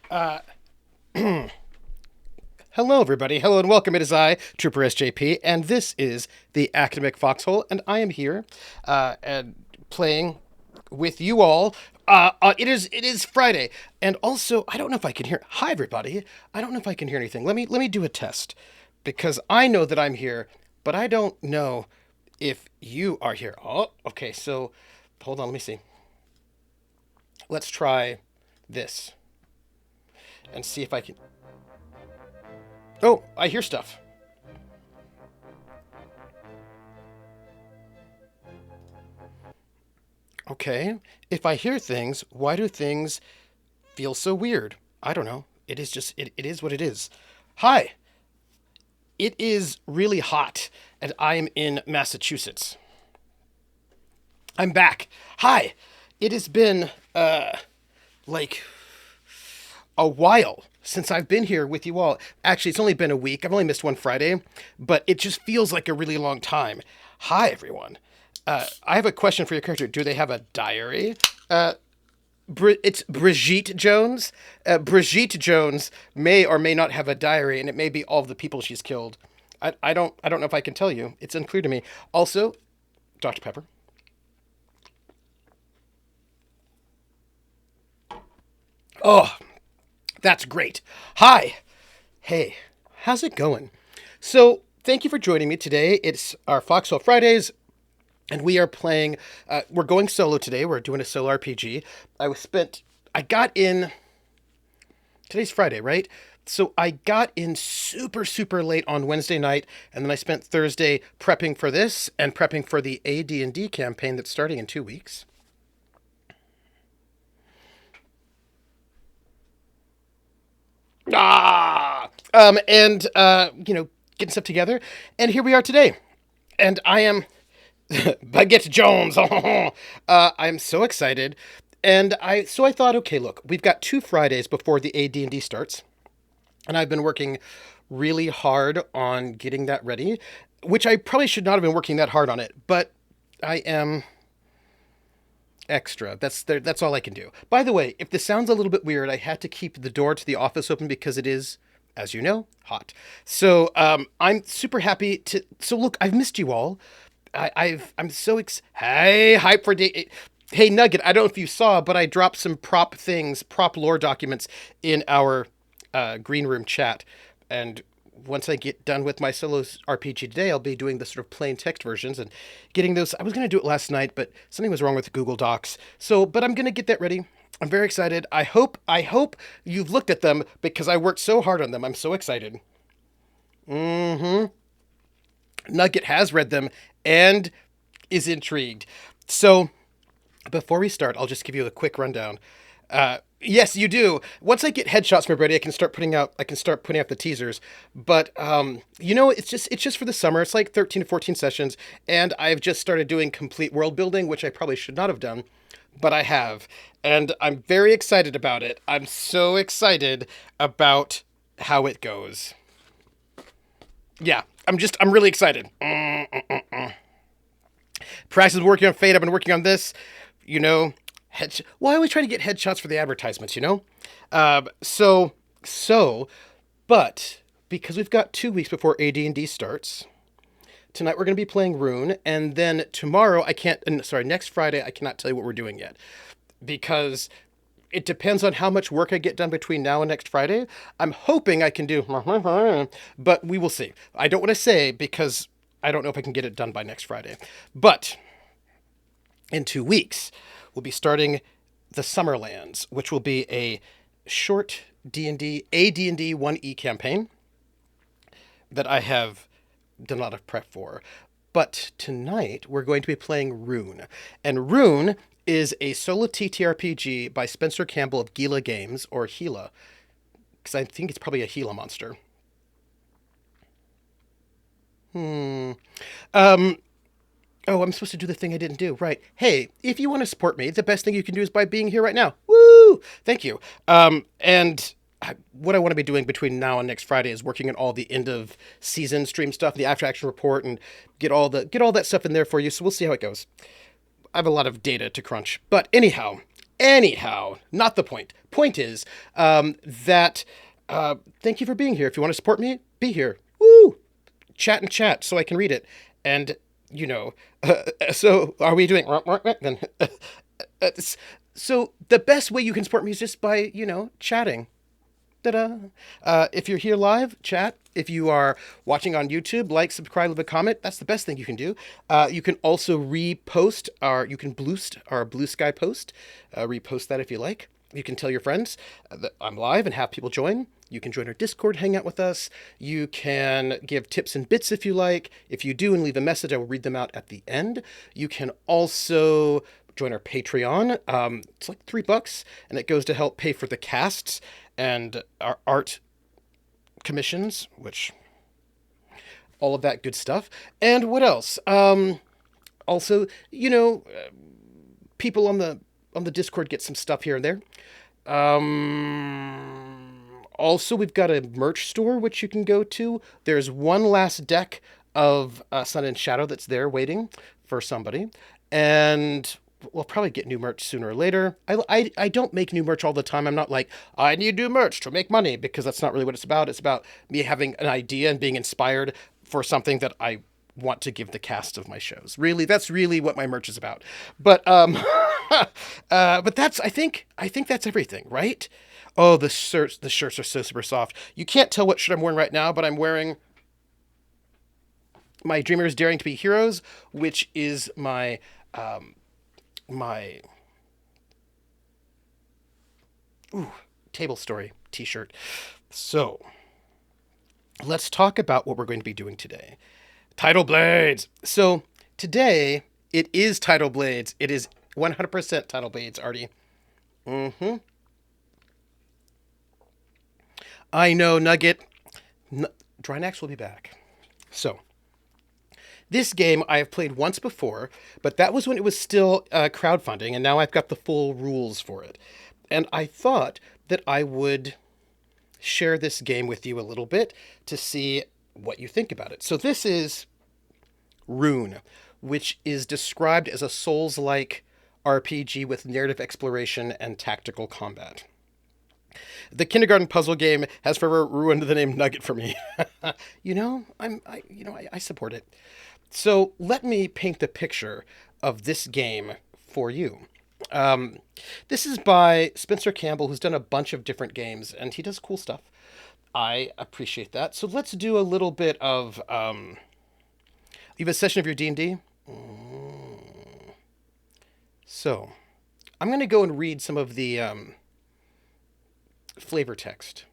Uh, Hello, everybody. Hello and welcome. It is I, troopersjp, and this is the Academic Foxhole, and I am here and playing with you all. It is Friday, and also I don't know if I can hear. Hi, everybody. I don't know if I can hear anything. Let me do a test because I know that I'm here, but I don't know if you are here. Oh, okay. So hold on. Let me see. Let's try this and see if I can. Oh, I hear stuff. Okay. If I hear things, why do things feel so weird? I don't know. It is what it is. Hi. It is really hot, and I'm in Massachusetts. I'm back. Hi. It has been like a while since I've been here with you all. Actually, it's only been a week. I've only missed one Friday, but it just feels like a really long time. Hi, everyone. I have a question for your character. Do they have a diary? It's Brigitte Jones. Brigitte Jones may or may not have a diary, and it may be all of the people she's killed. I don't know if I can tell you. It's unclear to me. Also, Dr. Pepper. Oh, that's great. Hi. Hey, how's it going? So, thank you for joining me today. It's our Foxhole Fridays, and we are playing. We're going solo today. We're doing a solo RPG. I got in. Today's Friday, right? So I got in super, super late on Wednesday night, and then I spent Thursday prepping for this and prepping for the AD&D campaign that's starting in 2 weeks. Getting stuff together, and here we are today, and I am Brigitte Jones. I'm so excited, and I thought, okay, look, we've got 2 Fridays before the AD&D starts, and I've been working really hard on getting that ready, which I probably should not have been working that hard on it, but I am extra. That's all I can do. By the way, if this sounds a little bit weird, I had to keep the door to the office open because it is, as you know, hot. So I'm super happy to. So look, I've missed you all. I'm so hey, hype for day. Hey Nugget, I don't know if you saw, but I dropped some prop lore documents in our green room chat, and once I get done with my solo RPG today, I'll be doing the sort of plain text versions and getting those. I was going to do it last night, but something was wrong with Google Docs. But I'm going to get that ready. I'm very excited. I hope you've looked at them because I worked so hard on them. I'm so excited. Mm-hmm. Nugget has read them and is intrigued. So before we start, I'll just give you a quick rundown. Yes, you do. Once I get headshots from everybody, I can start putting out the teasers. But it's just for the summer. It's like 13 to 14 sessions, and I've just started doing complete world building, which I probably should not have done, but I have, and I'm very excited about it. I'm so excited about how it goes. Yeah, I'm really excited. Prax is working on Fate. I've been working on this. You know, well, I always try to get headshots for the advertisements, you know? But because we've got 2 weeks before AD&D starts, tonight we're going to be playing Rune, and then tomorrow next Friday, I cannot tell you what we're doing yet. Because it depends on how much work I get done between now and next Friday. I'm hoping I can do, but we will see. I don't want to say because I don't know if I can get it done by next Friday. But in 2 weeks, we'll be starting the Summerlands, which will be a short AD&D 1E campaign that I have done a lot of prep for. But tonight, we're going to be playing Rune. And Rune is a solo TTRPG by Spencer Campbell of Gila Games, or Gila, because I think it's probably a Gila monster. Oh, I'm supposed to do the thing I didn't do. Right. Hey, if you want to support me, the best thing you can do is by being here right now. Woo! Thank you. What I want to be doing between now and next Friday is working on all the end of season stream stuff, the after action report, and get all that stuff in there for you. So we'll see how it goes. I have a lot of data to crunch. But anyhow, not the point. point is that thank you for being here. If you want to support me, be here. Woo! Chat and chat so I can read it. And, so are we doing then? So the best way you can support me is just by, chatting. Ta-da. If you're here live, chat. If you are watching on YouTube, like, subscribe, leave a comment. That's the best thing you can do. You can also repost you can boost our Bluesky post. Repost that if you like. You can tell your friends that I'm live and have people join. You can join our Discord, hang out with us. You can give tips and bits if you like. If you do and leave a message, I will read them out at the end. You can also join our Patreon. It's like $3, and it goes to help pay for the casts and our art commissions, which all of that good stuff. And what else? Also, people on the Discord get some stuff here and there. Also, we've got a merch store which you can go to. There's one last deck of Sun and Shadow that's there waiting for somebody, and we'll probably get new merch sooner or later. I don't make new merch all the time. I'm not like, I need new merch to make money, because that's not really what it's about. It's about me having an idea and being inspired for something that I want to give the cast of my shows. Really, that's really what my merch is about. But but that's I think that's everything, right? Oh, the shirts are so super soft. You can't tell what shirt I'm wearing right now, but I'm wearing my Dreamers Daring to Be Heroes, which is my table story t-shirt. So let's talk about what we're going to be doing today. Tidal Blades. So today it is Tidal Blades. It is 100% Tidal Blades, Artie. I know, Nugget. Drynax will be back. So this game I have played once before, but that was when it was still crowdfunding, and now I've got the full rules for it. And I thought that I would share this game with you a little bit to see what you think about it. So this is Rune, which is described as a Souls-like RPG with narrative exploration and tactical combat. The kindergarten puzzle game has forever ruined the name Nugget for me. I support it. So let me paint the picture of this game for you. This is by Spencer Campbell, who's done a bunch of different games, and he does cool stuff. I appreciate that. So let's do a little bit of... you have a session of your D&D? So, I'm going to go and read some of the flavor text,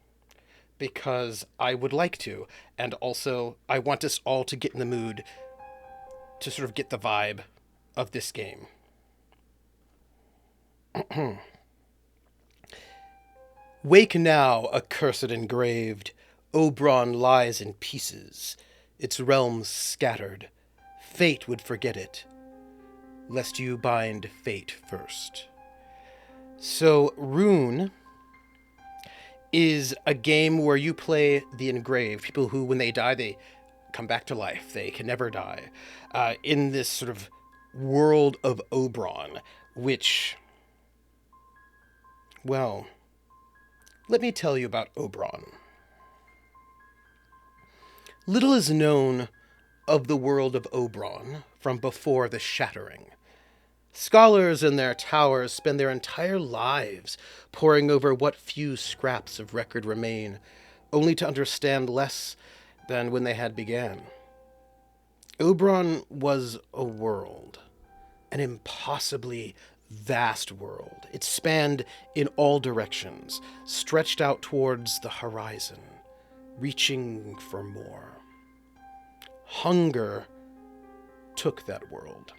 because I would like to, and also I want us all to get in the mood to sort of get the vibe of this game. Wake now, accursed engraved. Oberon lies in pieces, its realms scattered. Fate would forget it, lest you bind fate first. So, Rune is a game where you play the engraved, people who, when they die, they come back to life. They can never die. In this sort of world of Oberon, which, well, let me tell you about Oberon. Little is known of the world of Oberon from before the Shattering. Scholars in their towers spend their entire lives poring over what few scraps of record remain, only to understand less than when they had began. Oberon was a world, an impossibly vast world. It spanned in all directions, stretched out towards the horizon, reaching for more. Hunger took that world.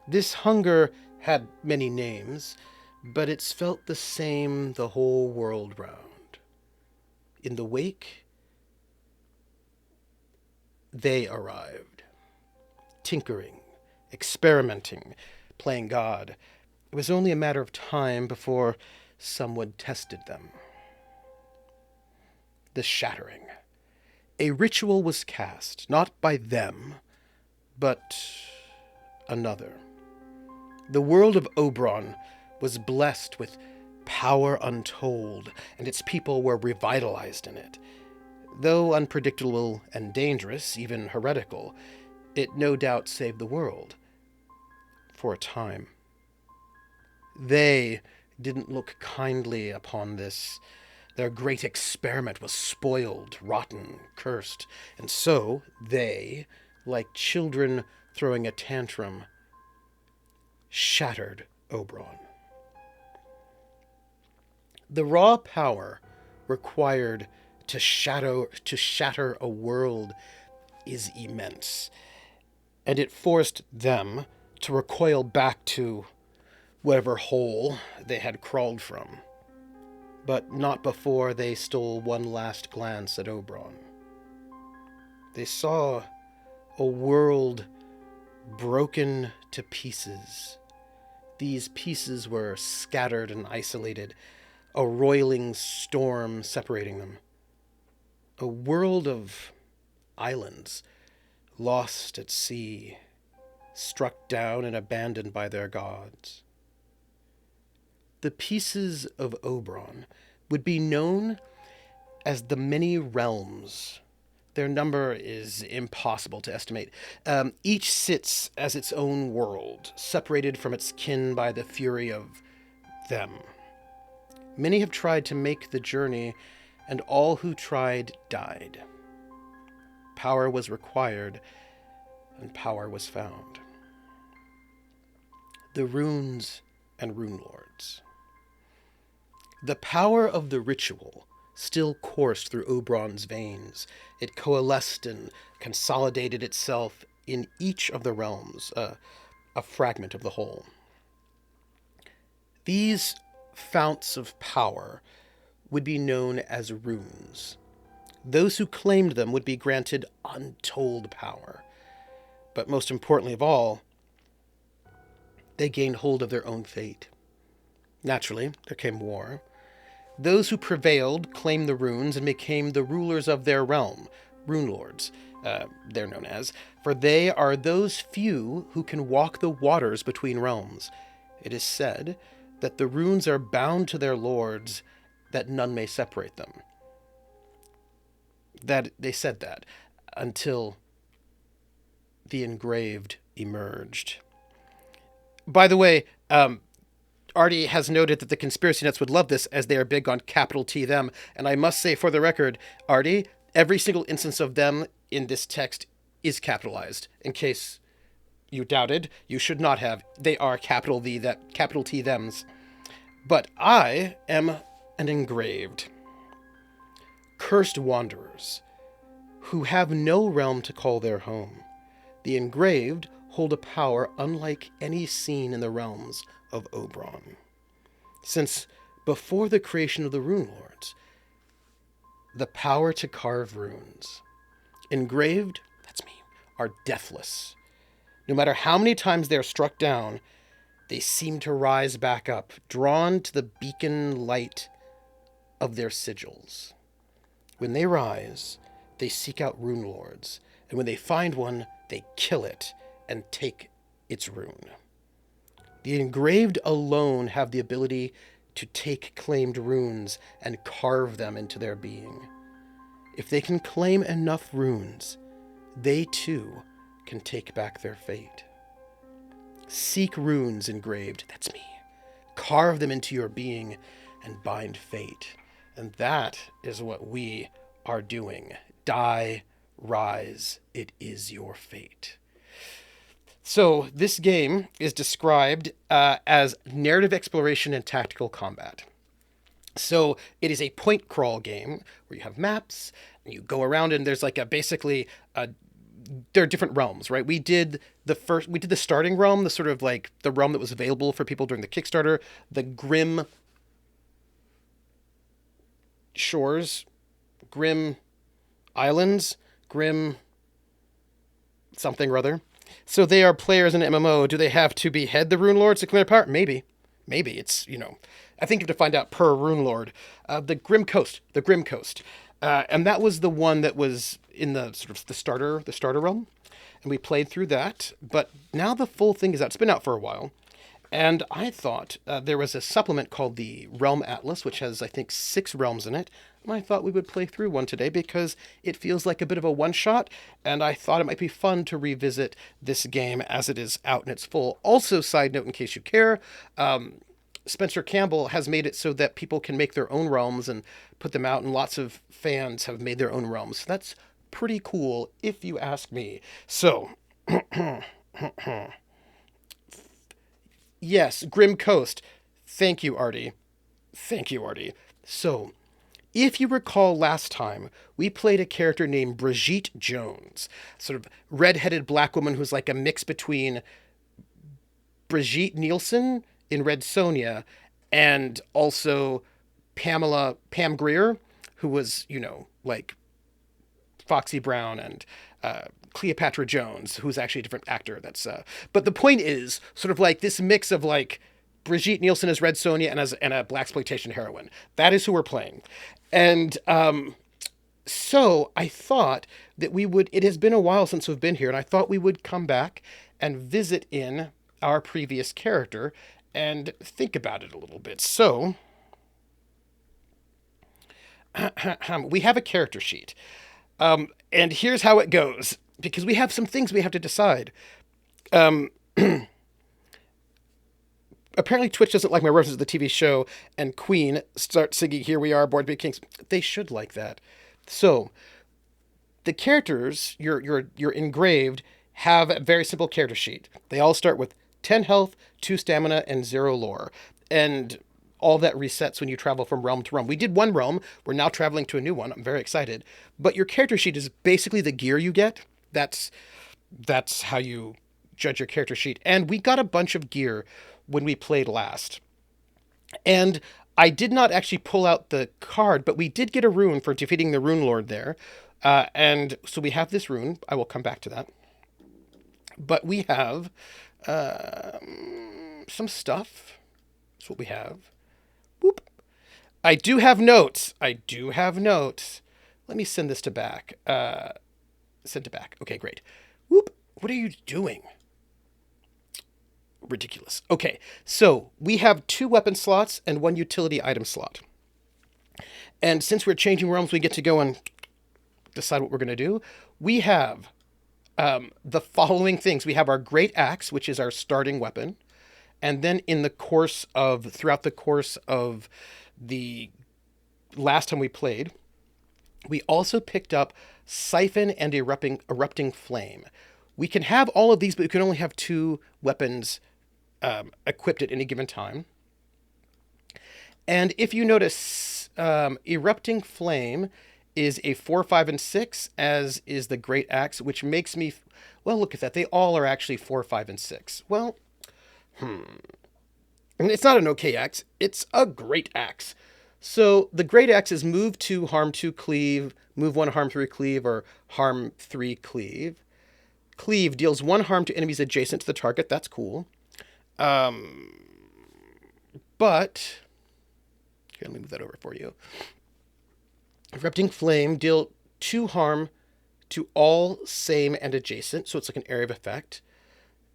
This hunger had many names, but it's felt the same the whole world round. In the wake, they arrived, tinkering, experimenting, playing God. It was only a matter of time before someone tested them. The Shattering. A ritual was cast, not by them, but another. The world of Oberon was blessed with power untold, and its people were revitalized in it. Though unpredictable and dangerous, even heretical, it no doubt saved the world. For a time. They didn't look kindly upon this. Their great experiment was spoiled, rotten, cursed, and so they, like children throwing a tantrum, shattered Oberon. The raw power required to shatter a world is immense, and it forced them to recoil back to whatever hole they had crawled from, but not before they stole one last glance at Oberon. They saw a world broken to pieces. These pieces were scattered and isolated, a roiling storm separating them. A world of islands, lost at sea, struck down and abandoned by their gods. The pieces of Oberon would be known as the many realms. Their number is impossible to estimate. Each sits as its own world, separated from its kin by the fury of them. Many have tried to make the journey, and all who tried died. Power was required, and power was found. The runes and rune lords. The power of the ritual still coursed through Oberon's veins. It coalesced and consolidated itself in each of the realms, a fragment of the whole. These founts of power would be known as runes. Those who claimed them would be granted untold power. But most importantly of all, they gained hold of their own fate. Naturally, there came war. Those who prevailed claimed the runes and became the rulers of their realm, Rune Lords, they're known as, for they are those few who can walk the waters between realms. It is said that the runes are bound to their lords, that none may separate them. That they said that until the engraved emerged. By the way, Artie has noted that the conspiracy nuts would love this, as they are big on capital T them. And I must say, for the record, Artie, every single instance of them in this text is capitalized. In case you doubted, you should not have. They are capital T thems. But I am an engraved. Cursed wanderers, who have no realm to call their home. The engraved hold a power unlike any seen in the realms of Oberon. Since before the creation of the Rune Lords, the power to carve runes. Engraved, that's me, are deathless. No matter how many times they are struck down, they seem to rise back up, drawn to the beacon light of their sigils. When they rise, they seek out Rune Lords, and when they find one, they kill it and take its rune. The engraved alone have the ability to take claimed runes and carve them into their being. If they can claim enough runes, they too can take back their fate. Seek runes, engraved, that's me. Carve them into your being and bind fate. And that is what we are doing. Die, rise, it is your fate. So this game is described as narrative exploration and tactical combat. So it is a point crawl game where you have maps and you go around, and there's like there are different realms, right? We did the starting realm, the sort of like the realm that was available for people during the Kickstarter, the Grim Shores, Grim Islands, Grim something or other. So they are players in an MMO. Do they have to behead the Rune Lords to claim their power? Maybe. It's, I think you have to find out per Rune Lord. The Grim Coast. And that was the one that was in the sort of the starter realm. And we played through that. But now the full thing is out. It's been out for a while. And I thought there was a supplement called the Realm Atlas, which has, I think, 6 realms in it. And I thought we would play through one today because it feels like a bit of a one-shot, and I thought it might be fun to revisit this game as it is out in its full. Also, side note in case you care, Spencer Campbell has made it so that people can make their own realms and put them out, and lots of fans have made their own realms. That's pretty cool, if you ask me. So, yes, Grim Coast. Thank you, Artie. Thank you, Artie. So, if you recall last time, we played a character named Brigitte Jones, sort of red-headed black woman who's like a mix between Brigitte Nielsen in Red Sonja and also Pam Grier, who was, like Foxy Brown and Cleopatra Jones, who's actually a different actor. But the point is sort of like this mix of like Brigitte Nielsen as Red Sonja and a blaxploitation heroine. That is who we're playing. And so I thought that we would, it has been a while since we've been here, and I thought we would come back and visit in our previous character and think about it a little bit. So we have a character sheet. And here's how it goes, because we have some things we have to decide. Apparently Twitch doesn't like my reference to the TV show, and Queen starts singing "Here We Are, Born to Be Kings." They should like that. So, the characters, your engraved, have a very simple character sheet. They all start with 10 health, 2 stamina, and 0 lore. And all that resets when you travel from realm to realm. We did one realm. We're now traveling to a new one. I'm very excited. But your character sheet is basically the gear you get. That's how you judge your character sheet. And we got a bunch of gear when we played last. And I did not actually pull out the card, but we did get a rune for defeating the Rune Lord there. And so we have this rune. I will come back to that. But we have some stuff. That's what we have. Whoop. I do have notes. Let me send this to back. Send to back. Okay, great. Whoop. What are you doing? Ridiculous. Okay, so we have 2 weapon slots and 1 utility item slot. And since we're changing realms, we get to go and decide what we're going to do. We have the following things. We have our Great Axe, which is our starting weapon. And then throughout the course of the last time we played, we also picked up Siphon and Erupting Flame. We can have all of these, but we can only have 2 weapons equipped at any given time. And if you notice, Erupting Flame is a 4, 5, and 6, as is the Great Axe, which makes me... Well, look at that. They all are actually 4, 5, and 6. Well, and it's not an okay axe. It's a Great Axe. So the Great Axe is move 2, harm 2, cleave, move 1, harm 3, cleave, or harm 3, cleave. Cleave deals 1 harm to enemies adjacent to the target. That's cool. But here, let me move that over for you. Erupting Flame deal 2 harm to all same and adjacent, so it's like an area of effect.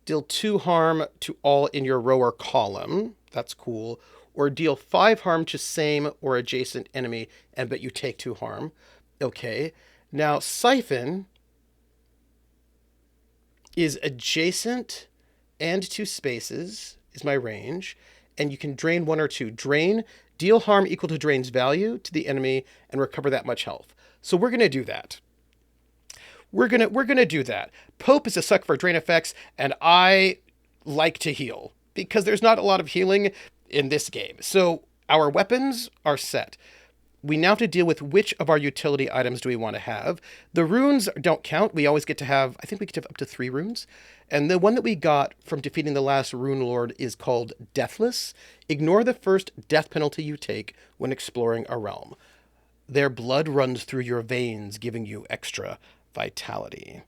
Deal 2 harm to all in your row or column. That's cool. Or deal 5 harm to same or adjacent enemy, but you take 2 harm. Okay. Now, Siphon is adjacent and 2 spaces is my range, and you can drain 1 or 2. Drain, deal harm equal to drain's value to the enemy, and recover that much health. So we're going to do that. We're gonna do that. Pope is a suck for drain effects, and I like to heal because there's not a lot of healing in this game. So our weapons are set. We now have to deal with which of our utility items do we want to have. The runes don't count. We always get to have, I think we get to have up to 3 runes. And the one that we got from defeating the last Rune Lord is called Deathless. Ignore the first death penalty you take when exploring a realm. Their blood runs through your veins, giving you extra vitality.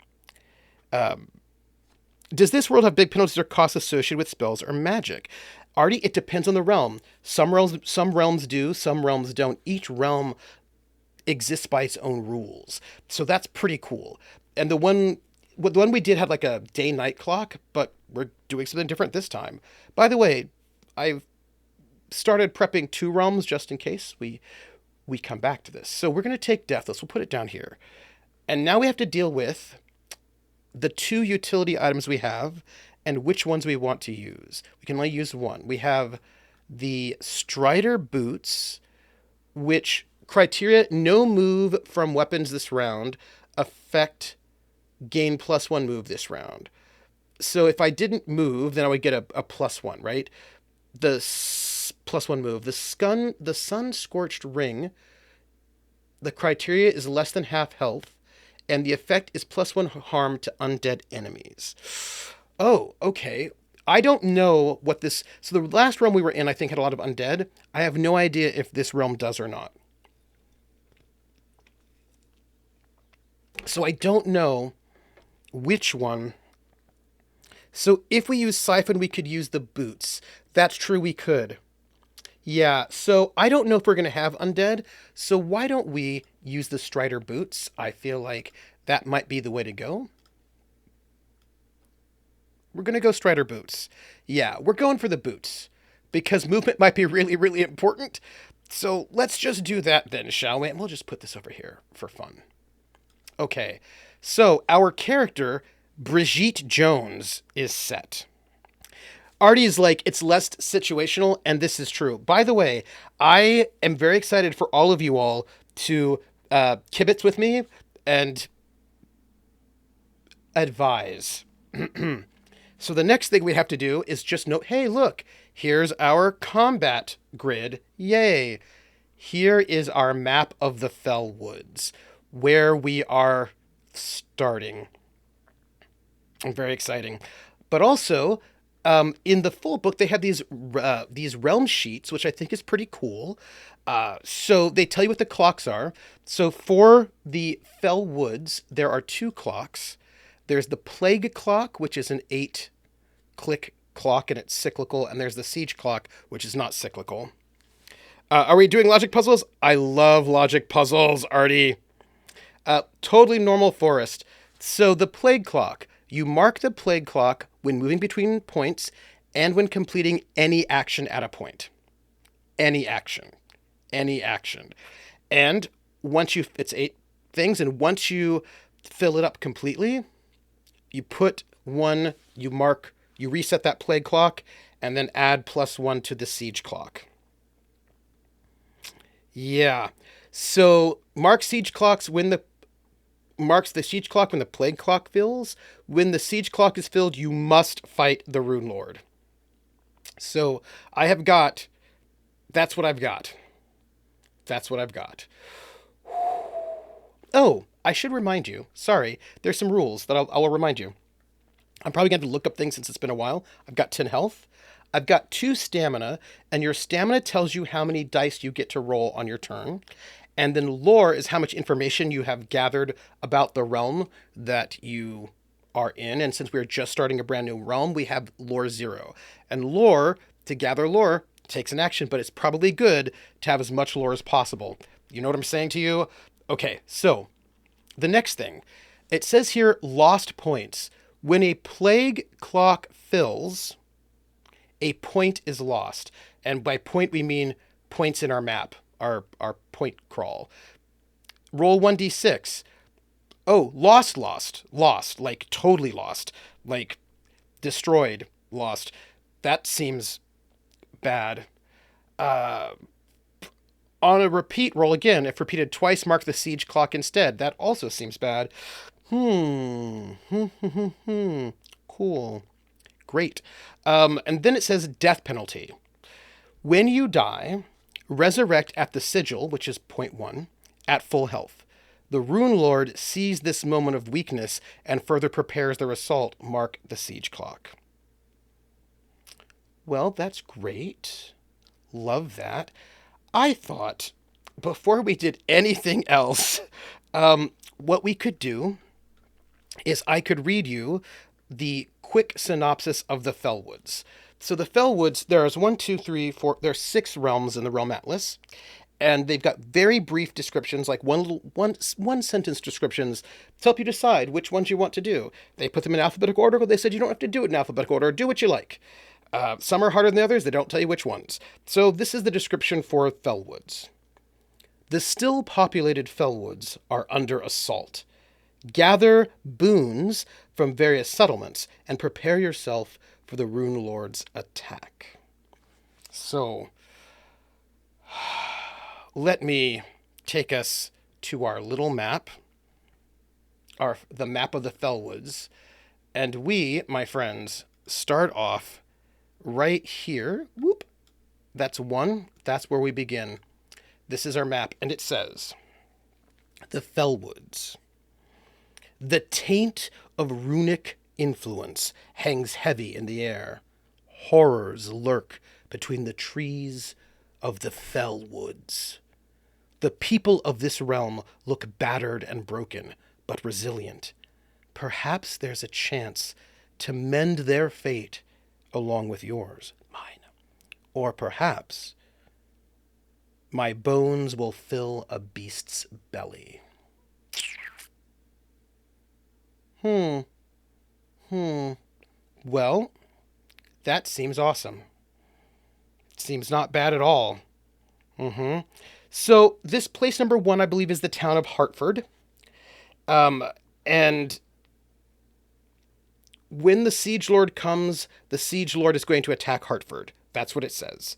Does this world have big penalties or costs associated with spells or magic? Artie, it depends on the realm. Some realms do, some realms don't. Each realm exists by its own rules. So that's pretty cool. And the one the one we did had like a day-night clock, but we're doing something different this time. By the way, I've started prepping 2 realms just in case we come back to this. So we're going to take Deathless. We'll put it down here. And now we have to deal with the 2 utility items we have and which ones we want to use. We can only use one. We have the Strider Boots, which criteria: no move from weapons this round, effect gain +1 move this round. So if I didn't move, then I would get a +1, right? The +1 move. The Sun Scorched Ring, the criteria is less than half health, and the effect is +1 harm to undead enemies. Oh, okay. I don't know what this... So the last realm we were in, I think, had a lot of undead. I have no idea if this realm does or not. So I don't know which one. So if we use Siphon, we could use the boots. That's true, we could. Yeah, so I don't know if we're going to have undead, so why don't we use the Strider Boots? I feel like that might be the way to go. We're going to go Strider Boots. Yeah, we're going for the boots, because movement might be really, really important. So let's just do that then, shall we? And we'll just put this over here for fun. Okay, so our character, Brigitte Jones, is set. Artie is like, it's less situational, and this is true. By the way, I am very excited for all of you all to kibitz with me and advise. So the next thing we have to do is just note, hey, look, here's our combat grid. Yay. Here is our map of the Fellwoods, where we are starting. Very exciting. But also, in the full book, they have these realm sheets, which I think is pretty cool. So they tell you what the clocks are. So for the Fellwoods, there are 2 clocks. There's the Plague Clock, which is an 8-click clock, and it's cyclical. And there's the Siege Clock, which is not cyclical. Are we doing logic puzzles? I love logic puzzles, Artie. Totally normal forest. So the Plague Clock. You mark the Plague Clock when moving between points and when completing any action at a point. Any action. Any action. And once it's 8 things, and once you fill it up completely, you put 1, you reset that Plague Clock, and then add +1 to the Siege Clock. Yeah. So mark Siege Clocks marks the Siege Clock when the Plague Clock fills. When the Siege Clock is filled, you must fight the Rune Lord. So that's what I've got. That's what I've got. Oh, I should remind you. Sorry, there's some rules that I will remind you. I'm probably going to look up things since it's been a while. I've got 10 health. I've got 2 stamina, and your stamina tells you how many dice you get to roll on your turn. And then lore is how much information you have gathered about the realm that you are in. And since we're just starting a brand new realm, we have lore 0. And lore, to gather lore, takes an action, but it's probably good to have as much lore as possible. You know what I'm saying to you? Okay, so the next thing. It says here, lost points. When a Plague Clock fills, a point is lost. And by point, we mean points in our map. Our point crawl. Roll 1d6. Oh, lost, like totally lost, like destroyed, lost. That seems bad. On a repeat, roll again. If repeated twice, mark the Siege Clock instead. That also seems bad. Cool. Great. And then it says death penalty. When you die, resurrect at the sigil, which is 0.1, at full health. The Rune Lord sees this moment of weakness and further prepares their assault. Mark the Siege Clock. Well, that's great. Love that. I thought, before we did anything else, what we could do is I could read you the quick synopsis of the Fellwoods. So the Fellwoods, there's 1, 2, 3, 4, there's 6 realms in the Realm Atlas. And they've got very brief descriptions, like one sentence descriptions to help you decide which ones you want to do. They put them in alphabetical order, but they said you don't have to do it in alphabetical order. Do what you like. Some are harder than the others. They don't tell you which ones. So this is the description for Fellwoods. The still populated Fellwoods are under assault. Gather boons from various settlements and prepare yourself for the Rune Lord's attack. So, let me take us to our little map, the map of the Fellwoods, and we, my friends, start off right here. Whoop. That's one. That's where we begin. This is our map, and it says, the Fellwoods. The taint of runic influence hangs heavy in the air. Horrors lurk between the trees of the Fellwoods. The people of this realm look battered and broken, but resilient. Perhaps there's a chance to mend their fate along with yours, mine. Or perhaps my bones will fill a beast's belly. Well, that seems awesome. Seems not bad at all. So this place number 1, I believe, is the town of Hartford. And when the Siege Lord comes, the Siege Lord is going to attack Hartford. That's what it says.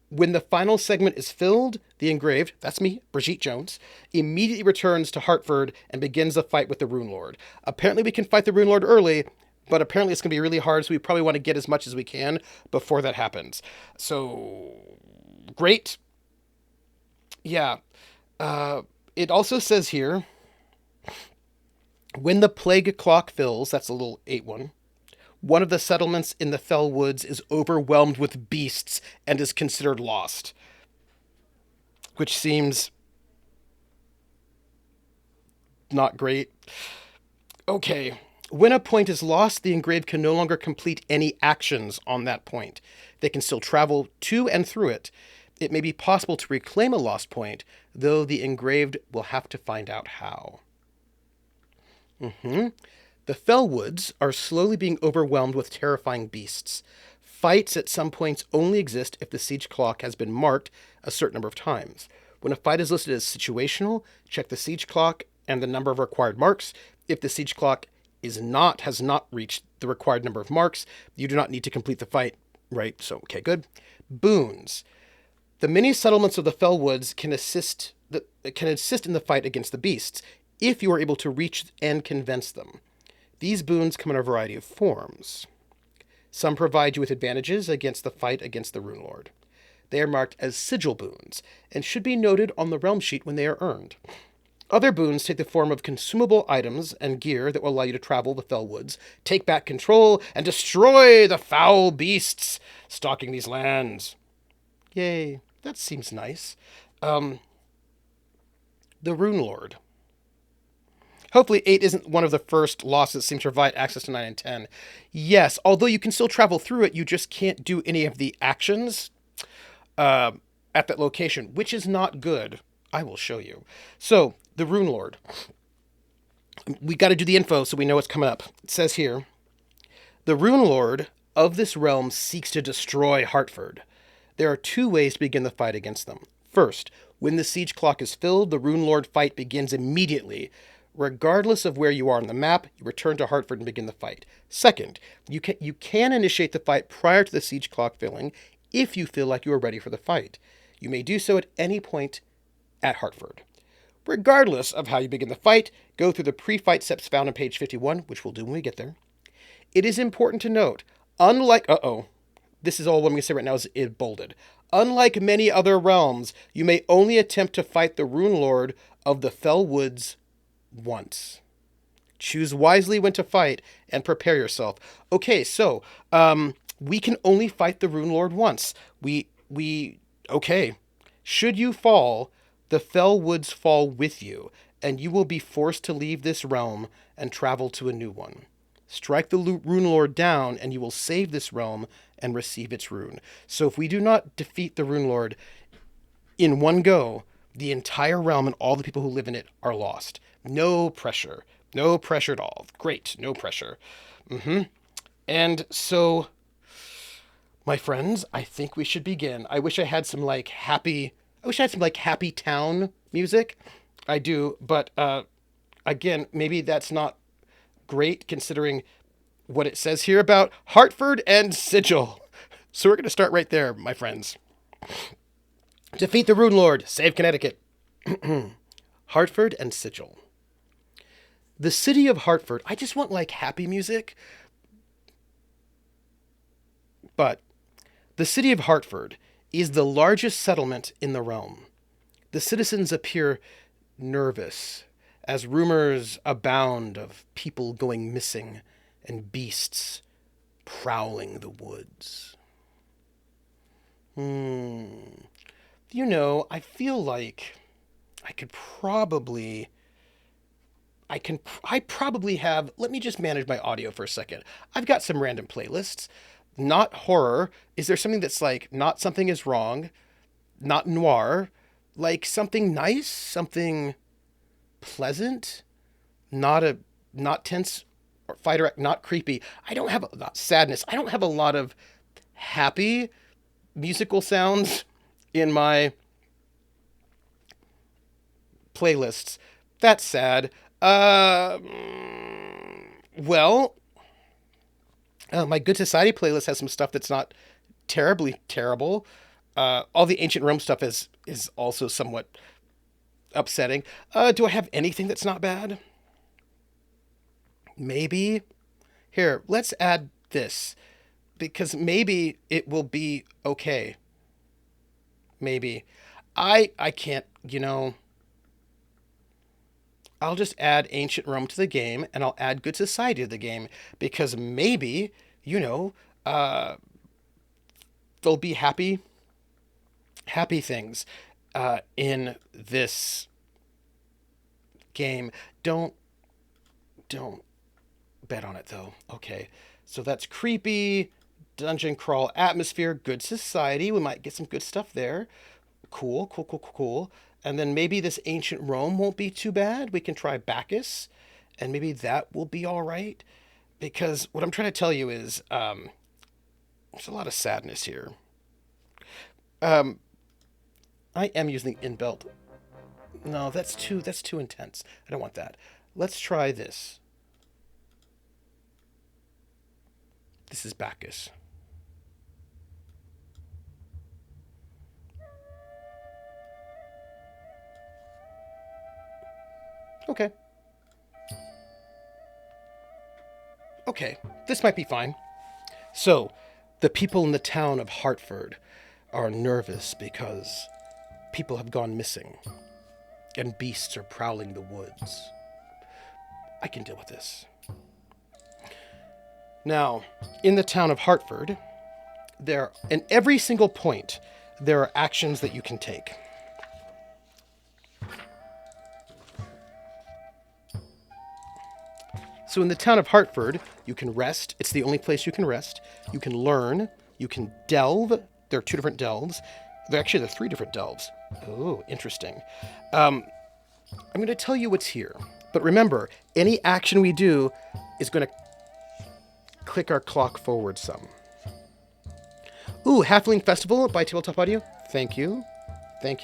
When the final segment is filled, the Engraved, that's me, Brigitte Jones, immediately returns to Hartford and begins the fight with the Rune Lord. Apparently we can fight the Rune Lord early, but apparently it's going to be really hard, so we probably want to get as much as we can before that happens. So, great. Yeah. It also says here, when the plague clock fills, that's a little 8-1, one of the settlements in the Fellwoods is overwhelmed with beasts and is considered lost. Which seems not great. Okay. When a point is lost, the Engraved can no longer complete any actions on that point. They can still travel to and through it. It may be possible to reclaim a lost point, though the Engraved will have to find out how. The Fellwoods are slowly being overwhelmed with terrifying beasts. Fights at some points only exist if the siege clock has been marked a certain number of times. When a fight is listed as situational, check the siege clock and the number of required marks. If the siege clock has not reached the required number of marks, you do not need to complete the fight, right? So, okay, good. Boons. The many settlements of the Fellwoods can assist in the fight against the beasts, if you are able to reach and convince them. These boons come in a variety of forms. Some provide you with advantages against the fight against the Rune Lord. They are marked as sigil boons, and should be noted on the realm sheet when they are earned. Other boons take the form of consumable items and gear that will allow you to travel the Fellwoods, take back control, and destroy the foul beasts stalking these lands. Yay, that seems nice. The Rune Lord. Hopefully 8 isn't one of the first losses that seem to provide access to 9 and 10. Yes, although you can still travel through it, you just can't do any of the actions at that location, which is not good. I will show you. So, the Rune Lord. We got to do the info so we know what's coming up. It says here, the Rune Lord of this realm seeks to destroy Hartford. There are 2 ways to begin the fight against them. First, when the siege clock is filled, the Rune Lord fight begins immediately. Regardless of where you are on the map, you return to Hartford and begin the fight. Second, you can initiate the fight prior to the siege clock filling if you feel like you are ready for the fight. You may do so at any point at Hartford. Regardless of how you begin the fight, go through the pre-fight steps found on page 51, which we'll do when we get there. It is important to note, unlike... This is all what I'm going to say right now is bolded. Unlike many other realms, you may only attempt to fight the Rune Lord of the Fellwoods once. Choose wisely when to fight and prepare yourself. Okay, so we can only fight the Rune Lord once. Okay. Should you fall, the Fellwoods fall with you, and you will be forced to leave this realm and travel to a new one. Strike the Rune Lord down, and you will save this realm and receive its rune. So if we do not defeat the Rune Lord, in one go, the entire realm and all the people who live in it are lost. No pressure. No pressure at all. Great. No pressure. And so, my friends, I think we should begin. I wish I had some happy town music. I do, but again, maybe that's not great considering what it says here about Hartford and Sigil. So we're going to start right there, my friends. Defeat the Rune Lord. Save Connecticut. Hartford and Sigil. The city of Hartford. I just want happy music. But the city of Hartford is the largest settlement in the realm. The citizens appear nervous as rumors abound of people going missing and beasts prowling the woods. I feel like I probably have, let me just manage my audio for a second. I've got some random playlists, not horror. Is there something that's not something is wrong, not noir, something nice, something pleasant, not tense or fighter, not creepy. Not sadness. I don't have a lot of happy musical sounds in my playlists. That's sad. My Good Society playlist has some stuff that's not terribly terrible. All the ancient Rome stuff is also somewhat upsetting. Do I have anything that's not bad? Maybe. Here, let's add this, because maybe it will be okay. Maybe. I can't, I'll just add Ancient Rome to the game, and I'll add Good Society to the game, because maybe, there'll be happy things in this game. Don't bet on it, though. Okay, so that's creepy, dungeon crawl atmosphere, Good Society. We might get some good stuff there. Cool. And then maybe this Ancient Rome won't be too bad. We can try Bacchus, and maybe that will be all right. Because what I'm trying to tell you is there's a lot of sadness here. I am using the inbuilt. No, that's too intense. I don't want that. Let's try this. This is Bacchus. Okay, this might be fine. So, the people in the town of Hartford are nervous because people have gone missing and beasts are prowling the woods. I can deal with this. Now, in the town of Hartford, in every single point, there are actions that you can take. So in the town of Hartford, you can rest. It's the only place you can rest. You can learn. You can delve. There are 2 different delves. There are 3 different delves. Oh, interesting. I'm going to tell you what's here. But remember, any action we do is going to click our clock forward some. Ooh, Halfling Festival by Tabletop Audio. Thank you. I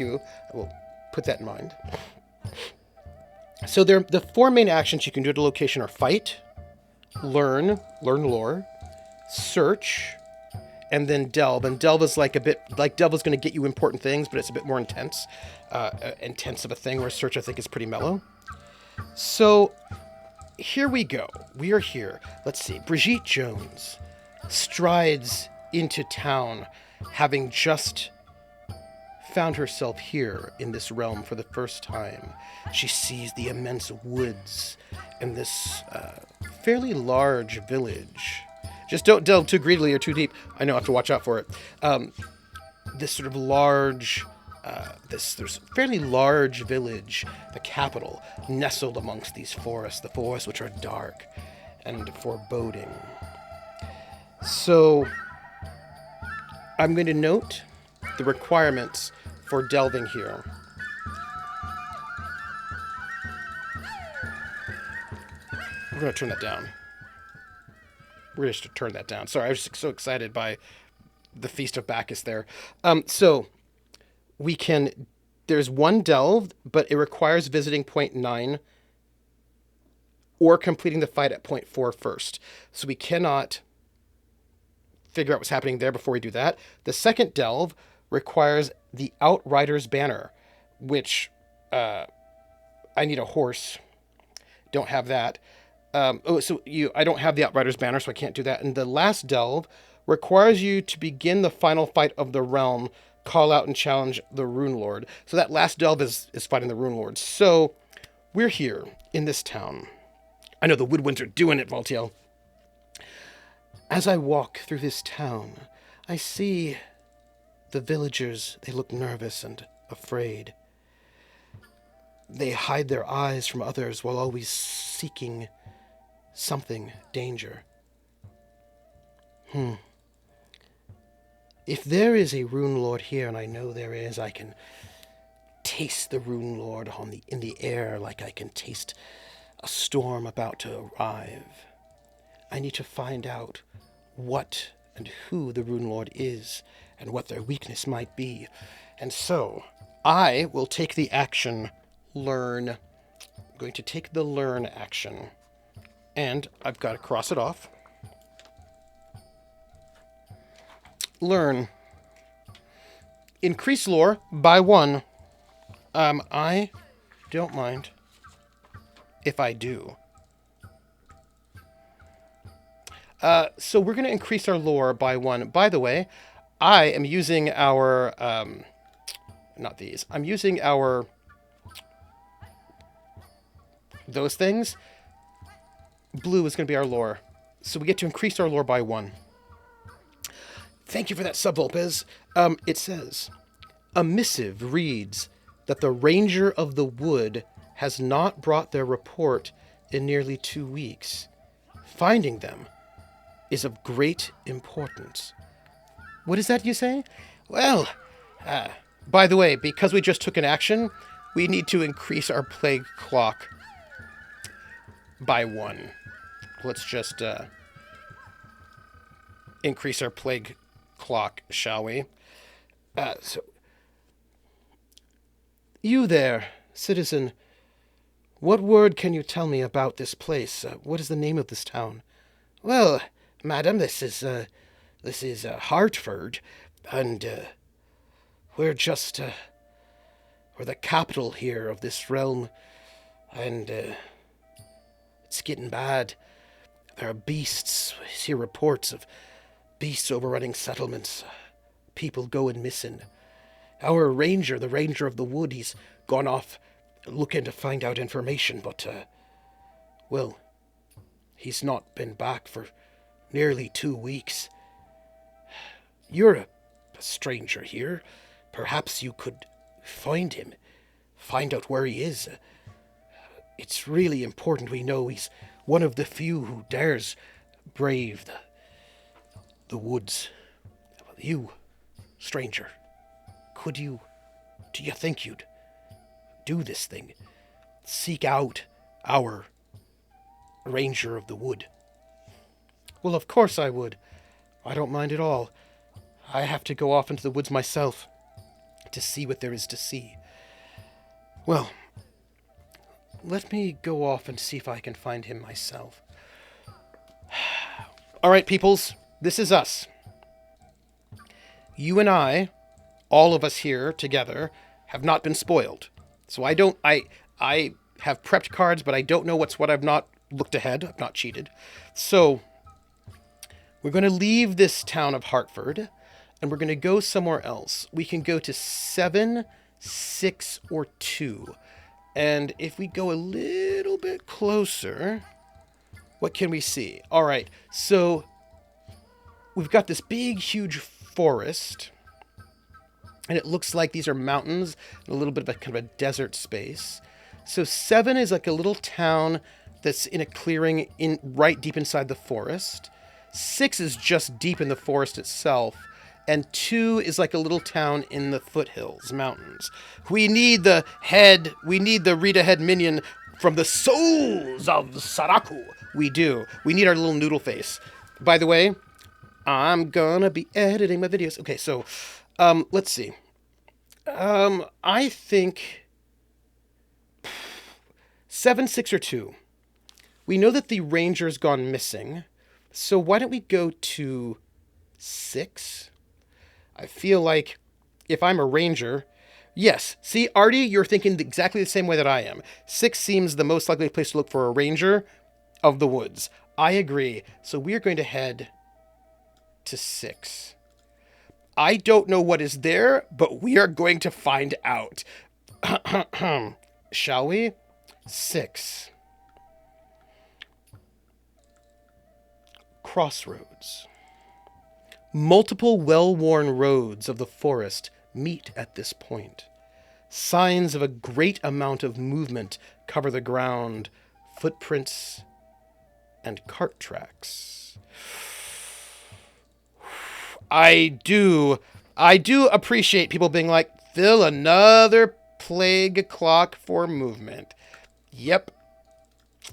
will put that in mind. So the 4 main actions you can do at a location are fight, learn lore, search, and then delve. And delve is delve is going to get you important things, but it's a bit more intense of a thing, where search, I think, is pretty mellow. So here we go. We are here. Let's see. Brigitte Jones strides into town, having just found herself here in this realm for the first time. She sees the immense woods and this fairly large village. Just don't delve too greedily or too deep. I know I have to watch out for it. This sort of large, there's fairly large village, the capital, nestled amongst these forests, the forests which are dark and foreboding. So I'm going to note the requirements for delving here. We're going to turn that down. We're just to turn that down. Sorry, I was just so excited by the Feast of Bacchus there. So we can... There's one delve, but it requires visiting point 9 or completing the fight at point 4 first. So we cannot figure out what's happening there before we do that. The second delve requires the Outrider's Banner, which I need a horse. Don't have that. I don't have the Outrider's Banner, so I can't do that. And the last delve requires you to begin the final fight of the realm, call out and challenge the Rune Lord. So that last delve is fighting the Rune Lord. So we're here in this town. I know the woodwinds are doing it, Valtiel. As I walk through this town, I see the villagers. They look nervous and afraid. They hide their eyes from others while always seeking something, danger. If there is a Rune Lord here, and I know there is, I can taste the Rune Lord in the air like I can taste a storm about to arrive. I need to find out what and who the Rune Lord is and what their weakness might be. And so, I will take the action learn. I'm going to take the learn action. And I've got to cross it off. Learn. Increase lore by 1. I don't mind if I do. So we're going to increase our lore by 1. By the way, I am using our... not these. I'm using our... those things. Blue is going to be our lore. So we get to increase our lore by 1. Thank you for that sub, Volpez. It says, a missive reads that the Ranger of the Wood has not brought their report in nearly 2 weeks. Finding them is of great importance. What is that you say? Well, by the way, because we just took an action, we need to increase our plague clock by 1. Let's just increase our plague clock, shall we? So, you there, citizen, what word can you tell me about this place? What is the name of this town? Well, madam, this is Hartford, and we're just we're the capital here of this realm, and it's getting bad. There are beasts. I see reports of beasts overrunning settlements. People going missing. Our ranger, the Ranger of the Wood, he's gone off looking to find out information, but, well, he's not been back for nearly 2 weeks. You're a stranger here. Perhaps you could find him. Find out where he is. It's really important we know he's one of the few who dares brave the woods. You, stranger, do you think you'd do this thing? Seek out our Ranger of the Wood. Well, of course I would. I don't mind at all. I have to go off into the woods myself to see what there is to see. Well, let me go off and see if I can find him myself. All right, peoples, this is us. You and I, all of us here together, have not been spoiled. So I have prepped cards, but I don't know what's what. I've not looked ahead. I've not cheated. So we're going to leave this town of Hartford, and we're going to go somewhere else. We can go to 7, 6, or 2. And if we go a little bit closer, what can we see? All right, so we've got this big, huge forest, and it looks like these are mountains and a little bit of a kind of a desert space. So 7 is like a little town that's in a clearing right deep inside the forest. 6 is just deep in the forest itself, and 2 is like a little town in the foothills, mountains. We need the read ahead minion from the souls of Saraku. We do. We need our little noodle face. By the way, I'm gonna be editing my videos. Okay, so, let's see. I think 7, 6, or 2. We know that the ranger's gone missing, so why don't we go to 6? I feel like if I'm a ranger... Yes, see, Artie, you're thinking exactly the same way that I am. 6 seems the most likely place to look for a ranger of the woods. I agree. So we are going to head to 6. I don't know what is there, but we are going to find out. Shall we? 6. Crossroads. Multiple well-worn roads of the forest meet at this point. Signs of a great amount of movement cover the ground, footprints and cart tracks. I do appreciate people being like, fill another plague clock for movement. Yep.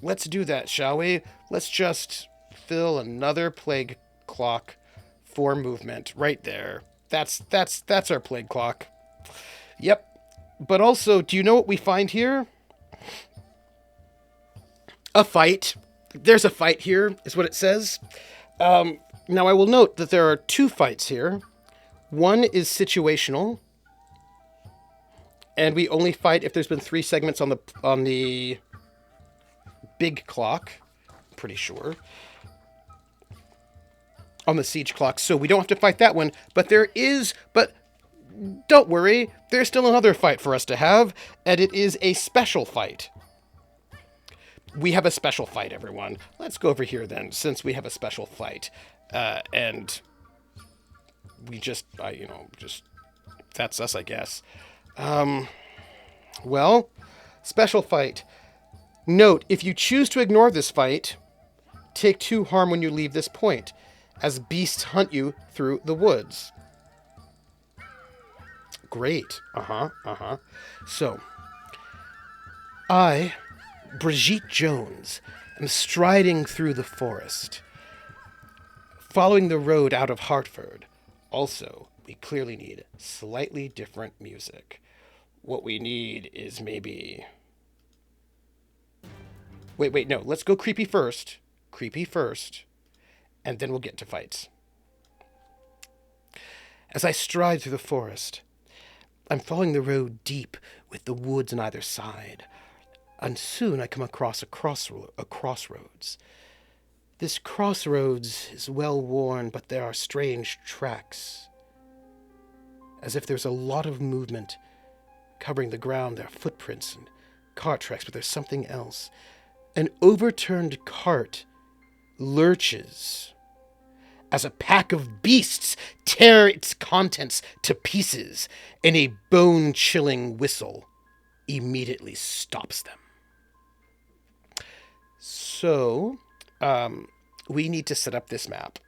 Let's do that, shall we? Let's just fill another plague clock for movement right there. That's our plague clock. Yep. But also, do you know what we find here? A fight. There's a fight here, is what it says. Now, I will note that there are 2 fights here. One is situational, and we only fight if there's been 3 segments on the big clock. Pretty sure. On the siege clock, so we don't have to fight that one. But don't worry, there's still another fight for us to have, and it is a special fight. We have a special fight, everyone. Let's go over here then, since we have a special fight. And we just, that's us, I guess. Well, special fight. Note, if you choose to ignore this fight, take 2 harm when you leave this point, as beasts hunt you through the woods. Great. So, I, Brigitte Jones, am striding through the forest, following the road out of Hartford. Also, we clearly need slightly different music. What we need is maybe... Wait, no. Let's go creepy first. Creepy first. And then we'll get to fights. As I stride through the forest, I'm following the road deep with the woods on either side. And soon I come across a crossroads. This crossroads is well worn, but there are strange tracks. As if there's a lot of movement covering the ground. There are footprints and cart tracks, but there's something else. An overturned cart lurches as a pack of beasts tear its contents to pieces, and a bone-chilling whistle immediately stops them. So, we need to set up this map.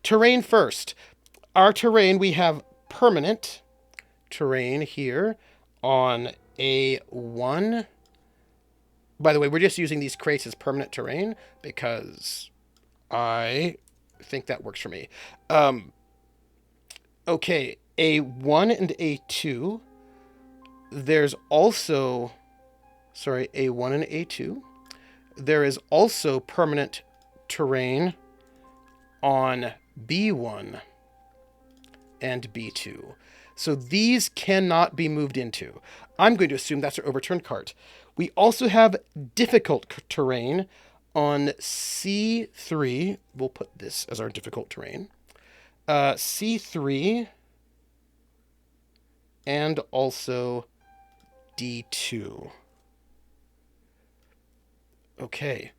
Terrain first. Our terrain, we have permanent terrain here on A1. By the way, we're just using these crates as permanent terrain because I think that works for me. Okay, A1 and A2. There's also... Sorry, A1 and A2. There is also permanent terrain on B1 and B2. So these cannot be moved into. I'm going to assume that's our overturned cart. We also have difficult terrain on C3. We'll put this as our difficult terrain. C3 and also D2. Okay.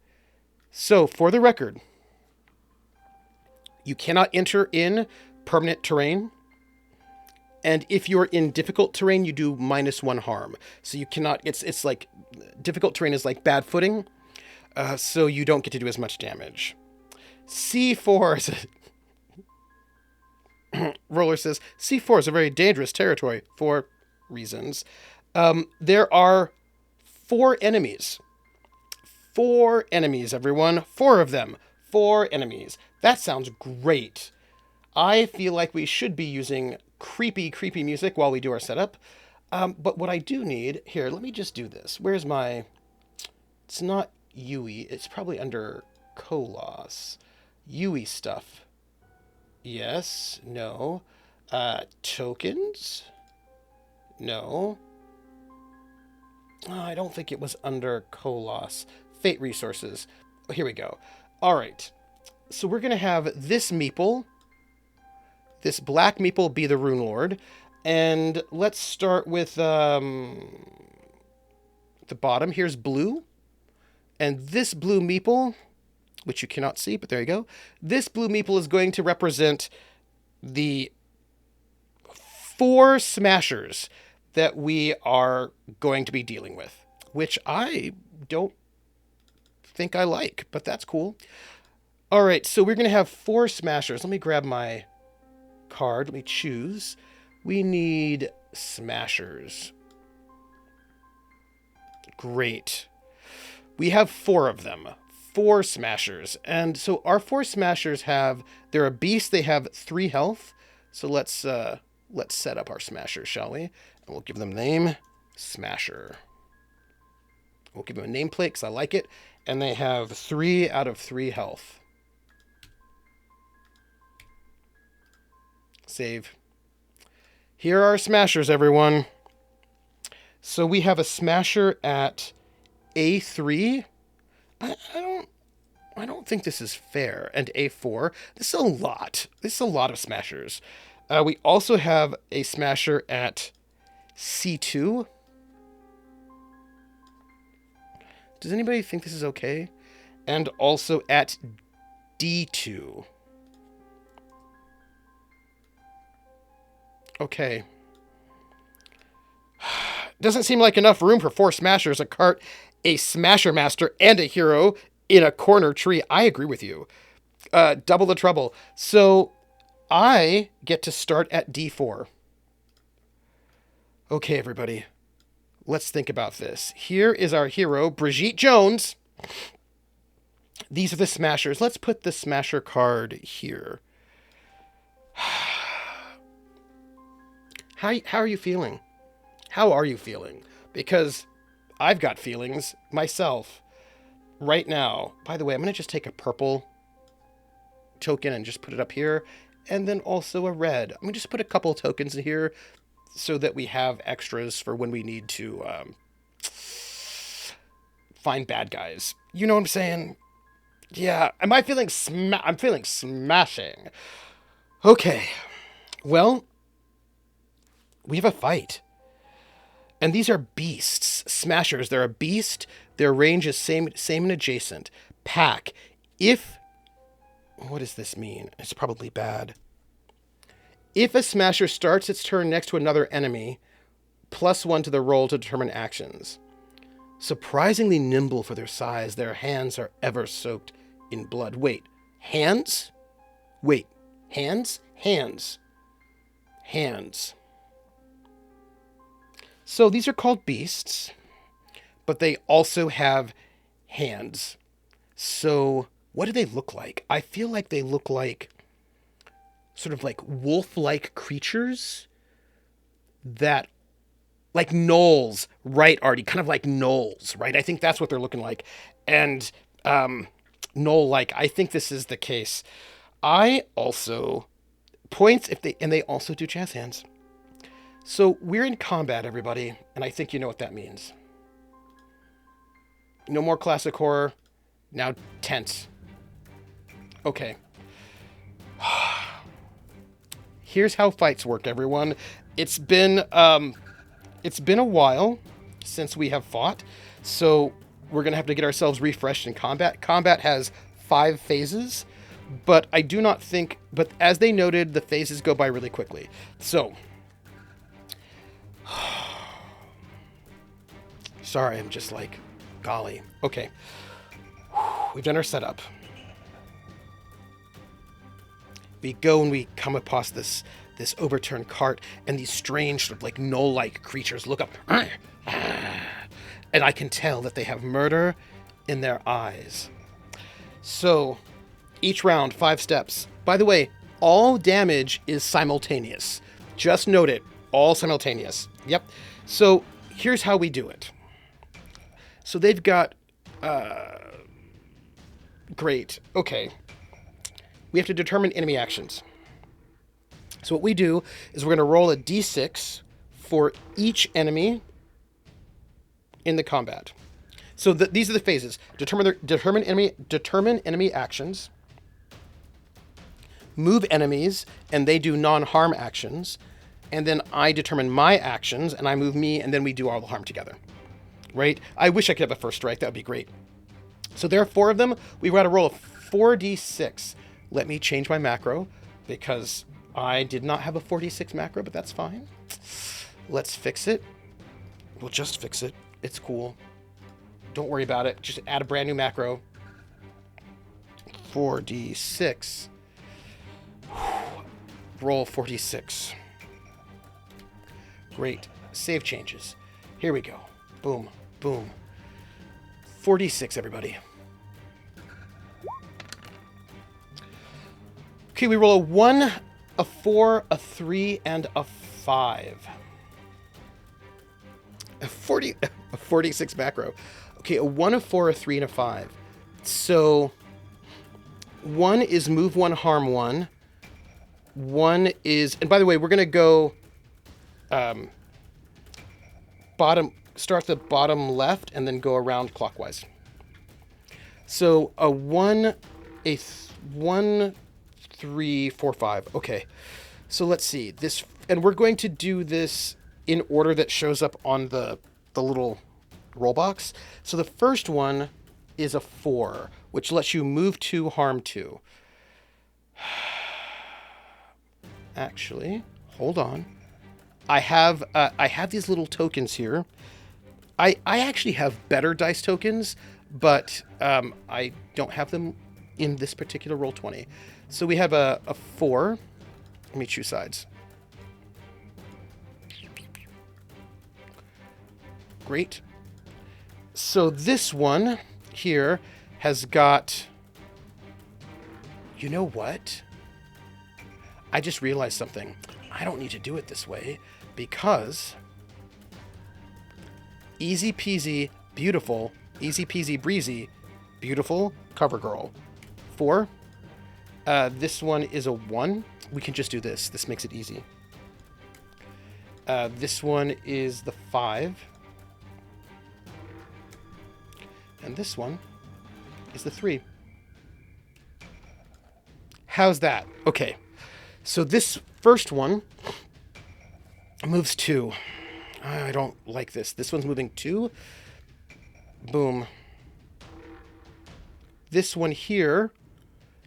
So, for the record, you cannot enter in permanent terrain. And if you're in difficult terrain, you do -1 harm. So you cannot, it's like, difficult terrain is like bad footing. So you don't get to do as much damage. C4 is Roller says, C4 is a very dangerous territory for reasons. There are 4 enemies. 4 enemies, everyone. 4 of them. 4 enemies. That sounds great. I feel like we should be using creepy, creepy music while we do our setup. But what I do need... Here, let me just do this. Where's my... It's not Yui. It's probably under Kolos. Yui stuff. Yes. No. Tokens? No. Oh, I don't think it was under Kolos. Fate resources. Oh, here we go. All right. So we're going to have this meeple. This black meeple be the Rune Lord. And let's start with the bottom. Here's blue. And this blue meeple, which you cannot see, but there you go. This blue meeple is going to represent the 4 smashers that we are going to be dealing with, which I don't think I like, but that's cool. All right, so we're going to have 4 smashers. Let me grab my card. Let me choose. We need smashers. Great. We have 4 of them. 4 smashers. And so our 4 smashers have... They're a beast. They have 3 health. So let's set up our smashers, shall we? And we'll give them name Smasher. We'll give them a nameplate because I like it. And they have 3 out of 3 health. Save. Here are our smashers, everyone. So we have a smasher at A3. I don't think this is fair. And A4. This is a lot. This is a lot of smashers. We also have a smasher at C2. Does anybody think this is okay? And also at D2. Okay. Doesn't seem like enough room for 4 smashers, a cart, a smasher master, and a hero in a corner tree. I agree with you. Double the trouble. So I get to start at D4. Okay, everybody. Let's think about this. Here is our hero, Brigitte Jones. These are the smashers. Let's put the smasher card here. How are you feeling? How are you feeling? Because I've got feelings myself right now. By the way, I'm going to just take a purple token and just put it up here. And then also a red. I'm going to just put a couple tokens in here so that we have extras for when we need to find bad guys. You know what I'm saying? Yeah. Am I feeling I'm feeling smashing. Okay. Well, we have a fight. And these are beasts. Smashers. They're a beast. Their range is same and adjacent. Pack. What does this mean? It's probably bad. If a smasher starts its turn next to another enemy, +1 to the roll to determine actions. Surprisingly nimble for their size, their hands are ever soaked in blood. Wait. Hands? Wait. Hands? Hands. Hands. So these are called beasts, but they also have hands. So what do they look like? I feel like they look like sort of like wolf-like creatures that, like gnolls, right, Artie? Kind of like gnolls, right? I think that's what they're looking like. And gnoll-like, I think this is the case. I also, points, and they also do jazz hands. So we're in combat, everybody, and I think you know what that means. No more classic horror. Now tense. Okay. Here's how fights work, everyone. It's been a while since we have fought, so we're gonna have to get ourselves refreshed in combat. Combat has 5 phases, but I do not think. But as they noted, the phases go by really quickly. So. Sorry, I'm just like, golly. Okay. We've done our setup. We go and we come across this overturned cart, and these strange sort of like gnoll-like creatures look up, and I can tell that they have murder in their eyes. So each round, 5 steps. By the way, all damage is simultaneous. Just note it, all simultaneous. Yep. So here's how we do it. So they've got great. Okay. We have to determine enemy actions. So what we do is we're going to roll a d6 for each enemy in the combat. So these are the phases. Determine enemy actions. Move enemies, and they do non-harm actions. And then I determine my actions, and I move me, and then we do all the harm together. Right? I wish I could have a first strike. That would be great. So there are 4 of them. We've got to roll a 4d6. Let me change my macro, because I did not have a 4d6 macro, but that's fine. Let's fix it. We'll just fix it. It's cool. Don't worry about it. Just add a brand new macro. 4d6. Roll 4d6. Great. Save changes. Here we go. Boom. Boom. 4d6, everybody. Okay, we roll a 1, a 4, a 3, and a 5. A 46 macro. Okay, a 1, a 4, a 3, and a 5. So 1 is move 1, harm 1. 1 is, and by the way, we're going to go start the bottom left and then go around clockwise. So a 1, 3, 4, 5. Okay. So let's see this, and we're going to do this in order that shows up on the little roll box. So the first one is a 4, which lets you move 2, harm 2. Actually, hold on. I have these little tokens here. I actually have better dice tokens, but I don't have them in this particular Roll20. So we have a 4. Let me choose sides. Great. So this one here has got... You know what? I just realized something. I don't need to do it this way because... Easy peasy, beautiful, easy peasy breezy, beautiful, cover girl. 4. This one is a 1. We can just do this. This makes it easy. This one is the 5. And this one is the 3. How's that? Okay. So this first one moves 2. I don't like this. This one's moving 2. Boom. This one here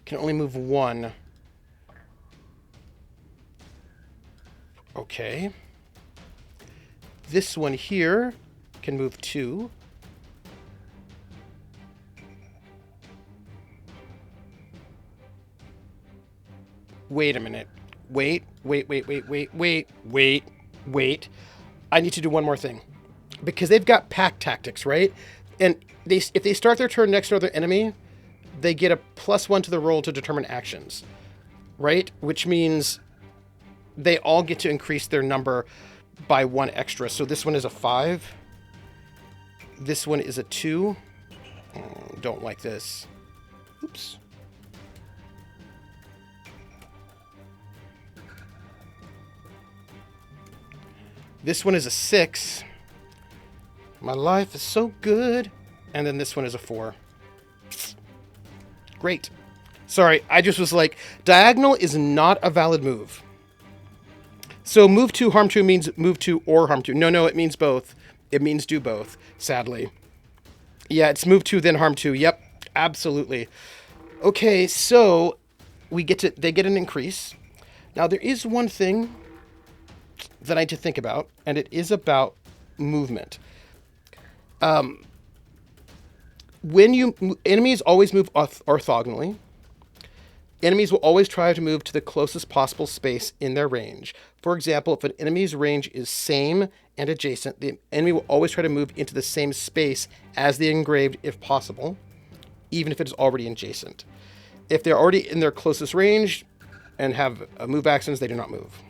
can only move 1. Okay. This one here can move 2. Wait a minute. Wait. I need to do one more thing. Because they've got pack tactics, right? And if they start their turn next to another enemy, they get a +1 to the roll to determine actions. Right? Which means they all get to increase their number by 1 extra. So this one is a 5. This one is a 2. Don't like this. Oops. This one is a 6. My life is so good. And then this one is a 4. Great. Sorry, I just was like, diagonal is not a valid move. So move 2, harm 2 means move 2 or harm 2. No, it means both. It means do both, sadly. Yeah, it's move 2, then harm 2. Yep, absolutely. Okay, so they get an increase. Now, there is one thing that I need to think about, and it is about movement. Enemies always move orthogonally. Enemies will always try to move to the closest possible space in their range. For example, if an enemy's range is same and adjacent, the enemy will always try to move into the same space as the engraved if possible, even if it is already adjacent. If they're already in their closest range and have move actions, they do not move.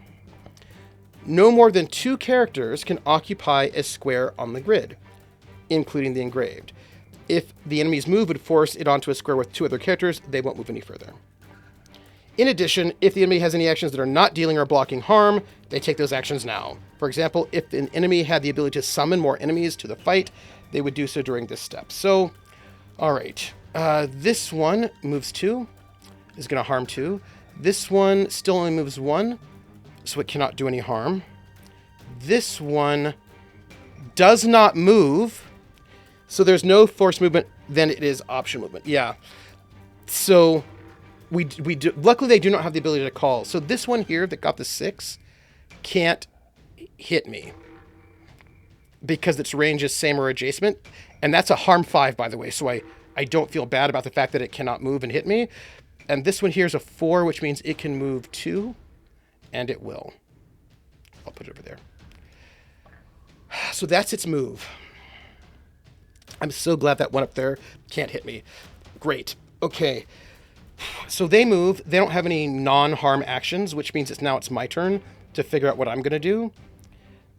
No more than 2 characters can occupy a square on the grid, including the engraved. If the enemy's move would force it onto a square with 2 other characters, they won't move any further. In addition, if the enemy has any actions that are not dealing or blocking harm, they take those actions now. For example, if an enemy had the ability to summon more enemies to the fight, they would do so during this step. So, all right. This one moves 2, is going to harm 2. This one still only moves 1, so it cannot do any harm. This one does not move, so there's no force movement, then it is option movement. Yeah. So we do, luckily they do not have the ability to call. So this one here that got the 6 can't hit me because its range is same or adjacent. And that's a harm 5, by the way. So I don't feel bad about the fact that it cannot move and hit me. And this one here is a 4, which means it can move 2, and it will. I'll put it over there. So that's its move. I'm so glad that one up there can't hit me. Great. Okay. So they move. They don't have any non-harm actions, which means it's my turn to figure out what I'm going to do.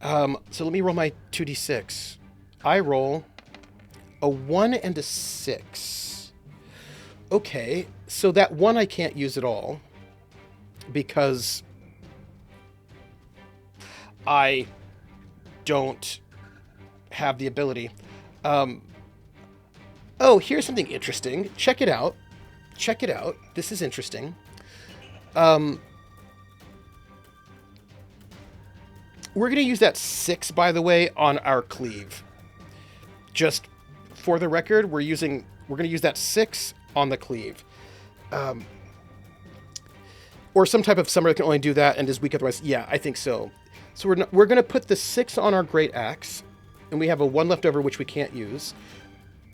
So let me roll my 2d6. I roll a 1 and a 6. Okay. So that 1 I can't use at all because I don't have the ability. Oh, here's something interesting. Check it out. Check it out. This is interesting. We're going to use that 6, by the way, on our cleave. Just for the record, we're going to use that 6 on the cleave. Or some type of summoner can only do that and is weak otherwise. Yeah, I think so. So we're going to put the 6 on our great axe, and we have a 1 left over which we can't use.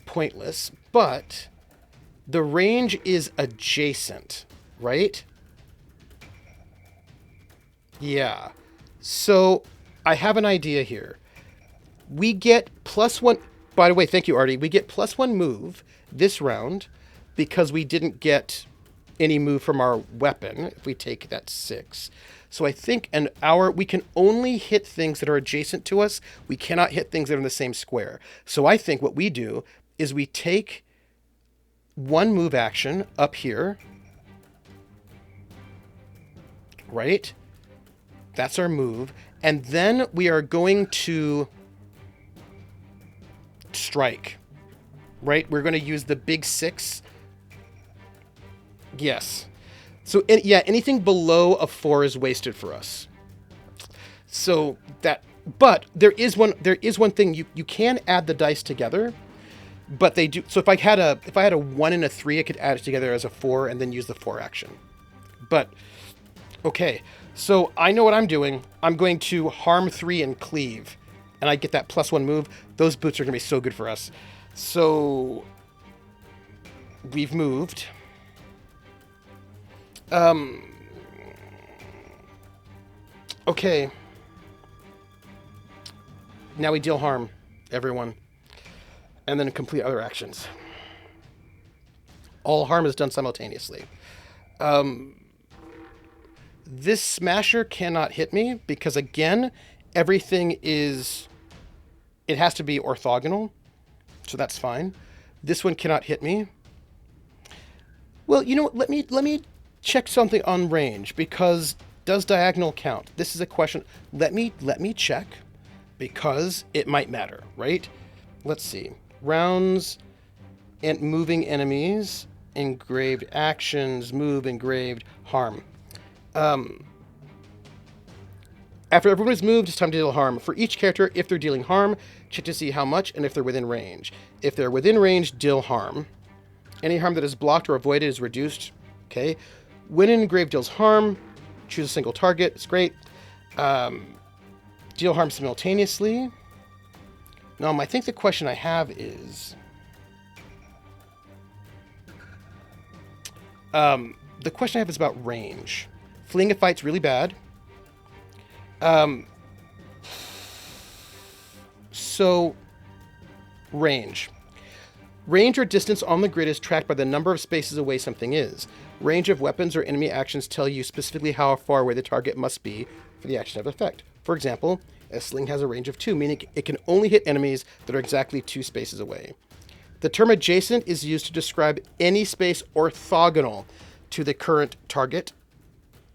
Pointless, but the range is adjacent, right? Yeah. So I have an idea here. We get +1. By the way, thank you, Artie. We get +1 move this round because we didn't get any move from our weapon if we take that 6. So I think we can only hit things that are adjacent to us. We cannot hit things that are in the same square. So I think what we do is we take 1 move action up here. Right? That's our move. And then we are going to strike. Right? We're going to use the big 6. Yes. So, yeah, anything below a 4 is wasted for us. So but there is one thing you can add the dice together, but they do. So if I had a 1 and a 3, I could add it together as a 4 and then use the 4 action. But okay, so I know what I'm doing. I'm going to harm 3 and cleave, and I get that +1 move. Those boots are going to be so good for us. So we've moved. Okay. Now we deal harm, everyone. And then complete other actions. All harm is done simultaneously. This smasher cannot hit me because, again, everything it has to be orthogonal. So that's fine. This one cannot hit me. Well, you know what? Let me check something on range, because does diagonal count? This is a question. Let me check, because it might matter, right? Let's see. Rounds and moving enemies, engraved actions, move, engraved, harm. After everyone is moved, it's time to deal harm. For each character, if they're dealing harm, check to see how much and if they're within range. If they're within range, deal harm. Any harm that is blocked or avoided is reduced. Okay. When an engraved deals harm, choose a single target. It's great. Deal harm simultaneously. I think the question I have is... the question I have is about range. Fleeing a fight's really bad. So, range. Range or distance on the grid is tracked by the number of spaces away something is. Range of weapons or enemy actions tell you specifically how far away the target must be for the action to have effect. For example, a sling has a range of 2, meaning it can only hit enemies that are exactly 2 spaces away. The term adjacent is used to describe any space orthogonal to the current target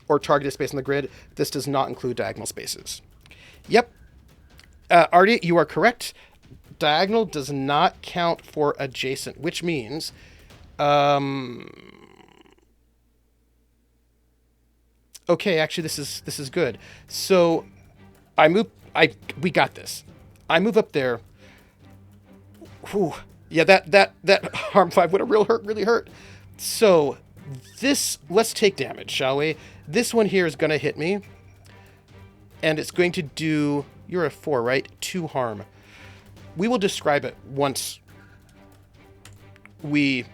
or targeted space on the grid. This does not include diagonal spaces. Yep. Artie, you are correct. Diagonal does not count for adjacent, which means okay, actually this is good. So we got this. I move up there. Whew. Yeah, that harm 5 would have really hurt. So this, let's take damage, shall we? This one here is going to hit me. And it's going to do, you're a 4, right? 2 harm. We will describe it once we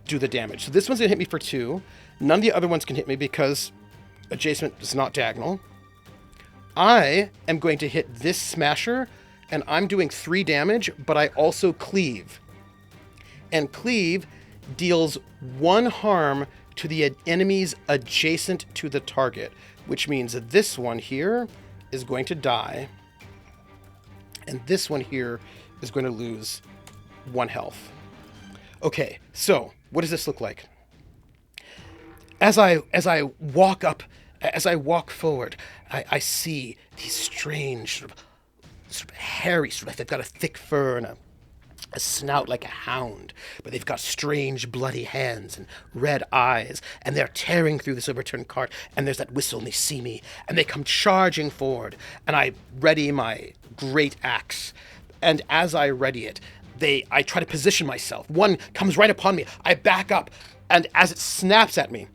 do the damage. So this one's going to hit me for 2. None of the other ones can hit me because adjacent is not diagonal. I am going to hit this smasher, and I'm doing 3 damage, but I also cleave. And cleave deals 1 harm to the enemies adjacent to the target, which means that this one here is going to die. And this one here is going to lose 1 health. Okay, so what does this look like? As I walk up, as I walk forward, I see these strange, sort of hairy, they've got a thick fur and a snout like a hound, but they've got strange bloody hands and red eyes, and they're tearing through this overturned cart, and there's that whistle, and they see me, and they come charging forward, and I ready my great axe, and as I ready it, I try to position myself. One comes right upon me, I back up, and as it snaps at me,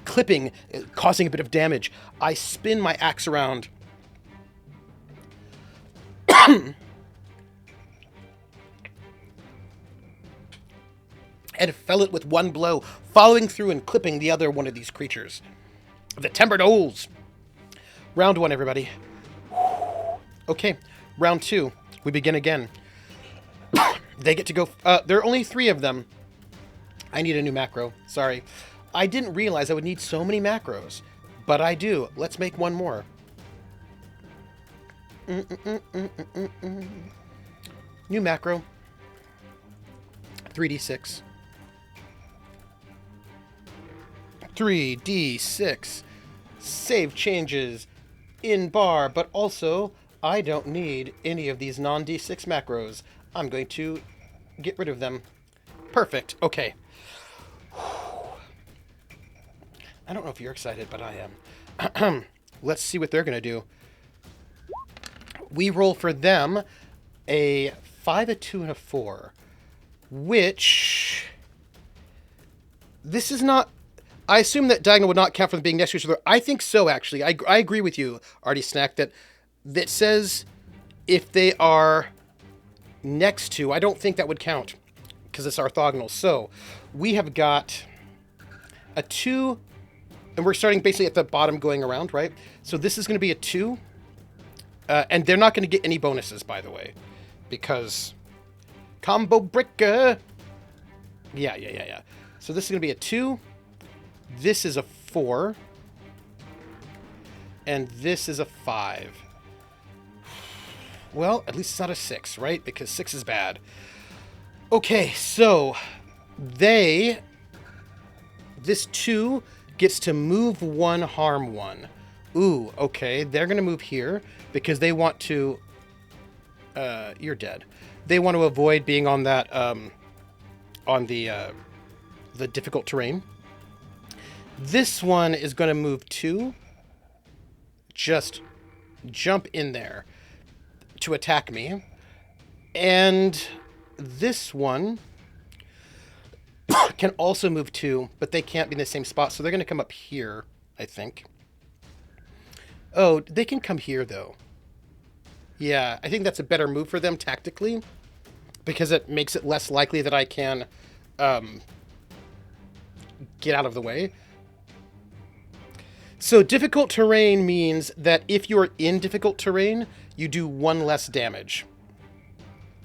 clipping, causing a bit of damage, I spin my axe around and fell it with 1 blow, following through and clipping the other one of these creatures. The Timbered Owls. Round 1, everybody. Okay, round 2. We begin again. They get to go... there are only 3 of them. I need a new macro. Sorry. I didn't realize I would need so many macros. But I do. Let's make 1 more. New macro. 3d6. 3d6. Save changes in bar, but also I don't need any of these non-d6 macros. I'm going to get rid of them. Perfect. Okay. I don't know if you're excited, but I am. Let's see what they're going to do. We roll for them a 5, a 2, and a 4, which... This is not... I assume that diagonal would not count for them being next to each other. I think so, actually. I agree with you, Artie Snack, that says if they are next to... I don't think that would count, because it's orthogonal. So, we have got a 2... And we're starting basically at the bottom going around, right? So this is going to be a 2. And they're not going to get any bonuses, by the way. Because... Combo breaker! Yeah. So this is going to be a 2. This is a 4. And this is a 5. Well, at least it's not a 6, right? Because 6 is bad. Okay, so... This 2... gets to move 1, harm 1. Ooh, okay. They're going to move here because they want to... you're dead. They want to avoid being on that... on the difficult terrain. This one is going to move 2. Just jump in there to attack me. And this one... can also move 2, but they can't be in the same spot, so they're going to come up here, I think. Oh, they can come here, though. Yeah, I think that's a better move for them tactically, because it makes it less likely that I can get out of the way. So difficult terrain means that if you're in difficult terrain, you do 1 less damage.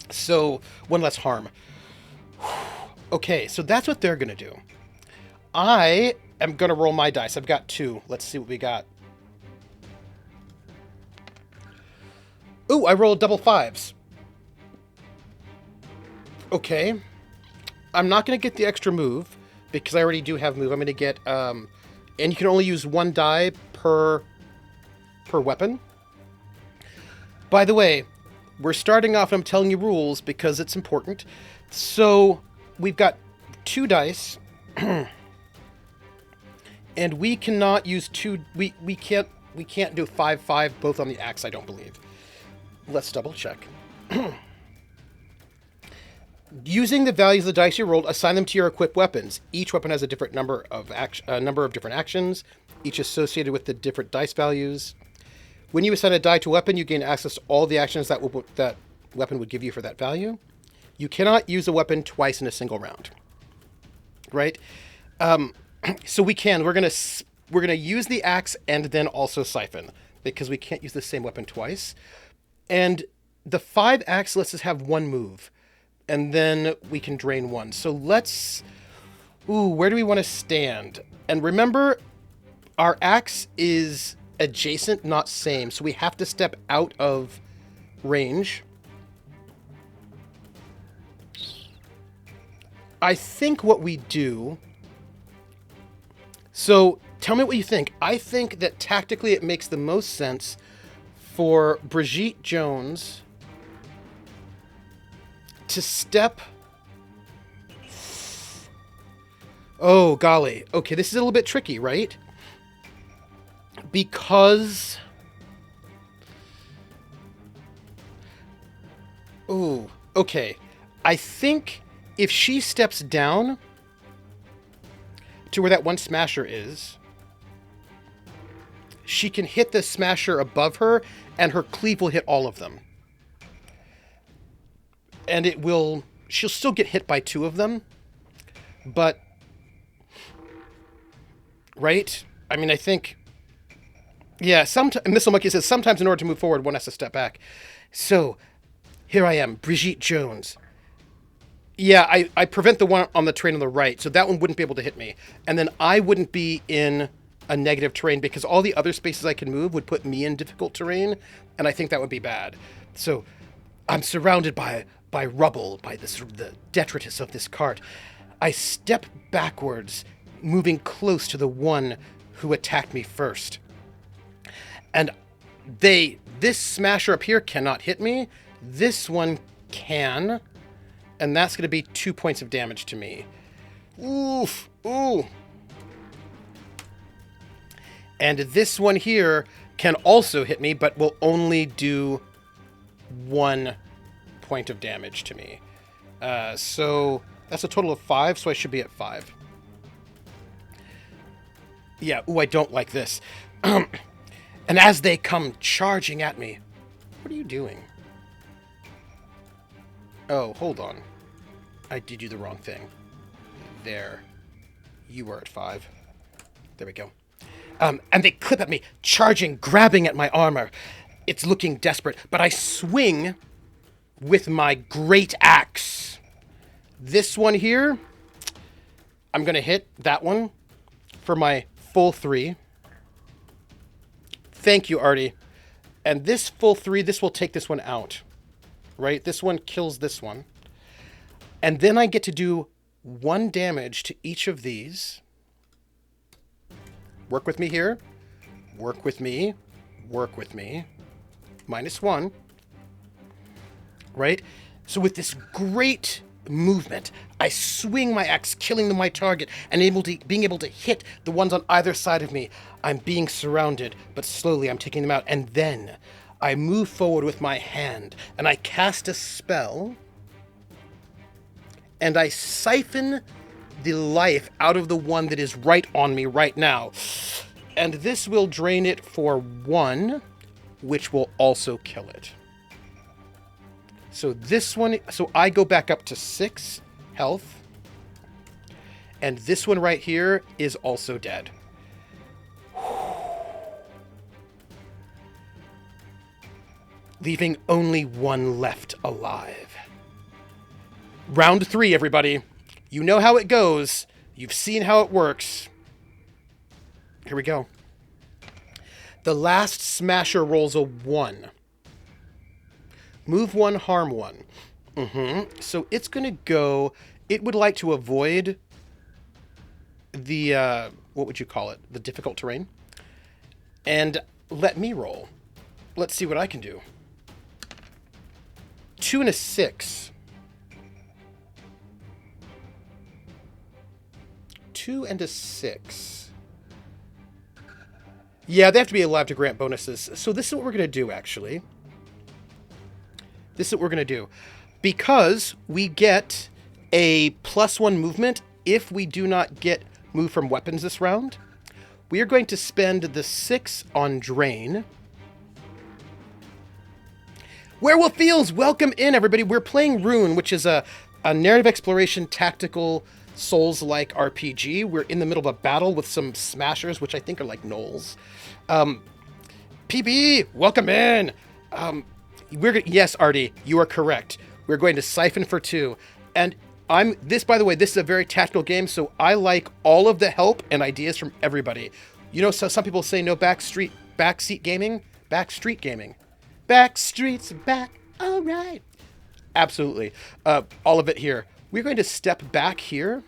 So 1 less harm. Okay, so that's what they're going to do. I am going to roll my dice. I've got 2. Let's see what we got. Ooh, I rolled double 5s. Okay. I'm not going to get the extra move because I already do have move. I'm going to get... and you can only use 1 die per weapon. By the way, we're starting off and I'm telling you rules because it's important. So we've got 2 dice. And we cannot use 2... We can't do 5-5 both on the axe, I don't believe. Let's double check. Using the values of the dice you rolled, assign them to your equipped weapons. Each weapon has a different number of different actions, each associated with the different dice values. When you assign a die to a weapon, you gain access to all the actions that weapon would give you for that value. You cannot use a weapon twice in a single round. Right? So we're gonna use the axe and then also siphon because we can't use the same weapon twice. And the 5 axe lets us have 1 move. And then we can drain 1. So let's... Ooh, where do we want to stand? And remember, our axe is adjacent, not same. So we have to step out of range. I think what we do... So tell me what you think. I think that tactically it makes the most sense for Brigitte Jones to step... Oh, golly. Okay, this is a little bit tricky, right? Because... Ooh, okay. I think if she steps down to where that 1 smasher is, she can hit the smasher above her, and her cleave will hit all of them. And she'll still get hit by 2 of them, but, right? I mean, I think, yeah, Missile Monkey says, sometimes in order to move forward, one has to step back. So, here I am, Brigitte Jones. Yeah, I prevent the one on the terrain on the right, so that one wouldn't be able to hit me. And then I wouldn't be in a negative terrain because all the other spaces I can move would put me in difficult terrain, and I think that would be bad. So I'm surrounded by rubble, by the detritus of this cart. I step backwards, moving close to the one who attacked me first. And this smasher up here cannot hit me. This one can. And that's going to be 2 points of damage to me. Oof. Ooh. And this one here can also hit me, but will only do 1 point of damage to me. So that's a total of 5, so I should be at 5. Yeah, ooh, I don't like this. And as they come charging at me... What are you doing? Oh, hold on. I did do the wrong thing. There. You were at 5. There we go. And they clip at me, charging, grabbing at my armor. It's looking desperate, but I swing with my great axe. This one here, I'm going to hit that one for my full 3. Thank you, Artie. And this full 3, this will take this one out. Right? This one kills this one. And then I get to do 1 damage to each of these. Work with me here. Work with me. Work with me. -1. Right? So with this great movement, I swing my axe, killing my target, and being able to hit the ones on either side of me. I'm being surrounded, but slowly I'm taking them out. And then I move forward with my hand, and I cast a spell, and I siphon the life out of the one that is right on me right now. And this will drain it for 1, which will also kill it. So this one, so I go back up to 6 health, And this one right here is also dead. Leaving only one left alive. Round 3, everybody. You know how it goes. You've seen how it works. Here we go. The last smasher rolls a 1. Move 1, harm 1. So it's going to go... It would like to avoid the... what would you call it? The difficult terrain. And let me roll. Let's see what I can do. 2 and a 6. 2 and a 6. Yeah, they have to be alive to grant bonuses. So this is what we're going to do, actually. This is what we're going to do. Because we get a +1 movement if we do not get moved from weapons this round, we are going to spend the 6 on Drain. Werewolf Fields, welcome in, everybody. We're playing Rune, which is a narrative exploration tactical Souls-like RPG. We're in the middle of a battle with some smashers, which I think are like gnolls. PB, welcome in. Yes, Artie, you are correct. We're going to siphon for 2. And by the way, this is a very tactical game, so I like all of the help and ideas from everybody. You know, so some people say no backstreet gaming. Backstreet's back, all right. Absolutely. All of it here. We're going to step back here,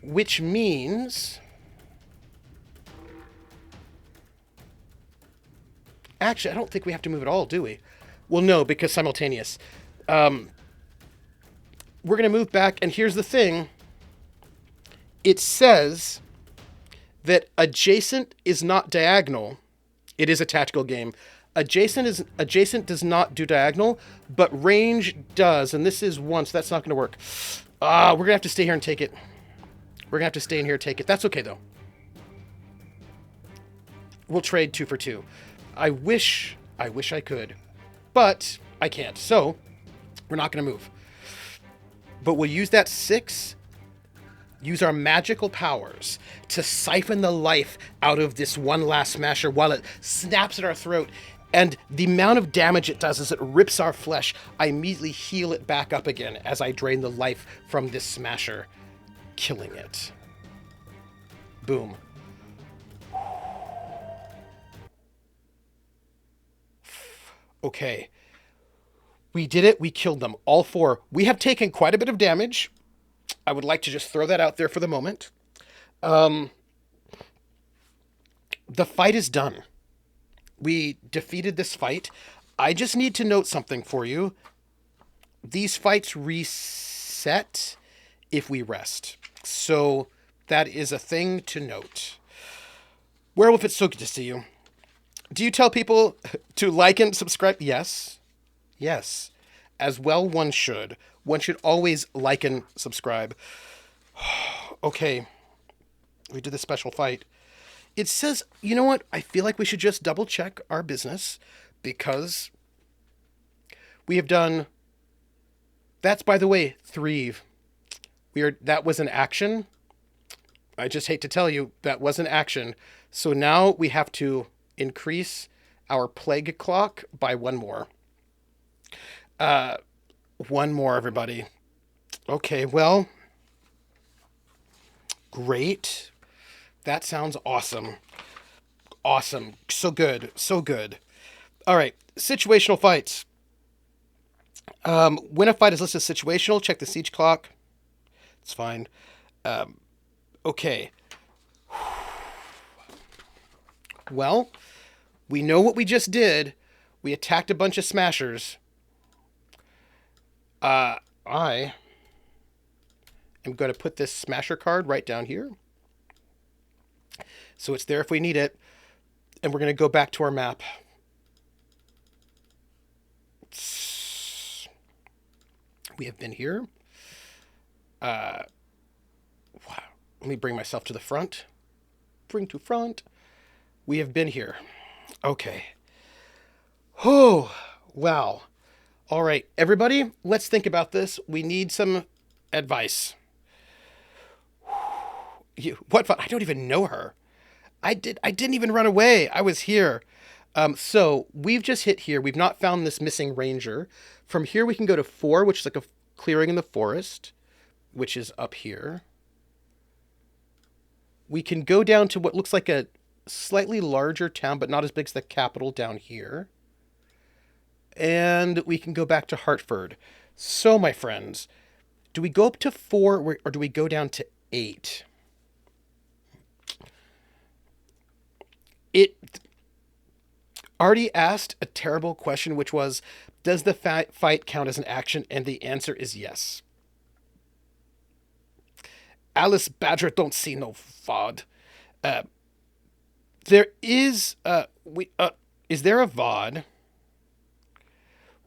which means... Actually, I don't think we have to move at all, do we? Well, no, because simultaneous. We're going to move back, and here's the thing. It says that adjacent is not diagonal. It is a tactical game. Adjacent does not do diagonal, but range does, and this is 1, so that's not going to work. We're going to have to stay here and take it. We're going to have to stay in here and take it. That's okay, though. We'll trade 2 for 2. I wish I could, but I can't, so we're not going to move. But we'll use that 6, use our magical powers to siphon the life out of this one last smasher while it snaps at our throat. And the amount of damage it does as it rips our flesh, I immediately heal it back up again as I drain the life from this smasher, killing it. Boom. Okay. We did it. We killed them. All 4. We have taken quite a bit of damage. I would like to just throw that out there for the moment. The fight is done. We defeated this fight. I just need to note something for you. These fights reset if we rest. So that is a thing to note. Werewolf, it's so good to see you. Do you tell people to like and subscribe? Yes. Yes. As well one should. One should always like and subscribe. Okay. We did the special fight. It says, you know what? I feel like we should just double check our business because we have done... That's, by the way, 3. That was an action. I just hate to tell you, that was an action. So now we have to increase our plague clock by 1 more. 1 more, everybody. Okay, well, great. That sounds awesome. Awesome. So good. So good. All right. Situational fights. When a fight is listed as situational, check the siege clock. It's fine. Okay. Well, we know what we just did. We attacked a bunch of smashers. I am going to put this smasher card right down here. So it's there if we need it. And we're going to go back to our map. We have been here. Wow. Let me bring myself to the front. Bring to front. We have been here. Okay. Oh, wow. All right, everybody, let's think about this. We need some advice. What? I don't even know her. I didn't even run away. I was here. So we've just hit here. We've not found this missing ranger. From here, we can go to 4, which is like a clearing in the forest, which is up here. We can go down to what looks like a slightly larger town, but not as big as the capital down here. And we can go back to Hartford. So, my friends, do we go up to 4 or do we go down to 8? It already asked a terrible question, which was, does the fight count as an action? And the answer is yes. Alice Badger don't see no VOD. There is is there a VOD?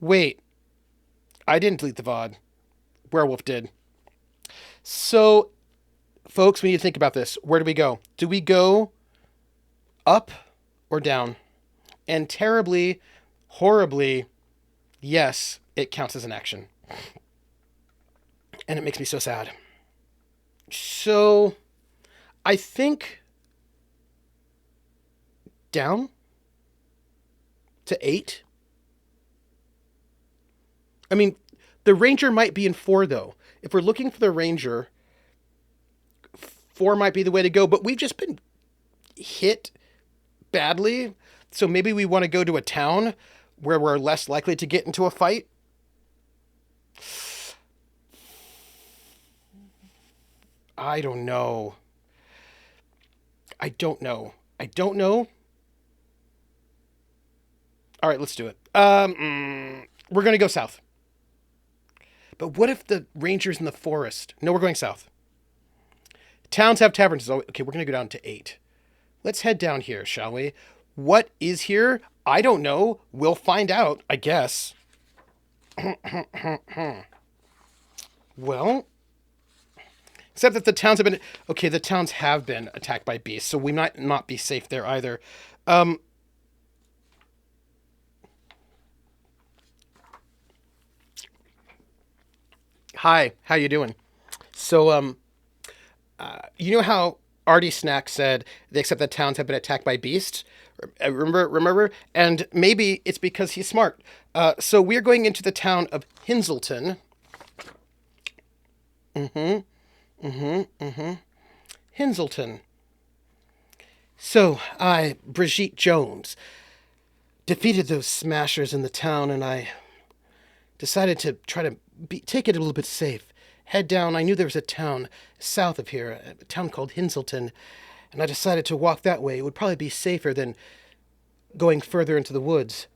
Wait, I didn't delete the VOD. Werewolf did. So, folks, we need to think about this. Where do we go? Do we go up or down? And terribly, horribly, yes, it counts as an action. And it makes me so sad. So, I think down to 8. I mean, the ranger might be in 4, though. If we're looking for the ranger, 4 might be the way to go. But we've just been hit badly. So maybe we want to go to a town where we're less likely to get into a fight. I don't know. I don't know. All right, let's do it. We're going to go south. But what if the ranger's in the forest? No, we're going south. Towns have taverns. Okay, we're going to go down to 8. Let's head down here, shall we? What is here? I don't know. We'll find out, I guess. Well, except that the towns have been... Okay, the towns have been attacked by beasts, so we might not be safe there either. Hi, how you doing? So, you know how Artie Snack said, except that towns have been attacked by beasts? Remember? And maybe it's because he's smart. So we're going into the town of Hinselton. Hinselton. So Brigitte Jones, defeated those smashers in the town, and I decided to try to take it a little bit safe. Head down. I knew there was a town south of here, a town called Hinselton, and I decided to walk that way. It would probably be safer than going further into the woods.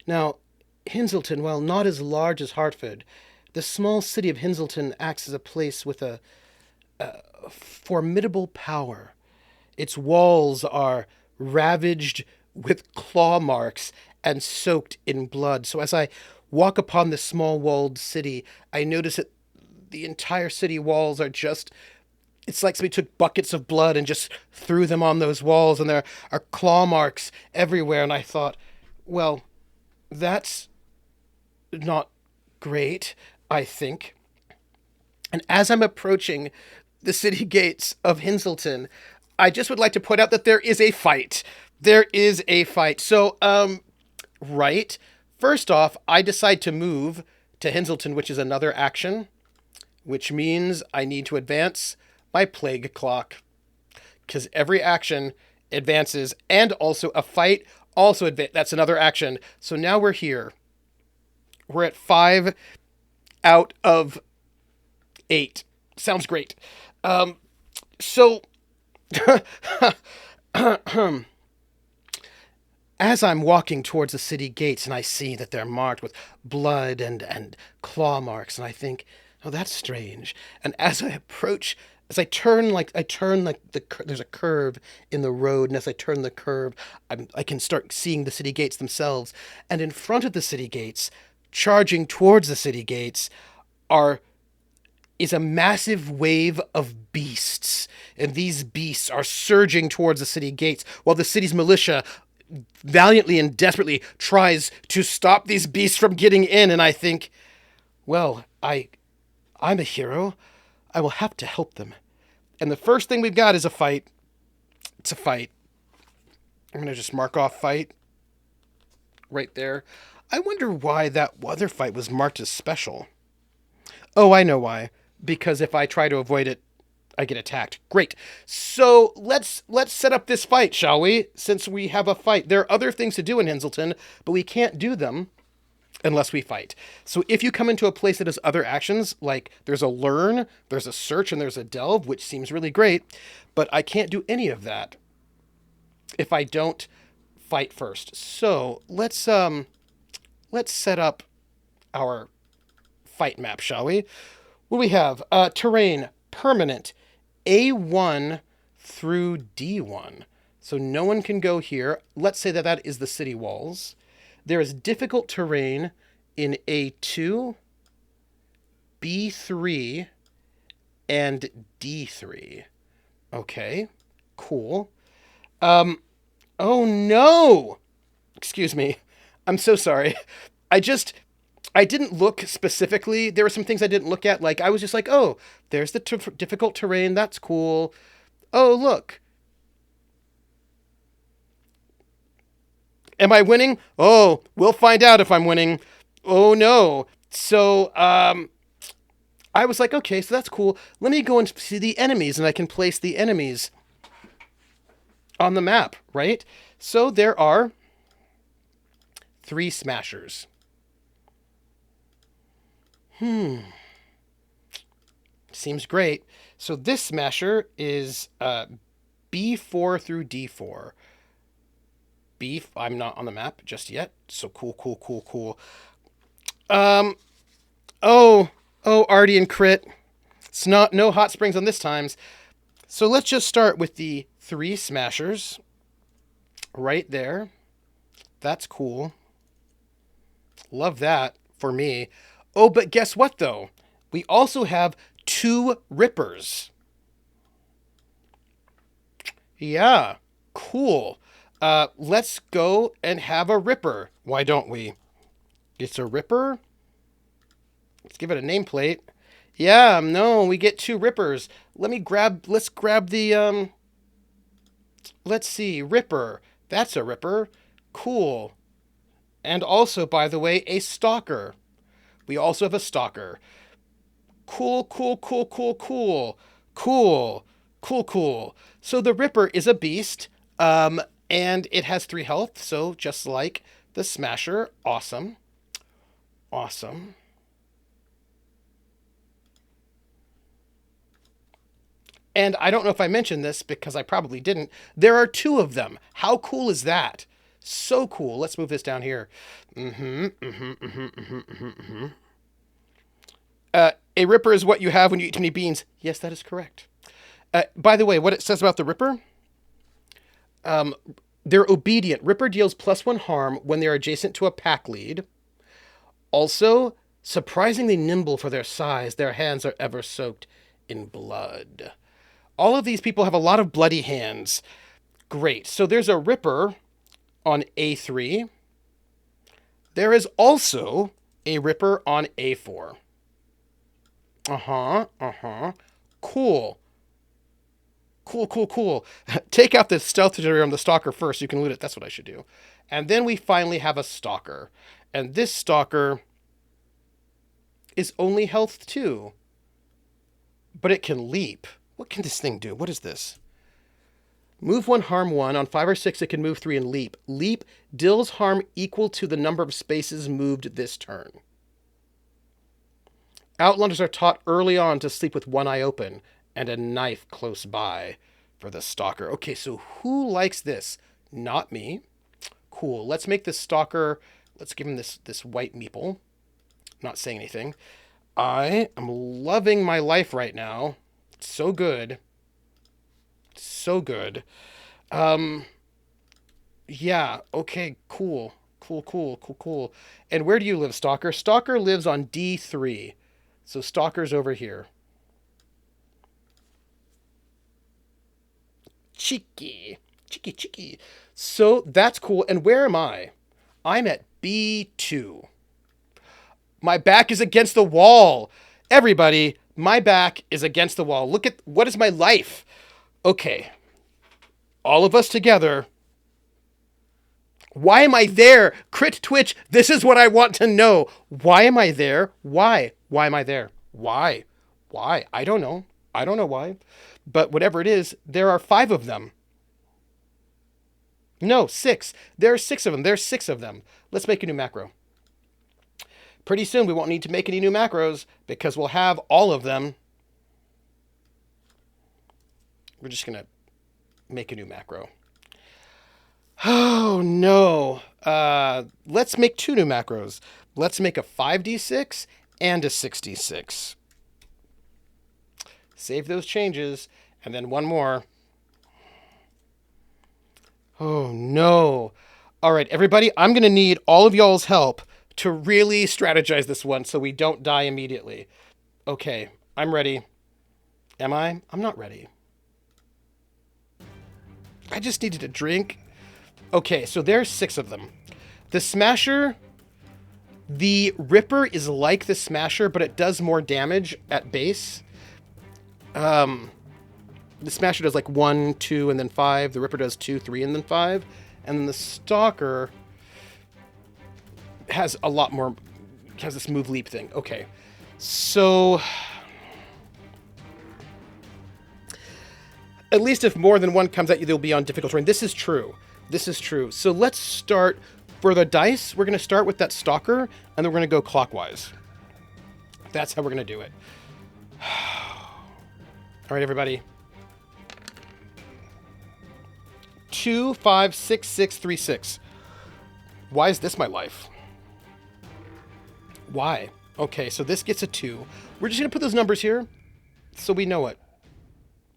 Now, Hinselton, while not as large as Hartford, the small city of Hinselton acts as a place with a formidable power. Its walls are ravaged with claw marks and soaked in blood. So as I walk upon this small walled city, I notice that the entire city walls are just... It's like somebody took buckets of blood and just threw them on those walls, and there are claw marks everywhere. And I thought, well, that's not great, I think. And as I'm approaching the city gates of Hinselton, I just would like to point out that there is a fight. There is a fight. So, right. First off, I decide to move to Hinselton, which is another action, which means I need to advance my plague clock, because every action advances, and also a fight also that's another action. So now we're here. We're at 5 out of 8. Sounds great. So as I'm walking towards the city gates, and I see that they're marked with blood and claw marks, and I think, oh, that's strange. And as I approach, as I turn, there's a curve in the road, and as I turn the curve, I can start seeing the city gates themselves. And in front of the city gates, charging towards the city gates, is a massive wave of beasts. And these beasts are surging towards the city gates, while the city's militia valiantly and desperately tries to stop these beasts from getting in. And I think, well, I'm a hero. I will have to help them. And the first thing we've got is a fight. It's a fight. I'm going to just mark off fight right there. I wonder why that other fight was marked as special. Oh, I know why. Because if I try to avoid it, I get attacked. Great. So let's set up this fight, shall we? Since we have a fight. There are other things to do in Henselton, but we can't do them unless we fight. So if you come into a place that has other actions, like there's a learn, there's a search, and there's a delve, which seems really great, but I can't do any of that if I don't fight first. So let's set up our fight map, shall we? What do we have? Terrain, permanent, A1 through D1. So no one can go here. Let's say that that is the city walls. There is difficult terrain in A2, B3, and D3. Okay, cool. Oh no! Excuse me. I'm so sorry. I didn't look specifically. There were some things I didn't look at. Like, I was just like, oh, there's the difficult terrain. That's cool. Oh, look. Am I winning? Oh, we'll find out if I'm winning. Oh, no. So, I was like, okay, so that's cool. Let me go and see the enemies, and I can place the enemies on the map, right? So there are 3 smashers. Seems great. So this smasher is B4 through D4. I'm not on the map just yet. So cool. Oh, Artie and Crit. It's no hot springs on this times. So let's just start with the 3 smashers right there. That's cool. Love that for me. Oh, but guess what though? We also have 2 rippers. Yeah, cool. Let's go and have a ripper. Why don't we? It's a ripper. Let's give it a nameplate. Yeah, no, we get 2 rippers. Let's grab the, let's see, ripper. That's a ripper. Cool. And also, by the way, a stalker. We also have a stalker. Cool. So the ripper is a beast, and it has 3 health, so just like the smasher. Awesome. And I don't know if I mentioned this because I probably didn't. There are 2 of them. How cool is that? So cool. Let's move this down here. A ripper is what you have when you eat too many beans. Yes, that is correct. By the way, what it says about the ripper, they're obedient. Ripper deals +1 harm when they're adjacent to a pack lead. Also, surprisingly nimble for their size, their hands are ever soaked in blood. All of these people have a lot of bloody hands. Great. So there's a ripper on A3. There is also a ripper on A4. Cool. Take out the stealth generator on the stalker first. You can loot it. That's what I should do. And then we finally have a stalker. And this stalker is only health 2. But it can leap. What can this thing do? What is this? Move 1, harm 1. On 5 or 6, it can move 3 and leap. Leap deals harm equal to the number of spaces moved this turn. Outlanders are taught early on to sleep with one eye open and a knife close by for the stalker. Okay, so who likes this? Not me. Cool. Let's make this stalker. Let's give him this white meeple. Not saying anything. I am loving my life right now. So good. Yeah. Okay. Cool. And where do you live, Stalker? Stalker lives on D3. So Stalker's over here. Cheeky. So that's cool. And where am I? I'm at B2. My back is against the wall. Everybody, My back is against the wall. Look at, what is my life? Okay. All of us together. Why am I there? Crit Twitch, this is what I want to know. Why am I there? Why? Why am I there? Why? Why? I don't know. I don't know why. But whatever it is, there are 5 of them. No, 6. There are 6 of them. There's 6 of them. Let's make a new macro. Pretty soon we won't need to make any new macros because we'll have all of them. We're just going to make a new macro. Oh, no. Let's make 2 new macros. Let's make a 5d6 and a 6d6. Save those changes, and then one more. Oh, no. All right, everybody, I'm going to need all of y'all's help to really strategize this one so we don't die immediately. Okay, I'm ready. Am I? I'm not ready. I just needed a drink. Okay, so there's 6 of them. The Smasher, the Ripper is like the Smasher, but it does more damage at base. The Smasher does like 1, 2, and then 5. The Ripper does 2, 3, and then 5. And then the Stalker has a lot more, has this move leap thing. Okay, so at least if more than one comes at you, they'll be on difficult terrain. This is true. This is true. So let's start, for the dice, we're going to start with that Stalker, and then we're going to go clockwise. That's how we're going to do it. All right, everybody. 2, 5, 6, 6, 3, 6. Why is this my life? Why? Okay, so this gets a 2. We're just going to put those numbers here so we know it.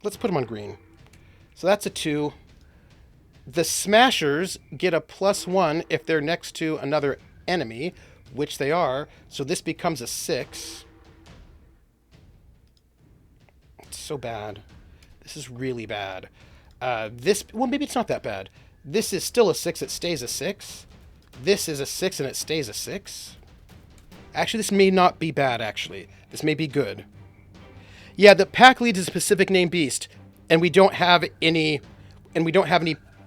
Let's put them on green. So that's a 2. The Smashers get a +1 if they're next to another enemy, which they are. So this becomes a 6. It's so bad. This is really bad. Well, maybe it's not that bad. This is still a 6. It stays a 6. This is a 6 and it stays a 6. Actually, this may not be bad, actually. This may be good. Yeah, the pack lead is a specific name beast, and we don't have any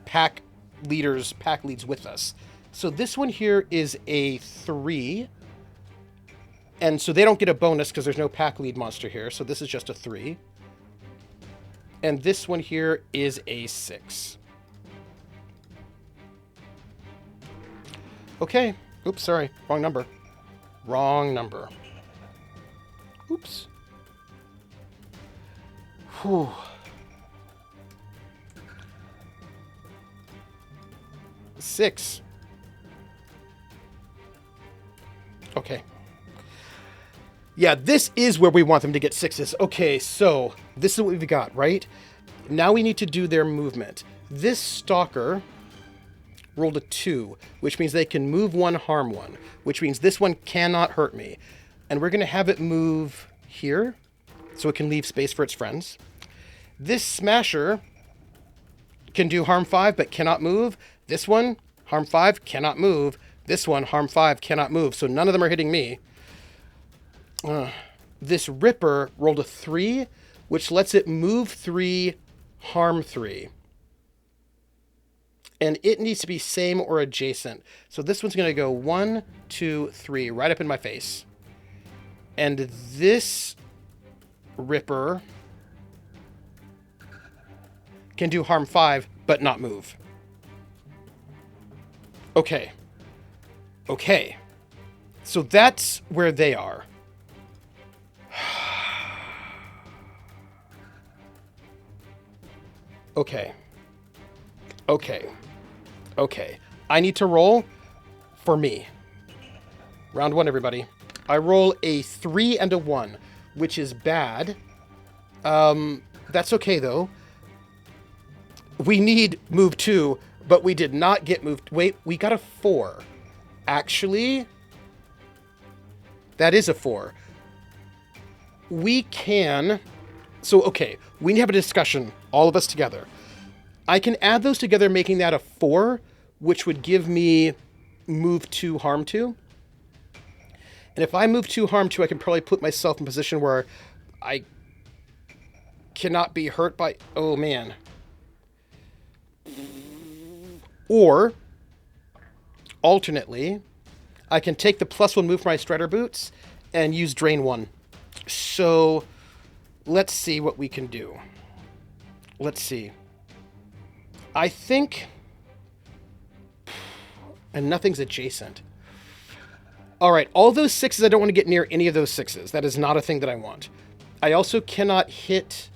pack leads with us. So this one here is a 3. And so they don't get a bonus because there's no pack lead monster here. So this is just a 3. And this one here is a 6. Okay. Oops, sorry. Wrong number. Wrong number. Oops. Whew. Six. Okay. Yeah, this is where we want them to get 6s. Okay, so this is what we've got, right? Now we need to do their movement. This Stalker rolled a 2, which means they can move 1, harm 1, which means this one cannot hurt me. And we're going to have it move here, so it can leave space for its friends. This Smasher can do harm 5, but cannot move. This one, harm 5, cannot move. This one, harm 5, cannot move. So none of them are hitting me. This Ripper rolled a 3, which lets it move 3, harm 3. And it needs to be same or adjacent. So this one's going to go 1, 2, 3, right up in my face. And this Ripper can do harm 5, but not move. Okay. Okay. So that's where they are. Okay. Okay. Okay. I need to roll for me. Round 1, everybody. I roll a 3 and a 1, which is bad. That's okay, though. We need move 2, but we did not get move... Wait, we got a 4. Actually, that is a 4. We can... So, okay, we need to have a discussion, all of us together. I can add those together, making that a 4, which would give me move 2, harm 2. And if I move 2, harm 2, I can probably put myself in a position where I cannot be hurt by... Oh, man. Or, alternately, I can take the +1 move from my Strider Boots and use Drain 1. So, let's see what we can do. Let's see. I think... And nothing's adjacent. Alright, all those 6s, I don't want to get near any of those 6s. That is not a thing that I want. I also cannot hit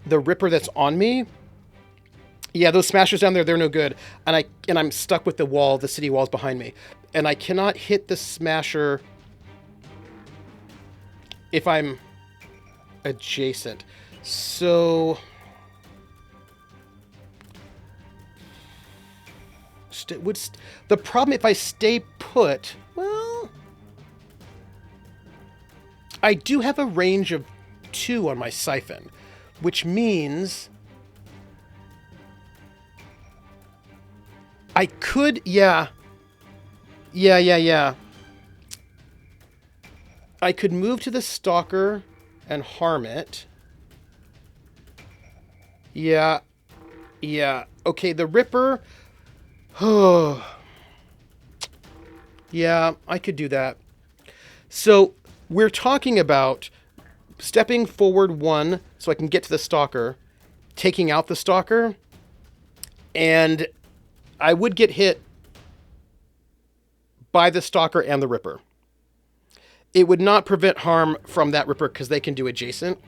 the Ripper that's on me. Yeah, those smashers down there, they're no good. And I'm stuck with the wall, the city walls behind me. And I cannot hit the smasher if I'm adjacent. So... the problem if I stay put... Well... I do have a range of 2 on my Siphon, which means... I could... Yeah. I could move to the Stalker and harm it. Yeah. Okay, the Ripper... Oh. Yeah, I could do that. So, we're talking about stepping forward 1 so I can get to the Stalker, taking out the Stalker, and I would get hit by the Stalker and the Ripper. It would not prevent harm from that Ripper because they can do adjacent,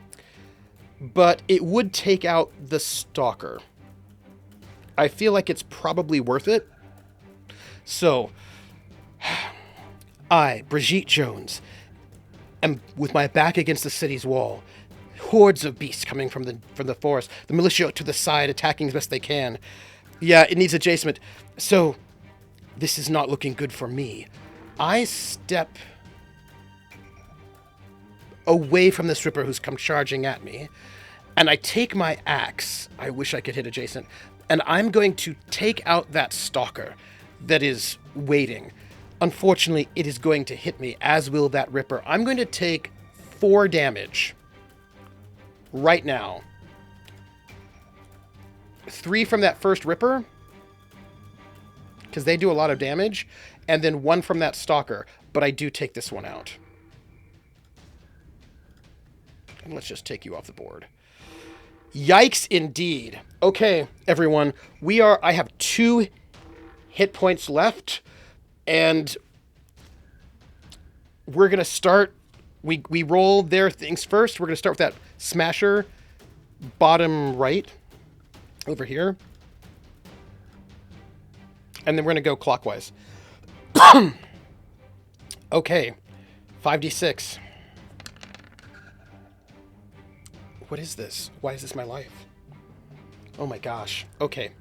but it would take out the Stalker. I feel like it's probably worth it. So, I, Brigitte Jones, am with my back against the city's wall. Hordes of beasts coming from the forest. The militia to the side attacking as best they can. Yeah, it needs adjacent. So, this is not looking good for me. I step away from this Ripper who's come charging at me, and I take my axe. I wish I could hit adjacent. And I'm going to take out that Stalker that is waiting. Unfortunately, it is going to hit me, as will that Ripper. I'm going to take 4 damage right now. 3 from that first Ripper, because they do a lot of damage, and then 1 from that Stalker. But I do take this one out. And let's just take you off the board. Yikes indeed. Okay, everyone. I have 2 hit points left, and we're going to start... We roll their things first. We're going to start with that smasher bottom right over here. And then we're going to go clockwise. Okay. 5d6. What is this? Why is this my life? Oh my gosh. Okay.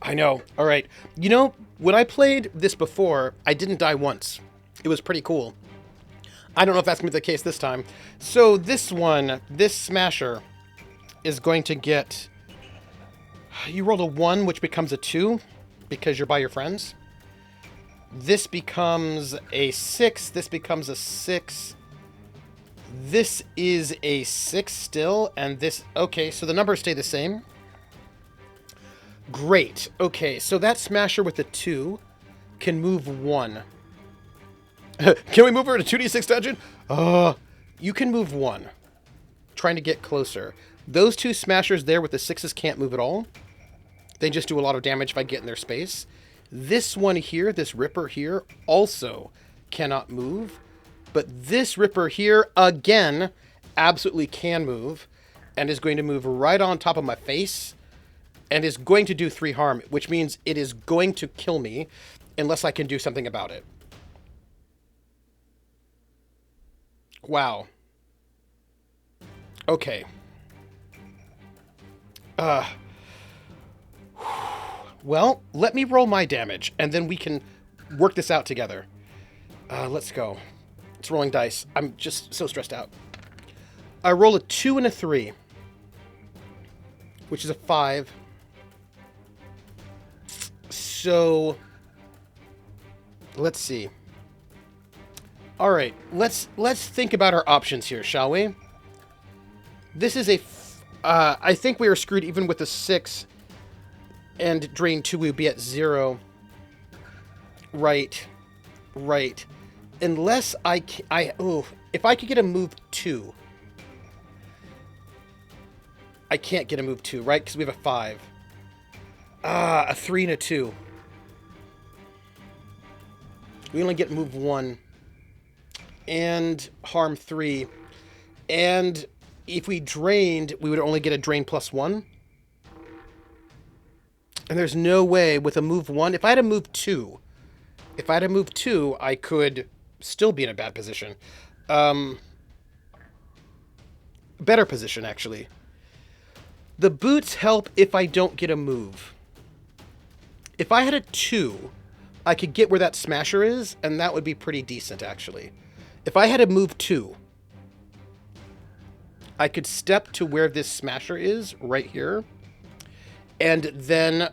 I know. All right. You know, when I played this before, I didn't die once. It was pretty cool. I don't know if that's going to be the case this time. So this one, this smasher, is going to get... You rolled a 1, which becomes a 2, because you're by your friends. This becomes a 6. This becomes a 6. This is a 6 still, and this... Okay, so the numbers stay the same. Great. Okay, so that smasher with the 2 can move 1. Can we move her to 2d6 dungeon? You can move 1. Trying to get closer. Those 2 smashers there with the 6s can't move at all. They just do a lot of damage if I get in their space. This one here, this Ripper here, also cannot move. But this Ripper here, again, absolutely can move. And is going to move right on top of my face. And is going to do 3 harm, which means it is going to kill me unless I can do something about it. Wow. Okay. Well, let me roll my damage, and then we can work this out together. Let's go. It's rolling dice. I'm just so stressed out. I roll a 2 and a 3, which is a 5. So, let's see. All right, let's think about our options here, shall we? This is I think we are screwed even with the 6 and drain 2, we would be at 0. Right. Right. Unless if I could get a move 2. I can't get a move 2, right? Because we have a 5. A 3 and a 2. We only get move 1. And harm 3. And if we drained, we would only get a drain +1. And there's no way with a move 1. If I had a move 2, I could still be in a bad position. Better position, actually. The boots help if I don't get a move. If I had a 2, I could get where that smasher is, and that would be pretty decent, actually. If I had a move 2, I could step to where this smasher is, right here, and then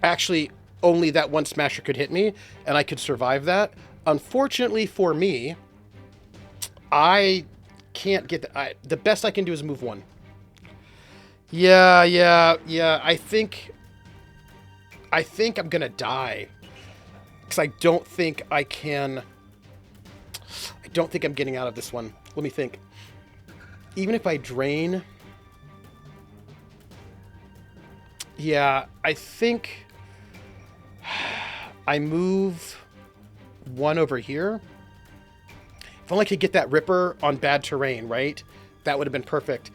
actually only that one smasher could hit me, and I could survive that. Unfortunately for me, I can't get the best I can do is move 1. Yeah. I think I'm gonna die. Because I don't think I'm getting out of this one. Let me think. Even if I drain... Yeah, I think... I move 1 over here. If only I could get that Ripper on bad terrain, right? That would have been perfect.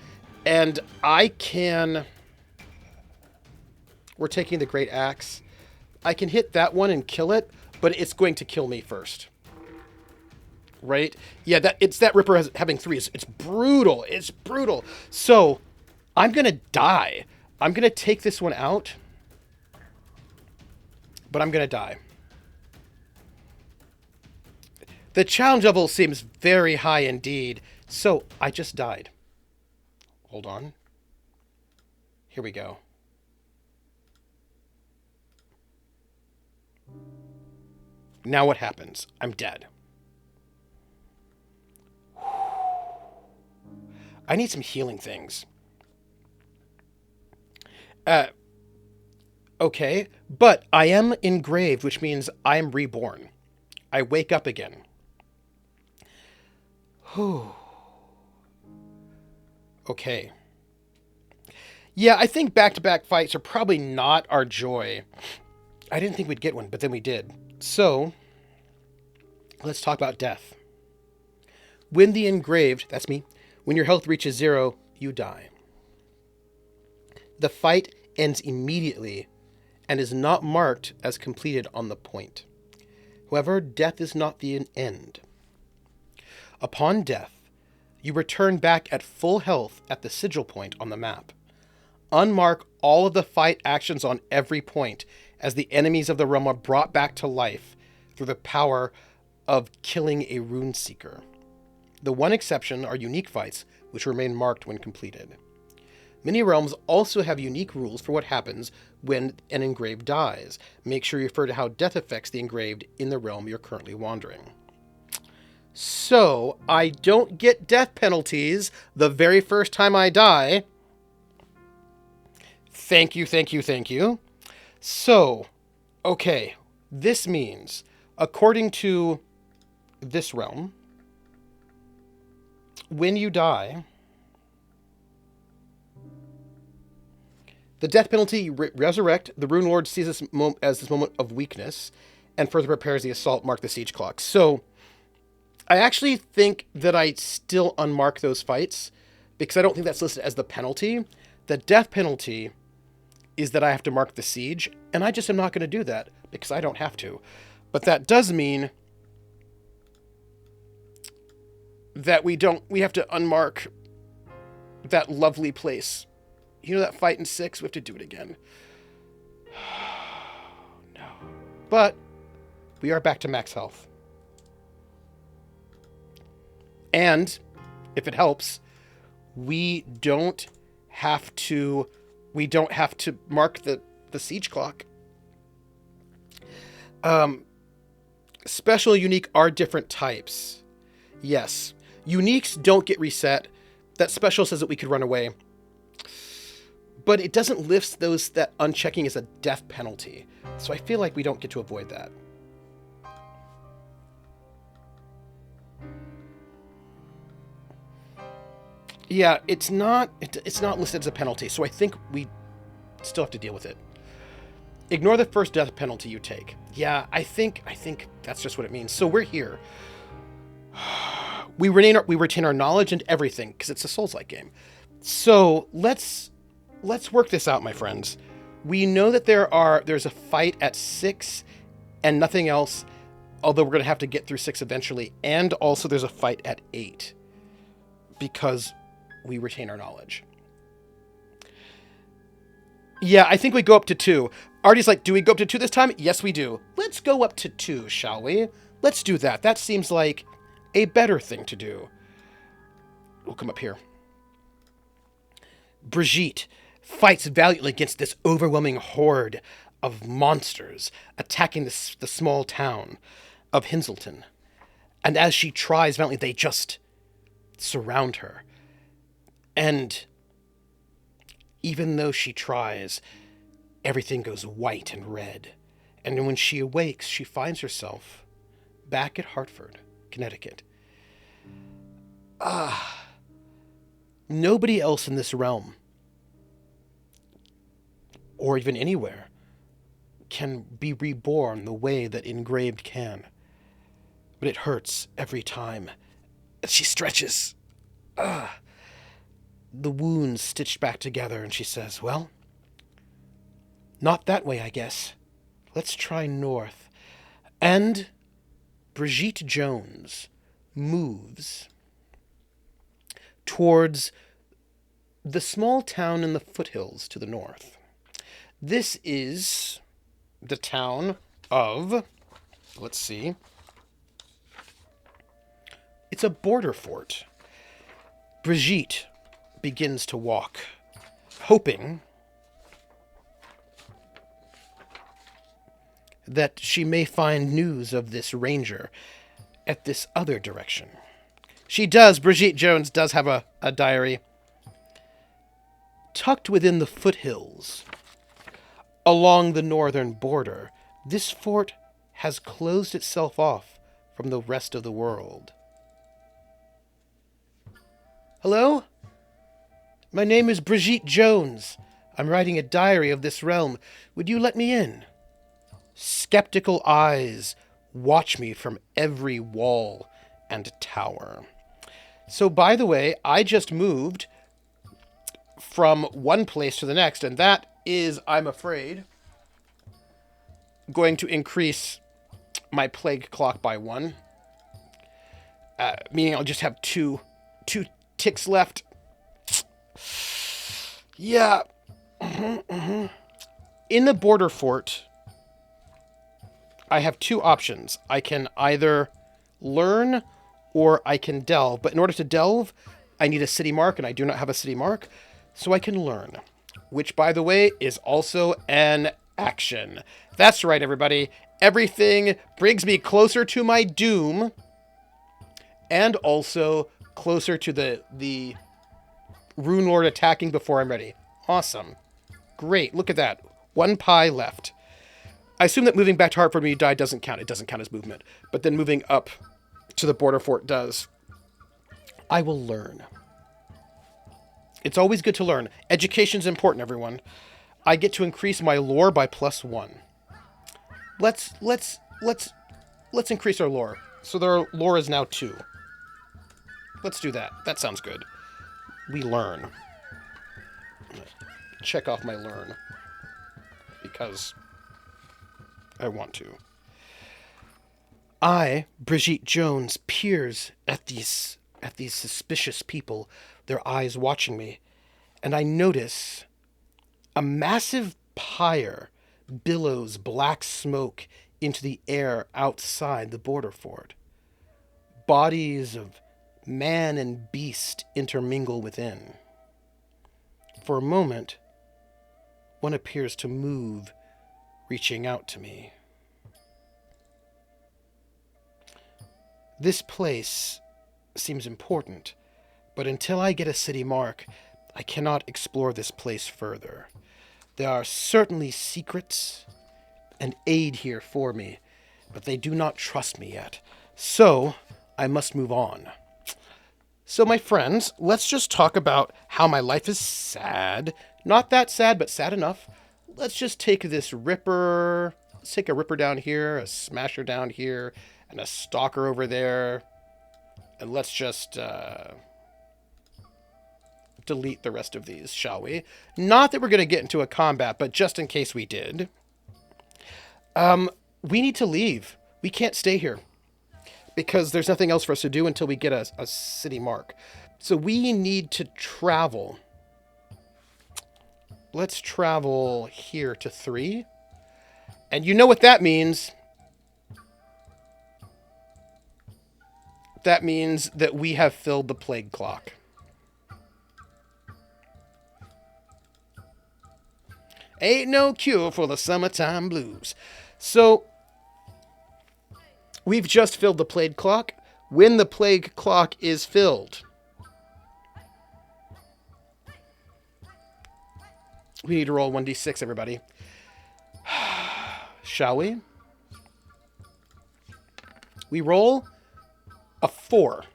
And I can... We're taking the Great Axe. I can hit that one and kill it, but it's going to kill me first. Right? Yeah, it's that Ripper having 3. It's brutal. It's brutal. So, I'm going to die. I'm going to take this one out. But I'm going to die. The challenge level seems very high indeed. So, I just died. Hold on. Here we go. Now what happens? I'm dead. I need some healing things. Okay, but I am engraved, which means I am reborn. I wake up again. Okay. Yeah, I think back-to-back fights are probably not our joy. I didn't think we'd get one, but then we did. So, let's talk about death. When the engraved, that's me, when your health reaches 0, you die. The fight ends immediately and is not marked as completed on the point. However, death is not the end. Upon death, you return back at full health at the sigil point on the map. Unmark all of the fight actions on every point as the enemies of the realm are brought back to life through the power of killing a rune seeker. The one exception are unique fights, which remain marked when completed. Many realms also have unique rules for what happens when an engraved dies. Make sure you refer to how death affects the engraved in the realm you're currently wandering. So, I don't get death penalties the very first time I die. Thank you. So, okay, this means, according to this realm, when you die, the death penalty, resurrect, the Rune Lord sees this as this moment of weakness, and further prepares the assault, mark the siege clock. So, I actually think that I still unmark those fights, because I don't think that's listed as the penalty. The death penalty is that I have to mark the siege, and I just am not going to do that, because I don't have to. But that does mean that we have to unmark that lovely place. You know that fight in 6? We have to do it again. No. But we are back to max health. And, if it helps, we don't have to mark the siege clock. Special and unique are different types. Yes. Uniques don't get reset. That special says that we could run away. But it doesn't list those that unchecking is a death penalty. So I feel like we don't get to avoid that. Yeah, it's not listed as a penalty, so I think we still have to deal with it. Ignore the first death penalty you take. Yeah, I think that's just what it means. So we're here. We retain our knowledge and everything because it's a Souls-like game. So let's work this out, my friends. We know that there's a fight at 6 and nothing else, although we're going to have to get through 6 eventually, and also there's a fight at 8 because we retain our knowledge. Yeah, I think we go up to 2. Artie's like, do we go up to 2 this time? Yes, we do. Let's go up to 2, shall we? Let's do that. That seems like a better thing to do. We'll come up here. Brigitte fights valiantly against this overwhelming horde of monsters attacking the small town of Hinselton. And as she tries valiantly, they just surround her. And even though she tries, everything goes white and red. And when she awakes, she finds herself back at Hartford, Connecticut. Nobody else in this realm, or even anywhere, can be reborn the way that Engraved can. But it hurts every time as she stretches. The wounds stitched back together, and she says, well, not that way, I guess. Let's try north. And Brigitte Jones moves towards the small town in the foothills to the north. This is the town of, let's see, it's a border fort. Brigitte begins to walk, hoping that she may find news of this ranger at this other direction. She does. Brigitte Jones does have a diary. Tucked within the foothills, along the northern border, this fort has closed itself off from the rest of the world. Hello? My name is Brigitte Jones. I'm writing a diary of this realm. Would you let me in? Skeptical eyes watch me from every wall and tower. So, by the way, I just moved from one place to the next, and that is, I'm afraid, going to increase my plague clock by 1. Meaning I'll just have two ticks left. Yeah. In the border fort, I have 2 options. I can either learn or I can delve. But in order to delve, I need a city mark, and I do not have a city mark. So I can learn, which, by the way, is also an action. That's right, everybody. Everything brings me closer to my doom, and also closer to the Rune Lord attacking before I'm ready. Awesome. Great. Look at that. 1 pie left. I assume that moving back to Hartford when you die doesn't count. It doesn't count as movement. But then moving up to the border fort does. I will learn. It's always good to learn. Education's important, everyone. I get to increase my lore by +1. Let's increase our lore. So their lore is now 2. Let's do that. That sounds good. We learn. Check off my learn. Because I want to. I, Brigitte Jones, peers at these suspicious people, their eyes watching me, and I notice a massive pyre billows black smoke into the air outside the border fort. Bodies of man and beast intermingle within. For a moment, one appears to move, reaching out to me. This place seems important, but until I get a city mark, I cannot explore this place further. There are certainly secrets and aid here for me, but they do not trust me yet. So, I must move on. So, my friends, let's just talk about how my life is sad. Not that sad, but sad enough. Let's just take this ripper. Let's take a ripper down here, a smasher down here, and a stalker over there. And let's just delete the rest of these, shall we? Not that we're going to get into a combat, but just in case we did. We need to leave. We can't stay here, because there's nothing else for us to do until we get a city mark. So we need to travel. Let's travel here to 3. And you know what that means. That means that we have filled the plague clock. Ain't no cure for the summertime blues. So we've just filled the plague clock. When the plague clock is filled, we need to roll 1d6, everybody. Shall we? We roll a 4.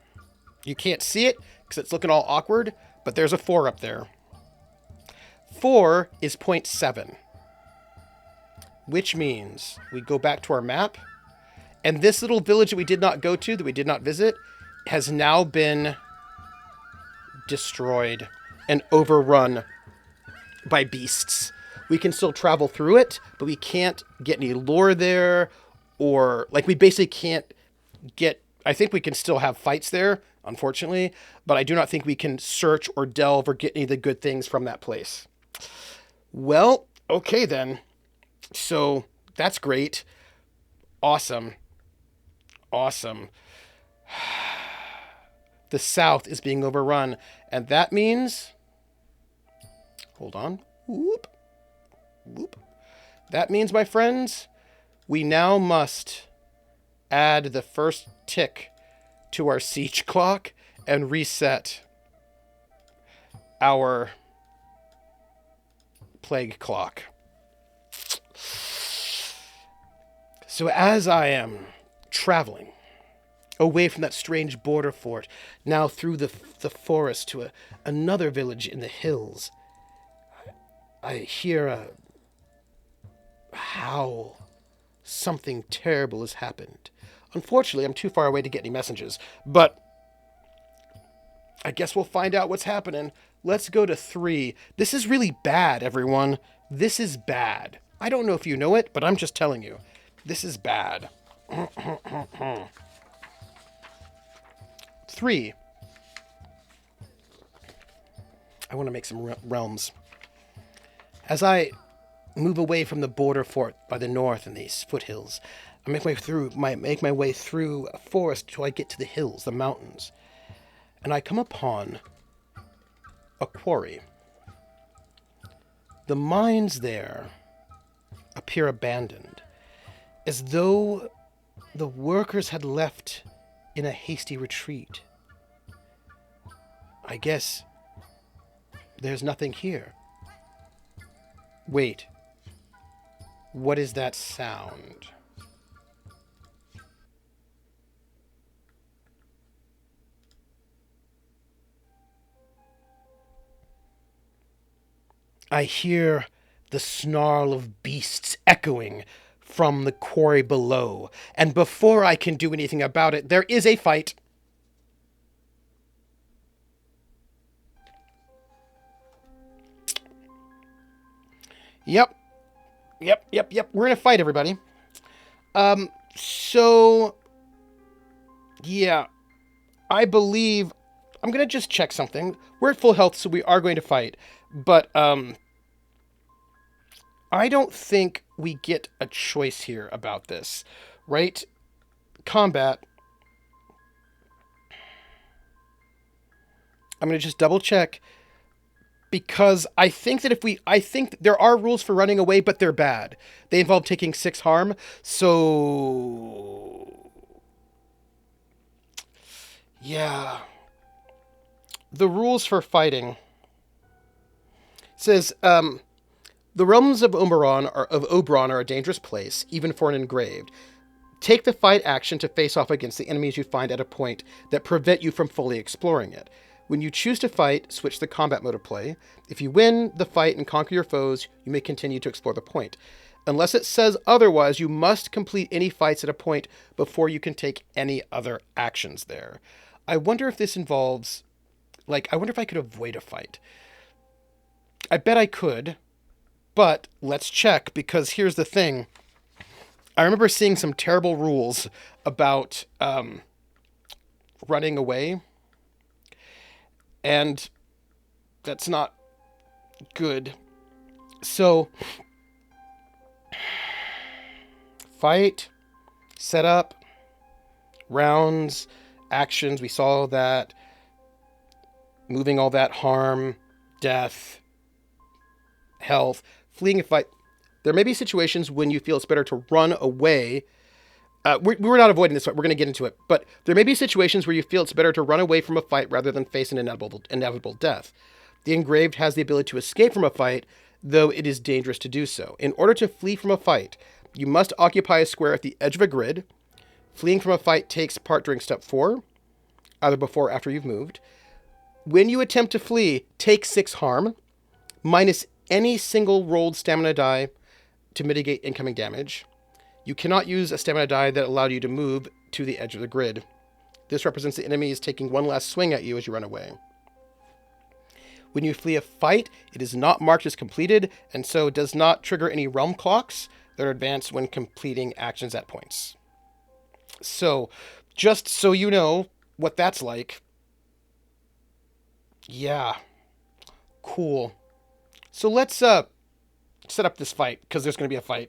You can't see it because it's looking all awkward, but there's a 4 up there. 4 is 0.7, which means we go back to our map. And this little village that we did not go to, that we did not visit, has now been destroyed and overrun by beasts. We can still travel through it, but we can't get any lore there, or, like, we basically can't get... I think we can still have fights there, unfortunately, but I do not think we can search or delve or get any of the good things from that place. Well, okay then. So, that's great. Awesome. Awesome. The south is being overrun, and that means... Hold on. Whoop. Whoop. That means, my friends, we now must add the first tick to our siege clock and reset our plague clock. So as I am traveling away from that strange border fort, now through the forest to another village in the hills, I hear a howl. Something terrible has happened. Unfortunately, I'm too far away to get any messages, but I guess we'll find out what's happening. Let's go to 3. This is really bad, everyone. This is bad. I don't know if you know it, but I'm just telling you. This is bad. 3. I want to make some realms. As I move away from the border fort by the north and these foothills, I make my way through a forest till I get to the hills, the mountains, and I come upon a quarry. The mines there appear abandoned, as though the workers had left in a hasty retreat. I guess there's nothing here. Wait. What is that sound? I hear the snarl of beasts echoing from the quarry below, and before I can do anything about it, there is a fight. Yep. We're in a fight, everybody. So, yeah, I believe I'm going to just check something. We're at full health, so we are going to fight. But, I don't think we get a choice here about this, right? Combat. I'm going to just double check. Because I think that I think there are rules for running away, but they're bad. They involve taking 6 harm. So Yeah. The rules for fighting says, the realms of Oberon are a dangerous place, even for an engraved. Take the fight action to face off against the enemies you find at a point that prevent you from fully exploring it. When you choose to fight, switch the combat mode of play. If you win the fight and conquer your foes, you may continue to explore the point. Unless it says otherwise, you must complete any fights at a point before you can take any other actions there. I wonder if this involves, I wonder if I could avoid a fight. I bet I could, but let's check, because here's the thing. I remember seeing some terrible rules about running away, and that's not good. So, fight, setup, rounds, actions, we saw that, moving all that, harm, death, health, fleeing a fight. There may be situations when you feel it's better to run away. We're not avoiding this fight. We're going to get into it. But there may be situations where you feel it's better to run away from a fight rather than face an inevitable death. The engraved has the ability to escape from a fight, though it is dangerous to do so. In order to flee from a fight, you must occupy a square at the edge of a grid. Fleeing from a fight takes part during step 4, either before or after you've moved. When you attempt to flee, take 6 harm, minus any single rolled stamina die to mitigate incoming damage. You cannot use a stamina die that allowed you to move to the edge of the grid. This represents the enemies taking one last swing at you as you run away. When you flee a fight, it is not marked as completed, and so does not trigger any realm clocks that are advanced when completing actions at points. So, just so you know what that's like. Yeah. Cool. So let's set up this fight, because there's going to be a fight.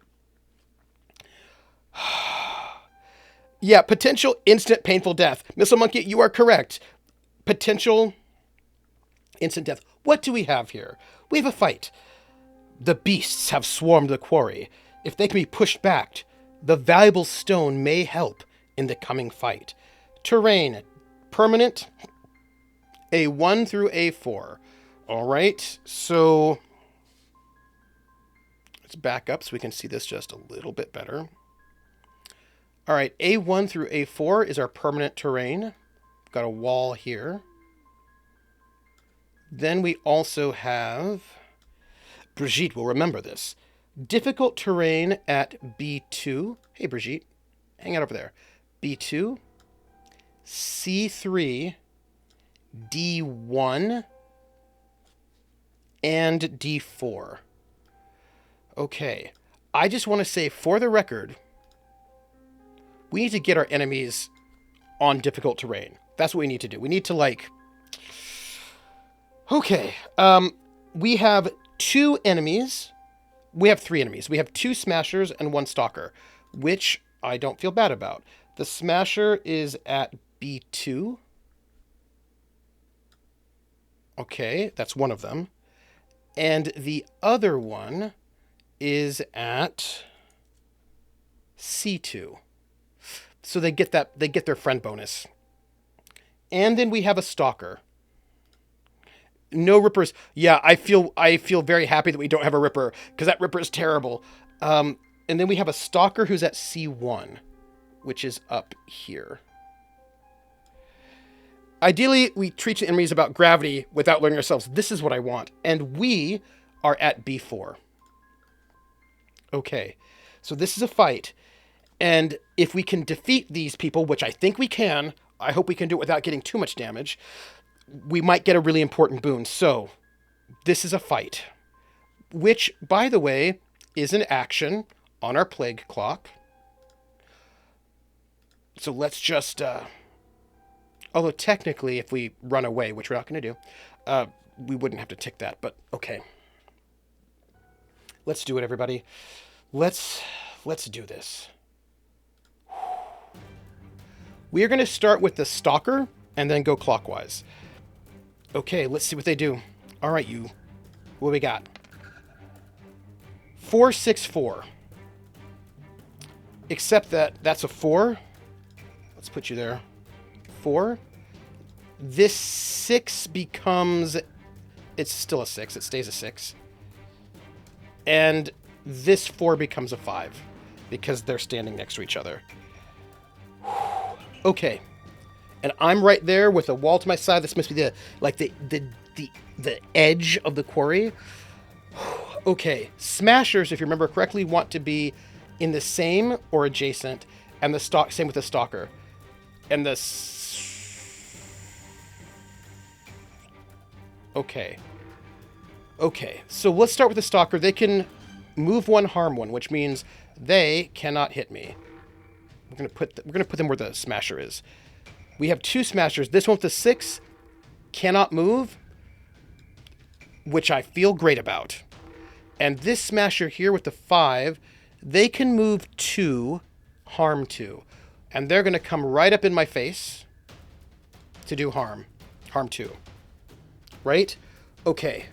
Yeah, potential instant painful death. Missile Monkey, you are correct. Potential instant death. What do we have here? We have a fight. The beasts have swarmed the quarry. If they can be pushed back, the valuable stone may help in the coming fight. Terrain. Permanent. A1 through A4. All right, so let's back up so we can see this just a little bit better. All right, A1 through A4 is our permanent terrain. We've got a wall here. Then we also have, Brigitte will remember this, difficult terrain at B2. Hey, Brigitte, hang out over there. B2, C3, D1, and D4. Okay, I just want to say, for the record, we need to get our enemies on difficult terrain. That's what we need to do. We need to, Okay, we have 2 enemies. We have 3 enemies. We have 2 smashers and 1 stalker, which I don't feel bad about. The smasher is at B2. Okay, that's one of them. And the other one is at C2. So they get their friend bonus. And then we have a stalker. No rippers. Yeah, I feel very happy that we don't have a ripper, because that ripper is terrible. And then we have a stalker who's at C1, which is up here. Ideally, we teach the enemies about gravity without learning ourselves. This is what I want. And we are at B4. Okay, so this is a fight. And if we can defeat these people, which I think we can, I hope we can do it without getting too much damage, we might get a really important boon. So, this is a fight. Which, by the way, is an action on our plague clock. So let's just... although technically, if we run away, which we're not going to do, we wouldn't have to tick that, but okay. Let's do it, everybody. Let's do this. We are going to start with the stalker and then go clockwise. Okay, let's see what they do. All right, you. What we got? 4, 6, 4. Except that that's a 4. Let's put you there. 4. This 6 becomes... It's still a 6. It stays a 6. And this 4 becomes a 5 because they're standing next to each other. Okay. And I'm right there with a wall to my side. This must be the edge of the quarry. Okay. Smashers, if you remember correctly, want to be in the same or adjacent, and the same with the stalker. And the... Okay. Okay, so let's start with the stalker. They can move one, harm one, which means they cannot hit me. We're gonna put them where the smasher is. We have 2 smashers. This one with the 6 cannot move, which I feel great about. And this smasher here with the 5, they can move 2, harm 2, and they're gonna come right up in my face to do harm 2. Right? Okay.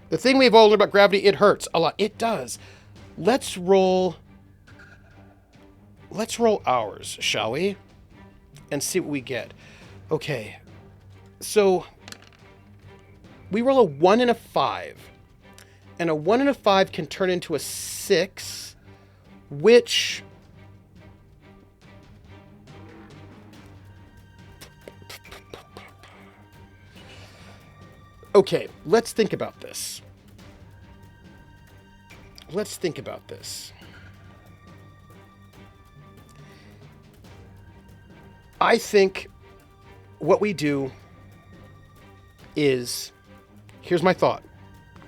The thing we've all learned about gravity, it hurts a lot. It does. Let's roll ours, shall we? And see what we get. Okay. So we roll a 1 and a 5. And a 1 and a 5 can turn into a 6, which... Okay, let's think about this. I think what we do is... Here's my thought.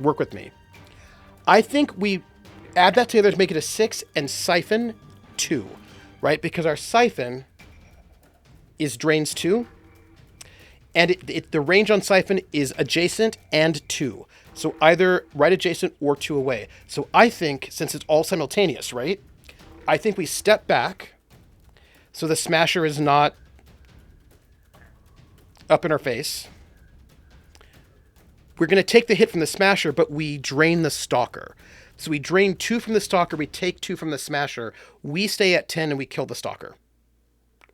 Work with me. I think we add that together to make it a 6 and siphon 2, right? Because our siphon is drains 2. And the range on siphon is adjacent and 2. So either right adjacent or 2 away. So I think, since it's all simultaneous, right? I think we step back so the smasher is not up in our face. We're going to take the hit from the smasher, but we drain the stalker. So we drain 2 from the stalker, we take 2 from the smasher. We stay at 10 and we kill the stalker.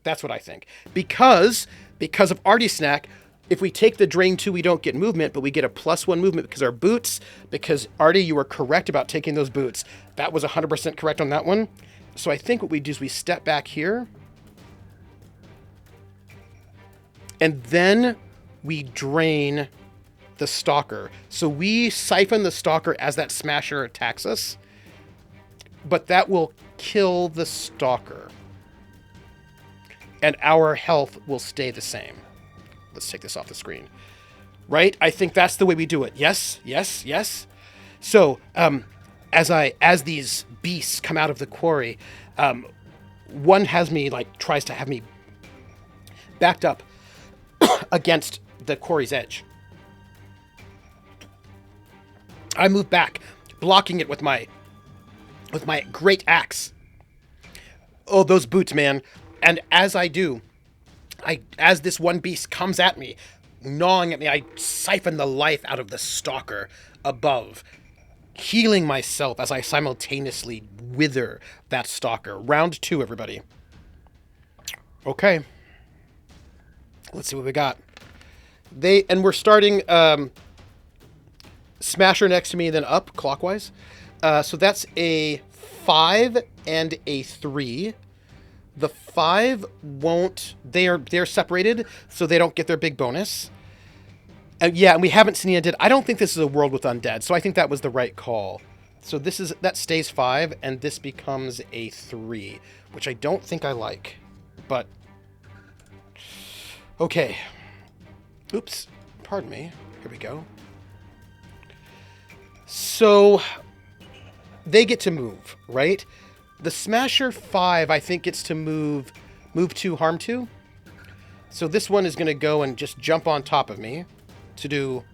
That's what I think. Because of Artie Snack, if we take the drain 2, we don't get movement, but we get a +1 movement because our boots, because Artie, you were correct about taking those boots. That was 100% correct on that one. So I think what we do is we step back here. And then we drain the stalker. So we siphon the stalker as that smasher attacks us. But that will kill the stalker. And our health will stay the same. Let's take this off the screen. Right? I think that's the way we do it. Yes. So, as these beasts come out of the quarry, one has me, tries to have me backed up against the quarry's edge. I move back, blocking it with my great axe. Oh, those boots, man. And as I do, as this one beast comes at me, gnawing at me, I siphon the life out of the stalker above, healing myself as I simultaneously wither that stalker. Round 2, everybody. Okay. Let's see what we got. And we're starting smasher next to me, then up clockwise. So that's a 5 and a 3. The 5 won't... They're separated, so they don't get their big bonus. And we haven't seen the undead. I don't think this is a world with undead, so I think that was the right call. So that stays 5, and this becomes a 3, which I don't think I like. But... Okay. Oops. Pardon me. Here we go. So... They get to move, right? The Smasher 5, I think, gets to move 2, harm 2. So this one is going to go and just jump on top of me to do...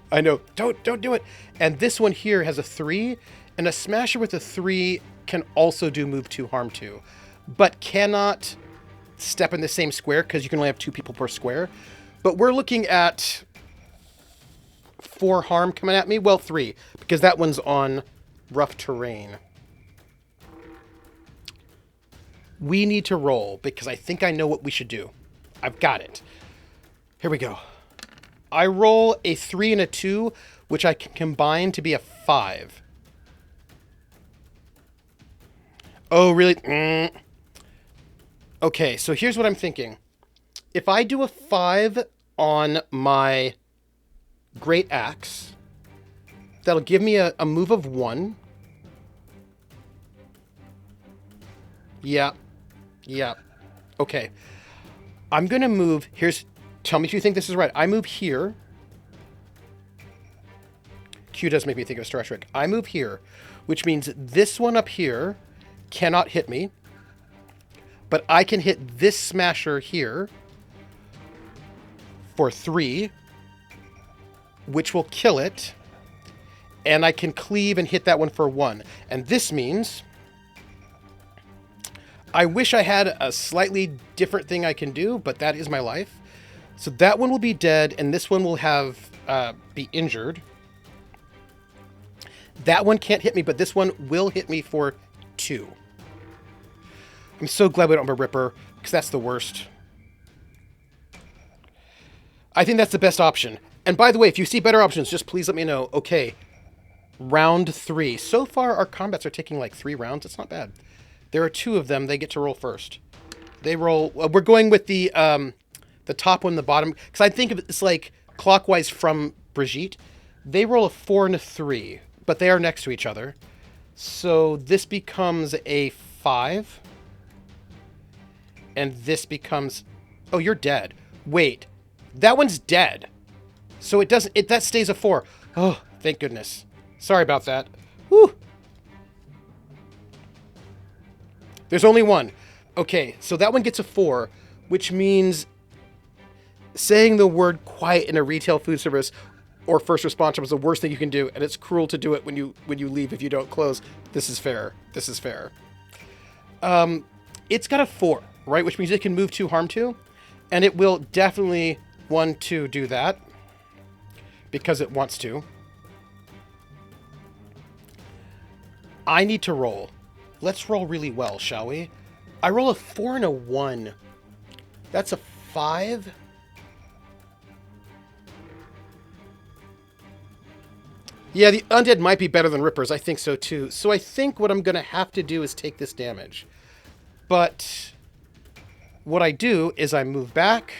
I know, don't do it. And this one here has a 3, and a Smasher with a 3 can also do move 2, harm 2, but cannot step in the same square because you can only have 2 people per square. But we're looking at 4 harm coming at me. Well, 3, because that one's on rough terrain. We need to roll because I think I know what we should do. I've got it. Here we go. I roll a 3 and a 2, which I can combine to be a 5. Oh, really? Okay, so here's what I'm thinking. If I do a 5 on my Great Axe, that'll give me a move of 1. Yeah. Yeah. Okay. I'm going to move. Tell me if you think this is right. I move here. Q does make me think of Star Trek. I move here, which means this one up here cannot hit me. But I can hit this smasher here for 3, which will kill it. And I can cleave and hit that one for 1. And this means I wish I had a slightly different thing I can do, but that is my life. So that one will be dead, and this one will have be injured. That one can't hit me, but this one will hit me for 2. I'm so glad we don't have a Ripper, because that's the worst. I think that's the best option. And by the way, if you see better options, just please let me know. Okay, round 3. So far, our combats are taking like 3 rounds. It's not bad. There are 2 of them. They get to roll first. They roll... we're going with the top one, the bottom. Because I think of it's like clockwise from Brigitte. They roll a 4 and a 3. But they are next to each other. So this becomes a 5. And this becomes... Oh, you're dead. Wait. That one's dead. So it doesn't... that stays a 4. Oh, thank goodness. Sorry about that. Whew. There's only one. Okay, so that one gets a 4, which means saying the word quiet in a retail food service or first response is the worst thing you can do, and it's cruel to do it when you leave if you don't close. This is fair. This is fair. It's got a 4, right? Which means it can move 2, harm 2, and it will definitely want to do that because it wants to. I need to roll. Let's roll really well, shall we? I roll a 4 and a 1. That's a 5. Yeah, the undead might be better than Rippers. I think so, too. So I think what I'm going to have to do is take this damage. But what I do is I move back.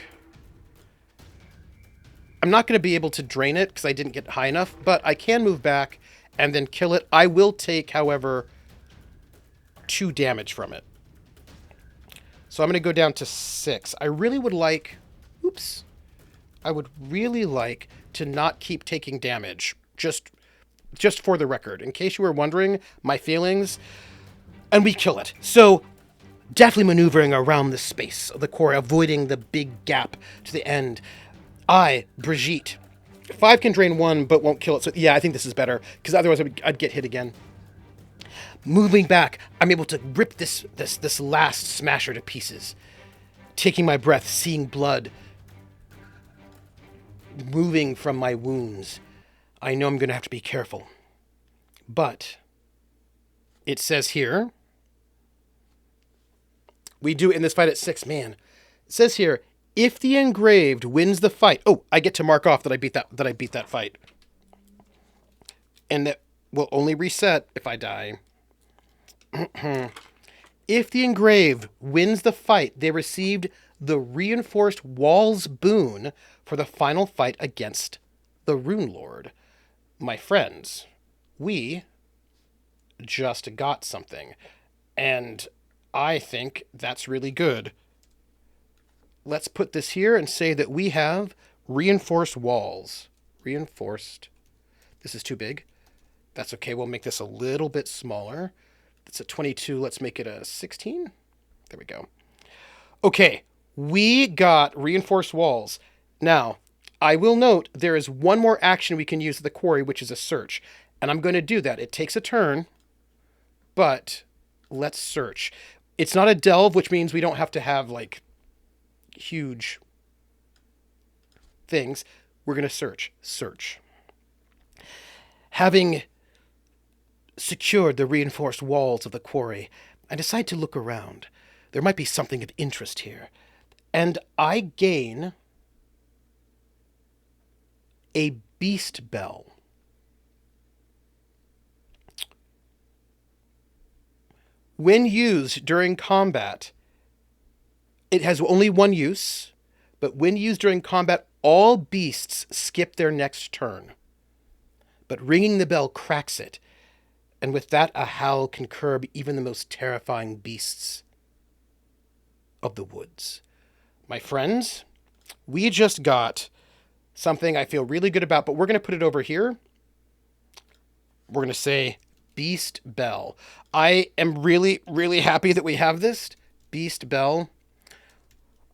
I'm not going to be able to drain it because I didn't get high enough, but I can move back and then kill it. I will take, however, 2 damage from it. So I'm going to go down to 6. I really would like... Oops. I would really like to not keep taking damage. Just for the record. In case you were wondering, my feelings. And we kill it. So, definitely maneuvering around the space of the core, avoiding the big gap to the end. Brigitte. 5 can drain 1, but won't kill it. So, yeah, I think this is better. Because otherwise I'd get hit again. Moving back, I'm able to rip this last smasher to pieces. Taking my breath, seeing blood moving from my wounds. I know I'm going to have to be careful. But it says here, we do in this fight at 6, man. It says here, if the engraved wins the fight. Oh, I get to mark off that I beat that fight. And that will only reset if I die. If the engraved wins the fight, they received the reinforced walls boon for the final fight against the Rune Lord. My friends, we just got something, and I think that's really good. Let's put this here and say that we have reinforced walls. Reinforced. This is too big. That's okay. We'll make this a little bit smaller. It's a 22. Let's make it a 16. There we go. Okay. We got reinforced walls. Now, I will note there is one more action we can use at the quarry, which is a search. And I'm going to do that. It takes a turn, but let's search. It's not a delve, which means we don't have to have, like, huge things. We're going to search. Search. Having secured the reinforced walls of the quarry, I decide to look around. There might be something of interest here. And I gain a beast bell. When used during combat, it has only one use, but when used during combat, all beasts skip their next turn. But ringing the bell cracks it, and with that a howl can curb even the most terrifying beasts of the woods. My friends, we just got something I feel really good about, but we're going to put it over here. We're going to say Beast Bell. I am really, really happy that we have this. Beast Bell.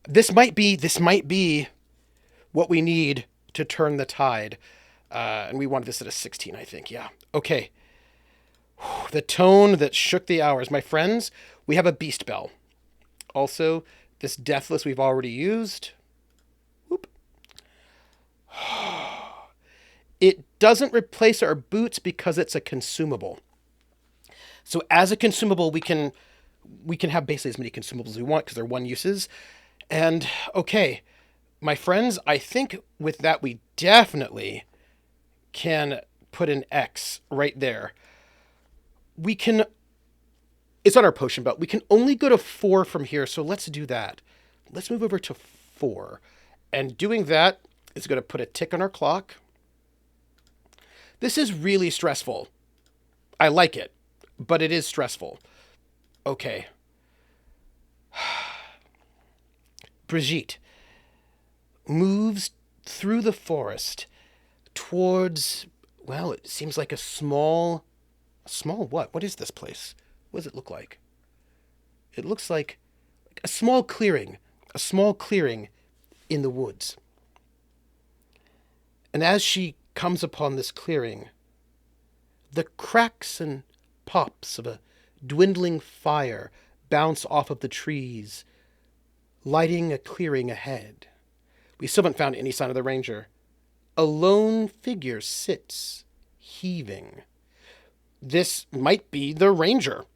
This might be what we need to turn the tide. And we wanted this at a 16, I think. Yeah. Okay. The tone that shook the hours. My friends, we have a Beast Bell. Also, this Deathless we've already used. Whoop. It doesn't replace our boots because it's a consumable. So as a consumable, we can have basically as many consumables as we want because they're one uses. And okay, my friends, I think with that we definitely can put an X right there. It's on our potion belt. We can only go to 4 from here, so let's do that. Let's move over to 4. And doing that is going to put a tick on our clock. This is really stressful. I like it, but it is stressful. Okay. Brigitte moves through the forest towards, well, it seems like a small what? What is this place? What does it look like? It looks like a small clearing in the woods. And as she comes upon this clearing, the cracks and pops of a dwindling fire bounce off of the trees, lighting a clearing ahead. We still haven't found any sign of the ranger. A lone figure sits, heaving. This might be the ranger.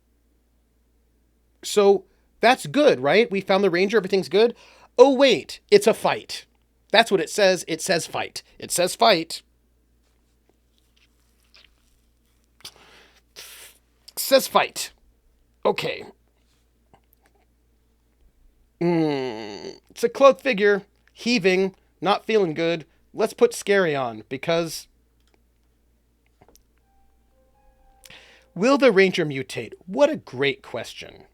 So that's good, right? We found the ranger, everything's good. Oh, wait, it's a fight. That's what it says. It says fight. It says fight. It says fight. Okay. It's a cloaked figure, heaving, not feeling good. Let's put scary on, because will the ranger mutate? What a great question.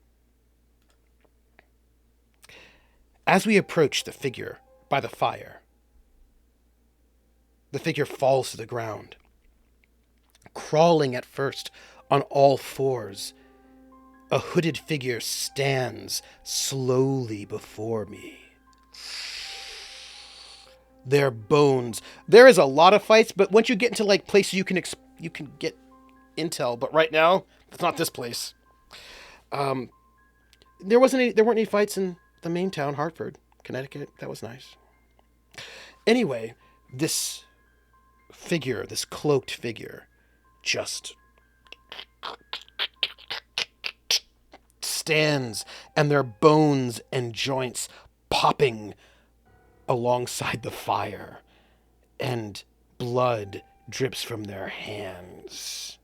As we approach the figure by the fire, the figure falls to the ground, crawling at first on all fours. A hooded figure stands slowly before me. Their bones. There is a lot of fights, but once you get into like places you can get intel. But right now, it's not this place. There weren't any fights in the main town, Hartford, Connecticut. That was nice. Anyway, this figure, this cloaked figure, just stands, and their bones and joints popping alongside the fire, and blood drips from their hands.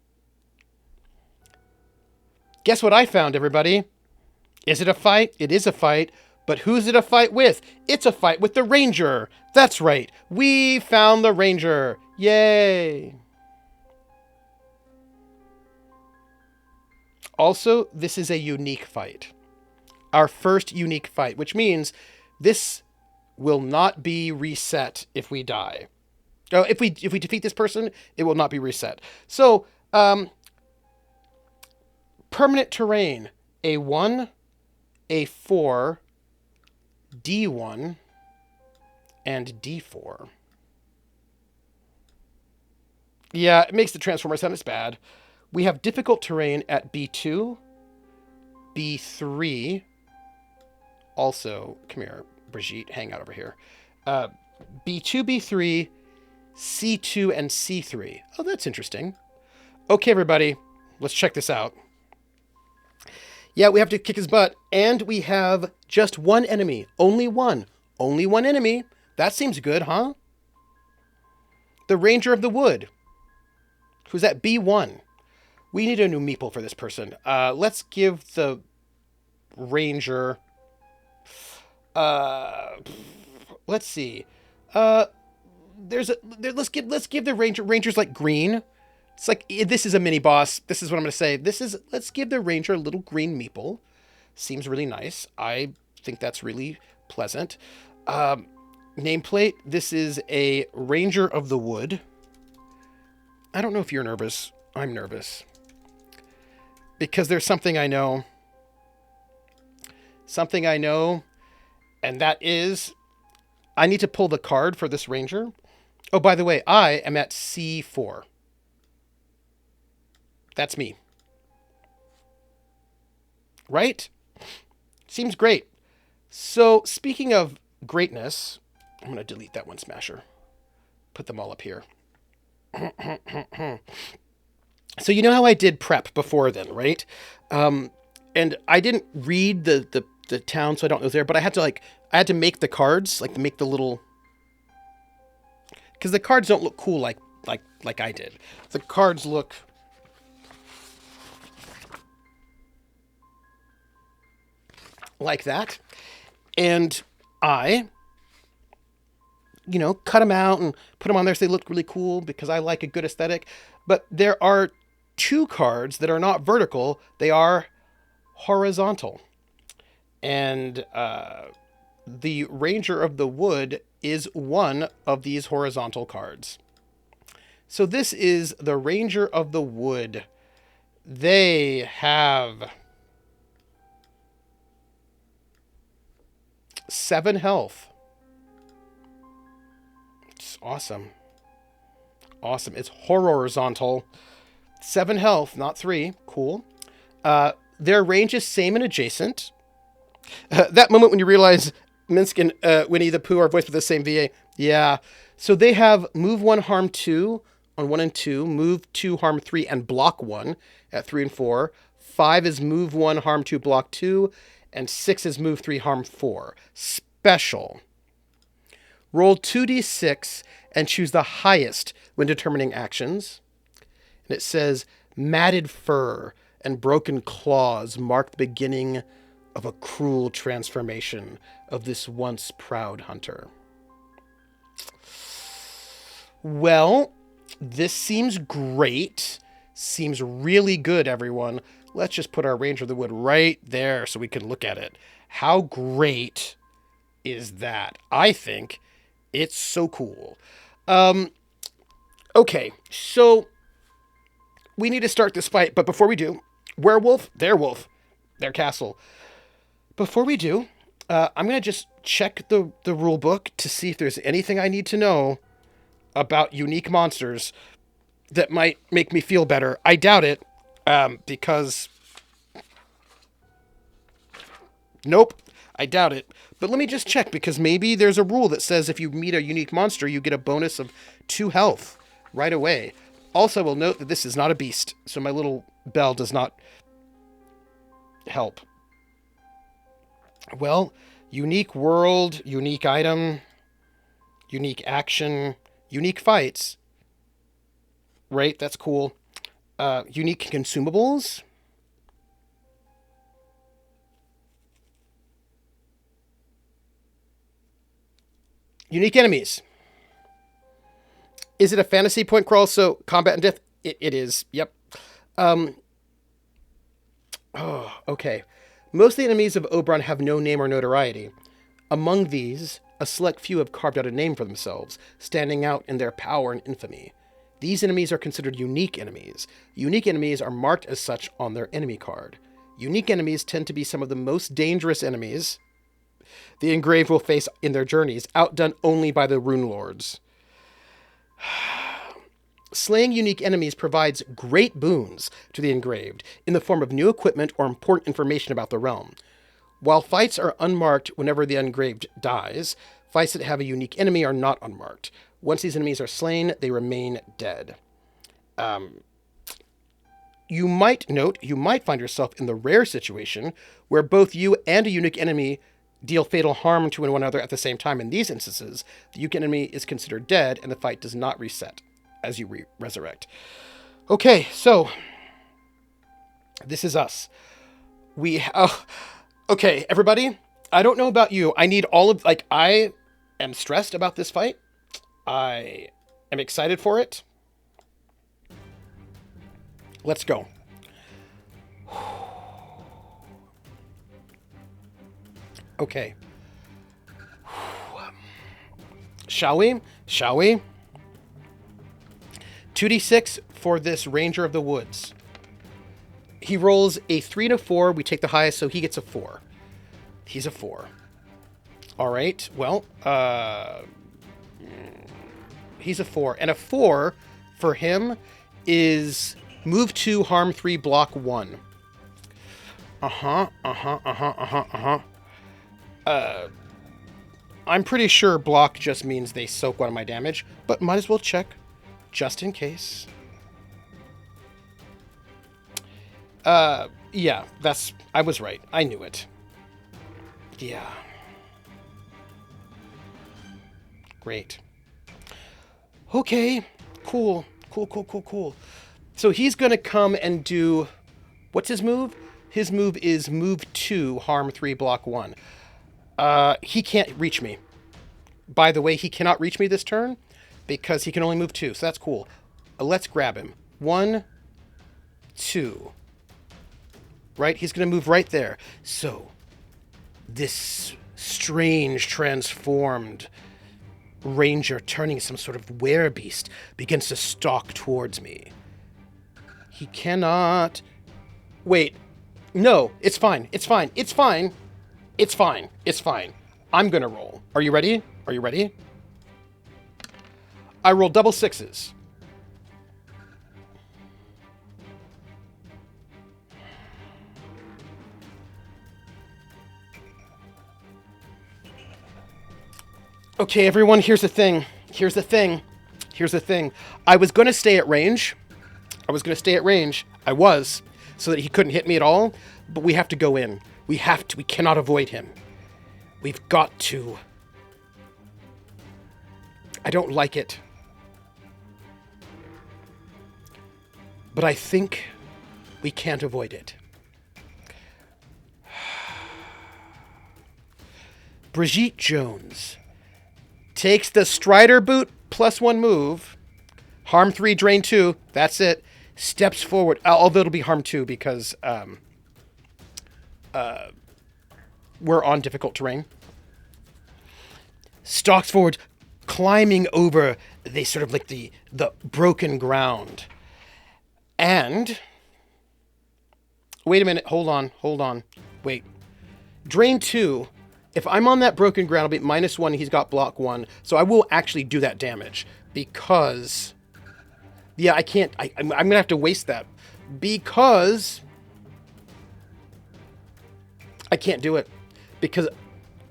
Guess what I found, everybody? Is it a fight? It is a fight. But who's it a fight with? It's a fight with the ranger. That's right. We found the ranger. Yay. Also, this is a unique fight. Our first unique fight, which means this will not be reset if we die. Oh, if we defeat this person, it will not be reset. So, permanent terrain, A1, A4, D1, and D4. Yeah, it makes the Transformer sound as bad. We have difficult terrain at B2, B3. Also, come here, Brigitte, hang out over here. B2, B3, C2, and C3. Oh, that's interesting. Okay, everybody, let's check this out. Yeah, we have to kick his butt. And we have just one enemy. Only one. Only one enemy. That seems good, huh? The Ranger of the Wood. Who's at B1. We need a new meeple for this person. Let's give the Ranger... let's see. Let's give the Ranger's like green. It's like, this is a mini boss. This is what I'm going to say. Let's give the Ranger a little green meeple. Seems really nice. I think that's really pleasant. Nameplate. This is a Ranger of the Wood. I don't know if you're nervous. I'm nervous. Because there's something I know. Something I know. And that is, I need to pull the card for this Ranger. Oh, by the way, I am at C4. That's me. Right? Seems great. So, speaking of greatness, I'm going to delete that one smasher. Put them all up here. So, you know how I did prep before then, right? And I didn't read the town, so I don't know there, but I had to make the cards, like make the little, because the cards don't look cool like I did. The cards look like that. And I, cut them out and put them on there so they look really cool because I like a good aesthetic. But there are two cards that are not vertical. They are horizontal. And the Ranger of the Wood is one of these horizontal cards. So this is the Ranger of the Wood. They have 7 health. It's awesome. Awesome. It's horizontal. 7 health, not 3. Cool. Their range is same and adjacent. That moment when you realize Minsk and Winnie the Pooh are voiced with the same VA. Yeah. So they have move 1, harm 2 on 1 and 2, move 2, harm 3, and block 1 at 3 and 4. 5 is move 1, harm 2, block 2, and 6 is move 3, harm 4. Special. Roll 2d6 and choose the highest when determining actions. And it says, matted fur and broken claws mark the beginning of a cruel transformation of this once proud hunter. Well, this seems great. Seems really good, everyone. Let's just put our Ranger of the Wood right there so we can look at it. How great is that? I think it's so cool. Okay, so we need to start this fight, but before we do, werewolf, their castle. Before we do, I'm going to just check the rule book to see if there's anything I need to know about unique monsters that might make me feel better. I doubt it, because... Nope, I doubt it. But let me just check, because maybe there's a rule that says if you meet a unique monster, you get a bonus of 2 health right away. Also, we'll note that this is not a beast, so my little bell does not help. Well, unique world, unique item, unique action, unique fights. Right, that's cool. Unique consumables. Unique enemies. Is it a fantasy point crawl? So combat and death? It is. Yep. Okay. Most of the enemies of Oberon have no name or notoriety. Among these, a select few have carved out a name for themselves, standing out in their power and infamy. These enemies are considered unique enemies. Unique enemies are marked as such on their enemy card. Unique enemies tend to be some of the most dangerous enemies the Engraved will face in their journeys, outdone only by the Rune Lords. Slaying unique enemies provides great boons to the Engraved in the form of new equipment or important information about the realm. While fights are unmarked whenever the Engraved dies, fights that have a unique enemy are not unmarked. Once these enemies are slain, they remain dead. you might find yourself in the rare situation where both you and a unique enemy deal fatal harm to one another at the same time. In these instances, the unique enemy is considered dead and the fight does not reset as you resurrect. Okay, so this is us. Okay, everybody, I don't know about you. I need all of, I am stressed about this fight. I am excited for it. Let's go. Okay. Shall we? 2d6 for this Ranger of the Woods. He rolls a 3 and a 4. We take the highest, so he gets a 4. He's a 4. All right. Well, he's a 4. And a 4 for him is move 2, harm 3, block 1. I'm pretty sure block just means they soak one of my damage, but might as well check just in case. Yeah, I was right. I knew it. Yeah. Great. Okay. Cool. So he's going to come and do... What's his move? His move is move 2, harm 3, block 1. He can't reach me. By the way, he cannot reach me this turn because he can only move 2. So that's cool. Let's grab him. 1, 2. Right? He's going to move right there. So this strange transformed ranger turning some sort of werebeast begins to stalk towards me. He cannot... Wait. No, it's fine. I'm going to roll. Are you ready? I roll double 6s. Okay, everyone, here's the thing. I was going to stay at range. I was, so that he couldn't hit me at all. But we have to go in. We cannot avoid him. We've got to. I don't like it. But I think we can't avoid it. Brigitte Jones takes the Strider boot +1 move. Harm 3, drain 2. That's it. Steps forward. Although it'll be harm 2 because we're on difficult terrain. Stalks forward, climbing over the sort of like the broken ground. And wait a minute. Hold on. Wait. Drain 2. If I'm on that broken ground, I'll be -1. He's got block 1. So I will actually do that damage because... Yeah, I can't... I'm going to have to waste that because... I can't do it because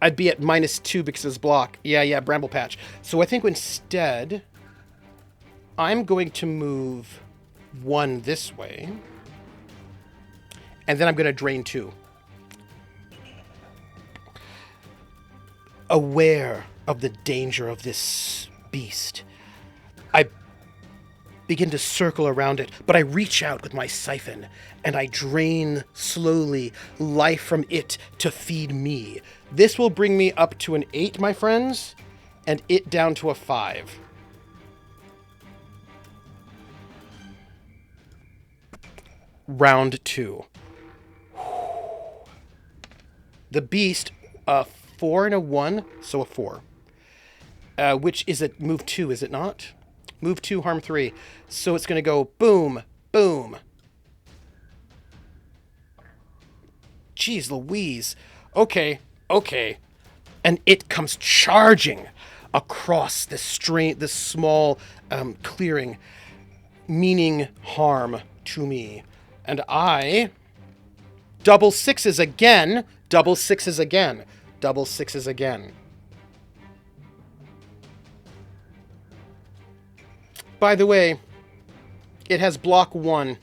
I'd be at -2 because of his block. Yeah, Bramble Patch. So I think instead, I'm going to move 1 this way. And then I'm going to drain 2. Aware of the danger of this beast, I begin to circle around it, but I reach out with my siphon and I drain slowly life from it to feed me. This will bring me up to an 8, my friends, and it down to a 5. Round 2. The beast, 4 and a 1, so a 4. Which is a move 2, is it not? Move 2, harm 3. So it's going to go boom, boom. Jeez Louise. Okay. And it comes charging across this small clearing, meaning harm to me. And I... Double 6s again. By the way, it has block 1.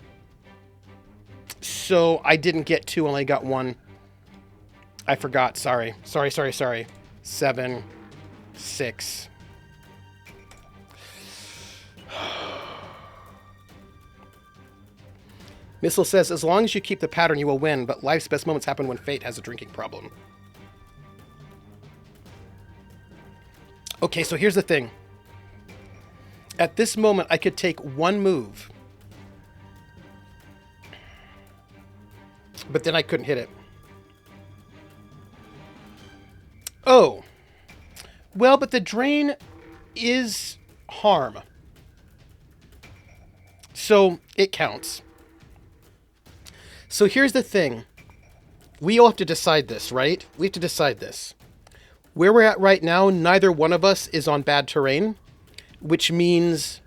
So I didn't get 2, only got 1. I forgot. Sorry. 7, 6. Missile says, as long as you keep the pattern, you will win, but life's best moments happen when fate has a drinking problem. Okay, so here's the thing. At this moment, I could take 1 move. But then I couldn't hit it. Oh. Well, but the drain is harm. So it counts. So here's the thing. We all have to decide this, right? We have to decide this. Where we're at right now, neither one of us is on bad terrain, which means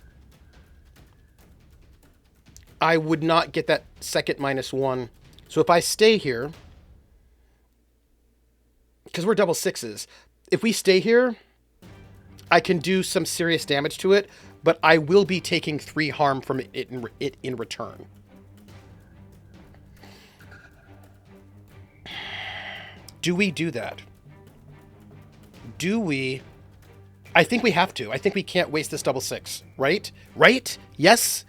I would not get that second -1. So if I stay here, because we're double 6s, if we stay here, I can do some serious damage to it, but I will be taking 3 harm from it in return. Do we do that? Do we? I think we have to. I think we can't waste this double 6, right? Right? Yes?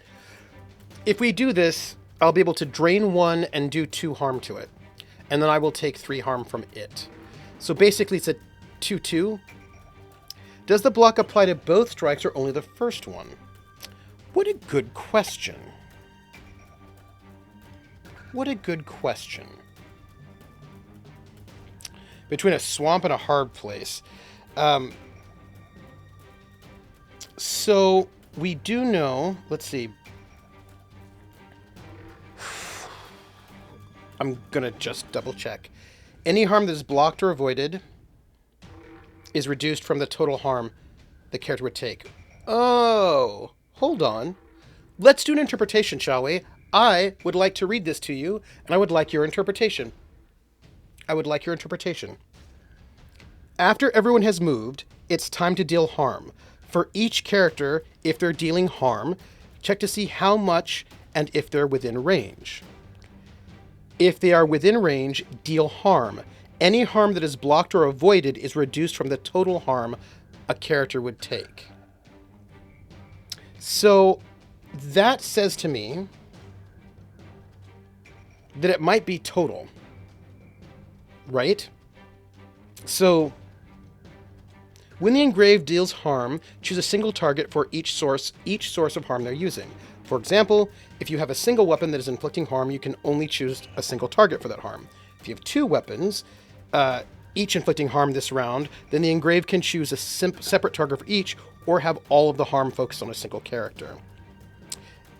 If we do this, I'll be able to drain 1 and do 2 harm to it. And then I will take 3 harm from it. So basically it's a 2/2. Does the block apply to both strikes or only the first one? What a good question. What a good question. Between a swamp and a hard place. So we do know, let's see. I'm going to just double check. Any harm that is blocked or avoided is reduced from the total harm the character would take. Oh, hold on. Let's do an interpretation, shall we? I would like to read this to you, and I would like your interpretation. After everyone has moved, it's time to deal harm. For each character, if they're dealing harm, check to see how much and if they're within range. If they are within range, deal harm. Any harm that is blocked or avoided is reduced from the total harm a character would take. So that says to me that it might be total, right? So when the engraved deals harm, choose a single target for each source of harm they're using. For example, if you have a single weapon that is inflicting harm, you can only choose a single target for that harm. If you have 2 weapons, each inflicting harm this round, then the engraved can choose a separate target for each, or have all of the harm focused on a single character.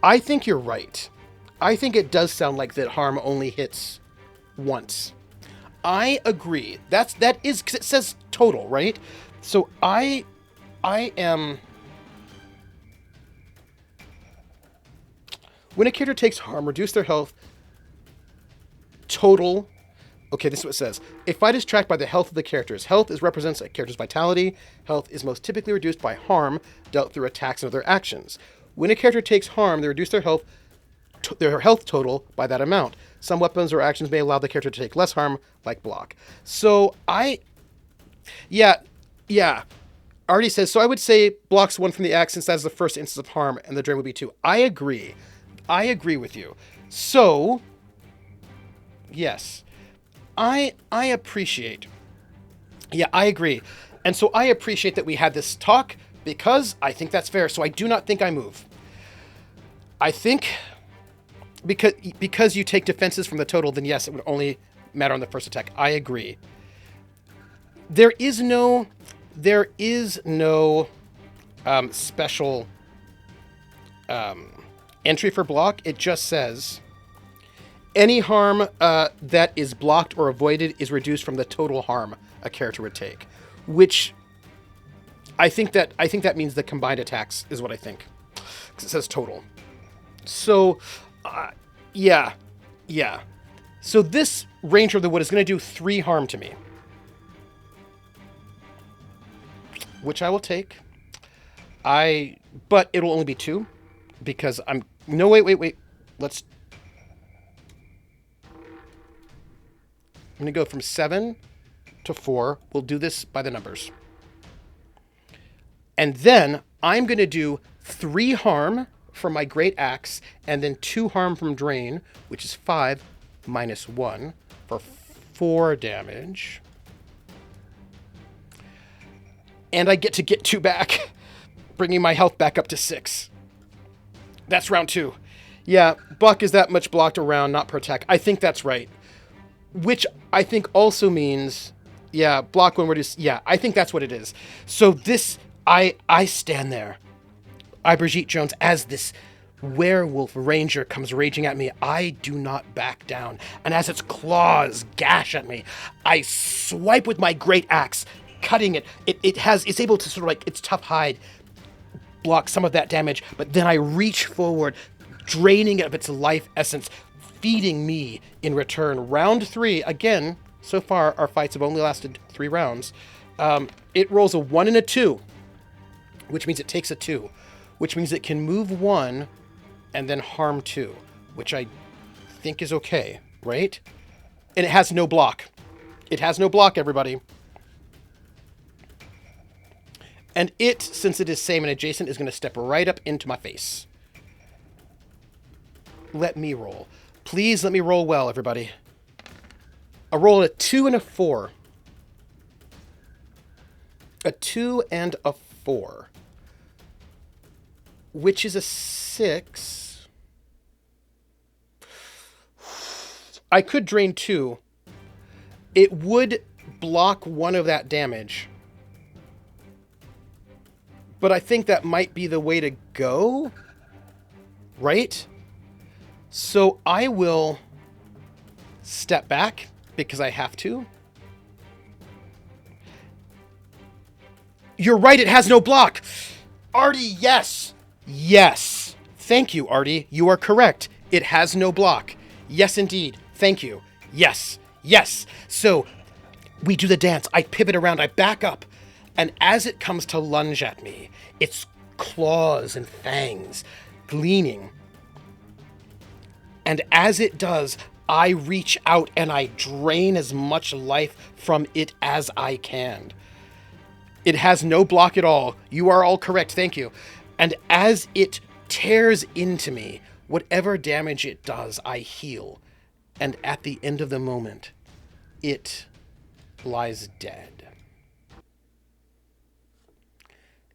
I think you're right. I think it does sound like that harm only hits once. I agree. That is, because it says total, right? So I am... When a character takes harm, reduce their health total. Okay, this is what it says. A fight is tracked by the health of the characters. Health represents a character's vitality. Health is most typically reduced by harm dealt through attacks and other actions. When a character takes harm, they reduce their health total by that amount. Some weapons or actions may allow the character to take less harm, like block. So yeah. Already says, so I would say blocks 1 from the axe since that's the first instance of harm, and the drain would be 2. I agree with you. So, yes. I appreciate. Yeah, I agree. And so I appreciate that we had this talk, because I think that's fair. So I do not think I move. I think because you take defenses from the total, then yes, it would only matter on the first attack. I agree. There is no special entry for block. It just says any harm that is blocked or avoided is reduced from the total harm a character would take, which I think that means the combined attacks is what I think, because it says total. So yeah. So this Ranger of the Wood is going to do 3 harm to me, which I will take. But it'll only be 2, because I'm... No, wait. I'm going to go from 7 to 4. We'll do this by the numbers. And then I'm going to do 3 harm from my Great Axe, and then 2 harm from Drain, which is 5 minus 1 for 4 damage. And I get to get 2 back, bringing my health back up to 6. That's round 2. Yeah, Buck is that much blocked around, not per attack. I think that's right. Which I think also means, yeah, block when we're just, yeah, I think that's what it is. So this, I stand there. Brigitte Jones, as this werewolf ranger comes raging at me, I do not back down. And as its claws gash at me, I swipe with my Great Axe, cutting it. It's able to sort of like, its tough hide block some of that damage, but then I reach forward, draining it of its life essence, feeding me in return. Round 3, again, so far our fights have only lasted 3 rounds. It rolls a 1 and a 2, which means it takes a 2, which means it can move 1 and then harm 2, which I think is okay, right? And it has no block. It has no block, everybody. And it, since it is same and adjacent, is going to step right up into my face. Let me roll. Please let me roll well, everybody. I roll a 2 and a 4. A 2 and a 4. Which is a 6. I could drain 2. It would block 1 of that damage. But I think that might be the way to go. Right? So I will step back because I have to. You're right, it has no block. Artie, yes. Yes. Thank you, Artie. You are correct. It has no block. Yes, indeed. Thank you. Yes. Yes. So we do the dance. I pivot around. I back up. And as it comes to lunge at me, its claws and fangs gleaming. And as it does, I reach out and I drain as much life from it as I can. It has no block at all. You are all correct. Thank you. And as it tears into me, whatever damage it does, I heal. And at the end of the moment, it lies dead.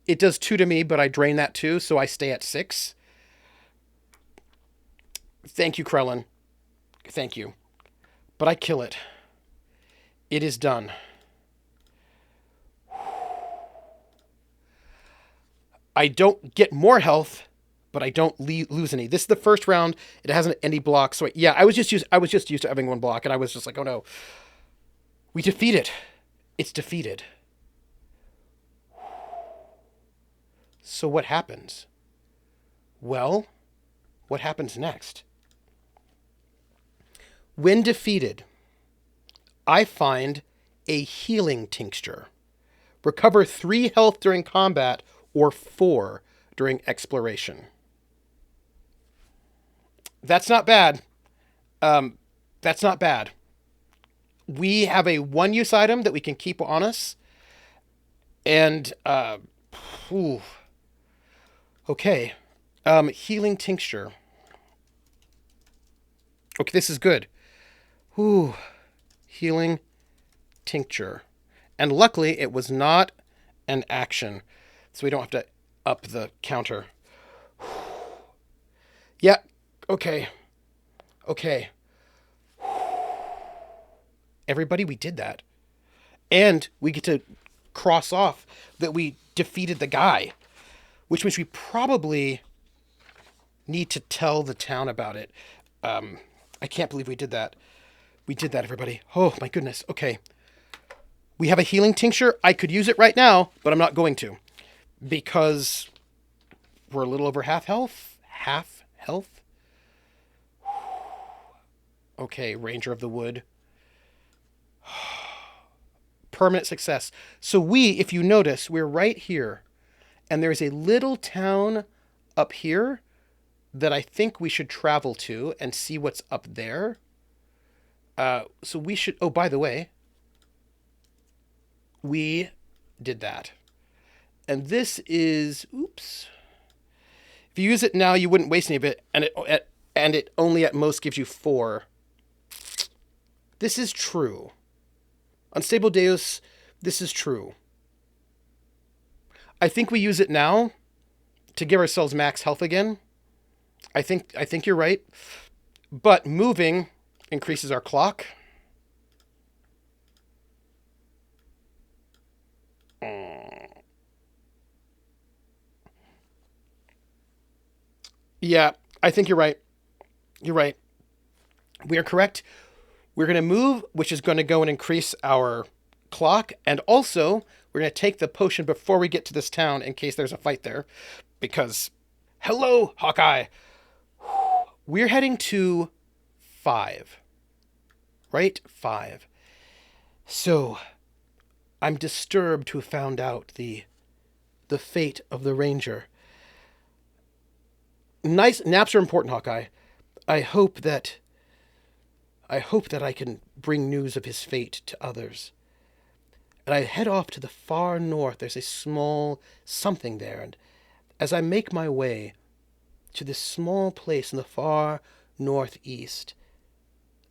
It does 2 to me, but I drain that too, so I stay at 6. Thank you, Krellin. Thank you. But I kill it. It is done. I don't get more health, but I don't lose any. This is the first round. It hasn't any blocks. So yeah, I was just used to having 1 block, and I was just like, oh no. We defeat it. It's defeated. So what happens? Well, what happens next? When defeated, I find a healing tincture. Recover 3 health during combat or 4 during exploration. That's not bad. That's not bad. We have a 1-use item that we can keep on us. And, okay. Healing tincture. Okay, this is good. Healing tincture. And luckily, it was not an action. So we don't have to up the counter. Yeah, okay. Okay. Everybody, we did that. And we get to cross off that we defeated the guy. Which means we probably need to tell the town about it. I can't believe we did that. We did that, everybody. Oh, my goodness. Okay. We have a healing tincture. I could use it right now, but I'm not going to. Because we're a little over half health. Half health. Okay, Ranger of the Wood. Permanent success. So we, if you notice, we're right here. And there's a little town up here that I think we should travel to and see what's up there. So we should, oh, by the way, we did that. And this is, oops. If you use it now, you wouldn't waste any of it, and it only at most gives you 4. This is true. Unstable Deus, this is true. I think we use it now to give ourselves max health again. I think you're right. But moving increases our clock. Yeah, I think you're right. You're right. We are correct. We're going to move, which is going to go and increase our clock. And also, we're going to take the potion before we get to this town in case there's a fight there. Because, hello, Hawkeye. We're heading to 5. Right? 5. So, I'm disturbed to have found out the fate of the ranger. Nice naps are important, Hawkeye. I hope that I can bring news of his fate to others. And I head off to the far north. There's a small something there, and as I make my way to this small place in the far northeast,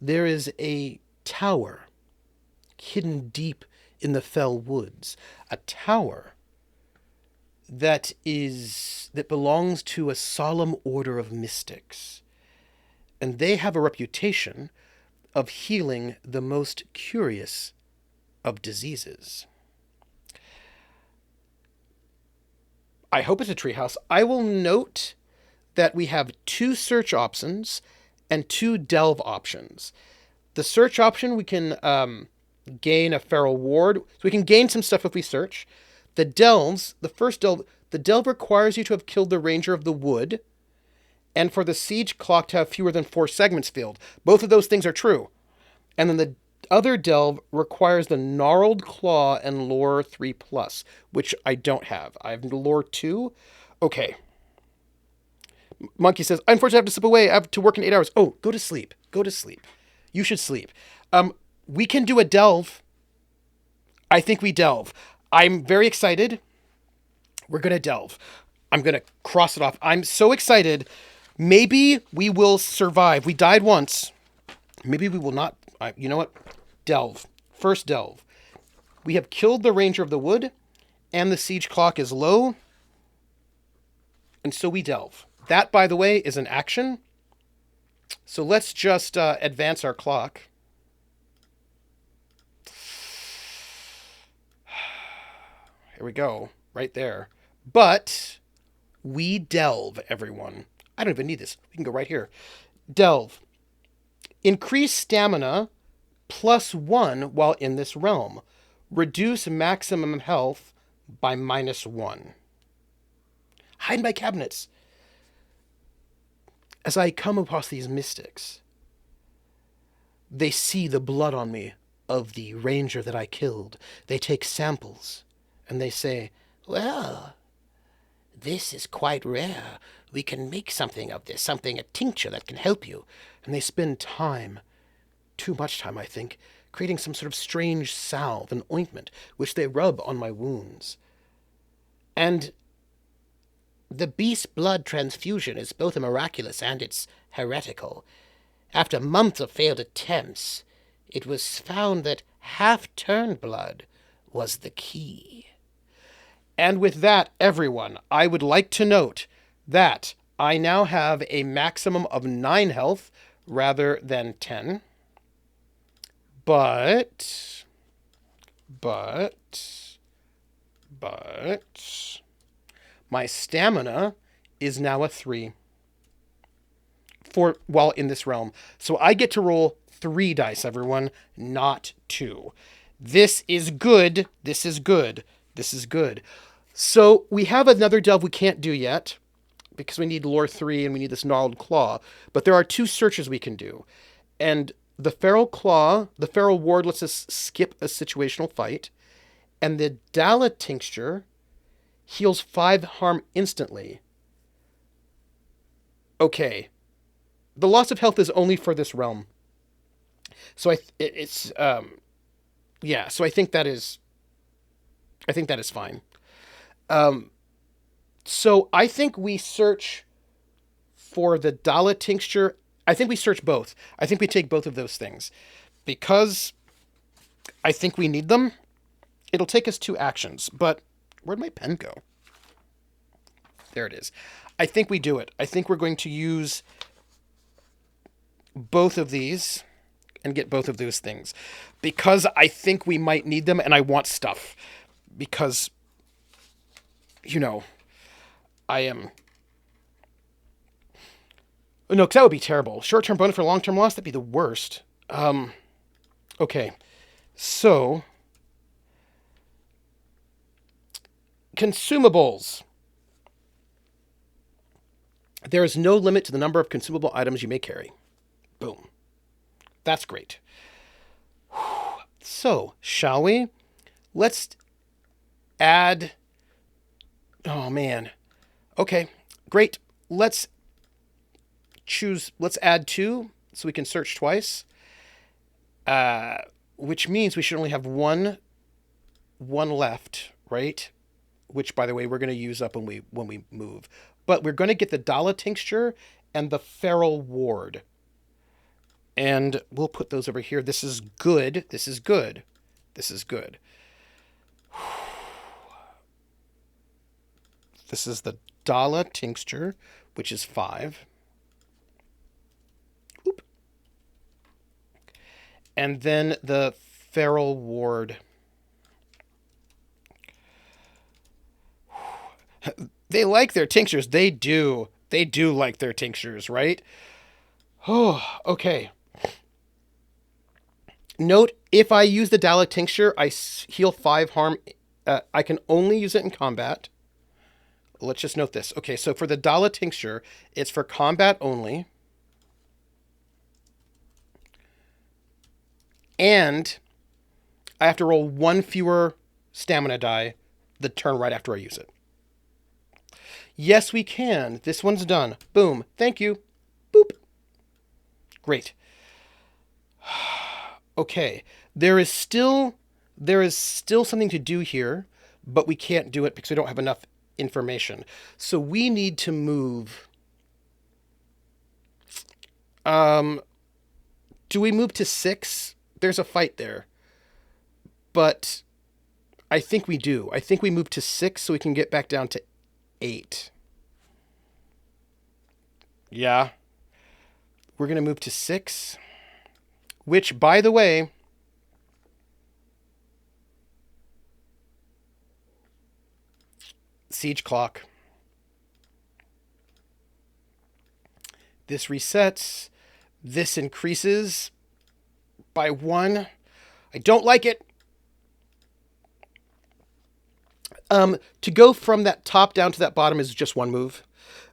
there is a tower hidden deep in the Fellwoods. A tower that belongs to a solemn order of mystics. And they have a reputation of healing the most curious of diseases. I hope it's a treehouse. I will note that we have 2 search options and 2 delve options. The search option, we can gain a feral ward. So we can gain some stuff if we search. The delves, the delve requires you to have killed the ranger of the wood, and for the siege clock to have fewer than 4 segments filled. Both of those things are true. And then the other delve requires the gnarled claw and lore 3+, which I don't have. I have lore 2. Okay. Monkey says, I unfortunately have to slip away. I have to work in 8 hours. Oh, go to sleep. Go to sleep. You should sleep. We can do a delve. I think we delve. I'm very excited. We're going to delve. I'm going to cross it off. I'm so excited. Maybe we will survive. We died once. Maybe we will not. You know what? Delve. First delve. We have killed the Ranger of the Wood, and the siege clock is low. And so we delve. That, by the way, is an action. So let's just advance our clock. Here we go. Right there. But we delve, everyone. I don't even need this. We can go right here. Delve. Increase stamina +1 while in this realm. Reduce maximum health by -1. Hide my cabinets. As I come across these mystics, they see the blood on me of the ranger that I killed. They take samples, and they say, well, this is quite rare. We can make something of this, a tincture that can help you. And they spend time, too much time, I think, creating some sort of strange salve, an ointment, which they rub on my wounds. And the beast blood transfusion is both miraculous and it's heretical. After months of failed attempts, it was found that half-turned blood was the key. And with that, everyone, I would like to note that I now have a maximum of 9 health rather than 10. But my stamina is now a 3 for while in this realm. So I get to roll 3 dice, everyone, not 2. This is good. This is good. This is good. So we have another delve we can't do yet because we need lore 3 and we need this gnarled claw. But there are 2 searches we can do. And the feral claw, the feral ward lets us skip a situational fight. And the Dala tincture heals 5 harm instantly. Okay. The loss of health is only for this realm. So it's yeah. So I think that is fine. Um, so I think we search for the Dala tincture. I think we search both. I think we take both of those things because I think we need them. It'll take us 2 actions, but where'd my pen go? There it is. I think we do it. I think we're going to use both of these and get both of those things because I think we might need them and I want stuff because, you know, I am. No, because that would be terrible. Short-term bonus for long-term loss, that'd be the worst. Okay. So, consumables. There is no limit to the number of consumable items you may carry. Boom. That's great. So, shall we? Let's add. Oh, man. Okay, great. Let's add 2 so we can search twice. Which means we should only have one left, right? Which, by the way, we're going to use up when we move. But we're going to get the Dala tincture and the feral ward. And we'll put those over here. This is good. This is good. This is good. This is the Dala tincture, which is 5. Oop. And then the feral ward. They like their tinctures. They do. They do like their tinctures, right? Oh, okay. Note, if I use the Dala tincture, I heal 5 harm. I can only use it in combat. Let's just note this. Okay, so for the Dala tincture, it's for combat only. And I have to roll 1 fewer stamina die the turn right after I use it. Yes, we can. This one's done. Boom. Thank you. Boop. Great. Okay. There is still something to do here, but we can't do it because we don't have enough information. So we need to move. Do we move to 6? There's a fight there. But I think we do. I think we move to 6 so we can get back down to 8. Yeah. We're going to move to 6. Which, by the way, siege clock. This resets. This increases by 1. I don't like it. To go from that top down to that bottom is just 1 move.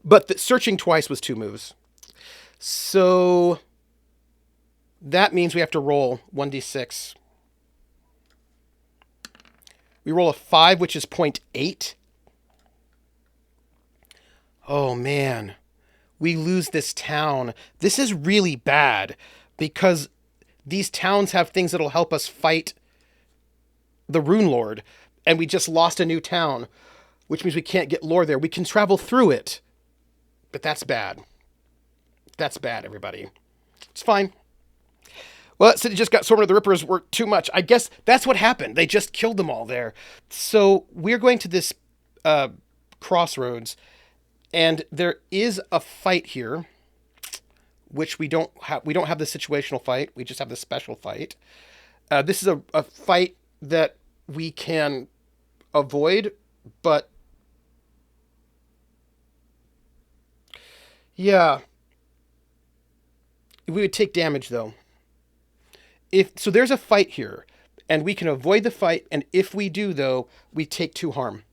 But searching twice was 2 moves. So that means we have to roll 1d6. We roll a 5, which is 0.8. Oh, man. We lose this town. This is really bad because these towns have things that'll help us fight the Rune Lord. And we just lost a new town, which means we can't get lore there. We can travel through it, but that's bad. That's bad, everybody. It's fine. Well, that city just got Swordsman of the Rippers were too much. I guess that's what happened. They just killed them all there. So we're going to this crossroads, and there is a fight here, which we don't have. We don't have the situational fight. We just have the special fight. This is a fight that we can avoid, but yeah, we would take damage though. So there's a fight here, and we can avoid the fight, and if we do though, we take 2 harm.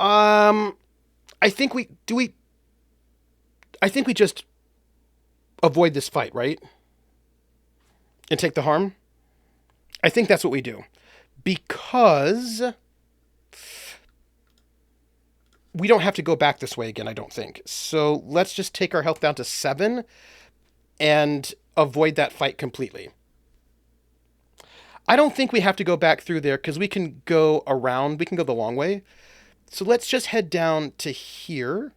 I think we just avoid this fight, right? And take the harm? I think that's what we do. Because we don't have to go back this way again, I don't think. So let's just take our health down to 7 and avoid that fight completely. I don't think we have to go back through there because we can go around. We can go the long way. So let's just head down to here,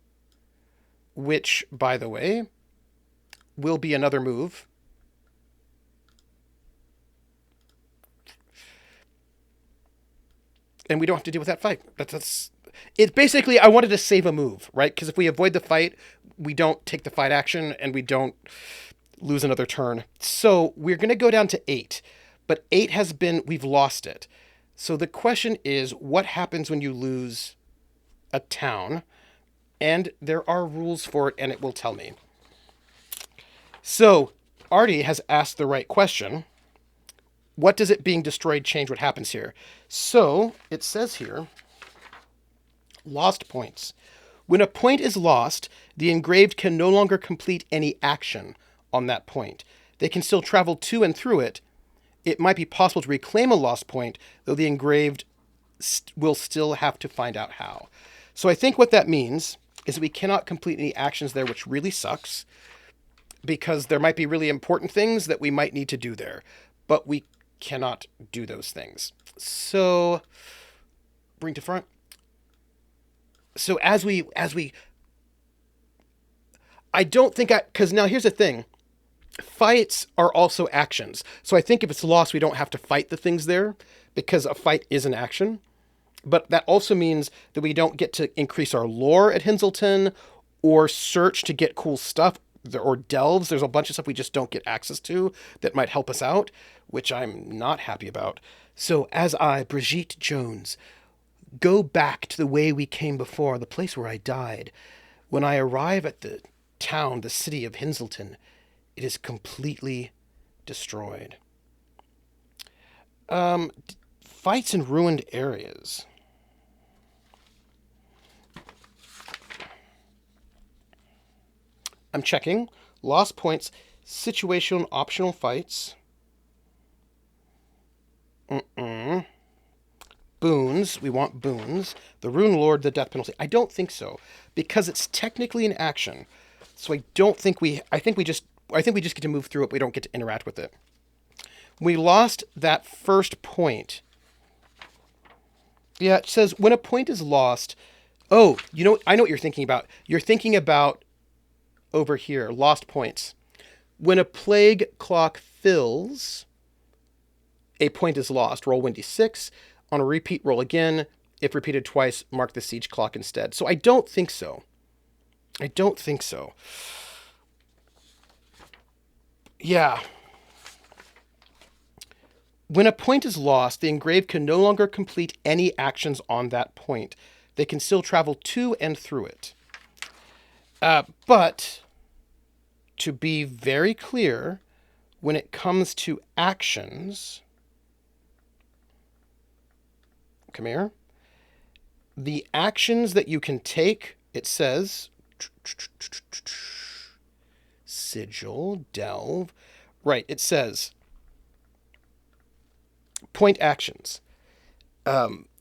which, by the way, will be another move. And we don't have to deal with that fight. That's it. Basically, I wanted to save a move, right? Because if we avoid the fight, we don't take the fight action and we don't lose another turn. So we're going to go down to 8. But 8 has been, we've lost it. So the question is, what happens when you lose a town? And there are rules for it, and it will tell me. So Artie has asked the right question. What does it being destroyed change? What happens here? So it says here, lost points. When a point is lost, the engraved can no longer complete any action on that point. They can still travel to and through it. It might be possible to reclaim a lost point, though the engraved will still have to find out how. So I think what that means is that we cannot complete any actions there, which really sucks, because there might be really important things that we might need to do there, but we cannot do those things. So bring to front. So as we I don't think because now here's the thing. Fights are also actions. So I think if it's lost, we don't have to fight the things there because a fight is an action. But that also means that we don't get to increase our lore at Hinselton or search to get cool stuff or delves. There's a bunch of stuff we just don't get access to that might help us out, which I'm not happy about. So as I, Brigitte Jones, go back to the way we came before, the place where I died, when I arrive at the town, the city of Hinselton, it is completely destroyed. Fights in ruined areas. I'm checking. Lost points, situational optional fights. Boons. We want boons. The Rune Lord, the death penalty. I don't think so, because it's technically an action. So I don't think I think we just get to move through it. We don't get to interact with it. We lost that first point. Yeah, it says when a point is lost. Oh, I know what you're thinking about. You're thinking about over here, lost points. When a plague clock fills, a point is lost. Roll 1d6. On a repeat, roll again. If repeated twice, mark the siege clock instead. So I don't think so. Yeah. When a point is lost, the engraved can no longer complete any actions on that point. They can still travel to and through it. But to be very clear, when it comes to actions, come here. The actions that you can take, it says, sigil, delve. Right, it says, point actions.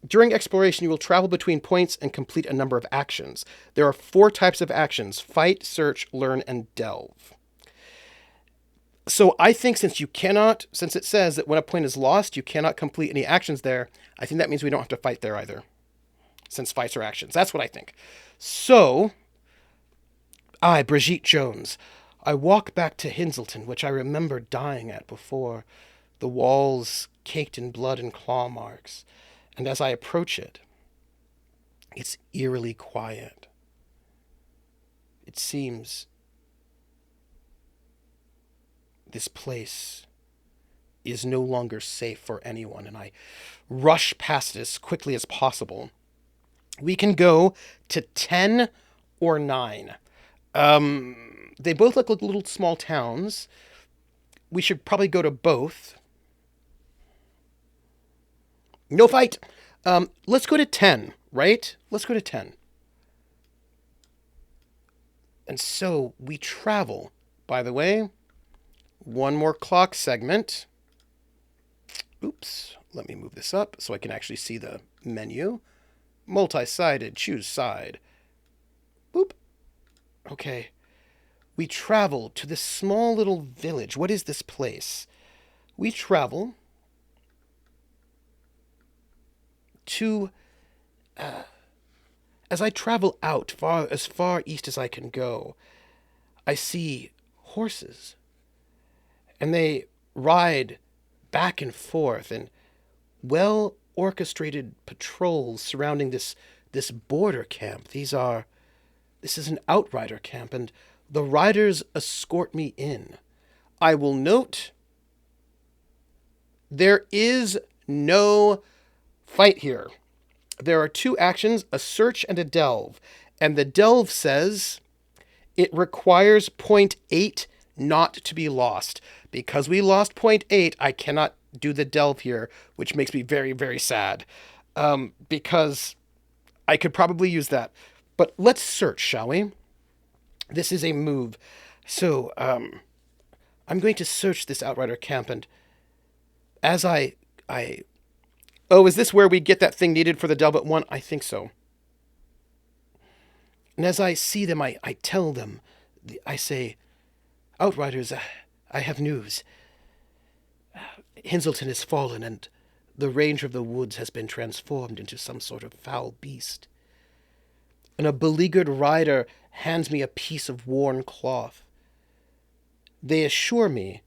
During exploration, you will travel between points and complete a number of actions. There are 4 types of actions: fight, search, learn, and delve. So I think since it says that when a point is lost, you cannot complete any actions there, I think that means we don't have to fight there either, since fights are actions. That's what I think. So, I, Brigitte Jones, I walk back to Hinselton, which I remember dying at before, the walls caked in blood and claw marks. And as I approach it, it's eerily quiet. It seems this place is no longer safe for anyone, and I rush past it as quickly as possible. We can go to 10 or 9. They both look like little small towns. We should probably go to both. No fight. Let's go to 10, right? Let's go to 10. And so we travel. By the way, one more clock segment. Oops. Let me move this up so I can actually see the menu. Multi-sided, choose side. Okay. We travel to this small little village. What is this place? We travel to. As I travel out as far east as I can go, I see horses, and they ride back and forth in well orchestrated patrols surrounding this border camp. This is an outrider camp, and the riders escort me in. I will note there is no fight here. There are two actions, a search and a delve. And the delve says it requires point 8 not to be lost. Because we lost point 8, I cannot do the delve here, which makes me very, very sad. Because I could probably use that. But let's search, shall we? This is a move. So, I'm going to search this outrider camp, and as I oh, is this where we get that thing needed for the Delbit 1? I think so. And as I see them, I tell them, I say, Outriders, I have news. Hinselton has fallen, and the Ranger of the Woods has been transformed into some sort of foul beast. And a beleaguered rider hands me a piece of worn cloth. They assure me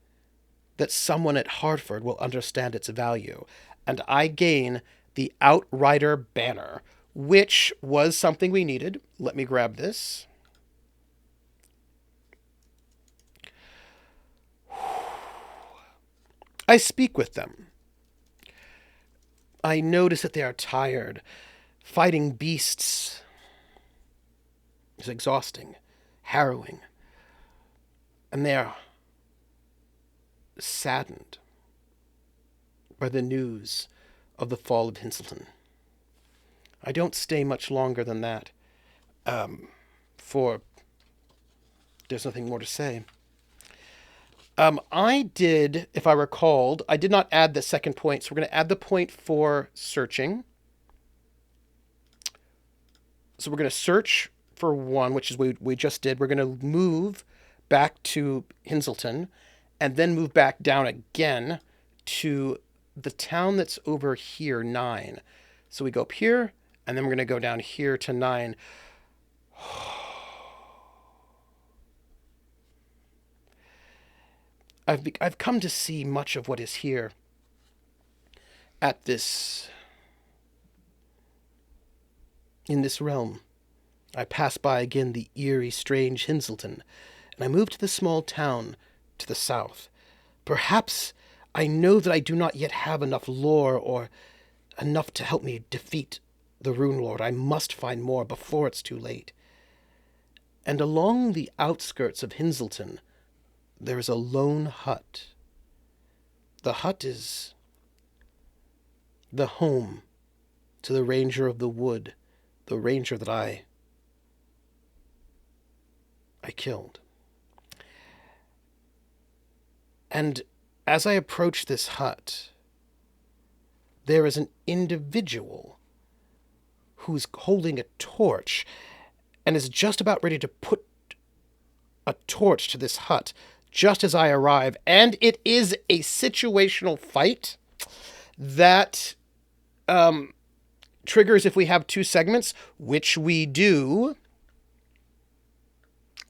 that someone at Hartford will understand its value, and I gain the Outrider banner, which was something we needed. Let me grab this. I speak with them. I notice that they are tired. Fighting beasts is exhausting, harrowing, and they are saddened by the news of the fall of Hinselton. I don't stay much longer than that, for there's nothing more to say. I did, if I recalled, I did not add the second point, so we're going to add the point for searching. So we're going to search for 1, which is what we just did. We're going to move back to Hinselton, and then move back down again to the town that's over here, 9. So we go up here, and then we're going to go down here to 9. I've come to see much of what is here at in this realm. I pass by again the eerie, strange Hinselton, and I move to the small town to the south. Perhaps I know that I do not yet have enough lore or enough to help me defeat the Rune Lord. I must find more before it's too late. And along the outskirts of Hinselton, there is a lone hut. The hut is the home to the Ranger of the Wood, the Ranger that I killed. And as I approach this hut, there is an individual who's holding a torch and is just about ready to put a torch to this hut just as I arrive. And it is a situational fight that triggers if we have 2 segments, which we do.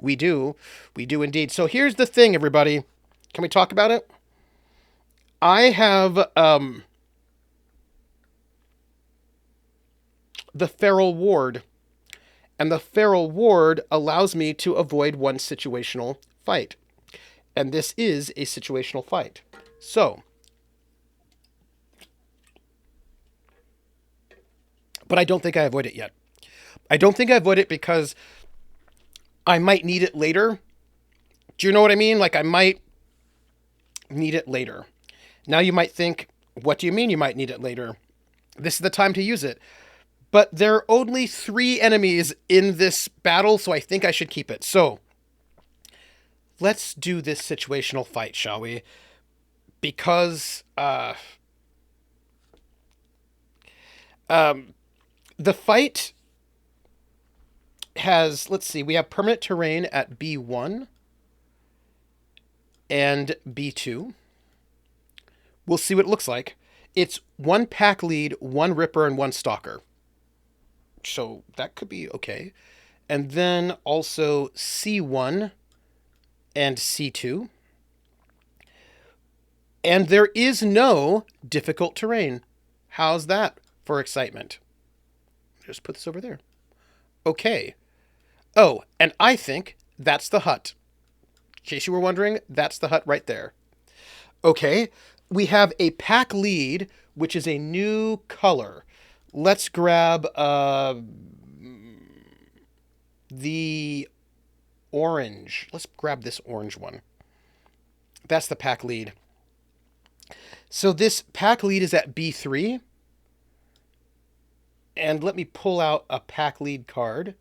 We do indeed. So here's the thing, everybody. Can we talk about it? I have the Feral Ward. And the Feral Ward allows me to avoid one situational fight. And this is a situational fight. So, but I don't think I avoid it yet. I don't think I avoid it because I might need it later. Do you know what I mean? Like, I might need it later. Now you might think, what do you mean you might need it later? This is the time to use it. But there are only 3 enemies in this battle, so I think I should keep it. So, let's do this situational fight, shall we? Because, the fight has, let's see, we have permanent terrain at B1 and B2. We'll see what it looks like. It's 1 pack lead, 1 ripper, and 1 stalker. So that could be okay. And then also C1 and C2. And there is no difficult terrain. How's that for excitement? Just put this over there. Okay. Oh, and I think that's the hut. In case you were wondering, that's the hut right there. Okay. We have a pack lead, which is a new color. Let's grab the orange. Let's grab this orange one. That's the pack lead. So this pack lead is at B3. And let me pull out a pack lead card.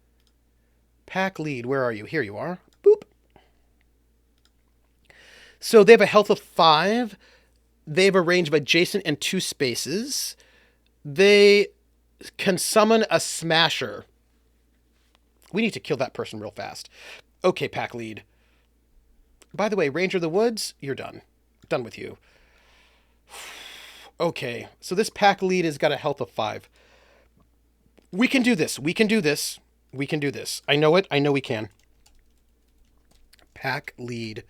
Pack lead, where are you? Here you are. Boop. So they have a health of 5. They have a range of adjacent and 2 spaces. They can summon a smasher. We need to kill that person real fast. Okay, pack lead. By the way, Ranger of the Woods, you're done. Done with you. Okay, so this pack lead has got a health of 5. We can do this. We can do this. We can do this. I know it. I know we can. Pack lead.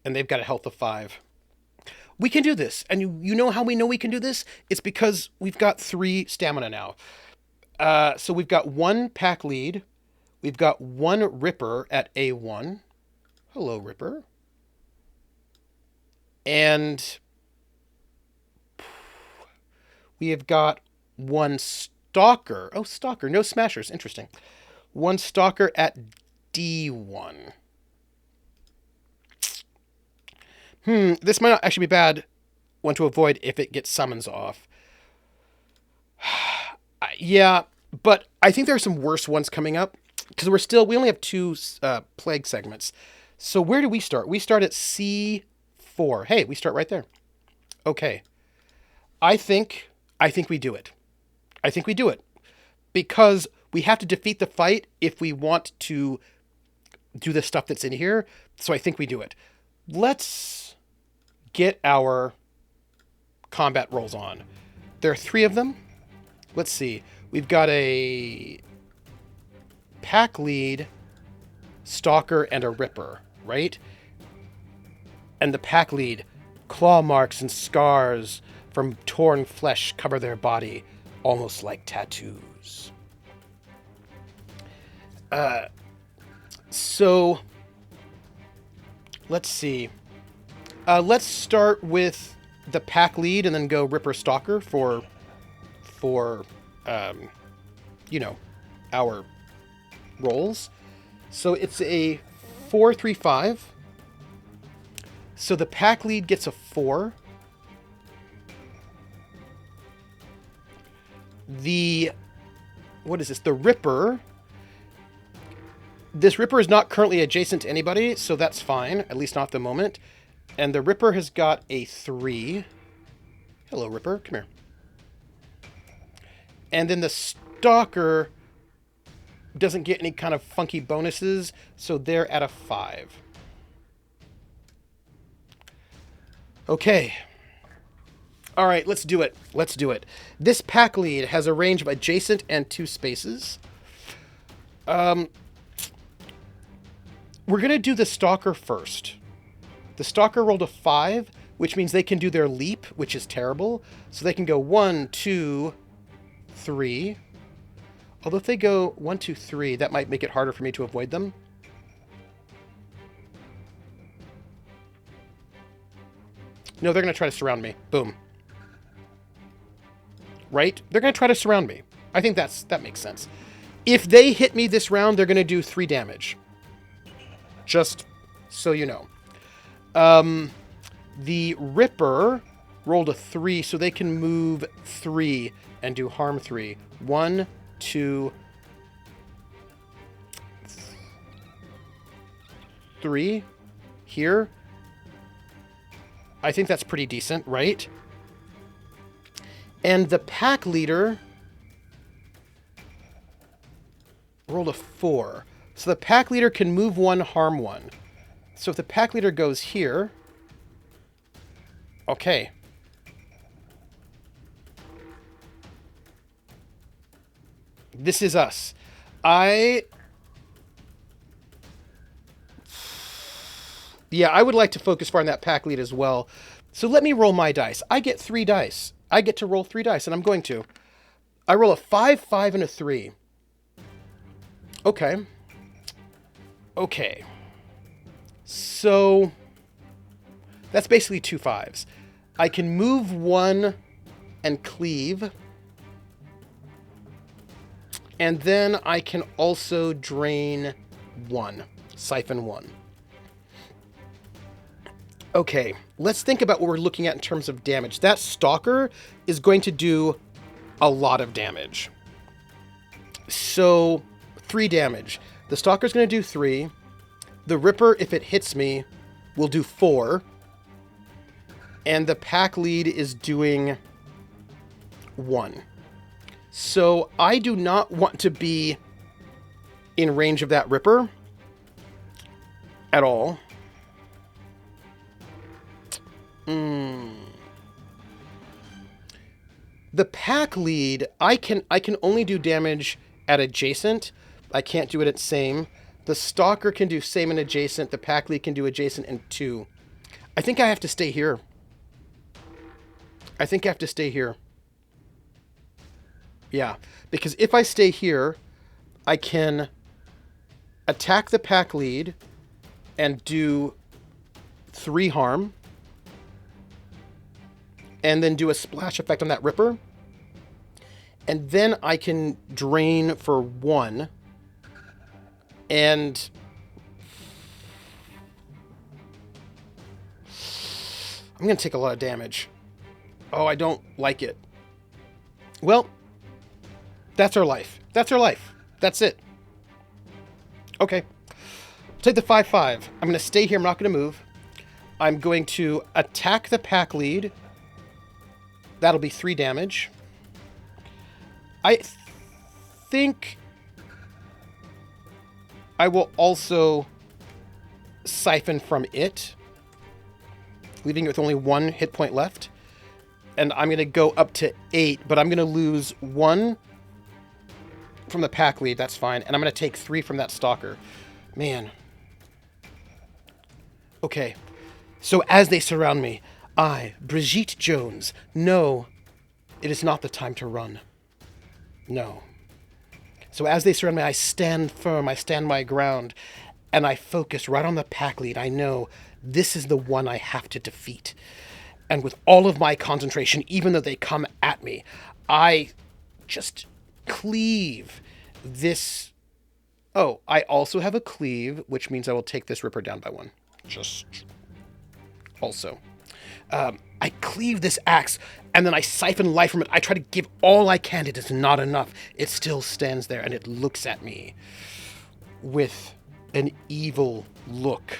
And they've got a health of 5. We can do this. And you know how we know we can do this? It's because we've got 3 stamina now. So we've got 1 pack lead. We've got 1 ripper at A1. Hello, ripper. And we have got 1 stalker. Oh, stalker. No smashers. Interesting. 1 stalker at D1. This might not actually be bad one to avoid if it gets summons off. Yeah, but I think there are some worse ones coming up because we only have 2 plague segments. So where do we start? We start at C4. Hey, we start right there. Okay. I think we do it. I think we do it because we have to defeat the fight if we want to do the stuff that's in here. So I think we do it. Let's get our combat rolls on. There are 3 of them. Let's see. We've got a pack lead, stalker, and a ripper, right? And the pack lead, claw marks and scars from torn flesh cover their body, almost like tattoos. So let's see. Let's start with the pack lead and then go ripper stalker for our rolls. So it's a 4-3-5. So the pack lead gets a 4. What is this? The ripper. This ripper is not currently adjacent to anybody, so that's fine, at least not at the moment. And the ripper has got a 3. Hello, ripper. Come here. And then the stalker doesn't get any kind of funky bonuses, so they're at a 5. Okay. All right, let's do it. Let's do it. This pack lead has a range of adjacent and 2 spaces. We're going to do the stalker first. The stalker rolled a 5, which means they can do their leap, which is terrible. So they can go 1, 2, 3. Although if they go 1, 2, 3, that might make it harder for me to avoid them. No, they're going to try to surround me. Boom. Right? They're going to try to surround me. I think that makes sense. If they hit me this round, they're going to do 3 damage. Just so you know. The Ripper rolled a 3, so they can move 3 and do harm 3. 1, 2, 3. Here. I think that's pretty decent, right? And the pack leader rolled a 4. So the pack leader can move 1, harm 1. So if the pack leader goes here... Okay. This is us. Yeah, I would like to focus far on that pack lead as well. So let me roll my dice. I get 3 dice. I get to roll 3 dice, and I'm going to. I roll a 5, 5, and a 3. Okay. Okay. So that's basically 2 5s. I can move 1 and cleave. And then I can also drain 1. Siphon 1. Okay, let's think about what we're looking at in terms of damage. That Stalker is going to do a lot of damage. So, 3 damage. The Stalker's going to do 3. The Ripper, if it hits me, will do 4. And the pack lead is doing 1. So, I do not want to be in range of that Ripper at all. The pack lead, I can only do damage at adjacent. I can't do it at same. The Stalker can do same and adjacent. The pack lead can do adjacent and 2. I think I have to stay here. I think I have to stay here. Yeah, because if I stay here, I can attack the pack lead and do 3 harm. And then do a splash effect on that Ripper. And then I can drain for 1. And I'm going to take a lot of damage. Oh, I don't like it. Well, that's our life. That's our life. That's it. Okay. Take the 5-5. I'm going to stay here. I'm not going to move. I'm going to attack the pack lead. That'll be 3 damage. I think I will also siphon from it, leaving it with only 1 hit point left. And I'm going to go up to 8, but I'm going to lose 1 from the pack lead. That's fine. And I'm going to take 3 from that Stalker. Man. Okay. So as they surround me, I, Brigitte Jones, know it is not the time to run. No. So as they surround me, I stand firm, I stand my ground, and I focus right on the pack lead. I know this is the one I have to defeat. And with all of my concentration, even though they come at me, I just cleave this. Oh, I also have a cleave, which means I will take this Ripper down by 1. Just also. I cleave this axe, and then I siphon life from it. I try to give all I can. It is not enough. It still stands there, and it looks at me with an evil look.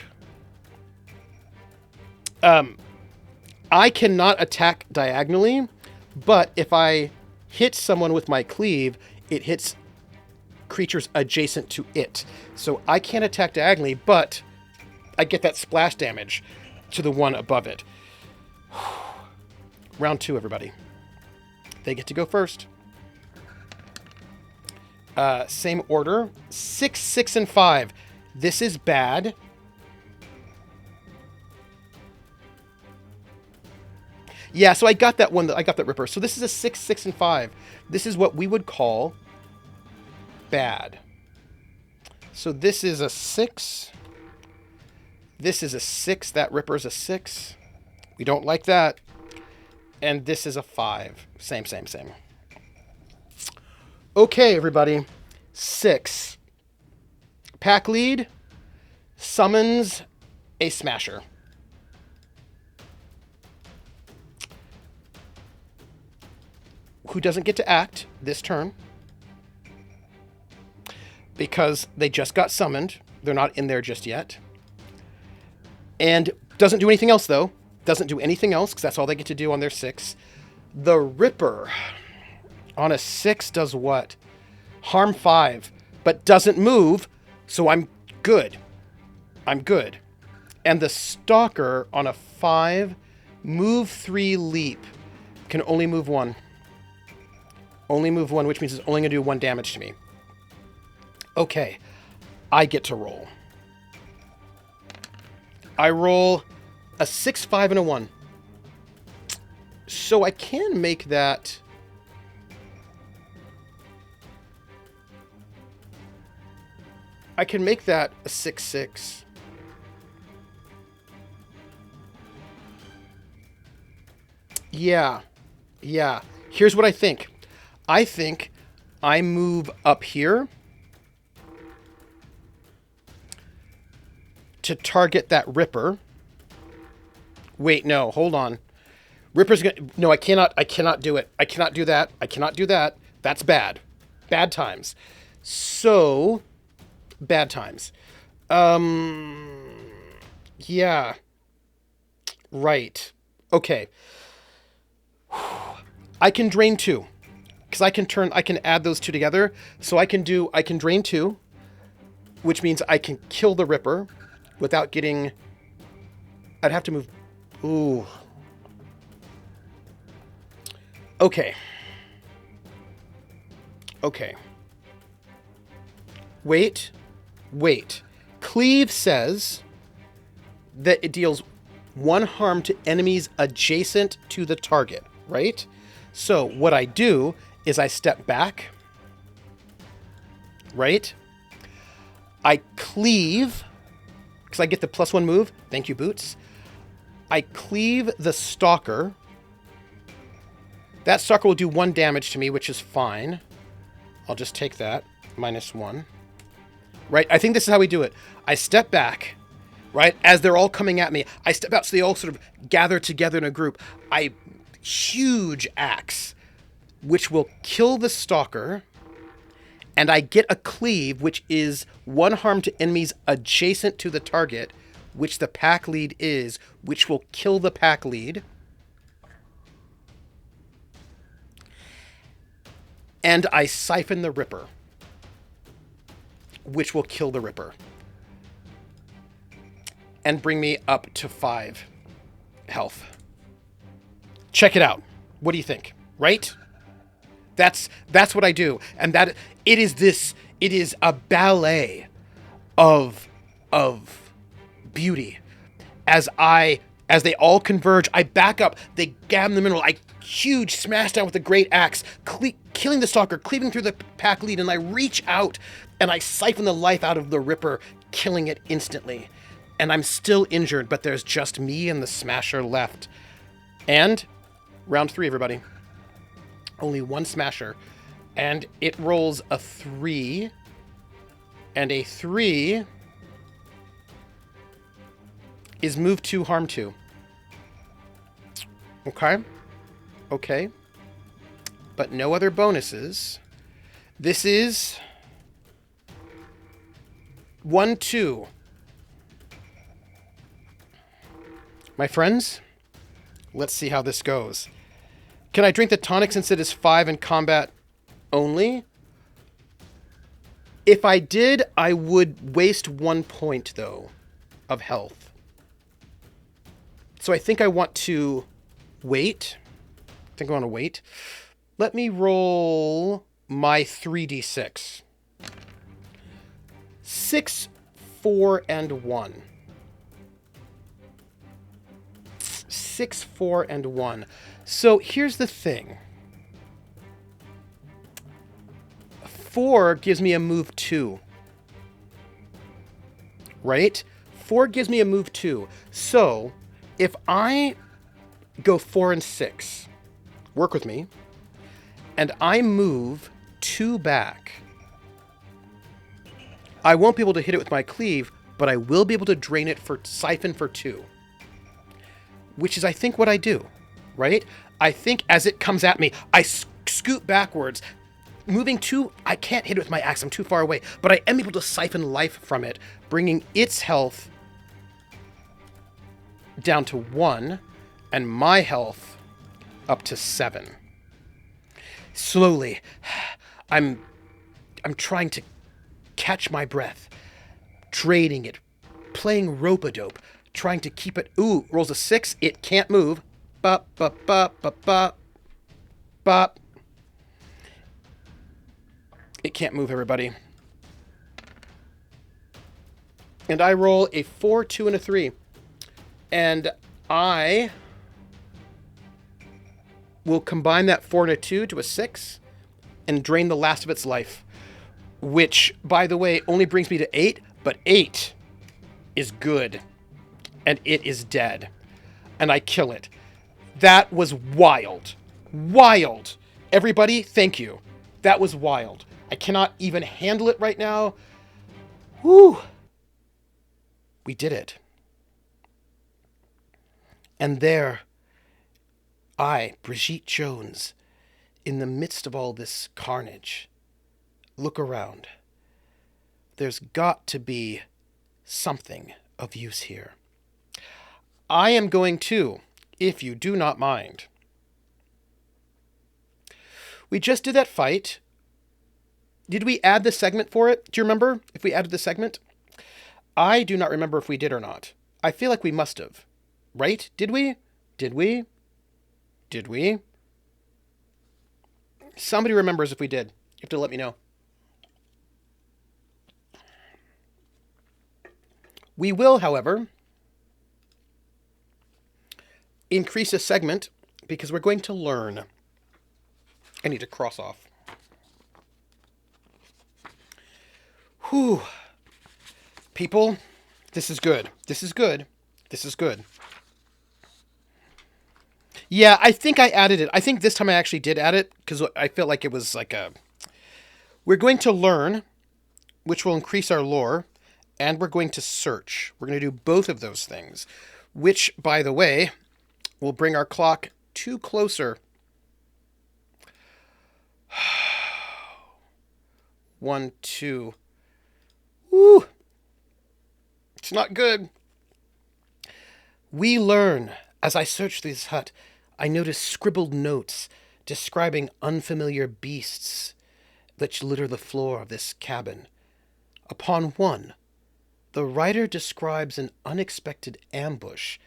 I cannot attack diagonally, but if I hit someone with my cleave, it hits creatures adjacent to it. So I can't attack diagonally, but I get that splash damage to the one above it. Round 2, everybody. They get to go first. Same order. 6, 6, and 5. This is bad. Yeah, so I got that one. I got that Ripper. So this is a 6, 6, and 5. This is what we would call bad. So this is a 6. This is a 6. That Ripper is a 6. We don't like that. And this is a 5. Same, same, same. Okay, everybody. 6. Pack lead summons a smasher. Who doesn't get to act this turn. Because they just got summoned. They're not in there just yet. And doesn't do anything else, though. Doesn't do anything else, because that's all they get to do on their 6. The Ripper on a 6 does what? Harm 5, but doesn't move, So I'm good. I'm good. And the Stalker on a 5, move 3, leap, can only move 1. Only move 1, which means it's only going to do 1 damage to me. Okay. I get to roll. I roll a 6, 5, and a 1. So I can make that... I can make that a 6, 6. Yeah. Yeah. Here's what I think. I think I move up here to target that Ripper. Wait, no, hold on. Ripper's gonna... No, I cannot do it. I cannot do that. I cannot do that. That's bad. Bad times. So, bad times. Yeah. Right. Okay. I can drain 2. Because I can add those 2 together. So I can drain 2, which means I can kill the Ripper without getting... I'd have to move... Ooh. Okay. Okay. Wait. Cleave says that it deals 1 harm to enemies adjacent to the target, right? So what I do is I step back, right? I cleave, because I get the +1 move. Thank you, Boots. I cleave the Stalker. That Stalker will do 1 damage to me, which is fine. I'll just take that. -1. Right? I think this is how we do it. I step back, right? As they're all coming at me, I step out so they all sort of gather together in a group. Huge axe, which will kill the Stalker. And I get a cleave, which is 1 harm to enemies adjacent to the target, which the pack lead is, which will kill the pack lead. And I siphon the Ripper, which will kill the Ripper. And bring me up to 5 health. Check it out. What do you think? Right? That's what I do. And that it is a ballet of beauty. As they all converge, I back up, they gab in the middle, I huge smash down with a great axe, killing the Stalker, cleaving through the pack lead, and I reach out and I siphon the life out of the Ripper, killing it instantly. And I'm still injured, but there's just me and the Smasher left. And round 3, everybody. Only 1 Smasher. And it rolls a 3. And a 3 is move 2, harm 2. Okay. Okay. But no other bonuses. This is 1, 2. My friends, let's see how this goes. Can I drink the tonic since it is 5 in combat only? If I did, I would waste 1 point, though, of health. So I think I want to wait. I think I want to wait. Let me roll my 3d6. 6, 4, and 1. 6, 4, and 1. So here's the thing. 4 gives me a move 2. Right? 4 gives me a move 2. So if I go 4 and 6, work with me, and I move 2 back, I won't be able to hit it with my cleave, but I will be able to drain it for siphon for 2. Which is, I think, what I do, right? I think as it comes at me, I scoot backwards. Moving 2, I can't hit it with my axe. I'm too far away. But I am able to siphon life from it, bringing its health down to 1, and my health up to 7. Slowly, I'm trying to catch my breath. draining it, playing rope-a-dope, trying to keep it. Ooh, rolls a 6. It can't move. Bop, bop, bop, bop, bop, bop. It can't move, everybody. And I roll a 4, 2, and a 3. And I will combine that 4 and a 2 to a 6 and drain the last of its life. Which, by the way, only brings me to 8, but 8 is good. And it is dead. And I kill it. That was wild. Wild. Everybody, thank you. That was wild. I cannot even handle it right now. Whew. We did it. And there, I, Brigitte Jones, in the midst of all this carnage, look around. There's got to be something of use here. I am going to, if you do not mind. We just did that fight. Did we add the segment for it? Do you remember if we added the segment? I do not remember if we did or not. I feel like we must have. Right? Did we? Did we? Did we? Somebody remembers if we did. You have to let me know. We will, however, increase a segment because we're going to learn. I need to cross off. Whew. People, this is good. This is good. This is good. Yeah, I think I added it. I think this time I actually did add it because I felt like it was like a... We're going to learn, which will increase our lore, and we're going to search. We're going to do both of those things, which, by the way, will bring our clock 2 closer. 1, 2. Woo! It's not good. We learn. As I search this hut, I notice scribbled notes describing unfamiliar beasts which litter the floor of this cabin. Upon one, the writer describes an unexpected ambush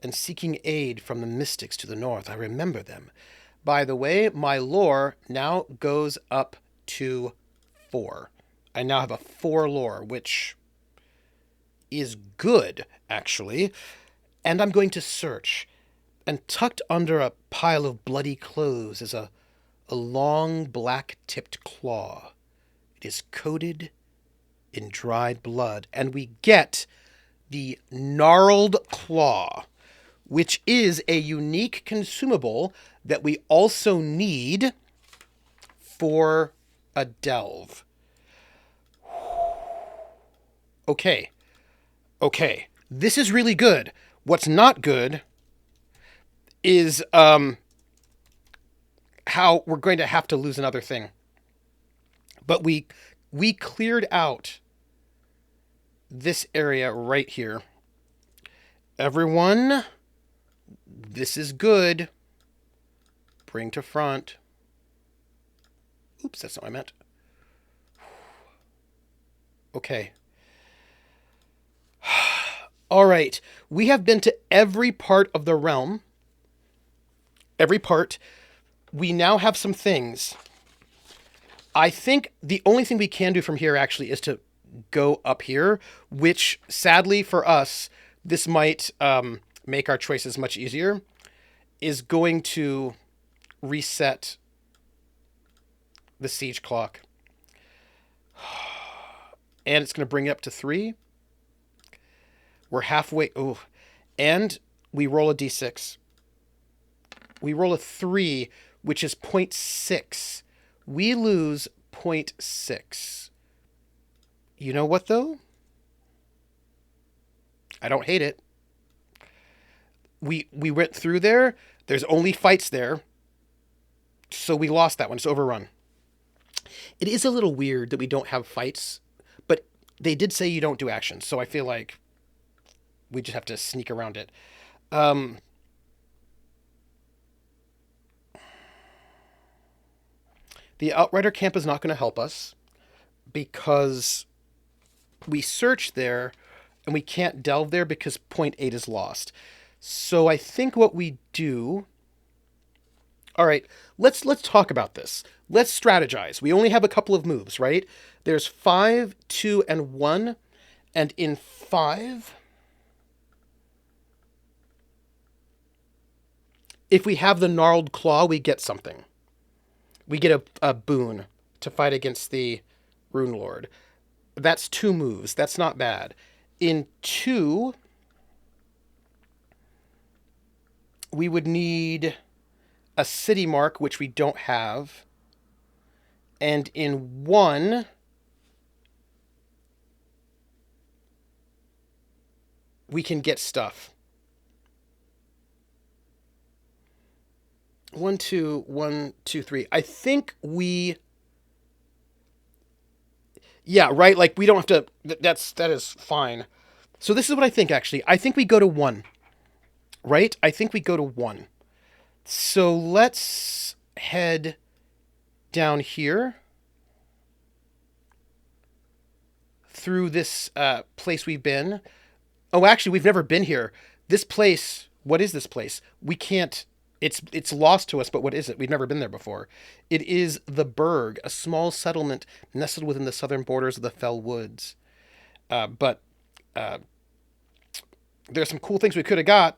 and seeking aid from the mystics to the north. I remember them. By the way, my lore now goes up to 4. I now have a 4 lore, which is good, actually. And I'm going to search. And tucked under a pile of bloody clothes is a long black-tipped claw. It is coated in dried blood. And we get the gnarled claw, which is a unique consumable that we also need for a delve. Okay. Okay. This is really good. What's not good is how we're going to have to lose another thing. But we cleared out this area right here. Everyone, this is good. Bring to front. Oops, that's not what I meant. Okay. All right. We have been to every part of the realm. Every part. We now have some things. I think the only thing we can do from here actually is to go up here, which sadly for us, this might make our choices much easier, is going to reset the siege clock. And it's going to bring it up to 3. We're halfway. Oh, and we roll a d6. We roll a 3, which is 0.6. We lose 0.6. You know what, though? I don't hate it. We went through there. There's only fights there. So we lost that one. It's overrun. It is a little weird that we don't have fights, but they did say you don't do actions. So I feel like we just have to sneak around it. The Outrider camp is not going to help us because we search there, and we can't delve there because point 8 is lost. So I think what we do... All right, let's talk about this. Let's strategize. We only have a couple of moves, right? There's 5, 2, and 1. And in 5... if we have the gnarled claw, we get something. We get a boon to fight against the Rune Lord. That's 2 moves. That's not bad. In 2, we would need a city mark, which we don't have. And in 1, we can get stuff. 1, 2, 1, 2, 3. I think we... yeah, right? Like, we don't have to... that is fine. So this is what I think, actually. I think we go to 1. Right? I think we go to 1. So let's head down here. Through this place we've been. Oh, actually, we've never been here. This place... what is this place? We can't... It's lost to us, but what is it? We've never been there before. It is the Burg, a small settlement nestled within the southern borders of the Fellwoods. But there's some cool things we could have got,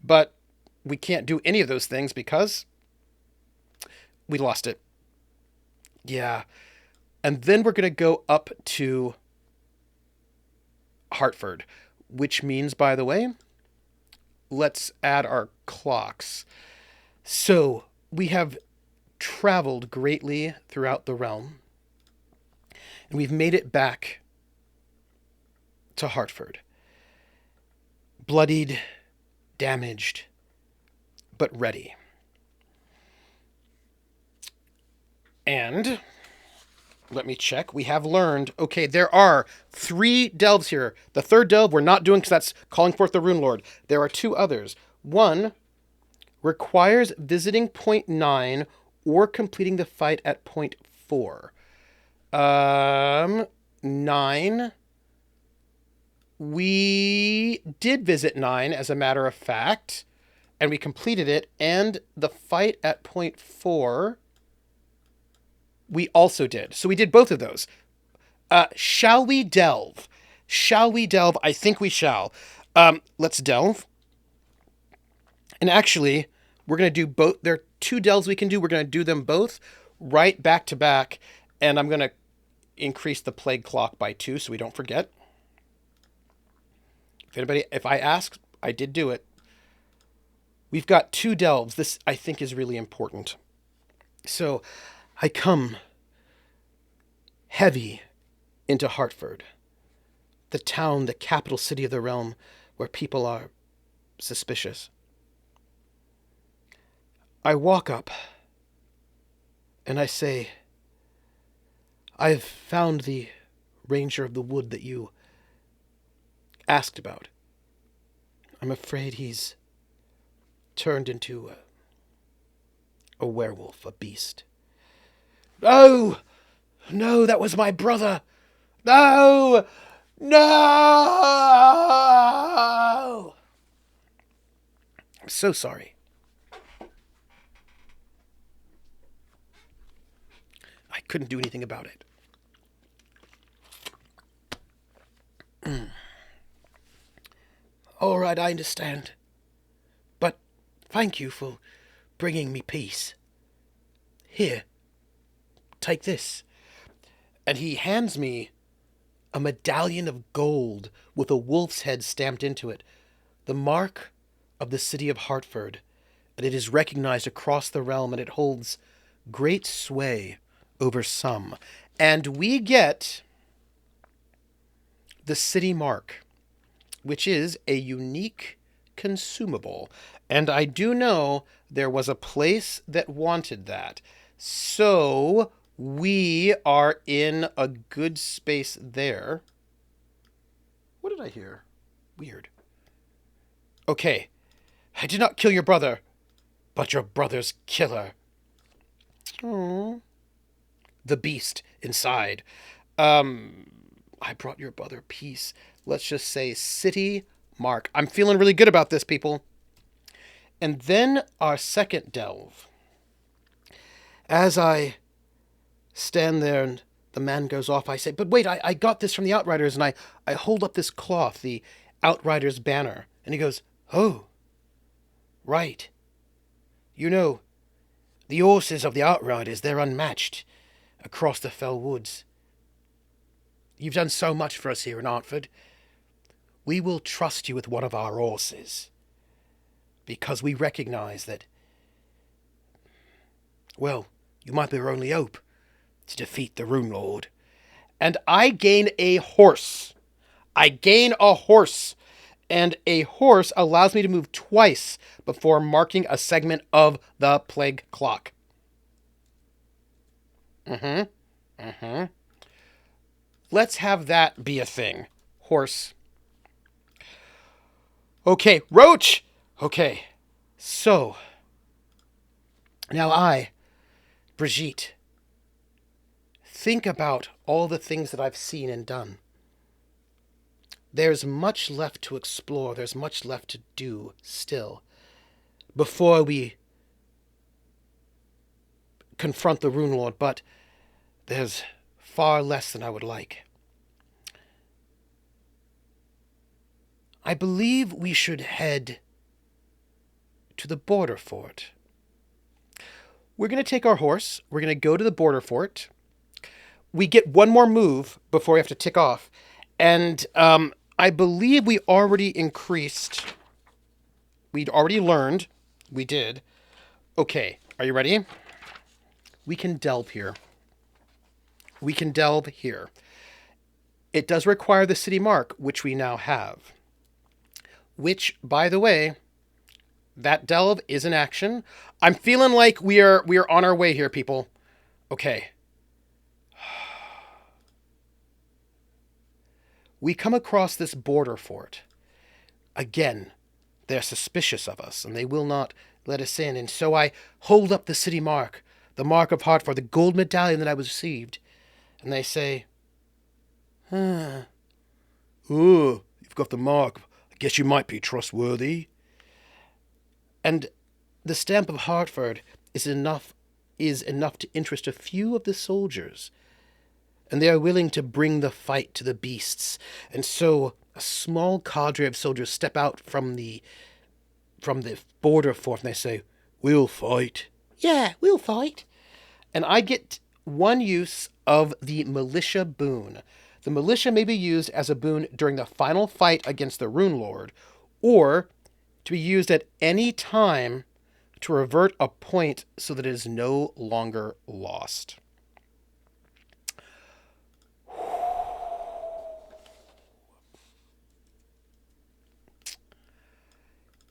but we can't do any of those things because we lost it. Yeah. And then we're going to go up to Hartford, which means, by the way... let's add our clocks. So we have traveled greatly throughout the realm, and we've made it back to Hartford. Bloodied, damaged, but ready. And let me check. We have learned, okay, there are 3 delves here. The 3rd delve we're not doing because that's calling forth the Rune Lord. There are 2 others. 1 requires visiting point 9 or completing the fight at point 4. 9. We did visit 9, as a matter of fact, and we completed it. And the fight at point 4... we also did. So we did both of those. Shall we delve? Shall we delve? I think we shall. Let's delve. And actually, we're going to do both. There are 2 delves we can do. We're going to do them both right back to back. And I'm going to increase the plague clock by 2 so we don't forget. If I ask, I did do it. We've got 2 delves. This, I think, is really important. So... I come heavy into Hartford, the town, the capital city of the realm, where people are suspicious. I walk up, and I say, I've found the Ranger of the Wood that you asked about. I'm afraid he's turned into a werewolf, a beast. No! No, that was my brother! No! No! I'm so sorry. I couldn't do anything about it. All right, I understand. But thank you for bringing me peace. Here. Take this. And he hands me a medallion of gold with a wolf's head stamped into it, the mark of the city of Hartford, and it is recognized across the realm, and it holds great sway over some. And we get the city mark, which is a unique consumable. And I do know there was a place that wanted that. So... we are in a good space there. What did I hear? Weird. Okay. I did not kill your brother, but your brother's killer. Oh. The beast inside. I brought your brother peace. Let's just say city mark. I'm feeling really good about this, people. And then our second delve. As I stand there and the man goes off, I say, but wait, I got this from the Outriders, and I hold up this cloth, the Outriders banner. And he goes, oh, right. You know, the horses of the Outriders, they're unmatched across the Fellwoods. You've done so much for us here in Hartford. We will trust you with one of our horses, because we recognize that, well, you might be our only hope to defeat the Rune Lord. And I gain a horse. I gain a horse. And a horse allows me to move twice before marking a segment of the plague clock. Let's have that be a thing. Horse. Okay, Roach! Okay, so. Now I, Brigitte, think about all the things that I've seen and done. There's much left to explore. There's much left to do still before we confront the Rune Lord, but there's far less than I would like. I believe we should head to the border fort. We're going to take our horse. We're going to go to the border fort. We get one more move before we have to tick off. And I believe we already increased. We'd already learned. We did. Okay, are you ready? We can delve here. We can delve here. It does require the city mark, which we now have. Which, by the way, that delve is an action. I'm feeling like we are on our way here, people. Okay. We come across this border fort. Again, they're suspicious of us, and they will not let us in. And so I hold up the city mark, the mark of Hartford, the gold medallion that I was received. And they say, oh, you've got the mark. I guess you might be trustworthy. And the stamp of Hartford is enough to interest a few of the soldiers. And they are willing to bring the fight to the beasts. And so a small cadre of soldiers step out from the border fort and they say, we'll fight. Yeah, we'll fight. And I get one use of the militia boon. The militia may be used as a boon during the final fight against the Rune Lord, or to be used at any time to revert a point so that it is no longer lost.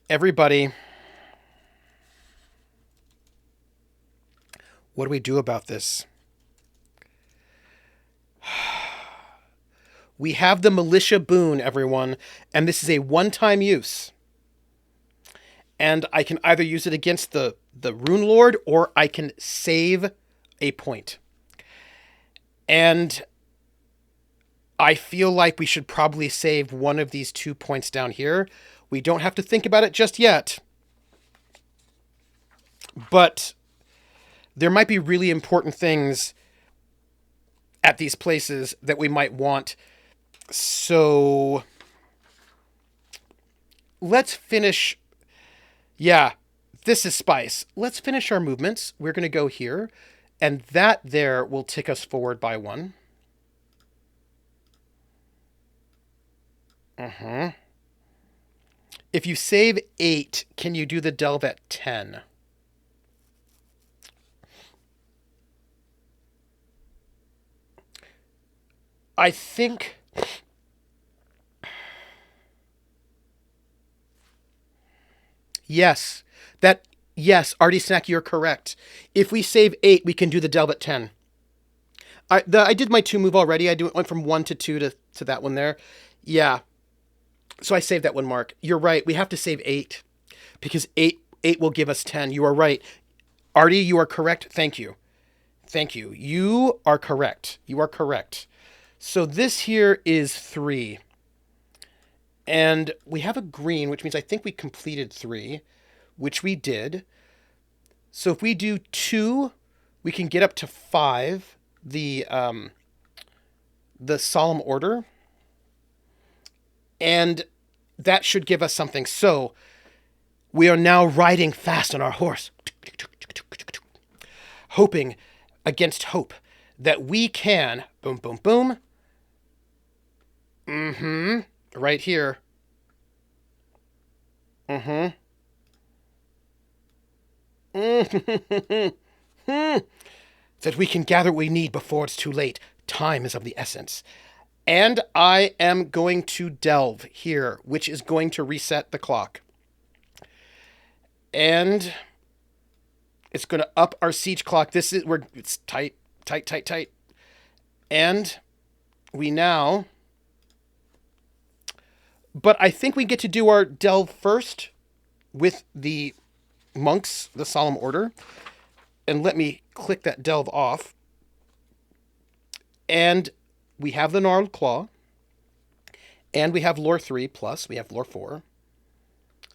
Everybody, what do we do about this? We have the militia boon, everyone, and this is a one-time use. And I can either use it against the Rune Lord, or I can save a point. And I feel like we should probably save one of these 2 points down here. We don't have to think about it just yet. But there might be really important things at these places that we might want. So let's finish. Yeah, this is spice. Let's finish our movements. We're going to go here. And that there will tick us forward by 1. If you save 8, can you do the delve at 10? I think... Yes. Yes, Artie Snack, you're correct. If we save 8, we can do the delve at 10. I did my 2 move already. Went from 1 to 2 to that one there. Yeah. So I saved that one mark. You're right. We have to save 8 because 8 will give us 10. You are right. Artie, you are correct. Thank you. You are correct. So this here is 3. And we have a green, which means I think we completed 3, which we did. So if we do 2, we can get up to 5, the solemn order. And that should give us something. So we are now riding fast on our horse, hoping against hope that we can, boom, boom, boom, right here, that we can gather what we need before it's too late. Time is of the essence. And I am going to delve here, which is going to reset the clock. And it's going to up our siege clock. It's tight. And we now, but I think we get to do our delve first with the monks, the solemn order. And let me click that delve off. And we have the gnarled claw. And we have lore 3 plus. We have lore 4.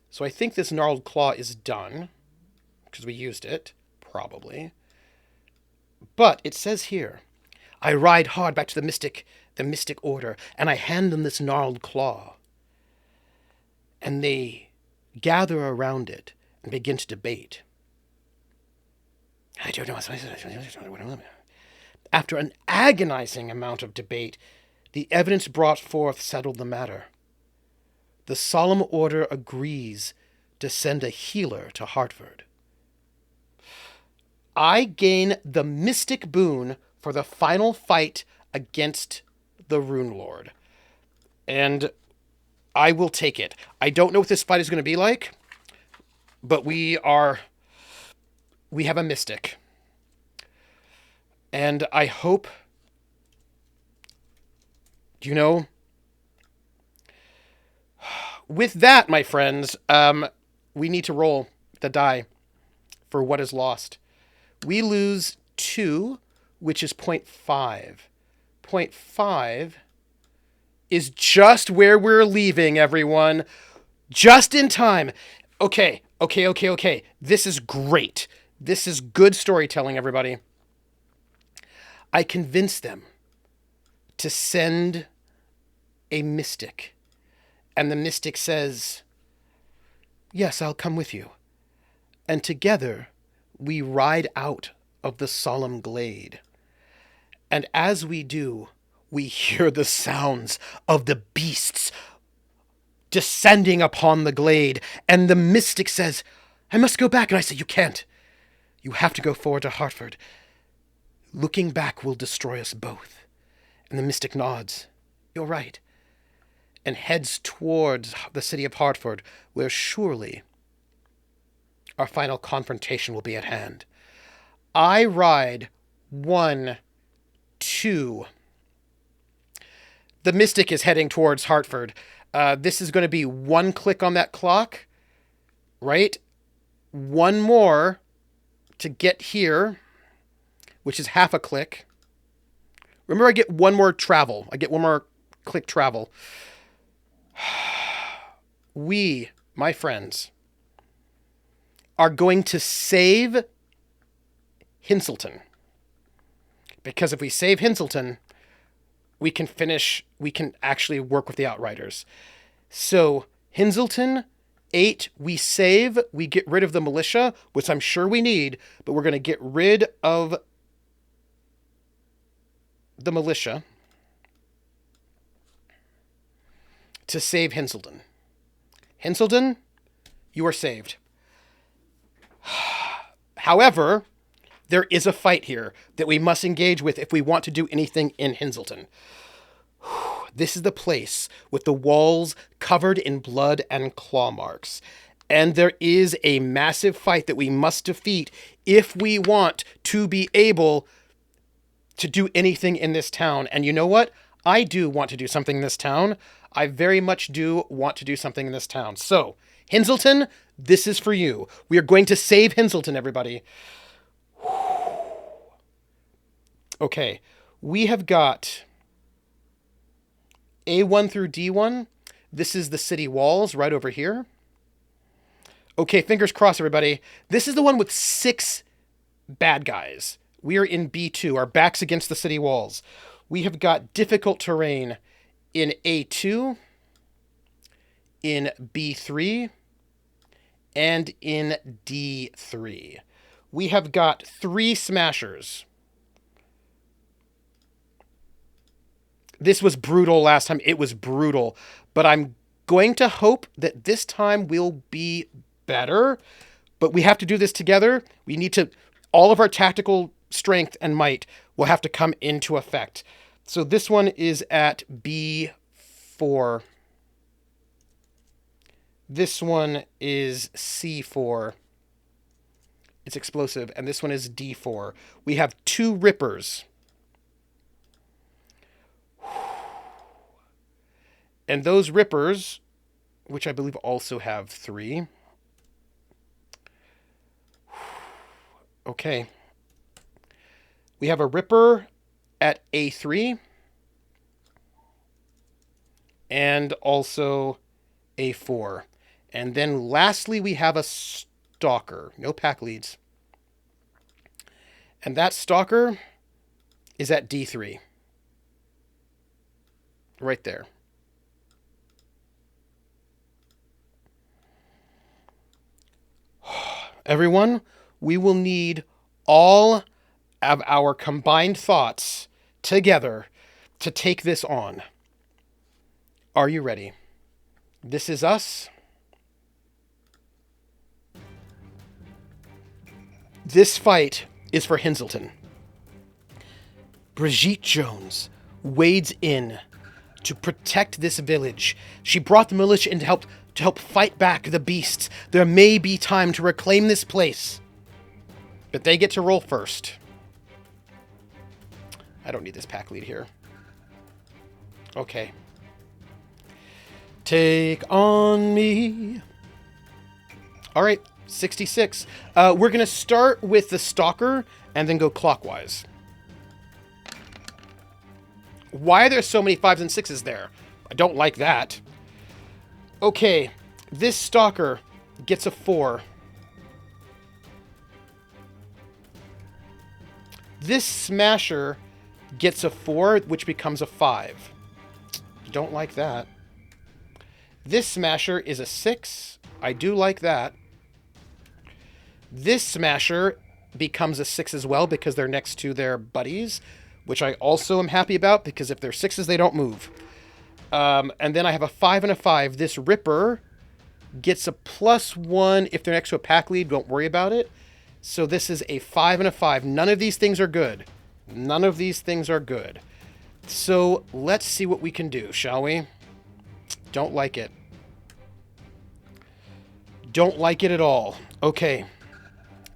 So I think this gnarled claw is done, because we used it, probably. But it says here, I ride hard back to the mystic order, and I hand them this gnarled claw. And they gather around it and begin to debate. I don't know. After an agonizing amount of debate, the evidence brought forth settled the matter. The solemn order agrees to send a healer to Hartford. I gain the mystic boon for the final fight against the Rune Lord. And I will take it. I don't know what this fight is going to be like, but we have a mystic. And I hope, with that, my friends, we need to roll the die for what is lost. We lose 2, which is 0.5. 0.5 is just where we're leaving, everyone. Just in time. Okay. This is great. This is good storytelling, everybody. I convinced them to send a mystic. And the mystic says, yes, I'll come with you. And together we ride out of the solemn glade. And as we do, we hear the sounds of the beasts descending upon the glade. And the mystic says, I must go back. And I say, you can't. You have to go forward to Hartford. Looking back will destroy us both. And the mystic nods. You're right. And heads towards the city of Hartford, where surely our final confrontation will be at hand. I ride 1, 2. The mystic is heading towards Hartford. This is going to be 1 click on that clock, right? 1 more to get here, which is half a click. Remember, I get 1 more travel. I get 1 more click travel. We, my friends, are going to save Hinselton. Because if we save Hinselton, we can actually work with the Outriders. So, Hinselton, 8, we save, we get rid of the militia, which I'm sure we need, but we're going to get rid of the militia to save Hinselton. Hinselton, you are saved. However, there is a fight here that we must engage with if we want to do anything in Hinselton. This is the place with the walls covered in blood and claw marks. And there is a massive fight that we must defeat if we want to be able to do anything in this town. And you know what? I do want to do something in this town. I very much do want to do something in this town. So, Hinselton, this is for you. We are going to save Hinselton, everybody. Okay, we have got A1 through D1. This is the city walls right over here. Okay, fingers crossed, everybody. This is the one with 6 bad guys. We are in B2, our backs against the city walls. We have got difficult terrain in A2, in B3, and in D3. We have got 3 smashers. This was brutal last time. It was brutal. But I'm going to hope that this time will be better. But we have to do this together. We need to... All of our tactical strength and might will have to come into effect. So this one is at B4. This one is C4. It's explosive. And this one is D4. We have 2 rippers. And those rippers, which I believe also have 3. Okay. We have a ripper at A3. And also A4. And then lastly, we have a stalker. No pack leads. And that stalker is at D3. Right there. Everyone, we will need all of our combined thoughts together to take this on. Are you ready? This is us. This fight is for Hinselton. Brigitte Jones wades in to protect this village. She brought the militia in to help fight back the beasts. There may be time to reclaim this place. But they get to roll first. I don't need this pack lead here. Okay. Take on me. All right, 66. We're going to start with the stalker and then go clockwise. Why are there so many 5s and 6s there? I don't like that. Okay, this stalker gets a 4. This smasher gets a 4, which becomes a 5. Don't like that. This smasher is a 6. I do like that. This smasher becomes a 6 as well because they're next to their buddies, which I also am happy about because if they're 6s, they don't move. And then I have a 5 and a 5. This ripper gets a +1 if they're next to a pack lead. Don't worry about it. So this is a 5 and a 5. None of these things are good. None of these things are good. So let's see what we can do, shall we? Don't like it. Don't like it at all. Okay.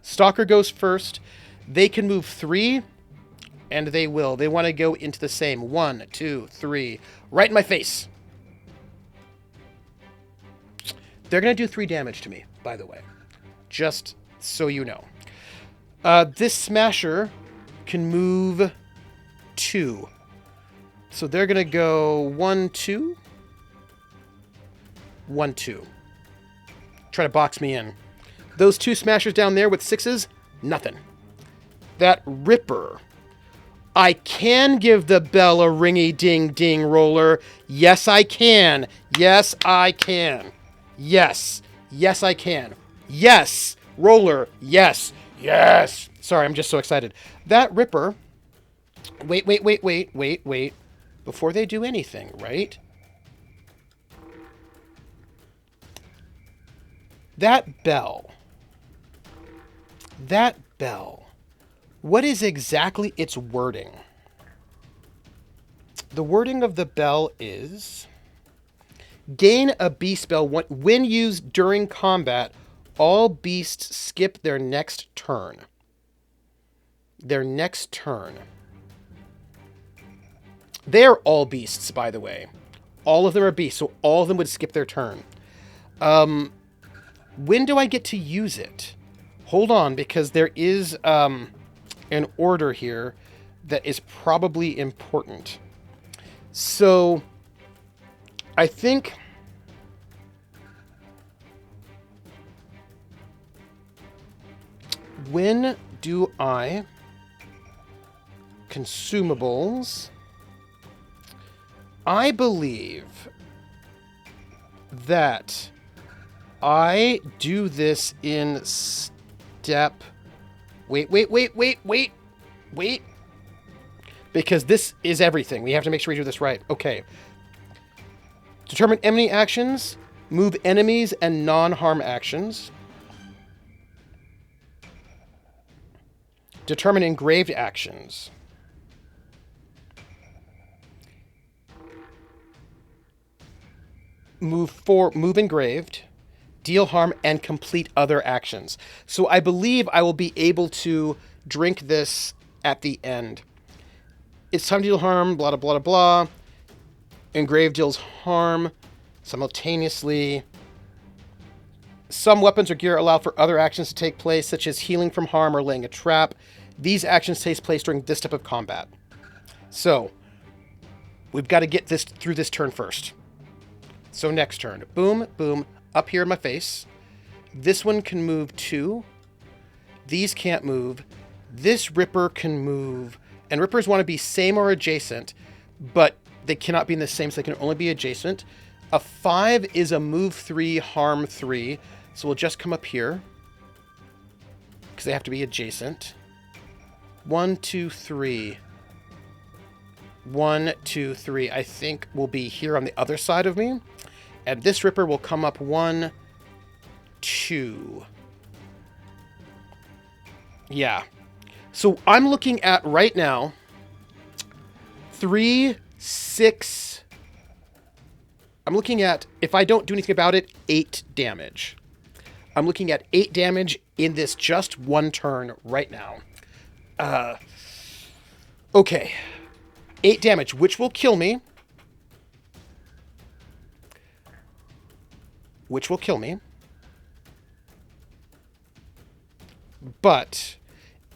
Stalker goes first. They can move 3, and they will. They want to go into the same. 1, 2, 3. Right in my face. They're going to do 3 damage to me, by the way. Just so you know. This smasher can move 2. So they're going to go 1, 2. 1, 2. Try to box me in. Those 2 smashers down there with 6s, nothing. That ripper. I can give the bell a ringy-ding-ding roller. Yes, I can. Yes, I can. Yes. Yes, I can. Yes. Roller. Yes. Yes. Sorry, I'm just so excited. That ripper. Wait. Before they do anything, right? That bell. That bell. What is exactly its wording? The wording of the bell is... Gain a beast spell when used during combat. All beasts skip their next turn. Their next turn. They are all beasts, by the way. All of them are beasts, so all of them would skip their turn. When do I get to use it? Hold on, because there is an order here that is probably important. So, I think when do I consumables? I believe that I do this in step. Wait. Because this is everything. We have to make sure we do this right. Okay. Determine enemy actions. Move enemies and non-harm actions. Determine engraved actions. Move engraved. Deal harm and complete other actions. So I believe I will be able to drink this at the end. It's time to deal harm, blah, blah, blah, blah. Engraved deals harm simultaneously. Some weapons or gear allow for other actions to take place, such as healing from harm or laying a trap. These actions take place during this type of combat. So, we've got to get this through this turn first. So next turn. Boom, boom, up here in my face. This one can move 2. These can't move. This Ripper can move. And Rippers want to be same or adjacent, but they cannot be in the same, so they can only be adjacent. A 5 is a move 3, harm 3. So we'll just come up here, because they have to be adjacent. 1, 2, 3. 1, 2, 3. I think will be here on the other side of me. And this Ripper will come up 1, 2. Yeah. So I'm looking at right now 3, 6. I'm looking at, if I don't do anything about it, 8 damage. I'm looking at 8 damage in this just one turn right now. Okay. 8 damage, which will kill me. Which will kill me. But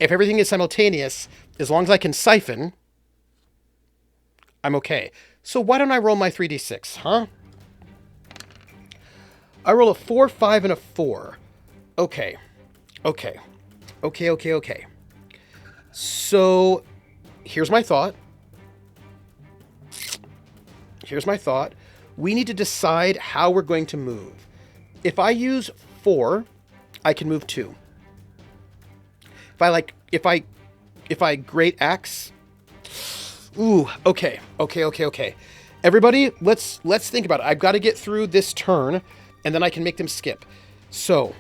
if everything is simultaneous, as long as I can siphon, I'm okay. So why don't I roll my 3d6, huh? I roll a 4, 5, and a 4. Okay. Okay. So, here's my thought. We need to decide how we're going to move. If I use 4, I can move 2. If I great axe. Ooh, okay. Everybody, let's think about it. I've got to get through this turn, and then I can make them skip. So,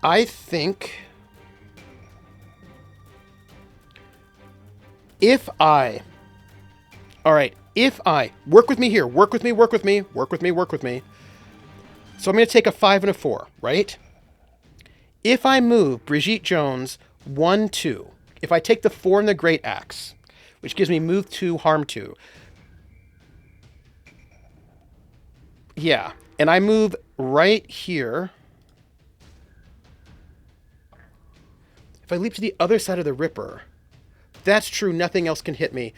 I think if I work with me here, work with me. So I'm going to take a 5 and a 4, right? If I move Brigitte Jones 1, 2, if I take the 4 and the great axe, which gives me move 2, harm 2. Yeah, and I move right here. If I leap to the other side of the Ripper, that's true, nothing else can hit me.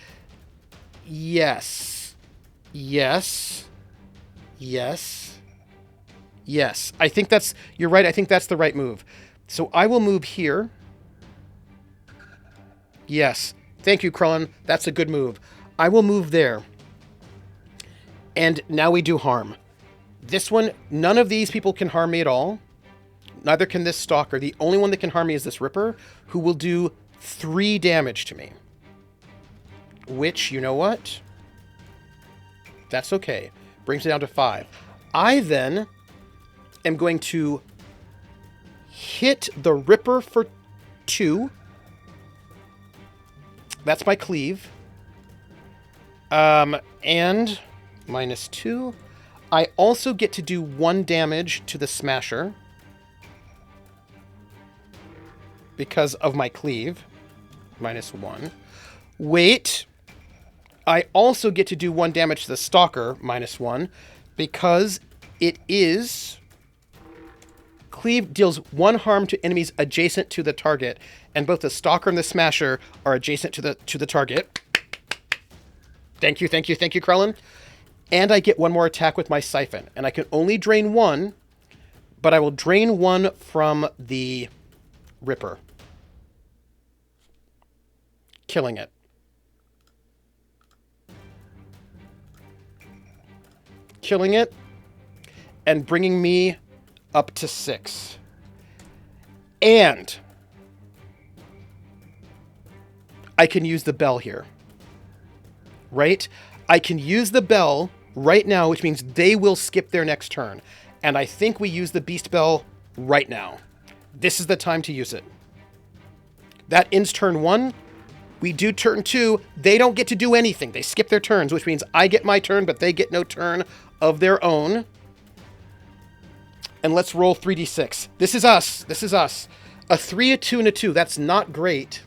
Yes. I think that's, you're right, I think that's the right move. So I will move here. Yes. Thank you, Krellin. That's a good move. I will move there. And now we do harm. This one, none of these people can harm me at all. Neither can this Stalker. The only one that can harm me is this Ripper, who will do 3 damage to me. Which, you know what? That's okay. Brings me down to 5. I then am going to hit the Ripper for 2. That's my cleave. And -2. I also get to do 1 damage to the Smasher because of my cleave. -1. Wait. I also get to do 1 damage to the Stalker, -1, because it is Cleave deals 1 harm to enemies adjacent to the target, and both the Stalker and the Smasher are adjacent to the target. Thank you, Krellin. And I get 1 more attack with my Siphon, and I can only drain 1, but I will drain 1 from the Ripper, killing it. Killing it, and bringing me up to 6. And I can use the bell here. Right? I can use the bell right now, which means they will skip their next turn. And I think we use the Beast Bell right now. This is the time to use it. That ends turn 1. We do turn 2. They don't get to do anything. They skip their turns, which means I get my turn, but they get no turn of their own. And let's roll 3d6. This is us. This is us. A 3, a 2, and a 2. That's not great.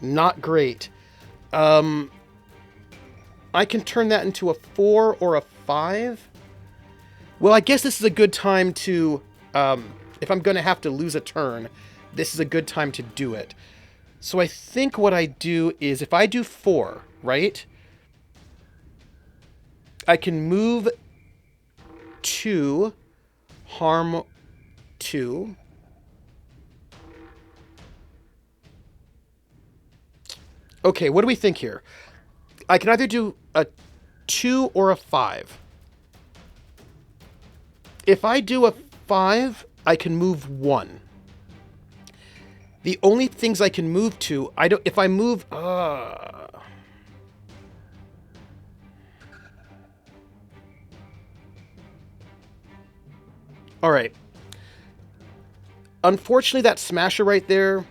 Not great. I can turn that into a 4 or a 5. Well, I guess this is a good time to, if I'm going to have to lose a turn, this is a good time to do it. So I think what I do is, if I do 4, right? I can move 2, harm 2. Okay, what do we think here? I can either do a 2 or a 5. If I do a 5, I can move 1. The only things I can move to, if I move, all right. Unfortunately, that Smasher right there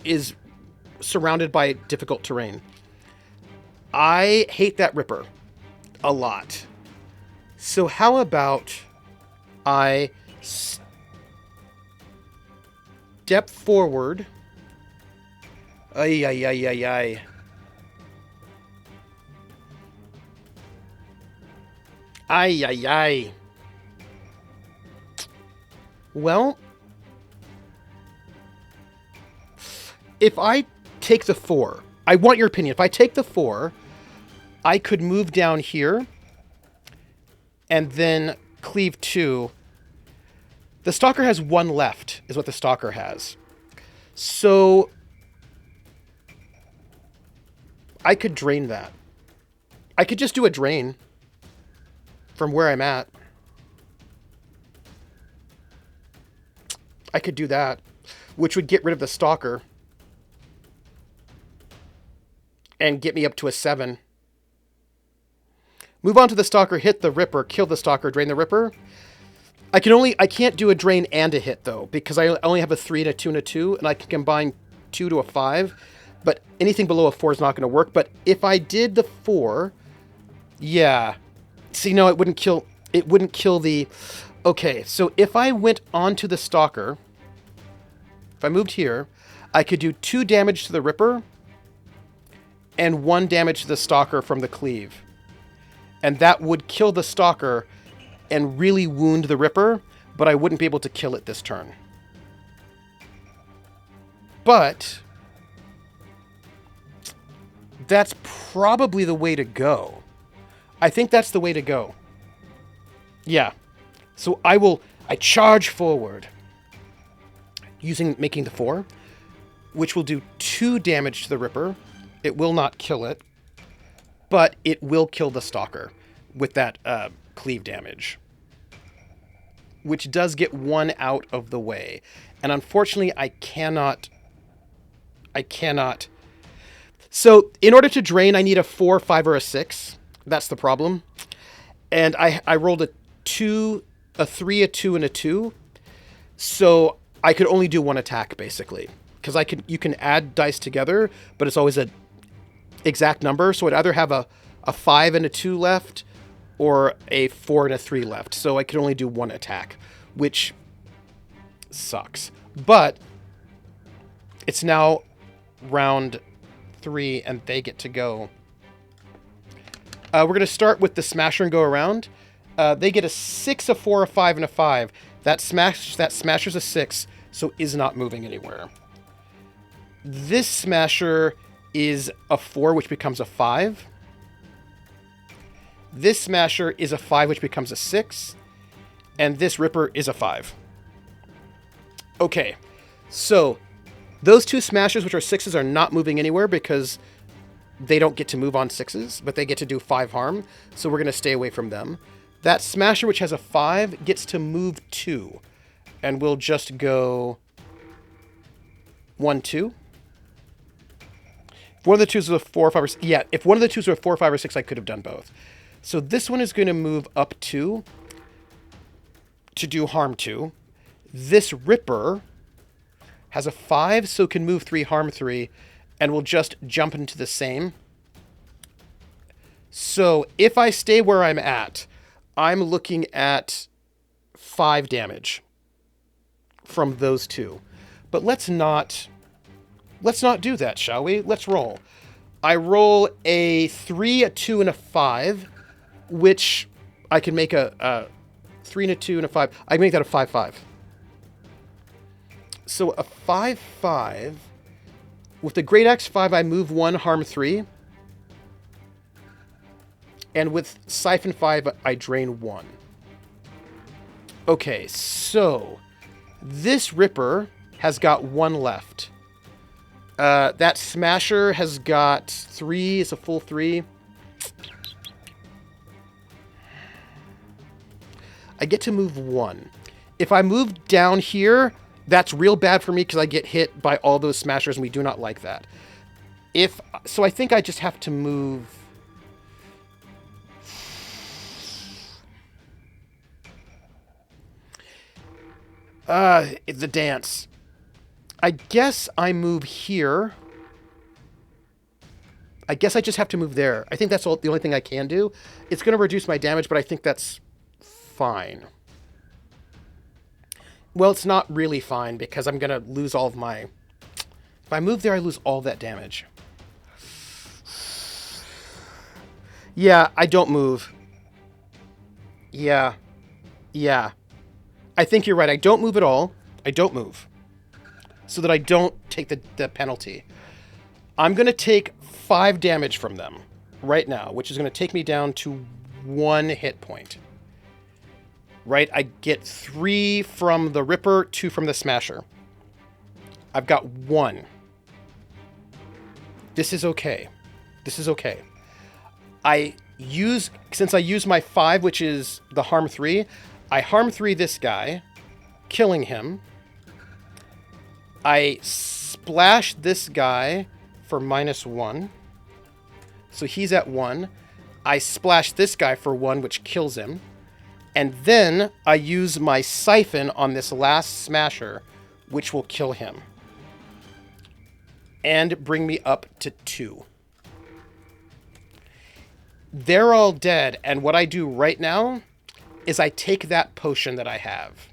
is surrounded by difficult terrain. I hate that Ripper a lot. So how about I step forward. Ay, ay, ay, ay, ay. Ay, ay, ay. Well, if I take the 4, I want your opinion. If I take the 4, I could move down here and then cleave 2. The Stalker has 1 left, is what the Stalker has. So I could drain that. I could just do a drain from where I'm at. I could do that, which would get rid of the Stalker and get me up to a 7. Move on to the Stalker, hit the Ripper, kill the Stalker, drain the Ripper. I can't do a drain and a hit, though, because I only have a 3 and a 2 and a 2, and I can combine 2 to a 5, but anything below a 4 is not going to work. But if I did the 4, yeah. See, no, it wouldn't kill the... Okay, so if I went onto the Stalker, if I moved here, I could do 2 damage to the Ripper and 1 damage to the Stalker from the cleave. And that would kill the Stalker and really wound the Ripper, but I wouldn't be able to kill it this turn. But that's probably the way to go. I think that's the way to go. Yeah. So I charge forward making the 4, which will do 2 damage to the Ripper. It will not kill it, but it will kill the Stalker with that cleave damage, which does get 1 out of the way. And unfortunately, I cannot. So in order to drain, I need a 4, 5, or a 6. That's the problem. And I rolled a 2, a 3, a 2, and a 2. So I could only do 1 attack, basically. Because you can add dice together, but it's always a exact number. So I'd either have a 5 and a 2 left, or a 4 and a 3 left. So I could only do 1 attack, which sucks. But it's now round 3, and they get to go. We're going to start with the Smasher and go around. They get a 6, a 4, a 5, and a 5. That smasher's a 6, so is not moving anywhere. This smasher is a 4, which becomes a 5. This smasher is a 5, which becomes a 6. And this ripper is a 5. Okay, so those two smashers, which are 6s, are not moving anywhere because they don't get to move on 6s, but they get to do 5 harm, so we're going to stay away from them. That smasher, which has a 5, gets to move 2, and we'll just go 1, 2. If one of the twos was a 4, 5, or 6, yeah, if one of the twos were a 4, 5, or 6, I could have done both. So this one is going to move up 2 to do harm 2. This ripper has a 5, so can move 3, harm 3, and will just jump into the same. So if I stay where I'm at, I'm looking at 5 damage from those two. But let's not do that, shall we? Let's roll. I roll a 3, a 2, and a 5, which I can make a 3 and a 2 and a 5. I can make that a 5-5. So a 5-5. With the Great Axe 5, I move 1, harm 3. And with Siphon 5, I drain 1. Okay, so this Ripper has got 1 left. That Smasher has got 3. It's a full 3. I get to move 1. If I move down here, that's real bad for me because I get hit by all those smashers, and we do not like that. So I think I just have to move... the dance. I guess I move here. I guess I just have to move there. I think that's the only thing I can do. It's going to reduce my damage, but I think that's fine. Well, it's not really fine because I'm going to lose all of my... If I move there, I lose all that damage. Yeah, I don't move. Yeah. I think you're right. I don't move at all. I don't move. So that I don't take the penalty. I'm going to take 5 damage from them right now, which is going to take me down to 1 hit point. Right? I get 3 from the Ripper, 2 from the Smasher. I've got 1. This is okay. This is okay. Since I use my 5, which is the harm 3, I harm 3 this guy, killing him. I splash this guy for -1. So he's at 1. I splash this guy for 1, which kills him. And then I use my Siphon on this last Smasher, which will kill him. And bring me up to 2. They're all dead, and what I do right now is I take that potion that I have.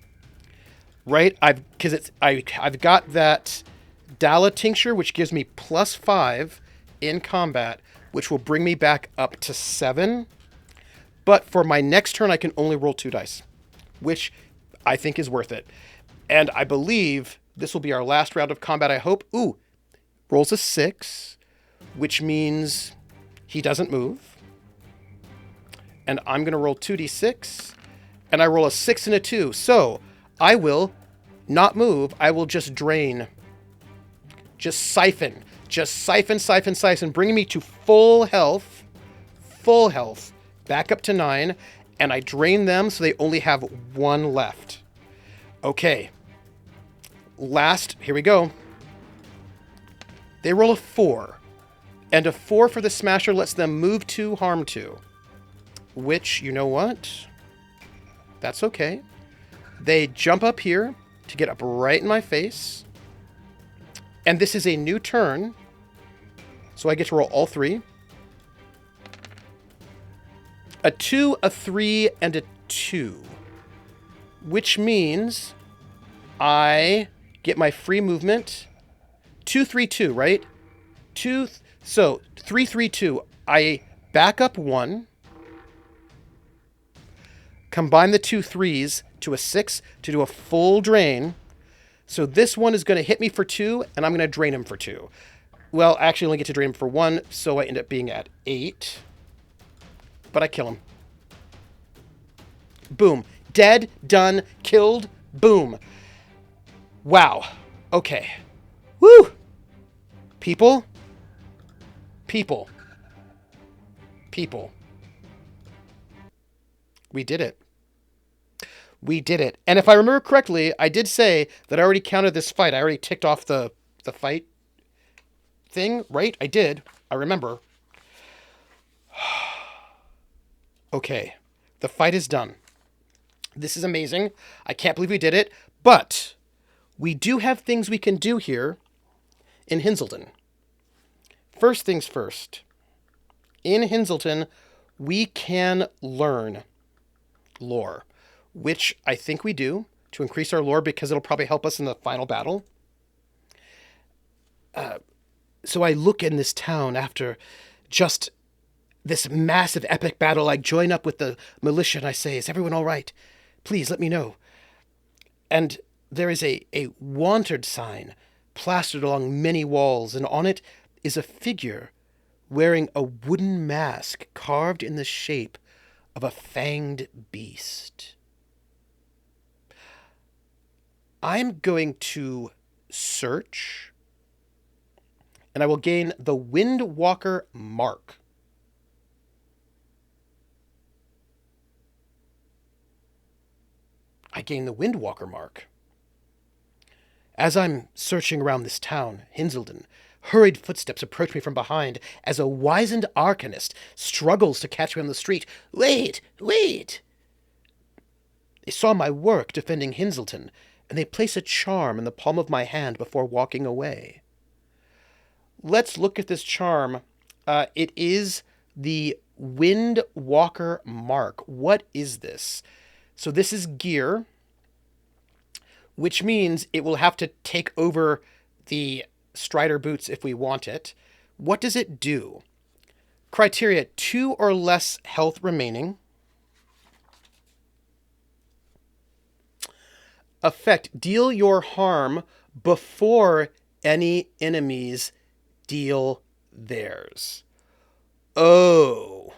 Right? I've got that Dala Tincture, which gives me +5 in combat, which will bring me back up to 7. But for my next turn, I can only roll 2 dice, which I think is worth it. And I believe this will be our last round of combat, I hope. Ooh, rolls a 6, which means he doesn't move. And I'm going to roll 2d6, and I roll a 6 and a 2. So I will not move. I will just drain. Just siphon. Just siphon, bringing me to full health. Full health. Back up to 9, and I drain them so they only have 1 left. Okay. Last, here we go. They roll a 4. And a 4 for the Smasher lets them move 2, harm 2. Which, you know what? That's okay. They jump up here to get up right in my face. And this is a new turn. So I get to roll all 3. A 2, a 3, and a 2. Which means I get my free movement. 2, 3, 2, right? 2, so 3, 3, 2. I back up 1. combine the 2 3s to a 6 to do a full drain. So this one is going to hit me for 2, and I'm going to drain him for 2. Well, I actually only get to drain him for 1, so I end up being at 8. But I kill him. Boom. Dead, done, killed, boom. Wow. Okay. Woo! People. People. People. We did it. We did it. And if I remember correctly, I did say that I already counted this fight. I already ticked off the fight thing, right? I did. I remember. Okay. The fight is done. This is amazing. I can't believe we did it. But we do have things we can do here in Hinselton. First things first. In Hinselton, we can learn lore, which I think we do to increase our lore because it'll probably help us in the final battle. So I look in this town after just this massive epic battle. I join up with the militia and I say, is everyone all right? Please let me know. And there is a wanted sign plastered along many walls, and on it is a figure wearing a wooden mask carved in the shape of a fanged beast. I'm going to search, and I will gain the Wind Walker mark. I gain the Wind Walker mark. As I'm searching around this town, Hinselden, hurried footsteps approach me from behind as a wizened arcanist struggles to catch me on the street. Wait! Wait! They saw my work defending Hinselton, and they place a charm in the palm of my hand before walking away. Let's look at this charm. It is the Wind Walker mark. What is this? So this is gear, which means it will have to take over the Strider boots if we want it. What does it do? Criteria: 2 or less health remaining. Effect: deal your harm before any enemies deal theirs. Oh.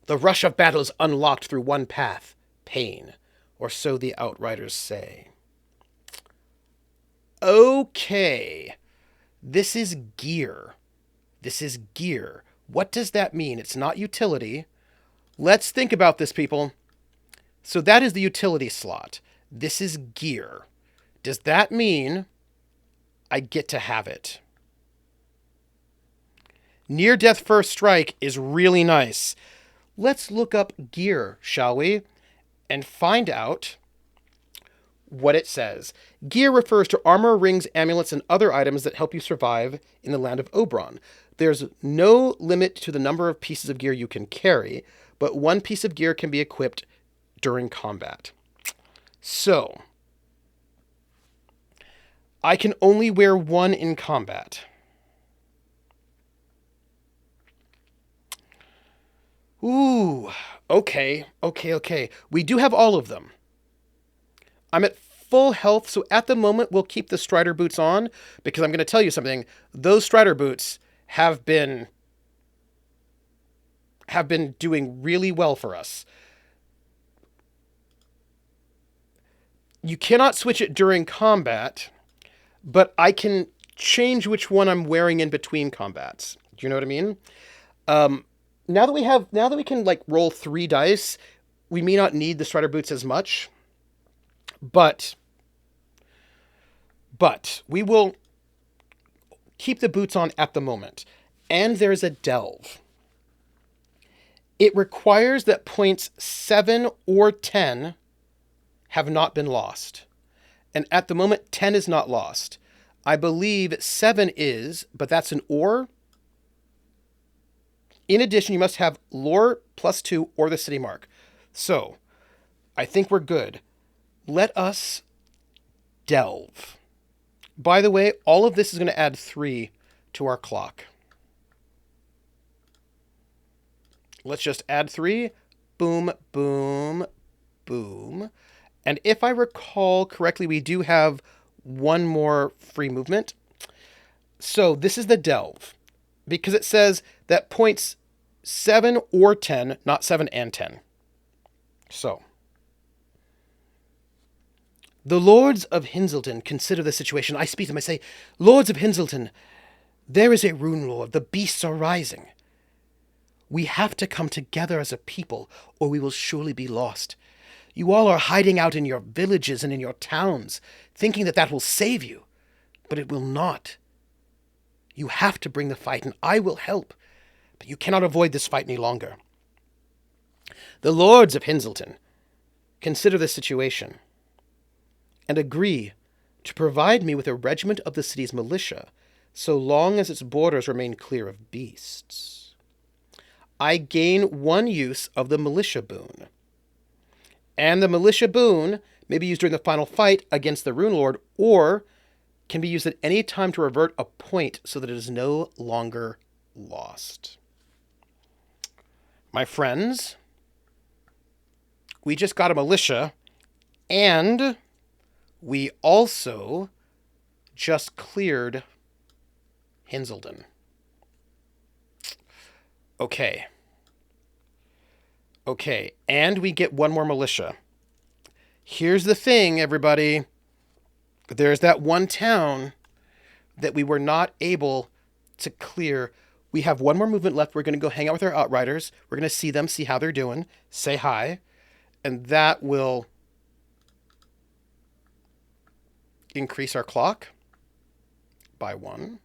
The rush of battle is unlocked through one path: pain, or so the Outriders say. Okay. This is gear. This is gear. What does that mean? It's not utility. Let's think about this, people. So that is the utility slot. This is gear. Does that mean I get to have it? Near-death first strike is really nice. Let's look up gear, shall we? And find out what it says. Gear refers to armor, rings, amulets, and other items that help you survive in the land of Oberon. There's no limit to the number of pieces of gear you can carry, but one piece of gear can be equipped during combat. So, I can only wear one in combat. Ooh, okay. We do have all of them. I'm at full health, so at the moment we'll keep the Strider boots on, because I'm going to tell you something. Those Strider boots have been doing really well for us. You cannot switch it during combat, but I can change which one I'm wearing in between combats. Do you know what I mean? Now that we can like roll 3 dice, we may not need the Strider boots as much, but we will keep the boots on at the moment. And there's a delve. It requires that points 7 or 10 have not been lost. And at the moment, 10 is not lost. I believe 7 is, but that's an or. In addition, you must have lore +2 or the city mark. So, I think we're good. Let us delve. By the way, all of this is going to add 3 to our clock. Let's just add 3. Boom, boom, boom. And if I recall correctly, we do have one more free movement. So this is the delve, because it says that points 7 or 10, not 7 and 10. So, the lords of Hinselton consider the situation. I speak to them, I say, Lords of Hinselton, there is a Rune Lord. The beasts are rising. We have to come together as a people, or we will surely be lost. You all are hiding out in your villages and in your towns, thinking that that will save you. But it will not. You have to bring the fight, and I will help. But you cannot avoid this fight any longer. The lords of Hinselton consider the situation and agree to provide me with a regiment of the city's militia so long as its borders remain clear of beasts. I gain 1 use of the militia boon. And the militia boon may be used during the final fight against the Rune Lord, or can be used at any time to revert a point so that it is no longer lost. My friends, we just got a militia, and we also just cleared Hinselton. Okay, and we get 1 more militia. Here's the thing, everybody. There's that one town that we were not able to clear. We have 1 more movement left. We're going to go hang out with our Outriders. We're going to see them, see how they're doing, say hi, and that will increase our clock by 1.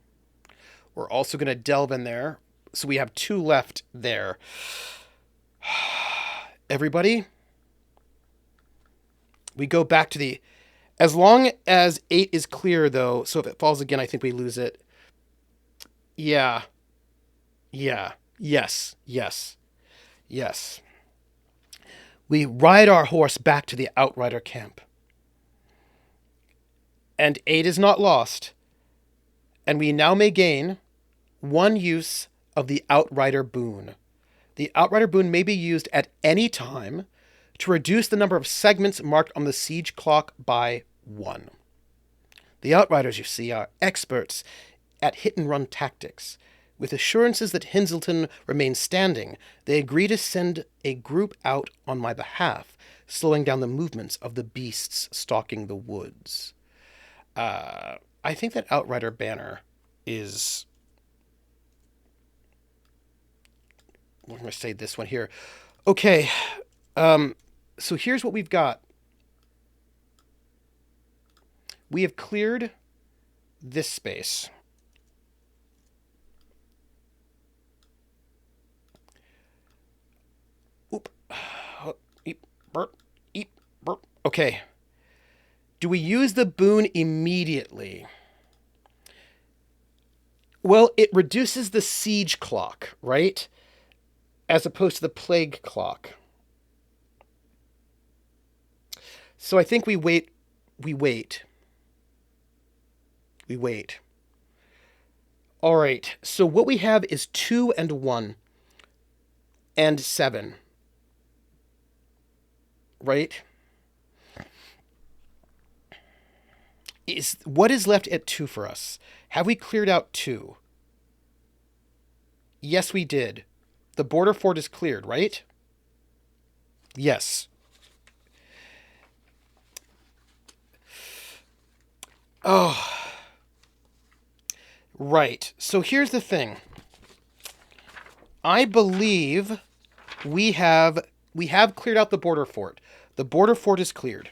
We're also going to delve in there. So we have 2 left there. Everybody, we go back to the... As long as 8 is clear, though, so if it falls again, I think we lose it. Yeah. Yes. We ride our horse back to the Outrider camp. And 8 is not lost. And we now may gain 1 use of the Outrider boon. The Outrider boon may be used at any time to reduce the number of segments marked on the siege clock by 1. The Outriders, you see, are experts at hit-and-run tactics. With assurances that Hinselton remains standing, they agree to send a group out on my behalf, slowing down the movements of the beasts stalking the woods. I think that Outrider banner is... I'm going to say this one here. Okay, so here's what we've got. We have cleared this space. Oop. Eep, burp, eep, burp. Okay. Do we use the boon immediately? Well, it reduces the siege clock, right? As opposed to the plague clock. So I think we wait. All right. So what we have is 2 and 1 and 7. Right? What is left at 2 for us? Have we cleared out 2? Yes, we did. The border fort is cleared, right? Yes. Oh. Right. So here's the thing. I believe we have cleared out the border fort. The border fort is cleared.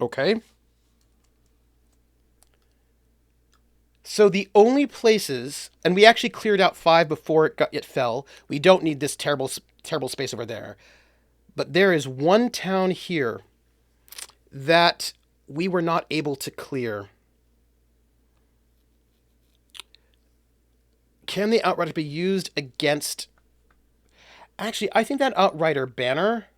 Okay. So the only places, and we actually cleared out 5 before it fell. We don't need this terrible space over there. But there is one town here that we were not able to clear. Can the Outrider be used against... Actually, I think that Outrider banner...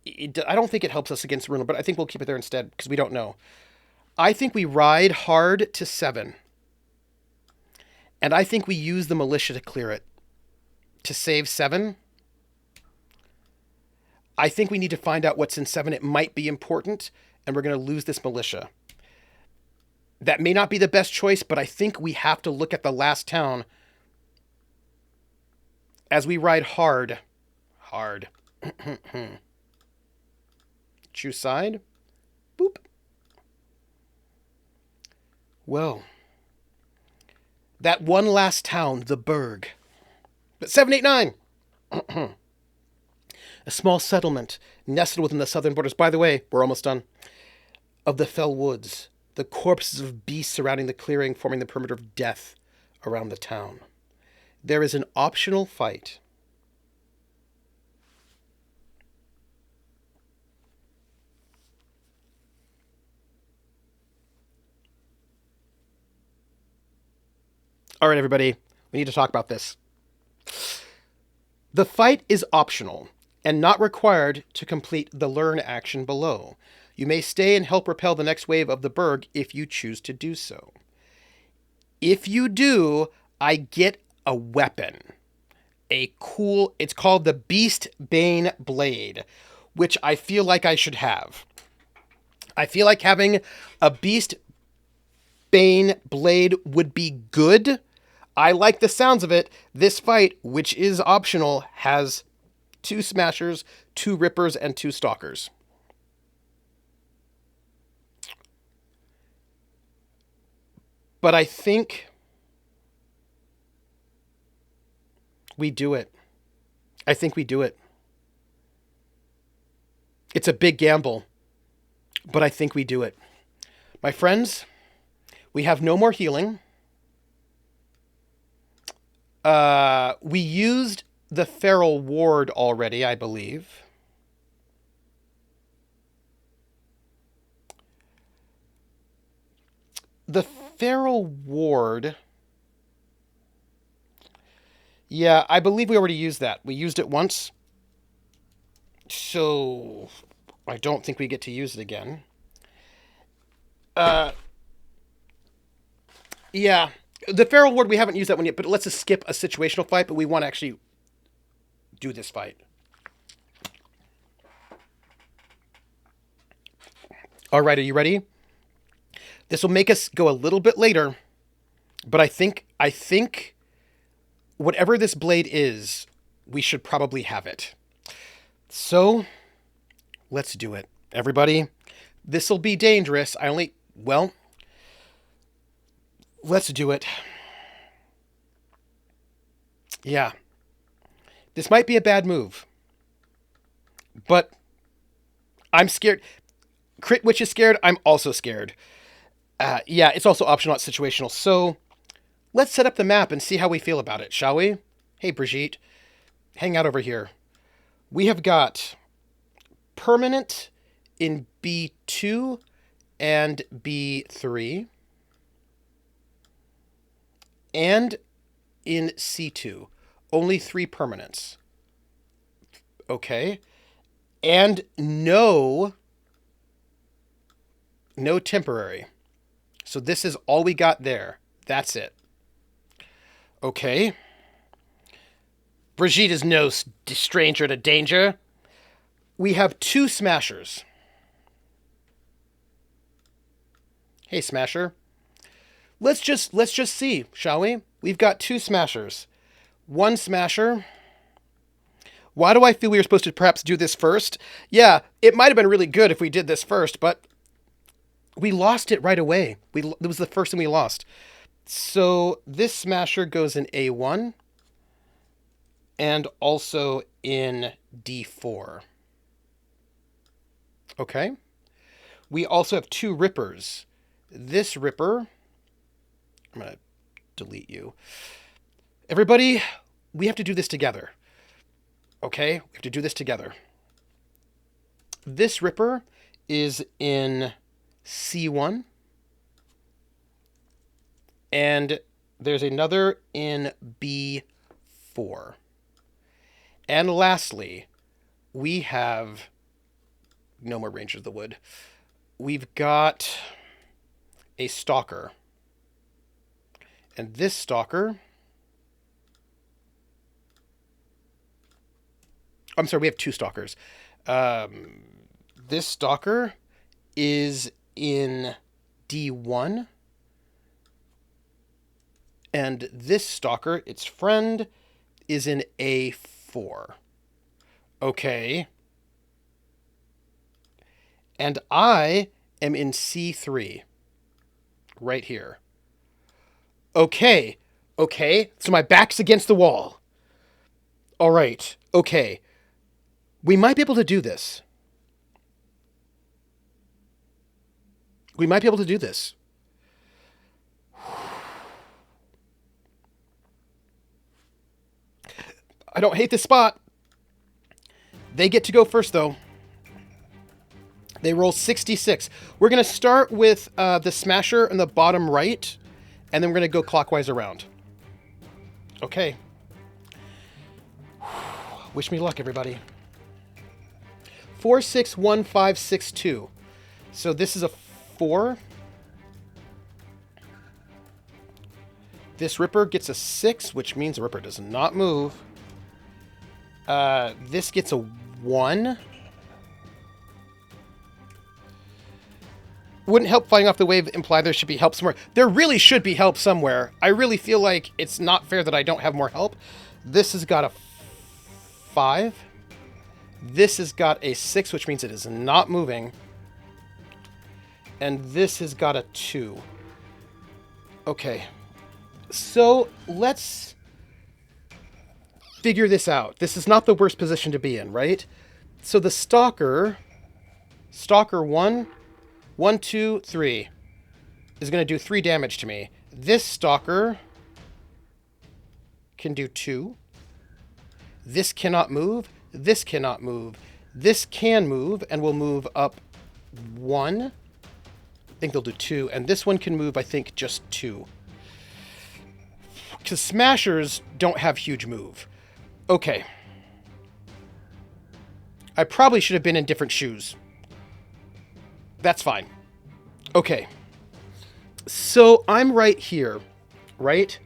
I don't think it helps us against Rune, but I think we'll keep it there instead, because we don't know. I think we ride hard to 7. And I think we use the militia to clear it. To save 7. I think we need to find out what's in 7. It might be important, and we're going to lose this militia. That may not be the best choice, but I think we have to look at the last town as we ride hard. Hard. Choose side. Boop. Well, that one last town, the Berg. But 789! A small settlement nestled within the southern borders. By the way, we're almost done. Of the Fellwoods. The corpses of beasts surrounding the clearing, forming the perimeter of death around the town. There is an optional fight. All right, everybody, we need to talk about this. The fight is optional and not required to complete the learn action below. You may stay and help repel the next wave of the Berg if you choose to do so. If you do, I get a weapon. It's called the Beast Bane Blade, which I feel like I should have. I feel like having a Beast Bane Blade would be good. I like the sounds of it. This fight, which is optional, has 2 smashers, 2 rippers, and 2 stalkers. But I think we do it. I think we do it. It's a big gamble, but I think we do it. My friends, we have no more healing. We used the Feral Ward already, I believe. The Feral Ward... Yeah, I believe we already used that. We used it once. So, I don't think we get to use it again. Yeah, the Feral Ward, we haven't used that one yet, but let's just skip a situational fight, but we want to actually do this fight. All right, are you ready? This will make us go a little bit later, but I think whatever this blade is, we should probably have it. So, let's do it. Everybody, this will be dangerous. Let's do it. Yeah. This might be a bad move. But I'm scared. Crit Witch is scared. I'm also scared. Yeah, it's also optional, not situational. So, let's set up the map and see how we feel about it, shall we? Hey, Brigitte. Hang out over here. We have got permanent in B2 and B3. And in C2. Only 3 permanents. Okay. And no temporary. So this is all we got there. That's it. Okay. Brigitte is no stranger to danger. We have 2 smashers. Hey, smasher. Let's just see, shall we? We've got 2 smashers. 1 smasher. Why do I feel we were supposed to perhaps do this first? Yeah, it might have been really good if we did this first, but we lost it right away. It was the first thing we lost. So this smasher goes in A1 and also in D4. Okay. We also have 2 rippers. This ripper... I'm going to delete you. Everybody, we have to do this together. Okay? We have to do this together. This ripper is in C1. And there's another in B4. And lastly, we have... No more Rangers of the Wood. We've got a Stalker. And this Stalker... I'm sorry, we have 2 Stalkers. This stalker is in D1. And this stalker, its friend, is in A4. Okay. And I am in C3. Right here. Okay. Okay. So my back's against the wall. All right. Okay. We might be able to do this. We might be able to do this. I don't hate this spot. They get to go first, though. They roll 66. We're going to start with the smasher in the bottom right, and then we're going to go clockwise around. Okay. Wish me luck, everybody. 4, 6, 1, 5, 6, 2. So this is a 4. This Ripper gets a 6, which means the Ripper does not move. This gets a 1. Wouldn't help flying off the wave imply there should be help somewhere. There really should be help somewhere. I really feel like it's not fair that I don't have more help. This has got a 5. This has got a 6, which means it is not moving. And this has got a 2. Okay. So let's figure this out. This is not the worst position to be in, right? So the Stalker 1, 1, 2, 3, is going to do 3 damage to me. This Stalker can do 2. This cannot move. This cannot move. This can move and will move up 1. I think they'll do 2. And this one can move, I think, just 2. Because Smashers don't have huge move. Okay. I probably should have been in different shoes. That's fine. Okay. So I'm right here, right?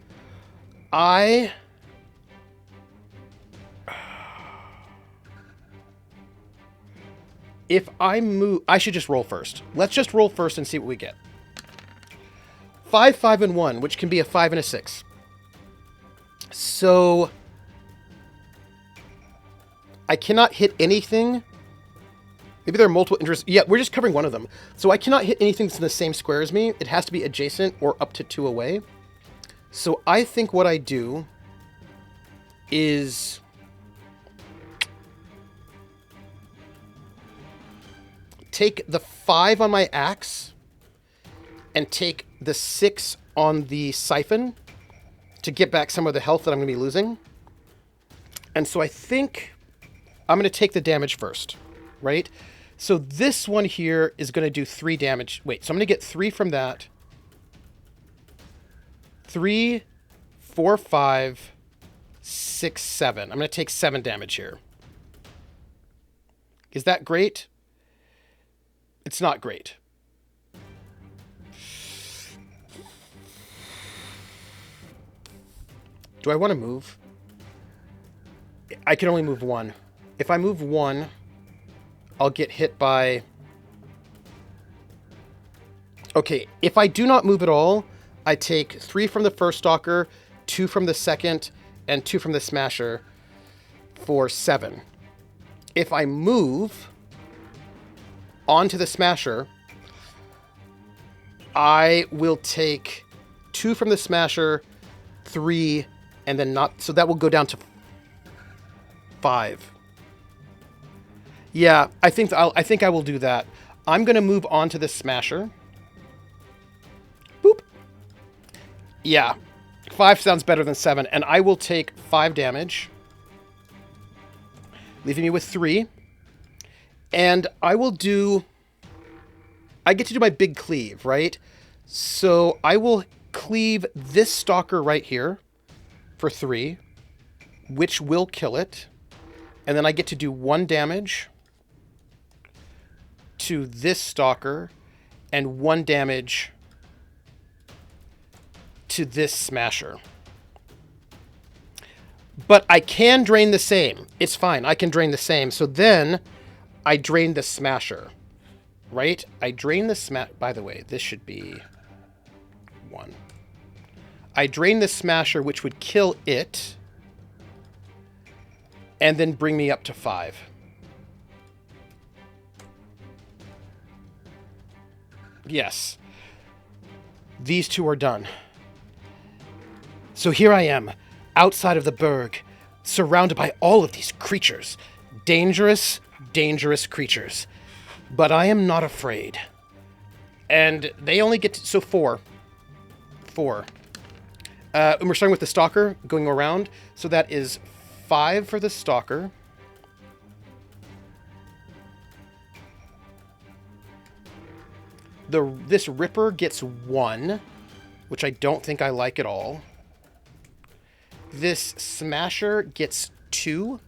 If I move... I should just roll first. Let's just roll first and see what we get. 5, 5, and 1, which can be a 5 and a 6. So... I cannot hit anything. Maybe there are multiple interests. Yeah, we're just covering one of them. So I cannot hit anything that's in the same square as me. It has to be adjacent or up to 2 away. So I think what I do is... take the 5 on my axe and take the 6 on the siphon to get back some of the health that I'm going to be losing. And so I think I'm going to take the damage first, right? So this one here is going to do 3 damage. Wait, so I'm going to get 3 from that. 3, 4, 5, 6, 7. I'm going to take 7 damage here. Is that great? It's not great. Do I want to move? I can only move 1. If I move 1, I'll get hit by... Okay, if I do not move at all, I take 3 from the first Stalker, 2 from the second, and 2 from the Smasher for 7. If I move onto the Smasher, I will take 2 from the Smasher, 3, and then not... So that will go down to 5. Yeah, I think I will do that. I'm going to move on to the Smasher. Boop. Yeah, 5 sounds better than 7, and I will take 5 damage, leaving me with 3. And I will do... I get to do my big cleave, right? So I will cleave this Stalker right here for 3, which will kill it. And then I get to do 1 damage to this Stalker and 1 damage to this Smasher. But I can drain the same. It's fine. I can drain the same. So then I drain the smasher, right? I drain the by the way, this should be 1. I drain the smasher, which would kill it, and then bring me up to 5. Yes. These 2 are done. So here I am, outside of the burg, surrounded by all of these creatures. Dangerous, dangerous creatures. But I am not afraid. And they only get to, so 4. 4. And we're starting with the stalker, going around. So that is 5 for the stalker. This ripper gets 1, which I don't think I like at all. This smasher gets 2,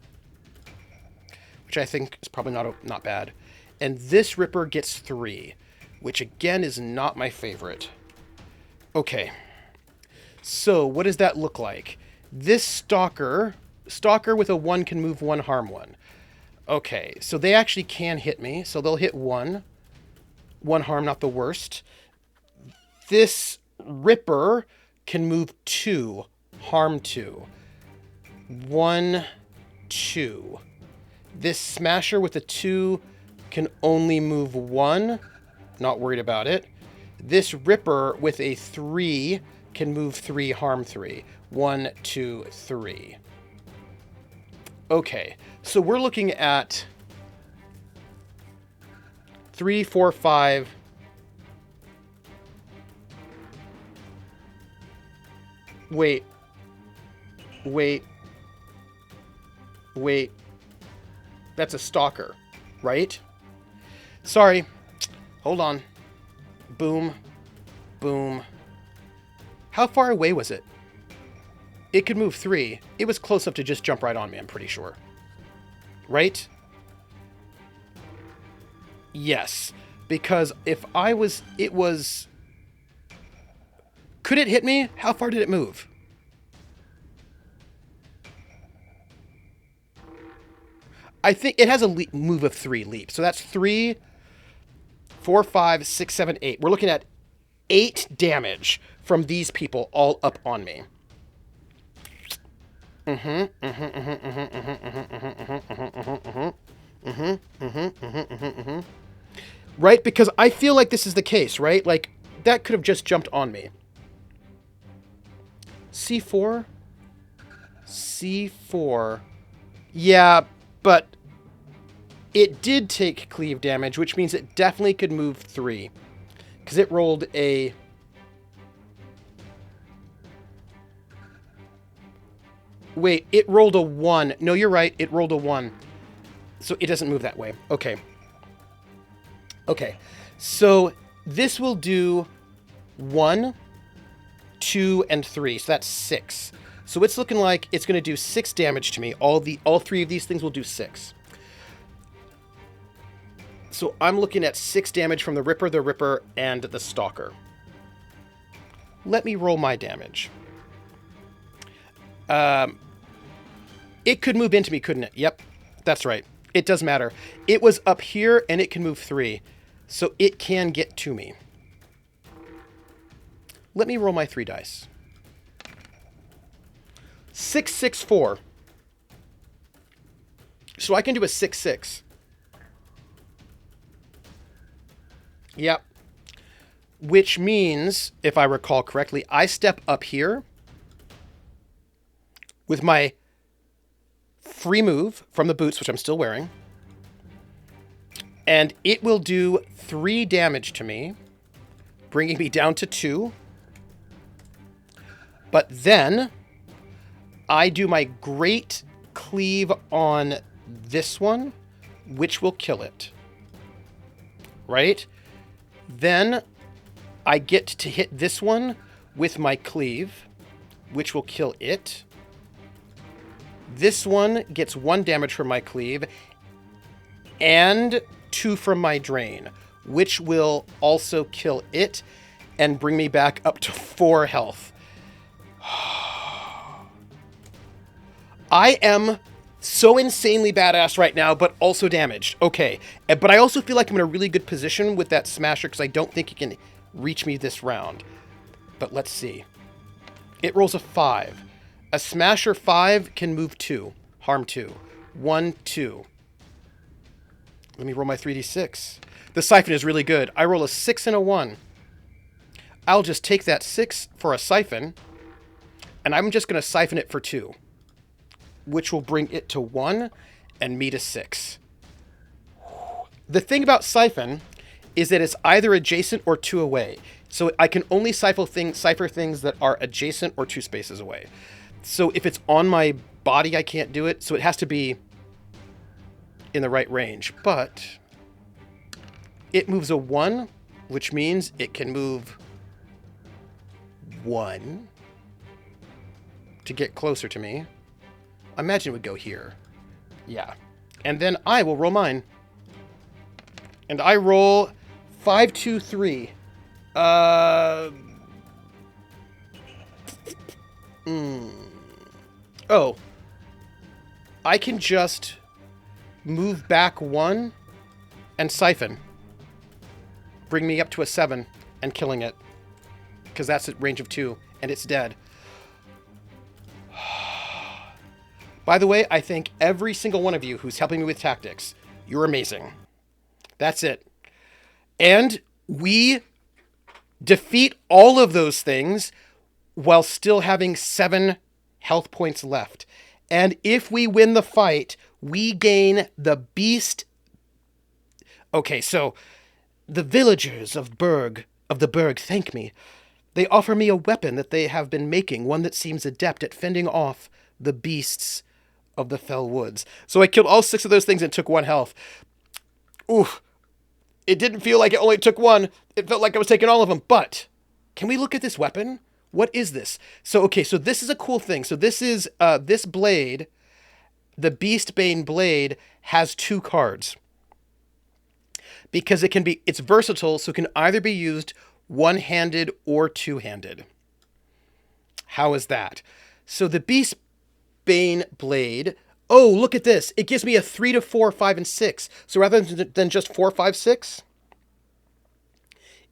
which I think is probably not bad. And this ripper gets 3, which again is not my favorite. Okay. So what does that look like? This stalker with a 1 can move 1, harm 1. Okay, so they actually can hit me. So they'll hit 1. 1 harm, not the worst. This ripper can move 2, harm 2. 1, 2. This smasher with a 2 can only move 1. Not worried about it. This ripper with a 3 can move 3, harm 3. 1, 2, 3. Okay, so we're looking at 3, 4, 5. Wait. That's a stalker, right? Sorry. Hold on. Boom. Boom. How far away was it? It could move 3. It was close enough to just jump right on me, I'm pretty sure. Right? Yes. Because if I was... It was... Could it hit me? How far did it move? I think it has a move of 3 leap. So that's 3, 4, 5, 6, 7, 8. We're looking at 8 damage from these people all up on me. Right? Because I feel like this is the case, right? Like, that could have just jumped on me. C4? C4. Yeah, but it did take cleave damage, which means it definitely could move 3. Because it rolled a... Wait, it rolled a 1. No, you're right. It rolled a 1. So it doesn't move that way. Okay. Okay. So this will do 1, 2, and 3. So that's 6. So it's looking like it's going to do 6 damage to me. All 3 of these things will do 6. So I'm looking at 6 damage from the Ripper, and the Stalker. Let me roll my damage. It could move into me, couldn't it? Yep, that's right. It does matter. It was up here, and it can move 3. So it can get to me. Let me roll my 3 dice. 6, 6, 4. So I can do a 6, 6. Yep. Which means, if I recall correctly, I step up here with my free move from the boots, which I'm still wearing. And it will do 3 damage to me, bringing me down to 2. But then I do my great cleave on this one, which will kill it. Right? Then I get to hit this one with my cleave, which will kill it. This one gets 1 damage from my cleave and 2 from my drain, which will also kill it and bring me back up to 4 health. I am So insanely badass right now, but also damaged. Okay. But I also feel like I'm in a really good position with that smasher because I don't think he can reach me this round. But let's see. It rolls a 5. A smasher 5 can move 2. Harm 2. 1, 2. Let me roll my 3d6. The siphon is really good. I roll a 6 and a 1. I'll just take that 6 for a siphon, and I'm just going to siphon it for 2, which will bring it to 1 and me to 6. The thing about siphon is that it's either adjacent or 2 away. So I can only cipher things that are adjacent or 2 spaces away. So if it's on my body, I can't do it. So it has to be in the right range. But it moves a 1, which means it can move 1 to get closer to me. I imagine it would go here. Yeah. And then I will roll mine. And I roll 5, 2, 3. Oh. I can just move back 1 and siphon. Bring me up to a 7 and killing it. Because that's at range of 2 and it's dead. By the way, I thank every single one of you who's helping me with tactics. You're amazing. That's it. And we defeat all of those things while still having 7 health points left. And if we win the fight, we gain the beast. Okay, so the villagers of the Berg thank me. They offer me a weapon that they have been making, one that seems adept at fending off the beasts of the Fellwoods. So I killed all 6 of those things and took 1 health. Oof. It didn't feel like it only took 1. It felt like I was taking all of them. But can we look at this weapon? What is this? So, okay, so this is a cool thing. So this is, this blade, the Beastbane blade, has 2 cards. Because it's versatile, so it can either be used one-handed or two-handed. How is that? So the Beastbane blade, oh, look at this. It gives me a 3 to 4, 5, and 6. So rather than just 4, 5, 6,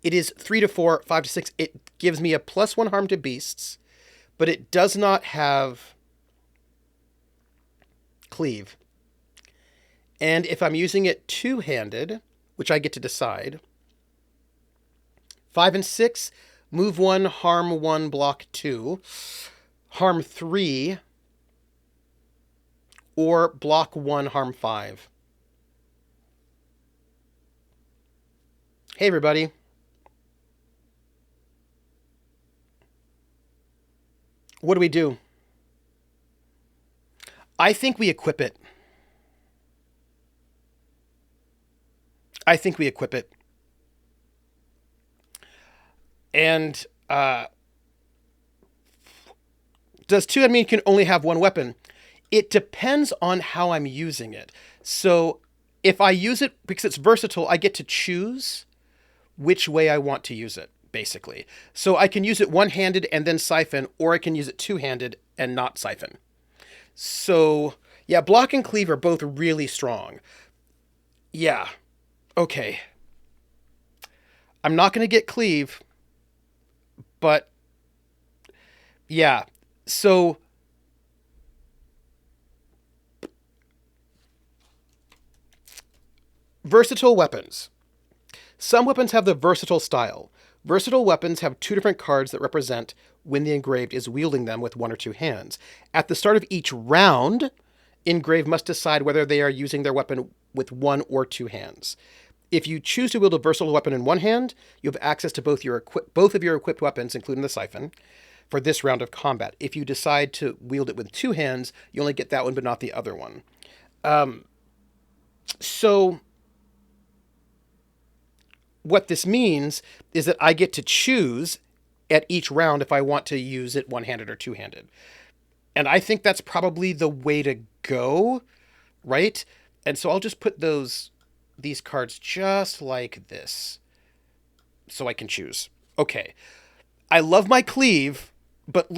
it is 3 to 4, 5 to 6. It gives me a +1 harm to beasts, but it does not have cleave. And if I'm using it two-handed, which I get to decide, 5 and 6, move 1, harm 1, block 2, harm 3, or block 1, harm 5. Hey, everybody. What do we do? I think we equip it. And does 2 mean you can only have 1 weapon? It depends on how I'm using it. So if I use it because it's versatile, I get to choose which way I want to use it, basically. So I can use it one-handed and then siphon, or I can use it two-handed and not siphon. So, yeah, block and cleave are both really strong. Yeah. Okay. I'm not going to get cleave, but yeah. So versatile weapons. Some weapons have the versatile style. Versatile weapons have 2 different cards that represent when the engraved is wielding them with 1 or 2 hands. At the start of each round, engraved must decide whether they are using their weapon with 1 or 2 hands. If you choose to wield a versatile weapon in 1 hand, you have access to both of your equipped weapons, including the siphon, for this round of combat. If you decide to wield it with 2 hands, you only get that one, but not the other one. So what this means is that I get to choose at each round if I want to use it one-handed or two-handed. And I think that's probably the way to go, right? And so I'll just put these cards just like this so I can choose. Okay. I love my cleave, but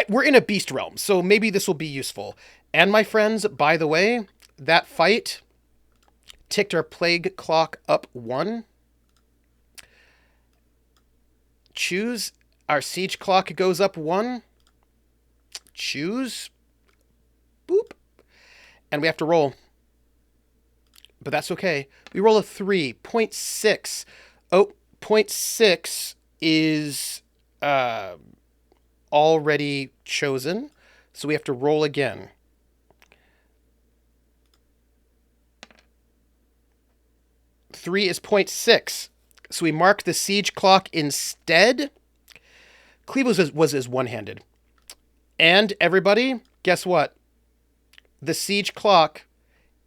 we're in a beast realm, so maybe this will be useful. And my friends, by the way, that fight ticked our plague clock up 1. Choose. Our siege clock goes up 1. Choose. Boop. And we have to roll. But that's okay. We roll a 3. 0.6. Oh, 0.6 is already chosen. So we have to roll again. Three is 0.6. So we mark the siege clock instead. Cleave was as one-handed. And everybody, guess what? The siege clock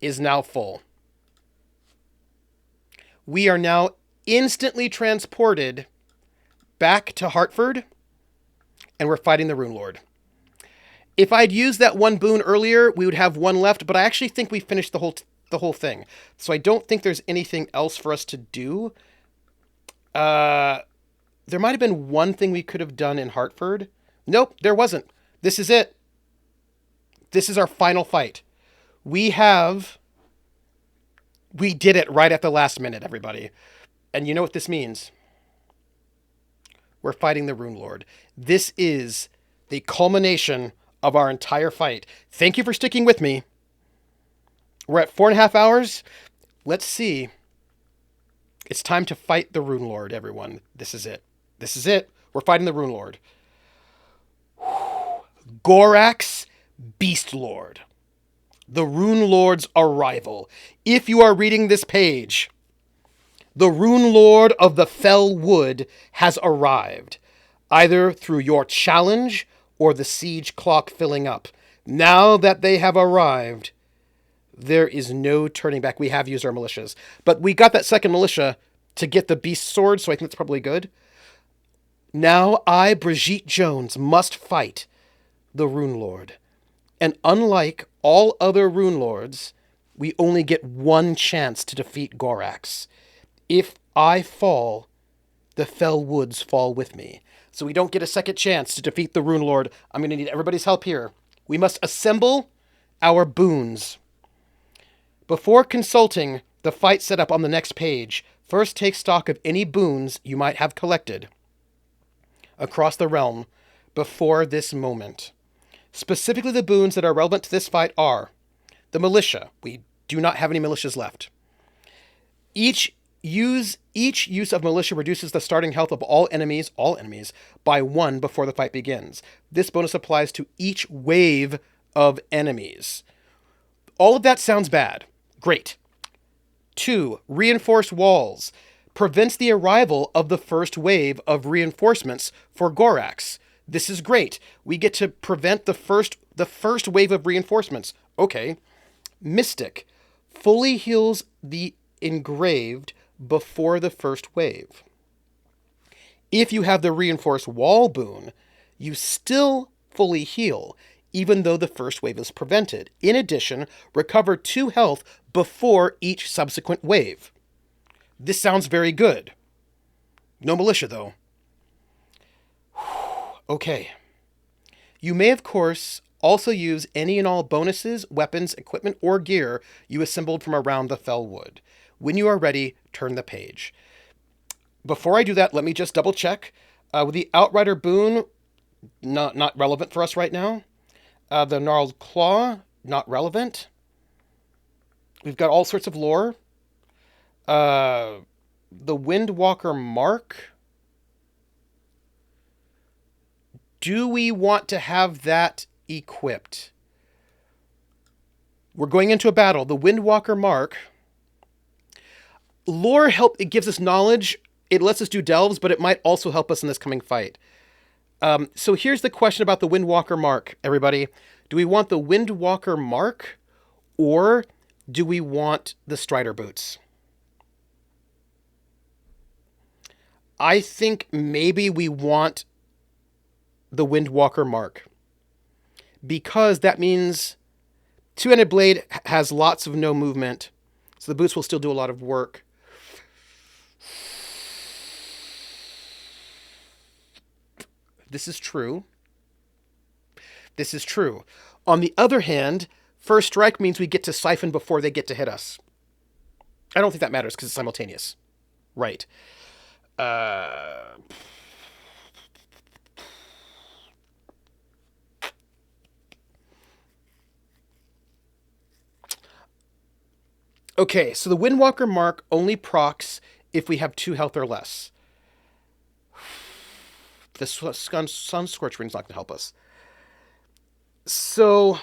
is now full. We are now instantly transported back to Hartford, and we're fighting the Rune Lord. If I'd used that 1 boon earlier, we would have 1 left, but I actually think we finished the whole thing. So I don't think there's anything else for us to do. There might have been 1 thing we could have done in Hartford. Nope, there wasn't. This is it. This is our final fight. We did it right at the last minute, everybody. And you know what this means? We're fighting the Rune Lord. This is the culmination of our entire fight. Thank you for sticking with me. We're at 4.5 hours. Let's see. It's time to fight the Rune Lord, everyone. This is it. This is it. We're fighting the Rune Lord. Gorrax, Beast Lord. The Rune Lord's arrival. If you are reading this page, the Rune Lord of the Fellwood has arrived, either through your challenge or the siege clock filling up. Now that they have arrived, there is no turning back. We have used our militias, but we got that second militia to get the beast sword, so I think that's probably good. Now I, Brigitte Jones, must fight the Rune Lord. And unlike all other Rune Lords, we only get 1 chance to defeat Gorrax. If I fall, the Fellwoods fall with me. So we don't get a second chance to defeat the Rune Lord. I'm going to need everybody's help here. We must assemble our boons. Before consulting the fight setup on the next page, first take stock of any boons you might have collected across the realm before this moment. Specifically, the boons that are relevant to this fight are the militia. We do not have any militias left. Each use of militia reduces the starting health of all enemies, by 1 before the fight begins. This bonus applies to each wave of enemies. All of that sounds bad. Great. 2, reinforced walls. Prevents the arrival of the first wave of reinforcements for Gorrax. This is great. We get to prevent the first wave of reinforcements. Okay. Mystic. Fully heals the engraved before the first wave. If you have the reinforced wall boon, you still fully heal, even though the first wave is prevented. In addition, recover 2 health before each subsequent wave. This sounds very good. No militia, though. Okay. You may, of course, also use any and all bonuses, weapons, equipment, or gear you assembled from around the Fellwood. When you are ready, turn the page. Before I do that, let me just double check. With the Outrider boon, not relevant for us right now. The Gnarled Claw, not relevant. We've got all sorts of lore. The Windwalker Mark. Do we want to have that equipped? We're going into a battle. The Windwalker Mark. Lore help. It gives us knowledge. It lets us do delves, but it might also help us in this coming fight. So here's the question about the Windwalker Mark, everybody. Do we want the Windwalker Mark, or do we want the Strider Boots? I think maybe we want the Windwalker Mark, because that means Two-Handed Blade has lots of no movement, so the boots will still do a lot of work. This is true. This is true. On the other hand, first strike means we get to siphon before they get to hit us. I don't think that matters because it's simultaneous. Right. Okay, so the Windwalker mark only procs if we have 2 health or less. The Sun Scorch Ring's not going to help us. So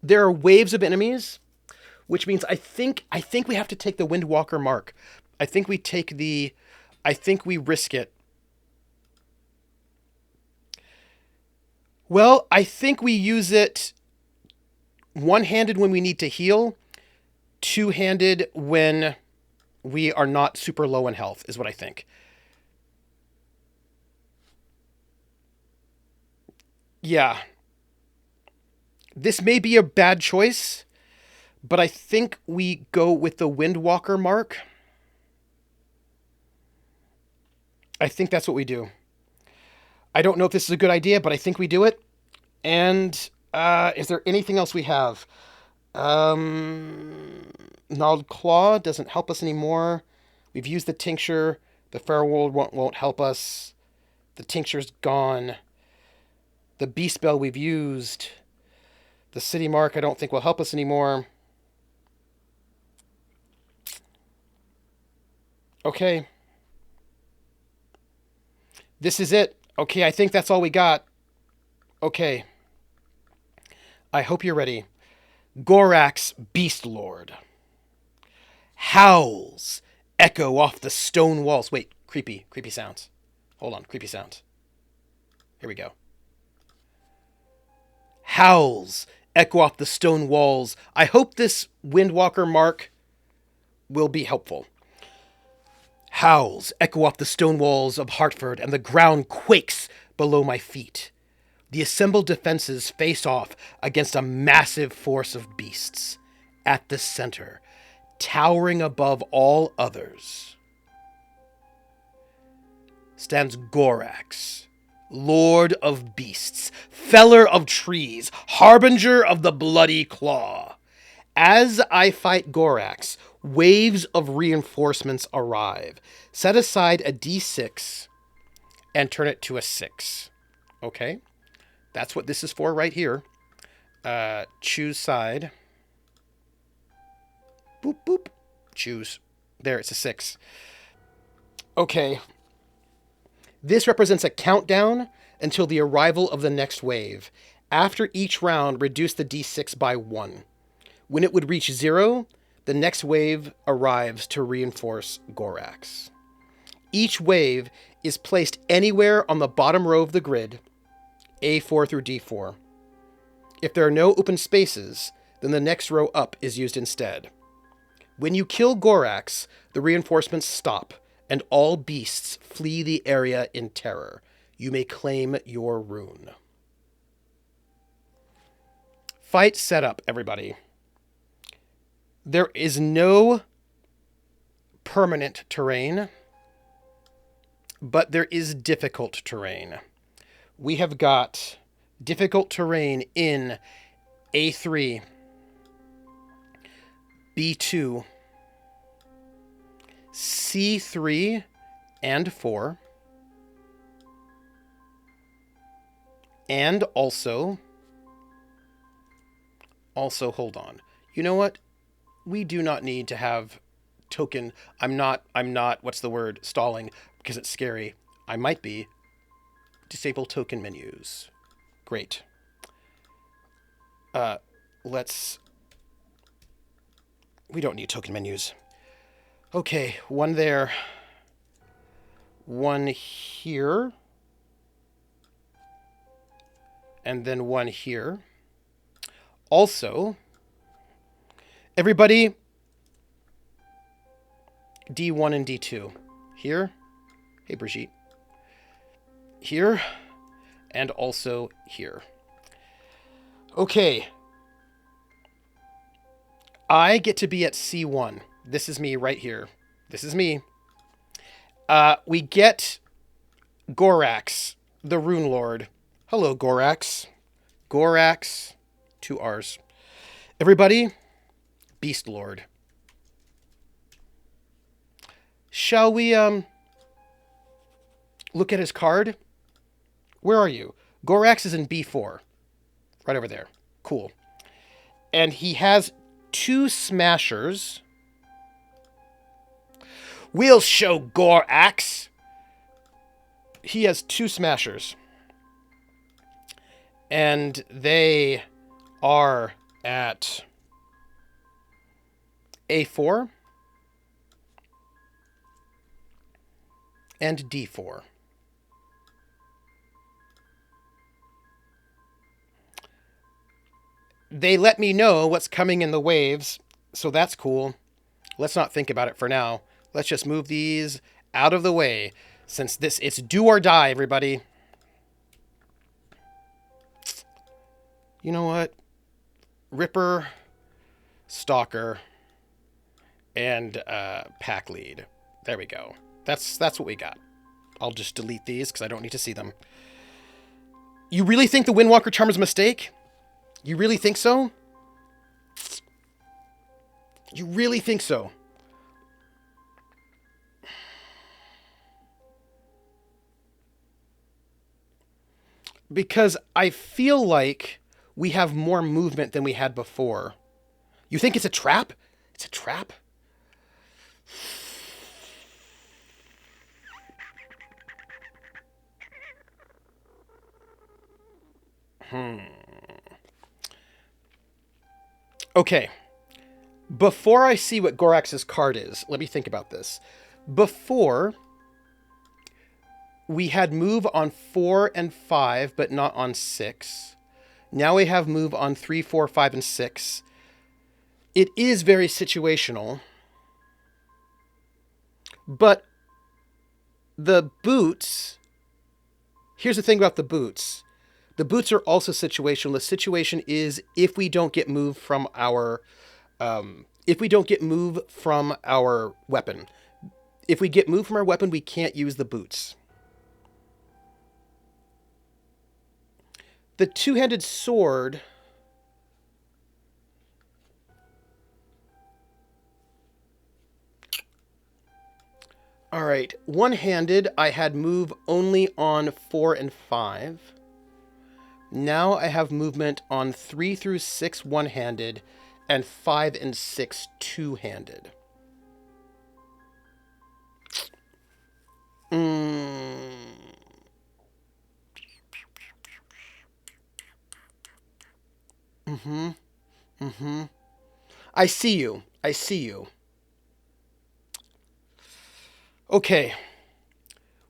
there are waves of enemies, which means I think we have to take the Windwalker mark. I think we risk it. Well, I think we use it one-handed when we need to heal, two-handed when we are not super low in health, is what I think. Yeah. This may be a bad choice, but I think we go with the Windwalker mark. I think that's what we do. I don't know if this is a good idea, but I think we do it. And is there anything else we have? Gnarled Claw doesn't help us anymore. We've used the tincture. The Fellwoods won't help us. The tincture's gone. The beast spell we've used. The city mark I don't think will help us anymore. Okay. This is it. Okay, I think that's all we got. Okay. I hope you're ready. Gorrax, Beast Lord. Howls echo off the stone walls. Wait, creepy sounds. Hold on, creepy sounds. Here we go. Howls echo off the stone walls. I hope this Windwalker mark will be helpful. Howls echo off the stone walls of Hartford, and the ground quakes below my feet. The assembled defenses face off against a massive force of beasts. At the center, towering above all others, stands Gorrax, Lord of Beasts, Feller of Trees, Harbinger of the Bloody Claw. As I fight Gorrax, waves of reinforcements arrive. Set aside a d6 and turn it to a 6. Okay? That's what this is for right here. Choose side. Boop, boop. Choose. There, it's a 6. Okay. This represents a countdown until the arrival of the next wave. After each round, reduce the d6 by 1. When it would reach 0, the next wave arrives to reinforce Gorrax. Each wave is placed anywhere on the bottom row of the grid, A4 through D4. If there are no open spaces, then the next row up is used instead. When you kill Gorrax, the reinforcements stop, and all beasts flee the area in terror. You may claim your rune. Fight setup, everybody. There is no permanent terrain, but there is difficult terrain. We have got difficult terrain in A3, B2, C3 and 4, and also, hold on. You know what? We do not need to have token. I'm not, what's the word? Stalling, because it's scary. I might be. Disable token menus. Great. We don't need token menus. Okay, one there. One here. And then one here. Also, everybody, D1 and D2. Here. Hey, Brigitte. Here. And also here. Okay. I get to be at C1. This is me right here. This is me. We get Gorrax, the Rune Lord, Hello, Gorrax. Gorrax, 2 R's. Everybody, Beast Lord. Shall we, look at his card? Where are you? Gorrax is in B4. Right over there. Cool. And he has 2 smashers. We'll show Gorrax. He has 2 smashers. And they are at A4 and D4. They let me know what's coming in the waves, so that's cool. Let's not think about it for now. Let's just move these out of the way, since it's do or die, everybody. You know what? Ripper, Stalker, and Pack Lead. There we go. That's what we got. I'll just delete these because I don't need to see them. You really think the Windwalker Charm is a mistake? You really think so? You really think so? Because I feel like we have more movement than we had before. You think it's a trap? It's a trap? Okay. Before I see what Gorrax's card is, let me think about this. Before, we had move on 4 and 5, but not on 6. Now we have move on 3, 4, 5, and 6. It is very situational. But the boots... Here's the thing about the boots. The boots are also situational. The situation is if we don't get moved from our... if we don't get moved from our weapon. If we get moved from our weapon, we can't use the boots. The two-handed sword... All right, one-handed, I had move only on 4 and 5. Now I have movement on 3 through 6 one-handed and 5 and 6 two-handed. I see you. I see you. Okay.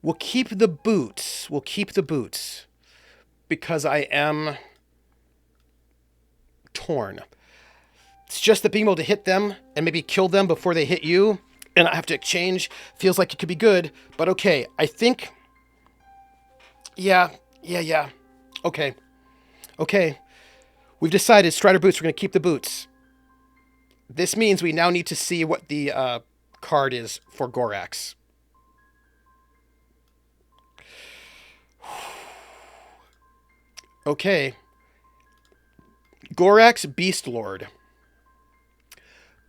We'll keep the boots. We'll keep the boots. Because I am torn. It's just that being able to hit them and maybe kill them before they hit you and I have to exchange feels like it could be good. But okay, I think... Yeah. Okay. We've decided Strider Boots, we're going to keep the boots. This means we now need to see what the card is for Gorrax. Okay. Gorrax Beast Lord.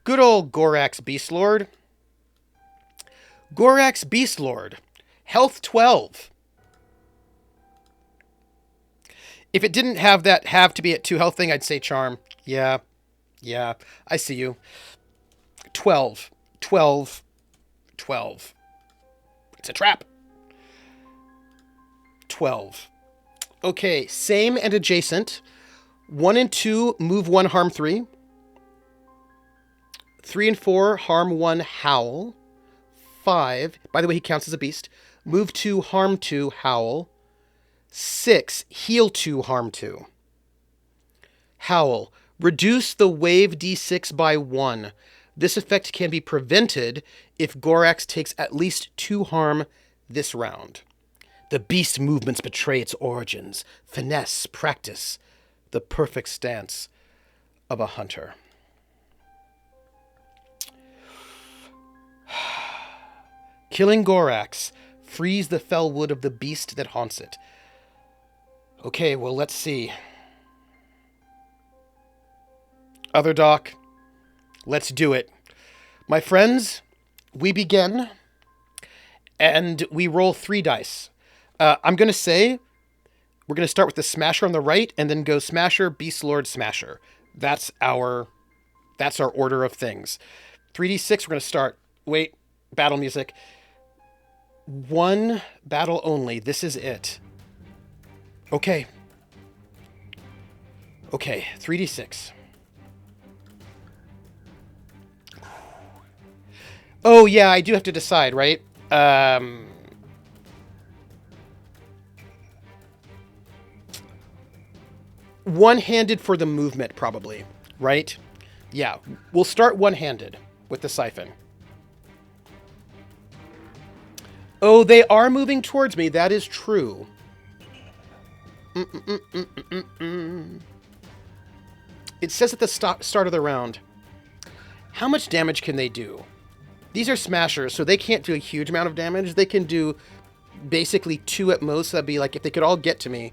Good old Gorrax Beast Lord. Gorrax Beast Lord. Health 12. If it didn't have that have to be at 2 health thing, I'd say charm. Yeah. I see you. 12. It's a trap. 12. Okay, same and adjacent. 1 and 2, move 1, harm 3. 3 and 4, harm 1, howl. 5, by the way, he counts as a beast. Move 2, harm 2, howl. 6, heal 2, harm 2. Howl. Reduce the wave d6 by 1. This effect can be prevented if Gorrax takes at least 2 harm this round. The beast movements betray its origins. Finesse, practice. The perfect stance of a hunter. Killing Gorrax frees the Fellwood of the beast that haunts it. Okay, well, let's see. Other doc, let's do it. My friends, we begin, and we roll 3 dice. I'm going to say we're going to start with the Smasher on the right, and then go Smasher, Beast Lord, Smasher. That's our order of things. 3d6, we're going to start. Wait, battle music. 1 battle only. This is it. Okay. Okay, 3d6. Oh, yeah, I do have to decide, right? One-handed for the movement, probably, right? Yeah, we'll start one-handed with the siphon. Oh, they are moving towards me. That is true. It says at the start of the round, how much damage can they do? These are smashers, so they can't do a huge amount of damage. They can do basically 2 at most. That'd be like if they could all get to me.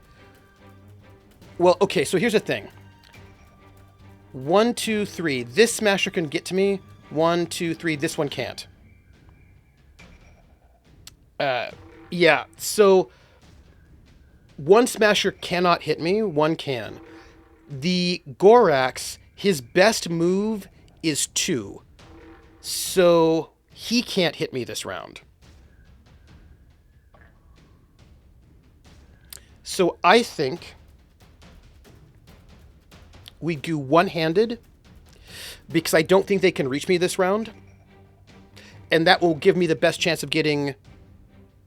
Well, okay, so here's the thing. 1, 2, 3. This smasher can get to me. 1, 2, 3. This one can't. Yeah, so 1 smasher cannot hit me. 1 can. The Gorrax, his best move is 2. So he can't hit me this round. So I think we do one-handed because I don't think they can reach me this round. And that will give me the best chance of getting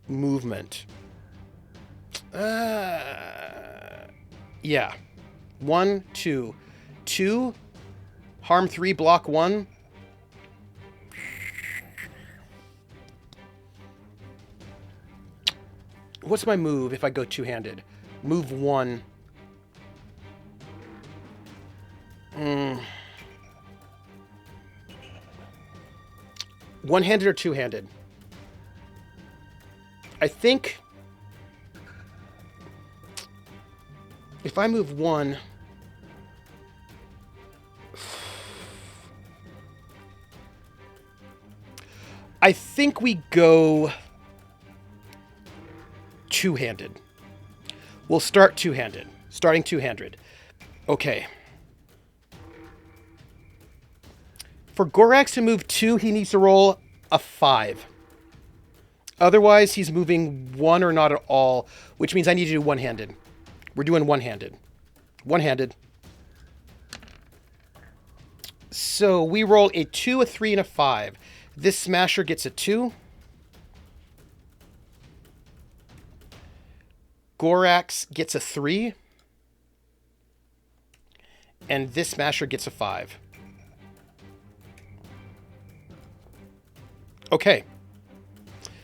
movement. Yeah. 1, 2. 2. Harm 3, block 1. What's my move if I go two-handed? Move 1. One-handed or two-handed? I think if I move 1, I think we go two-handed. We'll start two-handed. Starting two-handed. Okay. For Gorrax to move 2, he needs to roll a 5. Otherwise, he's moving 1 or not at all, which means I need to do one-handed. We're doing one-handed. One-handed. So we roll a 2, a 3, and a 5. This smasher gets a 2. Gorrax gets a 3. And this smasher gets a 5. Okay.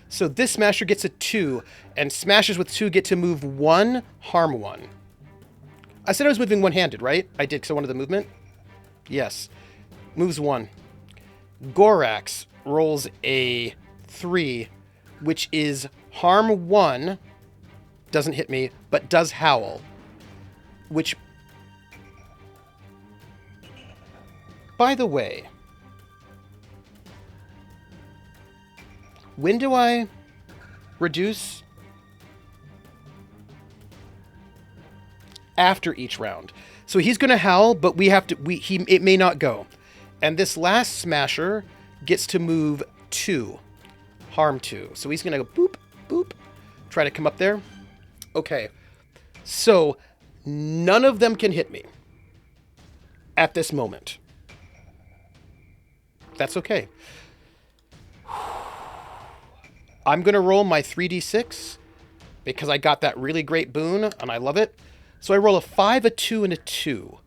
So this smasher gets a 2, and smashers with 2 get to move 1, harm 1. I said I was moving one-handed, right? I did because I wanted the movement. Yes. Moves 1. Gorrax rolls a 3, which is harm 1. Doesn't hit me, but does howl. Which, by the way, when do I reduce? After each round. So he's going to howl, but we have to. It may not go. And this last smasher gets to move 2, harm 2. So he's going to go boop, boop, try to come up there. Okay. So none of them can hit me at this moment. That's okay. I'm going to roll my 3d6 because I got that really great boon and I love it. So I roll a 5, a 2, and a 2.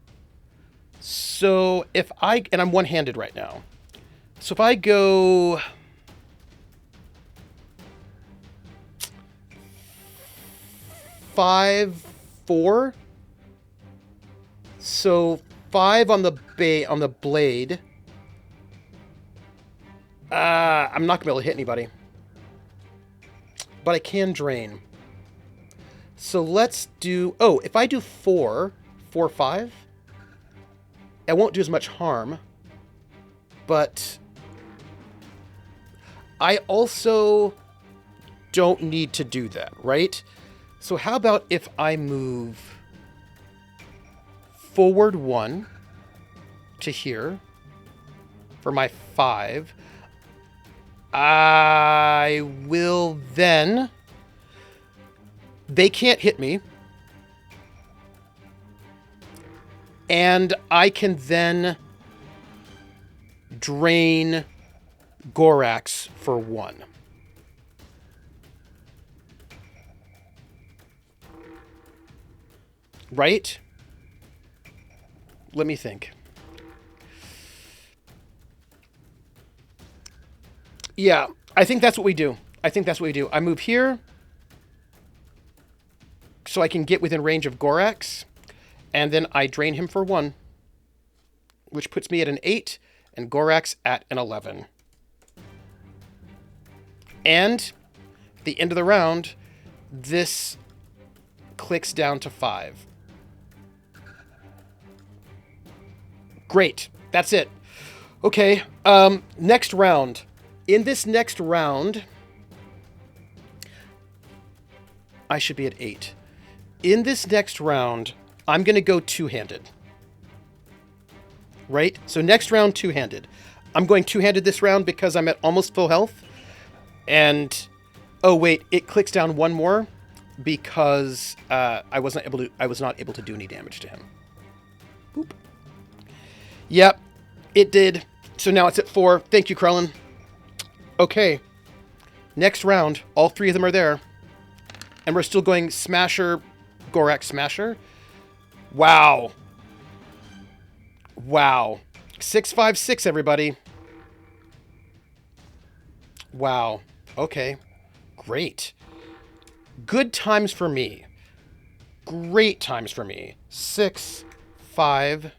So if and I'm one-handed right now. So if I go 5, 4. So 5 on the blade. I'm not going to be able to hit anybody. But I can drain. So let's do... Oh, if I do 4, 5, it won't do as much harm. But I also don't need to do that, right? So how about if I move forward 1 to here for my 5. I will then... They can't hit me. And I can then drain Gorrax for 1. Right? Let me think. Yeah, I think that's what we do. I move here so I can get within range of Gorrax, and then I drain him for 1, which puts me at an 8 and Gorrax at an 11. And at the end of the round, this clicks down to 5. Great. That's it. Okay. Next round. In this next round, I should be at 8. In this next round, I'm going to go two-handed. Right? So next round, two-handed. I'm going two-handed this round because I'm at almost full health. And, oh wait, it clicks down 1 more because I was not able to do any damage to him. Boop. Yep, it did. So now it's at 4. Thank you, Krellin. Okay. Next round, all 3 of them are there. And we're still going Smasher, Gorrax Smasher. Wow. Wow. 656, everybody. Wow. Okay. Great. Good times for me. Great times for me. 6, 5,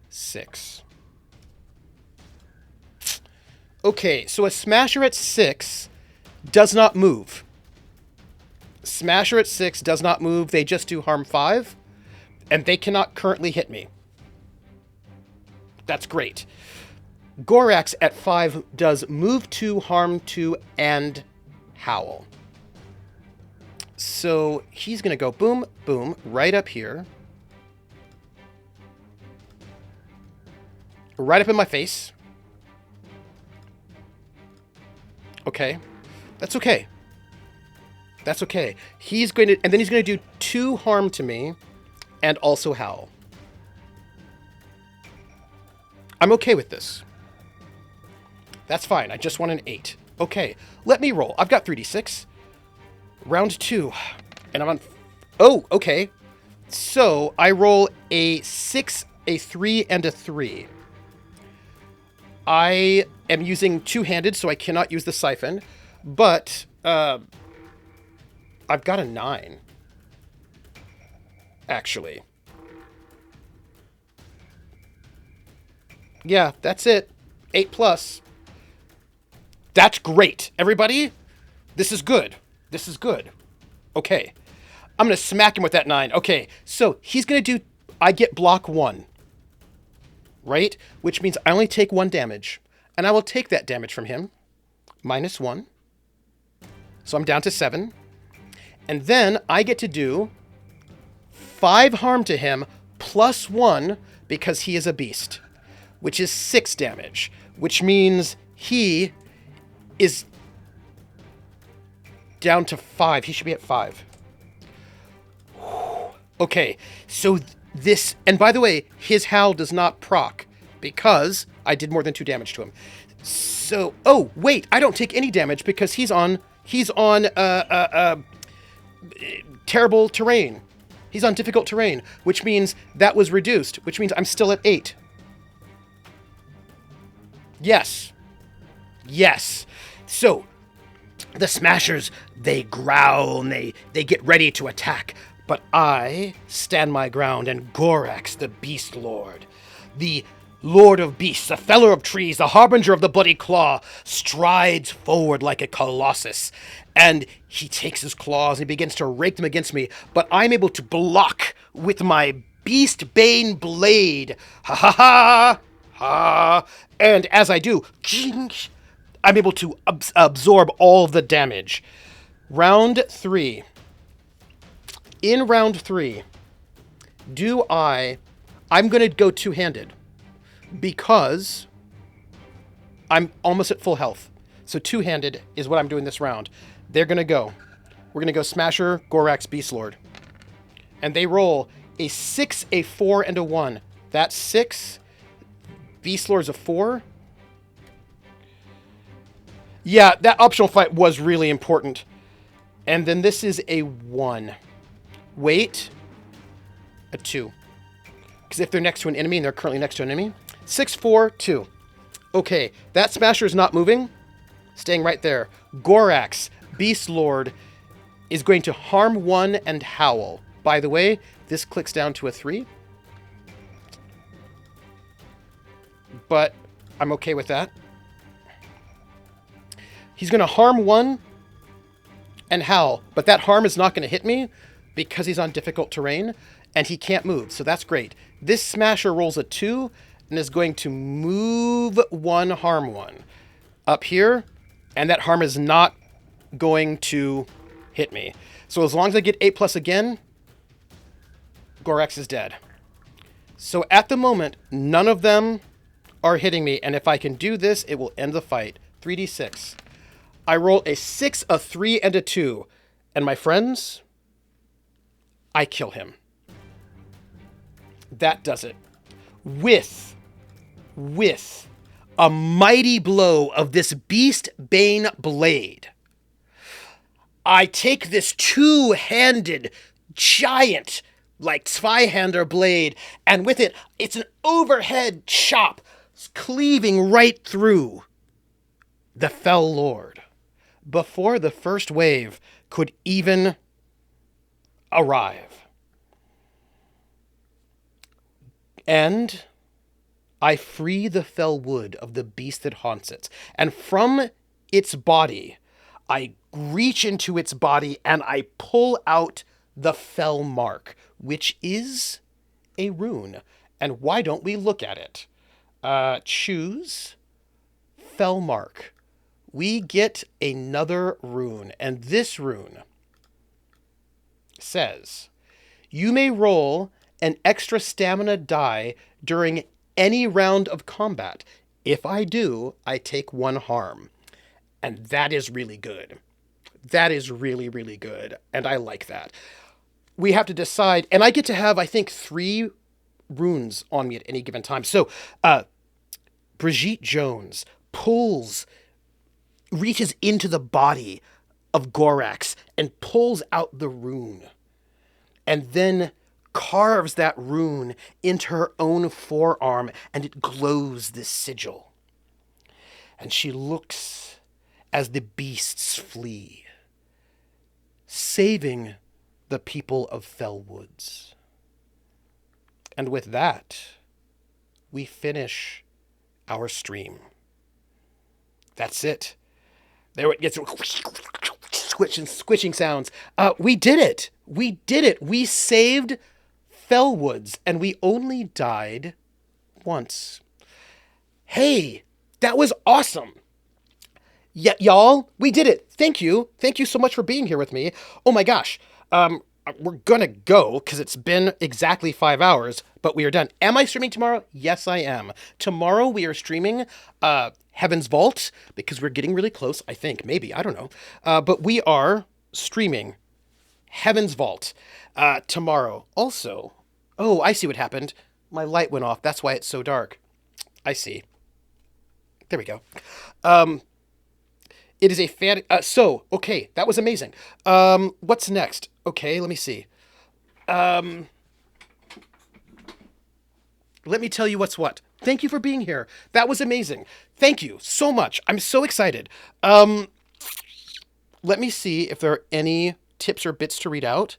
6. Okay, so a Smasher at 6 does not move. Smasher at 6 does not move. They just do harm 5. And they cannot currently hit me. That's great. Gorrax at 5 does move 2, harm 2, and howl. So he's going to go boom, boom, right up here. Right up in my face. Okay. That's okay. That's okay. He's going to... And then he's going to do 2 harm to me. And also howl. I'm okay with this. That's fine. I just want an 8. Okay. Let me roll. I've got 3d6. Round 2. And I'm on... Oh, okay. So I roll a 6, a 3, and a 3. I am using two-handed, so I cannot use the siphon. But I've got a 9. Actually. Yeah, that's it. 8 plus. That's great. Everybody, this is good. This is good. Okay. I'm going to smack him with that 9. Okay, so he's going to do... I get block 1. Right? Which means I only take 1 damage. And I will take that damage from him. -1. So I'm down to 7. And then I get to do 5 harm to him +1 because he is a beast. Which is 6 damage. Which means he is down to 5. He should be at 5. Okay, so this... And by the way, his howl does not proc because I did more than 2 damage to him. So... Oh, wait, I don't take any damage because he's on terrible terrain. He's on difficult terrain, which means that was reduced, which means I'm still at 8. Yes. Yes. So, the Smashers, they growl and they get ready to attack. But I stand my ground, and Gorrax, the Beast Lord, the Lord of beasts, the feller of trees, the harbinger of the bloody claw, strides forward like a colossus. And he takes his claws and he begins to rake them against me, but I'm able to block with my beast bane blade. Ha ha ha! Ha! And as I do, I'm able to absorb all the damage. Round 3. In round 3, I'm going to go two-handed because I'm almost at full health. So two-handed is what I'm doing this round. They're going to go. We're going to go Smasher, Gorrax, Beast Lord. And they roll a 6, a 4, and a 1. That's 6. Beast Lord's a 4. Yeah, that optional fight was really important. And then this is a 1. Wait. A 2. Because if they're next to an enemy, and they're currently next to an enemy. 6, 4, 2. Okay, that Smasher is not moving. Staying right there. Gorrax, Beast Lord, is going to harm 1 and howl. By the way, this clicks down to a 3. But I'm okay with that. He's going to harm 1 and howl. But that harm is not going to hit me because he's on difficult terrain and he can't move. So that's great. This Smasher rolls a 2 and is going to move 1, harm 1 up here. And that harm is not going to hit me. So as long as I get 8+ again, Gorrax is dead. So at the moment, none of them are hitting me. And if I can do this, it will end the fight. 3d6. I roll a 6, a 3, and a 2. And my friends, I kill him. That does it. With a mighty blow of this Beast Bane blade, I take this two-handed, giant, like Zweihander blade, and with it, it's an overhead chop, cleaving right through the Fell Lord, before the first wave could even arrive. And I free the fell wood of the beast that haunts it, and from its body, I reach into its body and I pull out the fell mark, which is a rune. And why don't we look at it? Choose fell mark. We get another rune, and this rune says, you may roll an extra stamina die during any round of combat. If I do, I take 1 harm. And that is really good. That is really, really good. And I like that. We have to decide, and I get to have, I think, 3 runes on me at any given time. So, Brigitte Jones reaches into the body of Gorrax and pulls out the rune. And then carves that rune into her own forearm, and it glows this sigil. And she looks as the beasts flee, saving the people of Fellwoods. And with that, we finish our stream. That's it. There it gets squishing sounds. We did it. We did it. We saved Fellwoods, and we only died once. Hey, that was awesome. Y'all, we did it. Thank you. Thank you so much for being here with me. Oh my gosh. We're gonna go because it's been exactly 5 hours, but we are done. Am I streaming tomorrow? Yes, I am. Tomorrow we are streaming Heaven's Vault because we're getting really close, I think. Maybe. I don't know. But we are streaming Heaven's Vault tomorrow. Also, oh, I see what happened. My light went off. That's why it's so dark. I see. There we go. It is a fan. Okay, that was amazing. What's next? Okay, let me see. Let me tell you what's what. Thank you for being here. That was amazing. Thank you so much. I'm so excited. Let me see if there are any tips or bits to read out.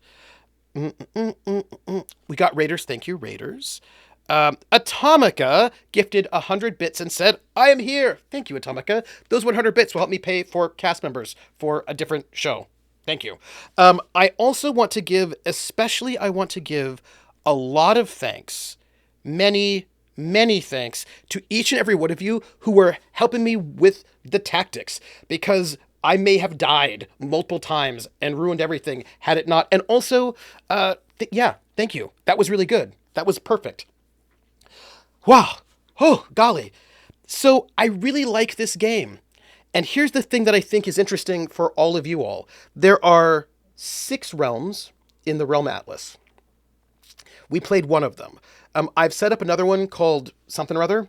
We got Raiders. Thank you, Raiders. Atomica gifted 100 bits and said, I am here. Thank you, Atomica. Those 100 bits will help me pay for cast members for a different show. Thank you. I also want to give, I want to give a lot of thanks, many, many thanks to each and every one of you who were helping me with the tactics, because I may have died multiple times and ruined everything had it not. And also, yeah, thank you. That was really good. That was perfect. Wow. Oh, golly. So I really like this game. And here's the thing that I think is interesting for all of you all. There are 6 realms in the Realm Atlas. We played one of them. I've set up another one called something or other.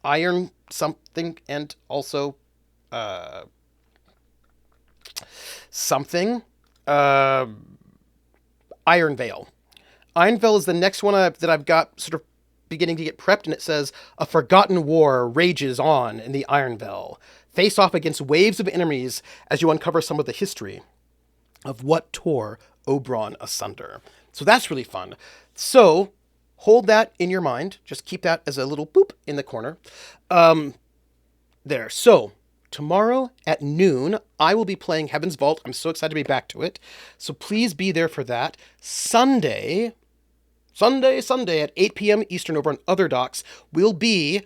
Iron something and also something. Iron Veil. Iron Veil is the next one that I've got sort of beginning to get prepped, and it says, a forgotten war rages on in the Iron Veil. Face off against waves of enemies as you uncover some of the history of what tore Oberon asunder. So that's really fun. So hold that in your mind. Just keep that as a little boop in the corner. There. So tomorrow at noon, I will be playing Heaven's Vault. I'm so excited to be back to it. So please be there for that. Sunday at 8 p.m. Eastern over on Other Docs will be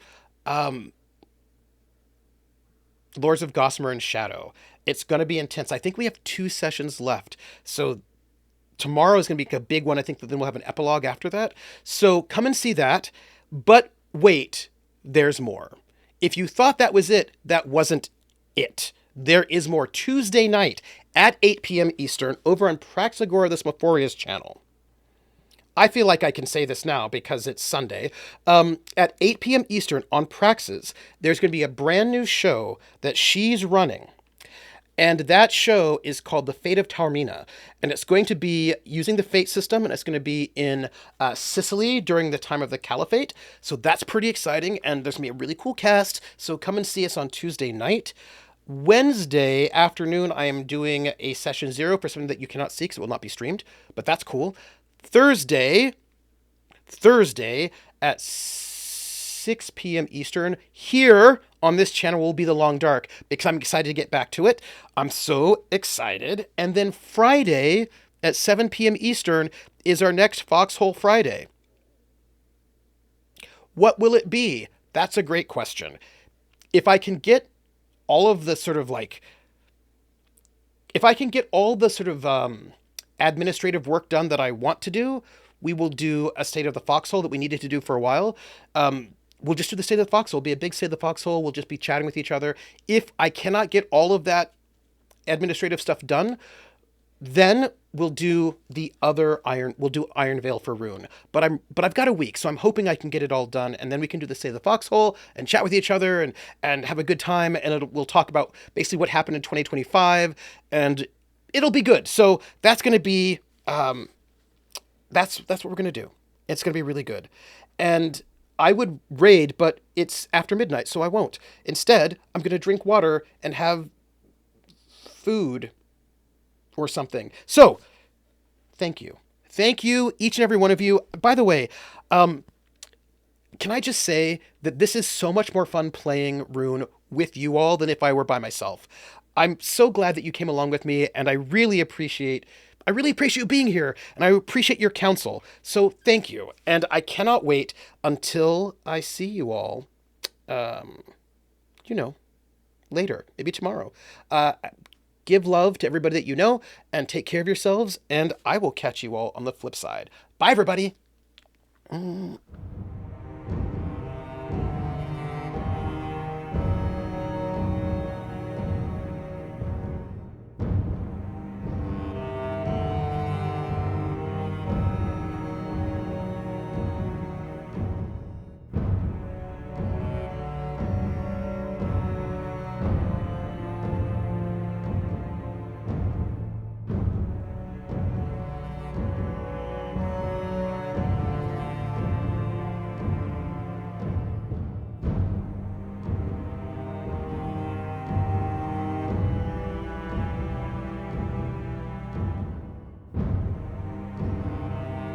Lords of Gossamer and Shadow. It's going to be intense. I think we have 2 sessions left. So tomorrow is going to be a big one. I think that then we'll have an epilogue after that. So come and see that. But wait, there's more. If you thought that was it, that wasn't it. There is more Tuesday night at 8 p.m. Eastern over on Praxagora the Smophoria's channel. I feel like I can say this now because it's Sunday. At 8 p.m. Eastern on Praxis, there's going to be a brand new show that she's running. And that show is called The Fate of Taormina. And it's going to be using the Fate system, and it's going to be in Sicily during the time of the Caliphate. So that's pretty exciting, and there's going to be a really cool cast. So come and see us on Tuesday night. Wednesday afternoon, I am doing a session 0 for something that you cannot see because it will not be streamed, but that's cool. Thursday at 6 p.m. Eastern, here on this channel will be The Long Dark, because I'm excited to get back to it. I'm so excited. And then Friday at 7 p.m. Eastern is our next Foxhole Friday. What will it be? That's a great question. If I can get all of the sort of administrative work done that I want to do, we will do a State of the Foxhole that we needed to do for a while. We'll just do the State of the Foxhole. It'll be a big State of the Foxhole. We'll just be chatting with each other. If I cannot get all of that administrative stuff done, then we'll do Iron Veil for Rune. But I've got a week, so I'm hoping I can get it all done, and then we can do the State of the Foxhole and chat with each other and have a good time, and we'll talk about basically what happened in 2025, and it'll be good. So that's going to be that's what we're going to do. It's going to be really good. And I would raid, but it's after midnight, so I won't. Instead, I'm going to drink water and have food or something. So, thank you. Thank you, each and every one of you. By the way, can I just say that this is so much more fun playing Rune with you all than if I were by myself. I'm so glad that you came along with me, and I really appreciate you being here, and I appreciate your counsel. So thank you. And I cannot wait until I see you all, later, maybe tomorrow. Give love to everybody that you know, and take care of yourselves, and I will catch you all on the flip side. Bye, everybody.